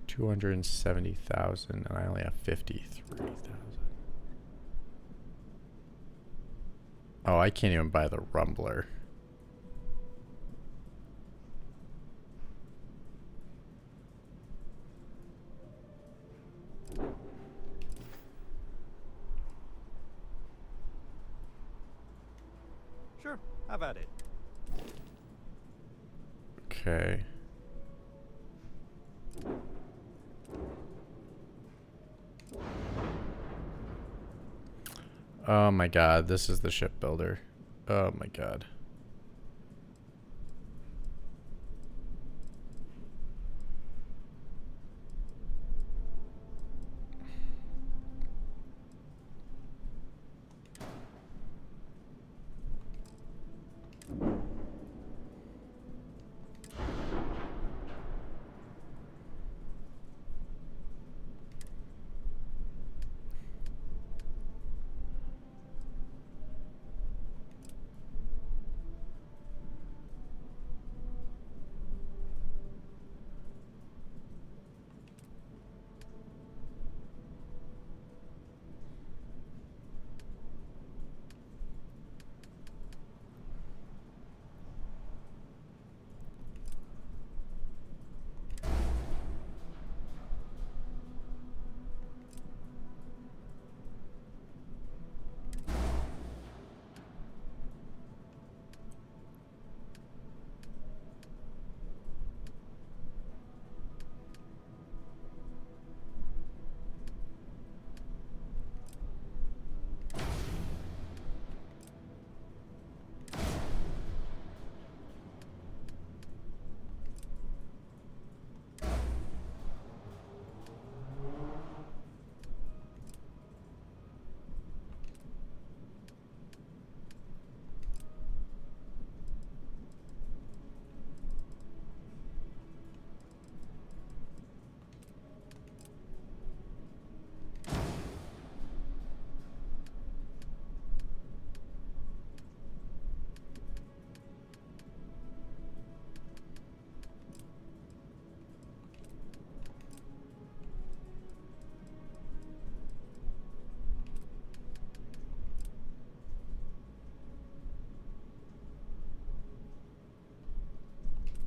$270,000 and I only have 53,000. Oh, I can't even buy the Rumbler. Sure, how about it? Okay. Oh my god, this is the shipbuilder. Oh my god.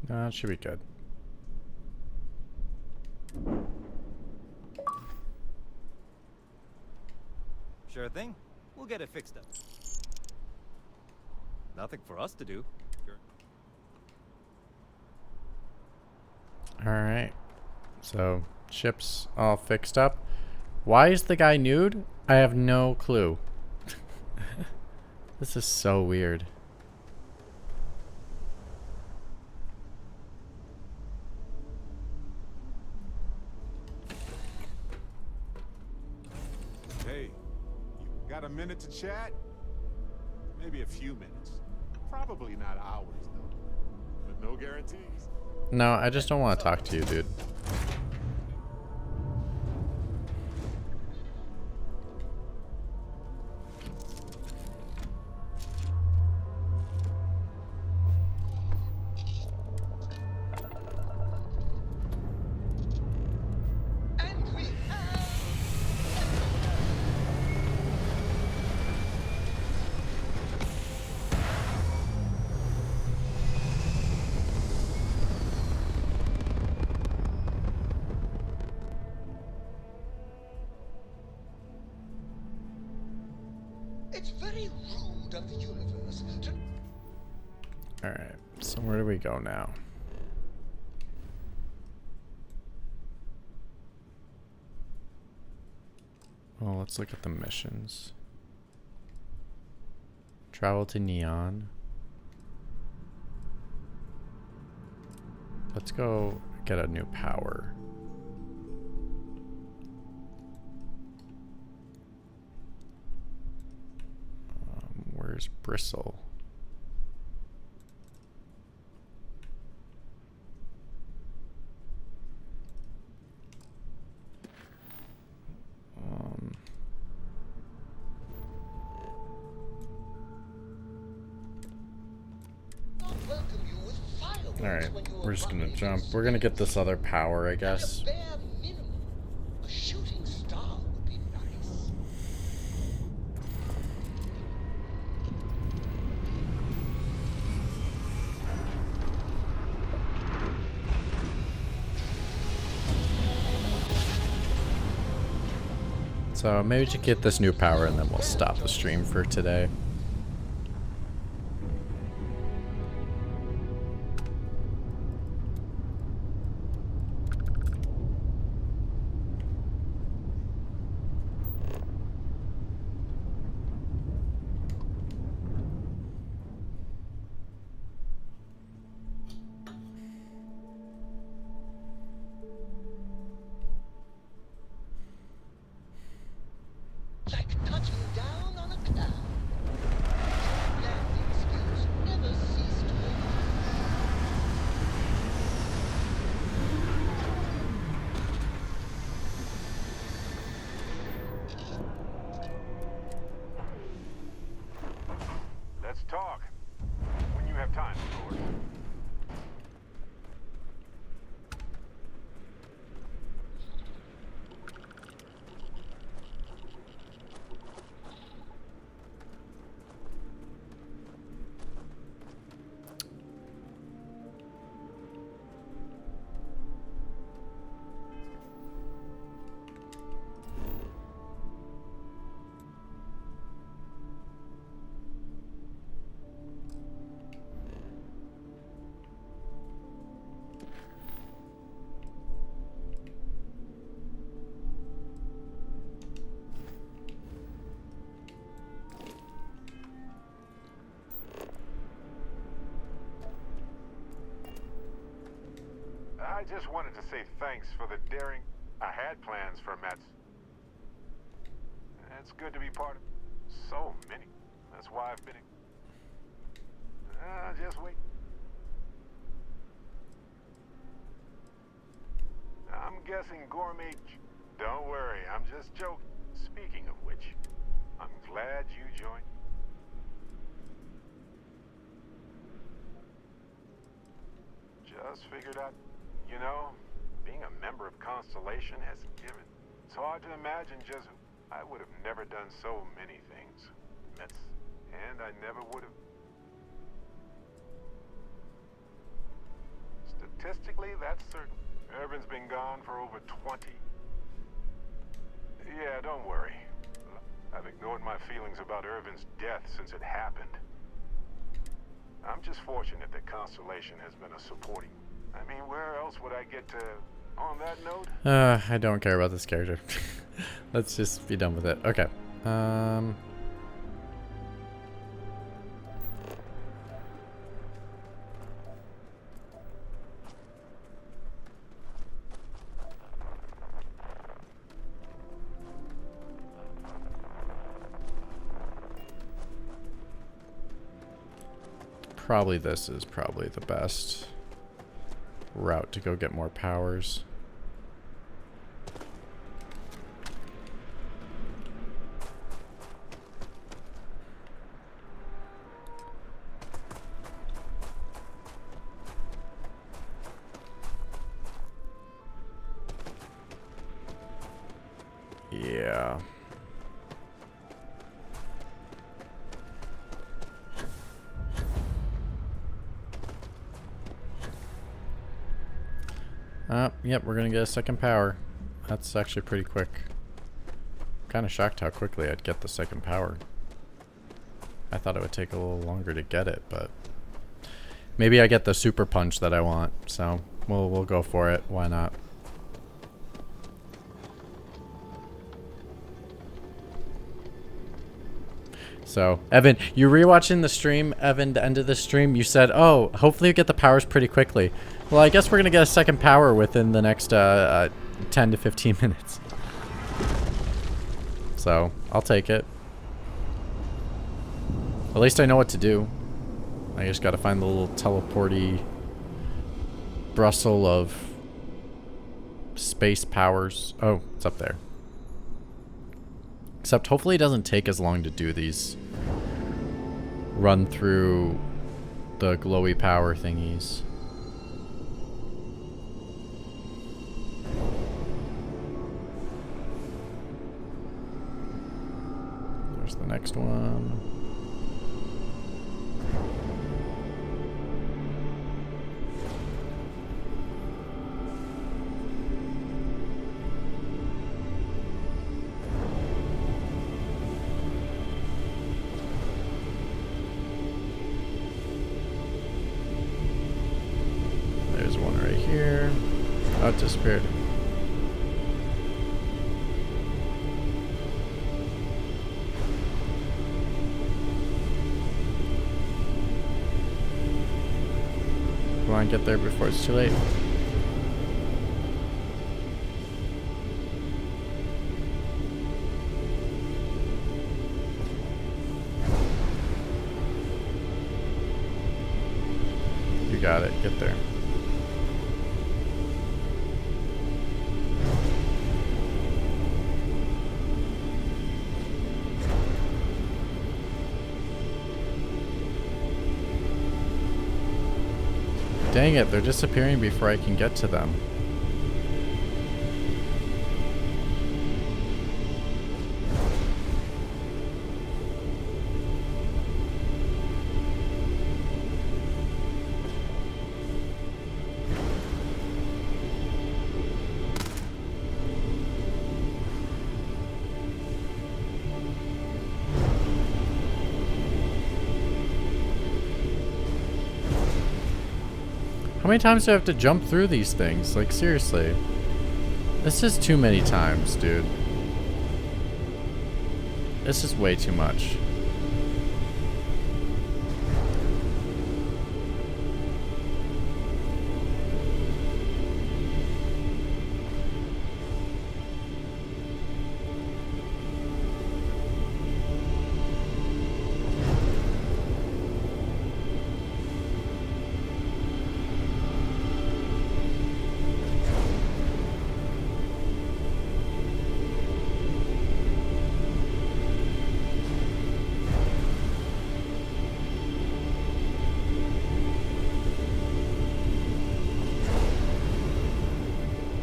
It should be good. Sure thing. We'll get it fixed up. Nothing for us to do. Sure. Alright. So, ship's all fixed up. Why is the guy nude? I have no clue. This is so weird. Hey, you got a minute to chat? Maybe a few minutes. Probably not hours, though. But no guarantees. No, I just don't want to talk to you, dude. It's very rude of the universe to... Alright, so where do we go now? Well, let's look at the missions. Travel to Neon. Let's go get a new power. Where's Bristle? Alright, we're just gonna jump. We're gonna get this other power, I guess. A shooting star would be nice. So maybe to get this new power and then we'll stop the stream for today. Like touching down on a cloud. Landing skills never cease to Let's talk. When you have time, of course. I just wanted to say thanks for the daring. I had plans for Mets. It's good to be part of so many. That's why I've been. Just wait. I'm guessing gourmet. Don't worry, I'm just joking. Speaking of which, I'm glad you joined. Just figured out. You know, being a member of Constellation has given. It's hard to imagine just I would have never done so many things. And I never would have. Statistically, that's certain. Irvin's been gone for over 20. Yeah, don't worry. I've ignored my feelings about Irvin's death since it happened. I'm just fortunate that Constellation has been a supporting. I mean, where else would I get to... On that note... I don't care about this character. Let's just be done with it. Okay. Probably this is probably the best route to go get more powers. Yeah. Yep, we're gonna get a second power. That's actually pretty quick. Kind of shocked how quickly I'd get the second power. I thought it would take a little longer to get it, but maybe I get the super punch that I want, so we'll go for it. Why not? So, Evan, you're rewatching the stream, Evan, the end of the stream. You said, oh, hopefully you get the powers pretty quickly. Well, I guess we're going to get a second power within the next 10 to 15 minutes. So, I'll take it. At least I know what to do. I just got to find the little teleporty bristle of space powers. Oh, it's up there. Except hopefully it doesn't take as long to do these run through the glowy power thingies. There's the next one. There's one right here. Oh, it disappeared. Come on, get there before it's too late. You got it. Get there. Dang it, they're disappearing before I can get to them. How many times do I have to jump through these things? Like, seriously. This is too many times, dude. This is way too much.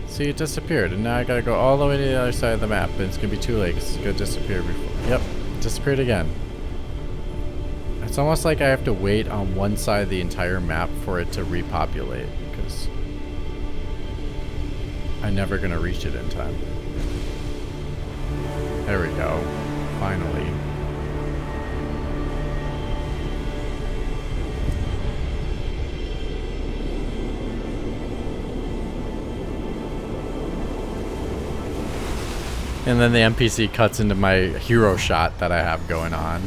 See, it disappeared, and now I gotta go all the way to the other side of the map, and it's gonna be too late, 'cause it's gonna disappear before. Yep, disappeared again. It's almost like I have to wait on one side of the entire map for it to repopulate, because I'm never gonna reach it in time. There we go. Finally. And then the NPC cuts into my hero shot that I have going on.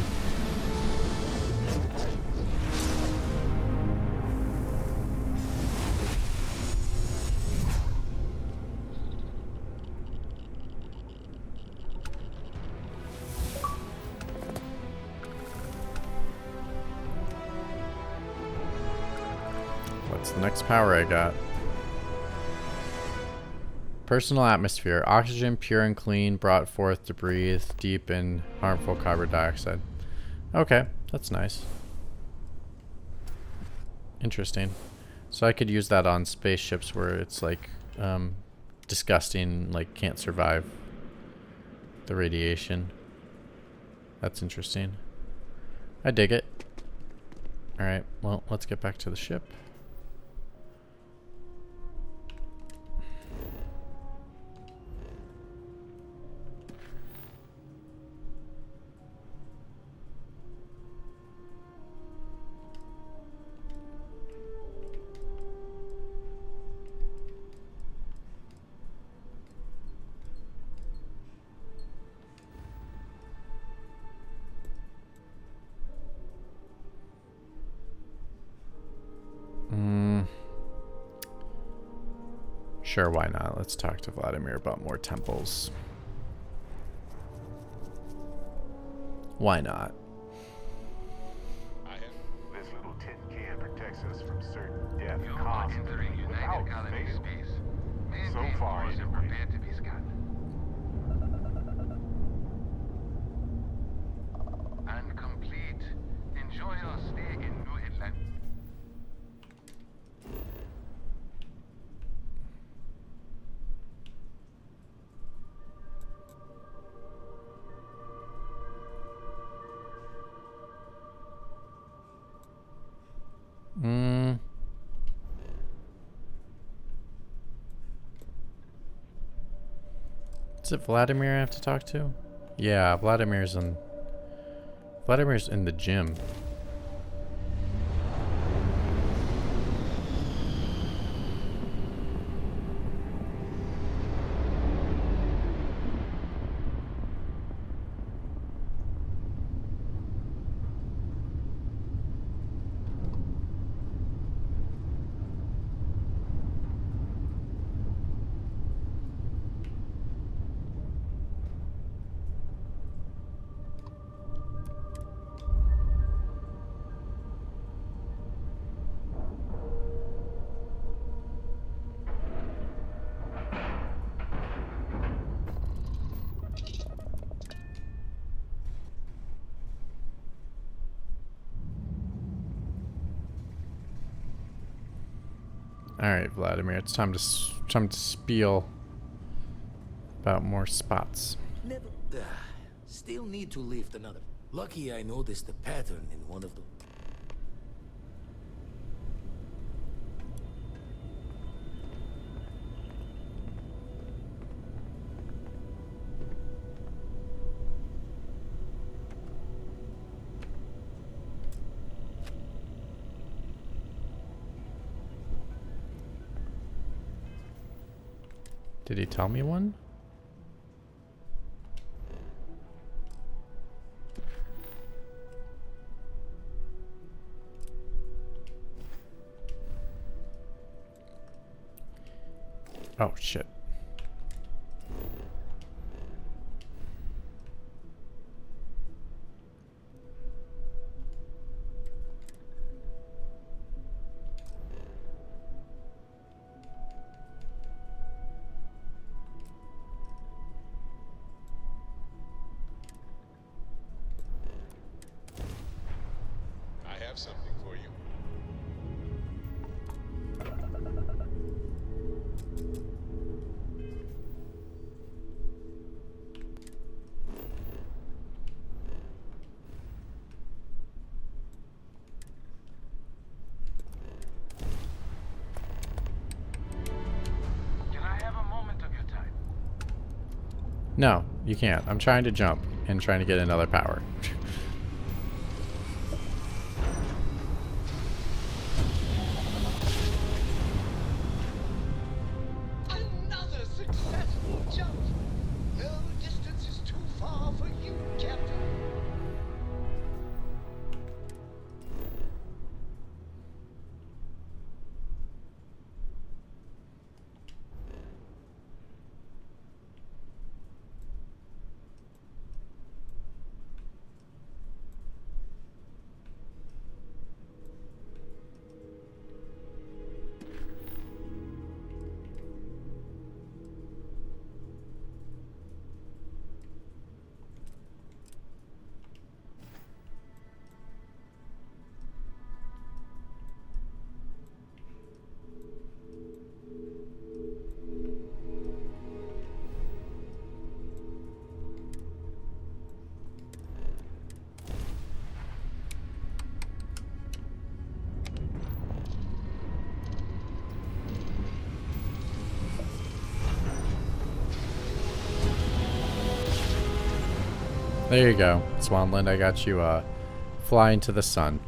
What's the next power I got? Personal atmosphere. Oxygen pure and clean, brought forth to breathe deep in harmful carbon dioxide. Okay, that's nice. Interesting. So I could use that on spaceships where it's like disgusting, like can't survive the radiation. That's interesting. I dig it. Alright, well, let's get back to the ship. Sure, why not? Let's talk to Vladimir about more temples. Why not? This little tin can protects us from certain death constantly, without fail. So far, anyway. And complete. Enjoy your stay in New England. Is it Vladimir I have to talk to? Yeah, Vladimir's in the gym. All right, Vladimir, it's time to spiel about more spots. Never. Still need to lift another. Lucky I noticed a pattern in one of them. Did he tell me one? Oh, shit. I have something for you. Can I have a moment of your time? No, you can't. I'm trying to jump and trying to get another power. Another successful jump. No distance is too far for you, Captain. There you go, Swanland. I got you flying to the sun.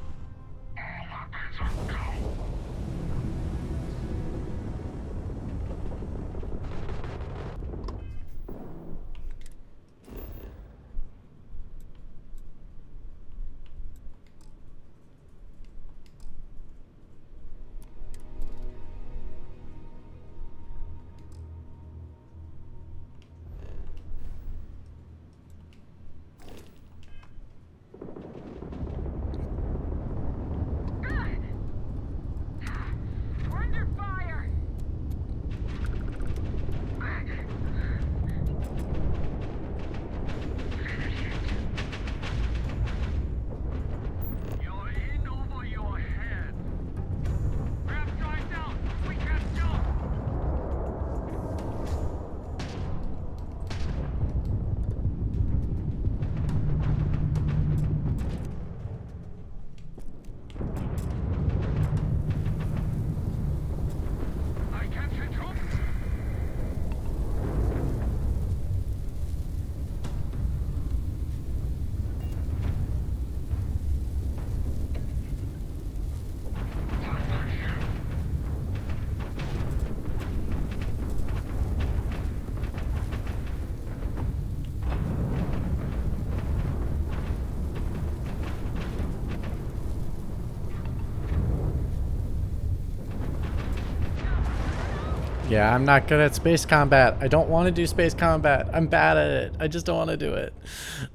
Yeah, I'm not good at space combat. I don't want to do space combat. I'm bad at it. I just don't want to do it.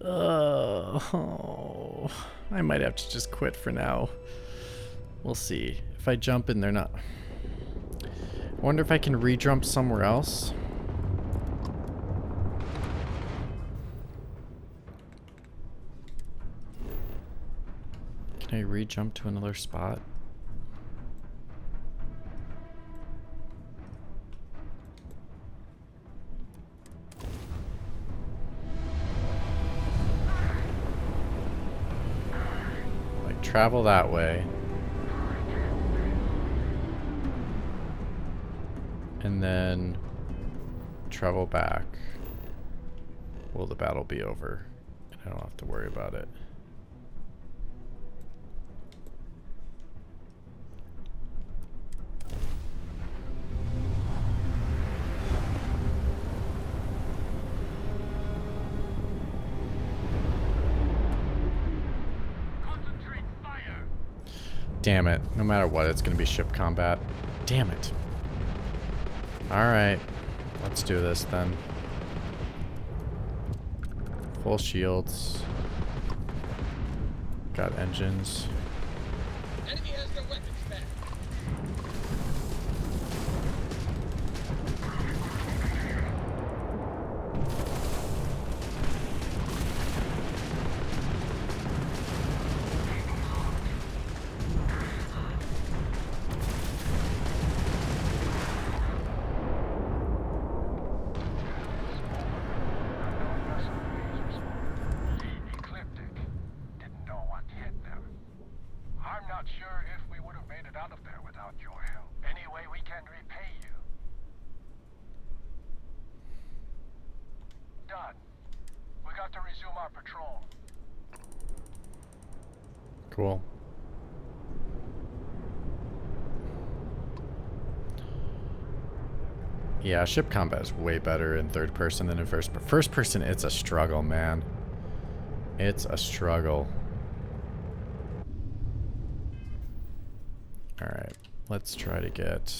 Oh, I might have to just quit for now. We'll see. If I jump in, they're not... I wonder if I can re-jump somewhere else. Can I re-jump to another spot? Like, travel that way. And then travel back. Will the battle be over? And I don't have to worry about it. Damn it. No matter what, it's gonna be ship combat. Damn it. Alright. Let's do this then. Full shields. Got engines. Enemy has their weapons back. Cool. Yeah, ship combat is way better in third person than in first. But first person, it's a struggle, man. It's a struggle. Alright, let's try to get...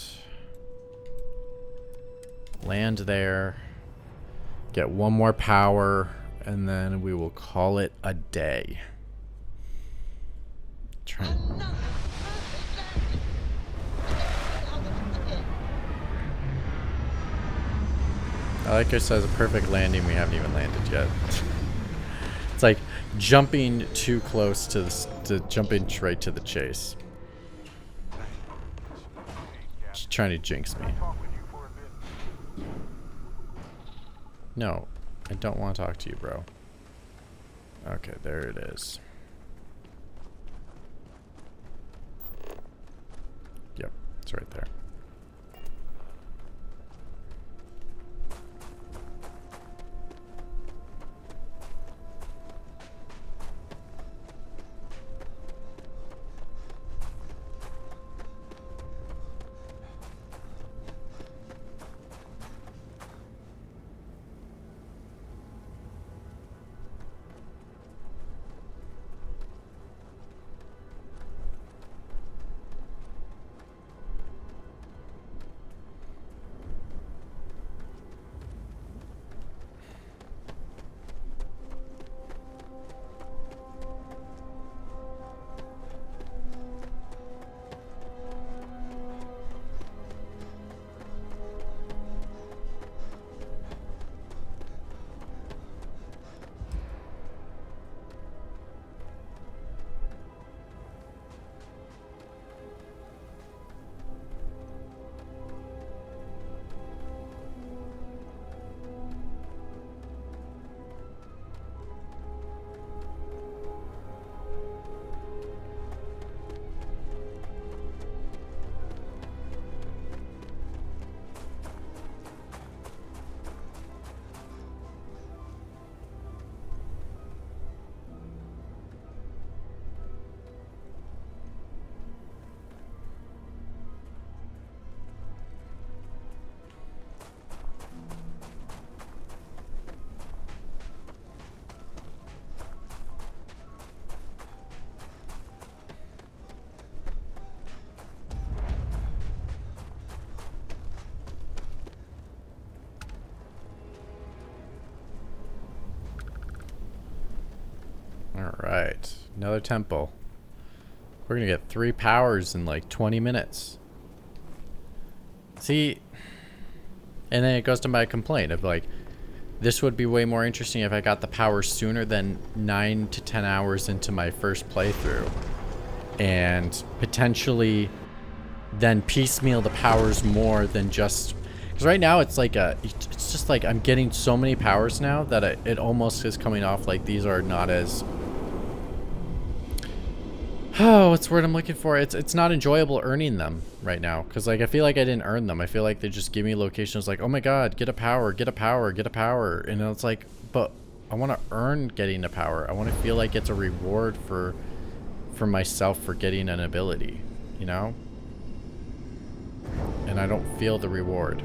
land there. Get one more power, and then we will call it a day. Like I said, it's a perfect landing. We haven't even landed yet. It's like jumping too close to jumping straight to the chase. Just trying to jinx me. No, I don't want to talk to you, bro. Okay, there it is. Yep, it's right there. Alright. Another temple. We're gonna get 3 powers in like 20 minutes. See? And then it goes to my complaint of like, this would be way more interesting if I got the powers sooner than 9 to 10 hours into my first playthrough. And potentially then piecemeal the powers more than just... Because right now it's like it's just like I'm getting so many powers now that it almost is coming off like these are not as... Oh, what's the word I'm looking for? It's not enjoyable earning them right now. Because like I feel like I didn't earn them. I feel like they just give me locations like, oh my god, get a power, get a power, get a power. And it's like, but I want to earn getting a power. I want to feel like it's a reward for myself for getting an ability, you know? And I don't feel the reward.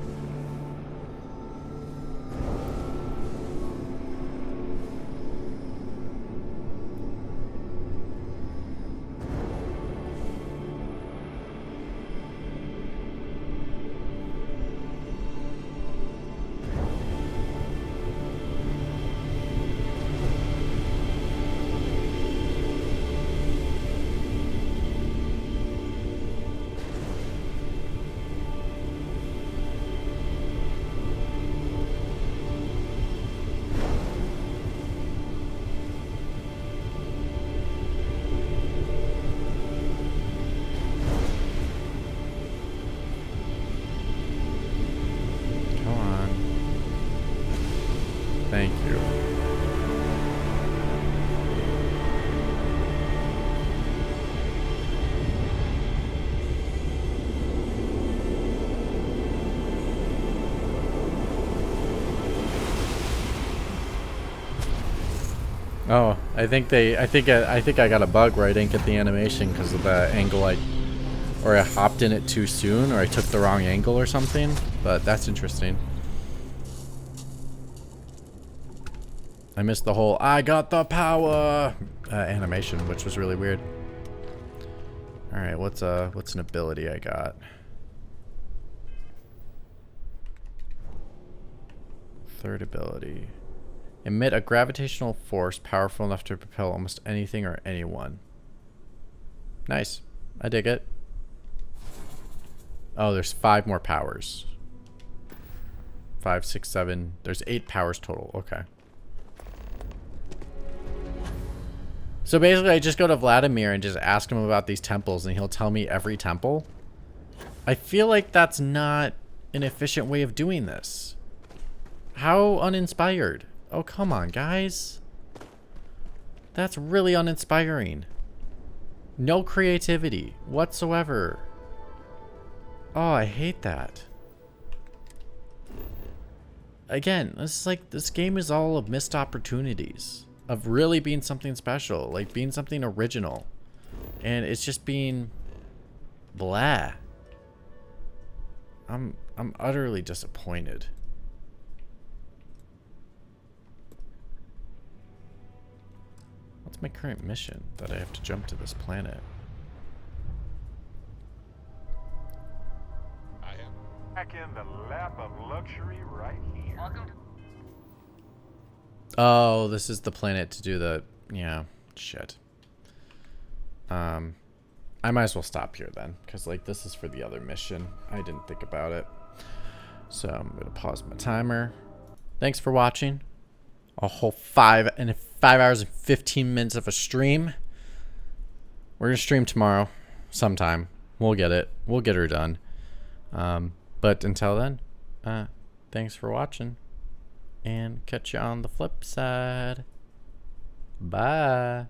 Thank you. Oh, I think I got a bug where I didn't get the animation because of the angle I hopped in it too soon, or I took the wrong angle or something, but that's interesting. I missed the whole "I got the power" animation, which was really weird. All right, what's an ability I got? Third ability. Emit a gravitational force powerful enough to propel almost anything or anyone. Nice. I dig it. Oh, there's 5 more powers. 5, 6, 7. There's 8 powers total. Okay. So basically, I just go to Vladimir and just ask him about these temples, and he'll tell me every temple. I feel like that's not an efficient way of doing this. How uninspired. Oh, come on, guys. That's really uninspiring. No creativity whatsoever. Oh, I hate that. Again, this game is all of missed opportunities of really being something special, like being something original. And it's just being blah. I'm utterly disappointed. What's my current mission that I have to jump to this planet? I am back in the lap of luxury right here. Oh, this is the planet to do the... Yeah, shit. I might as well stop here then, because like this is for the other mission. I didn't think about it. So I'm going to pause my timer. Thanks for watching. A whole 5 hours and 15 minutes of a stream. We're going to stream tomorrow sometime. We'll get it. We'll get her done. But until then, thanks for watching. And catch you on the flip side. Bye.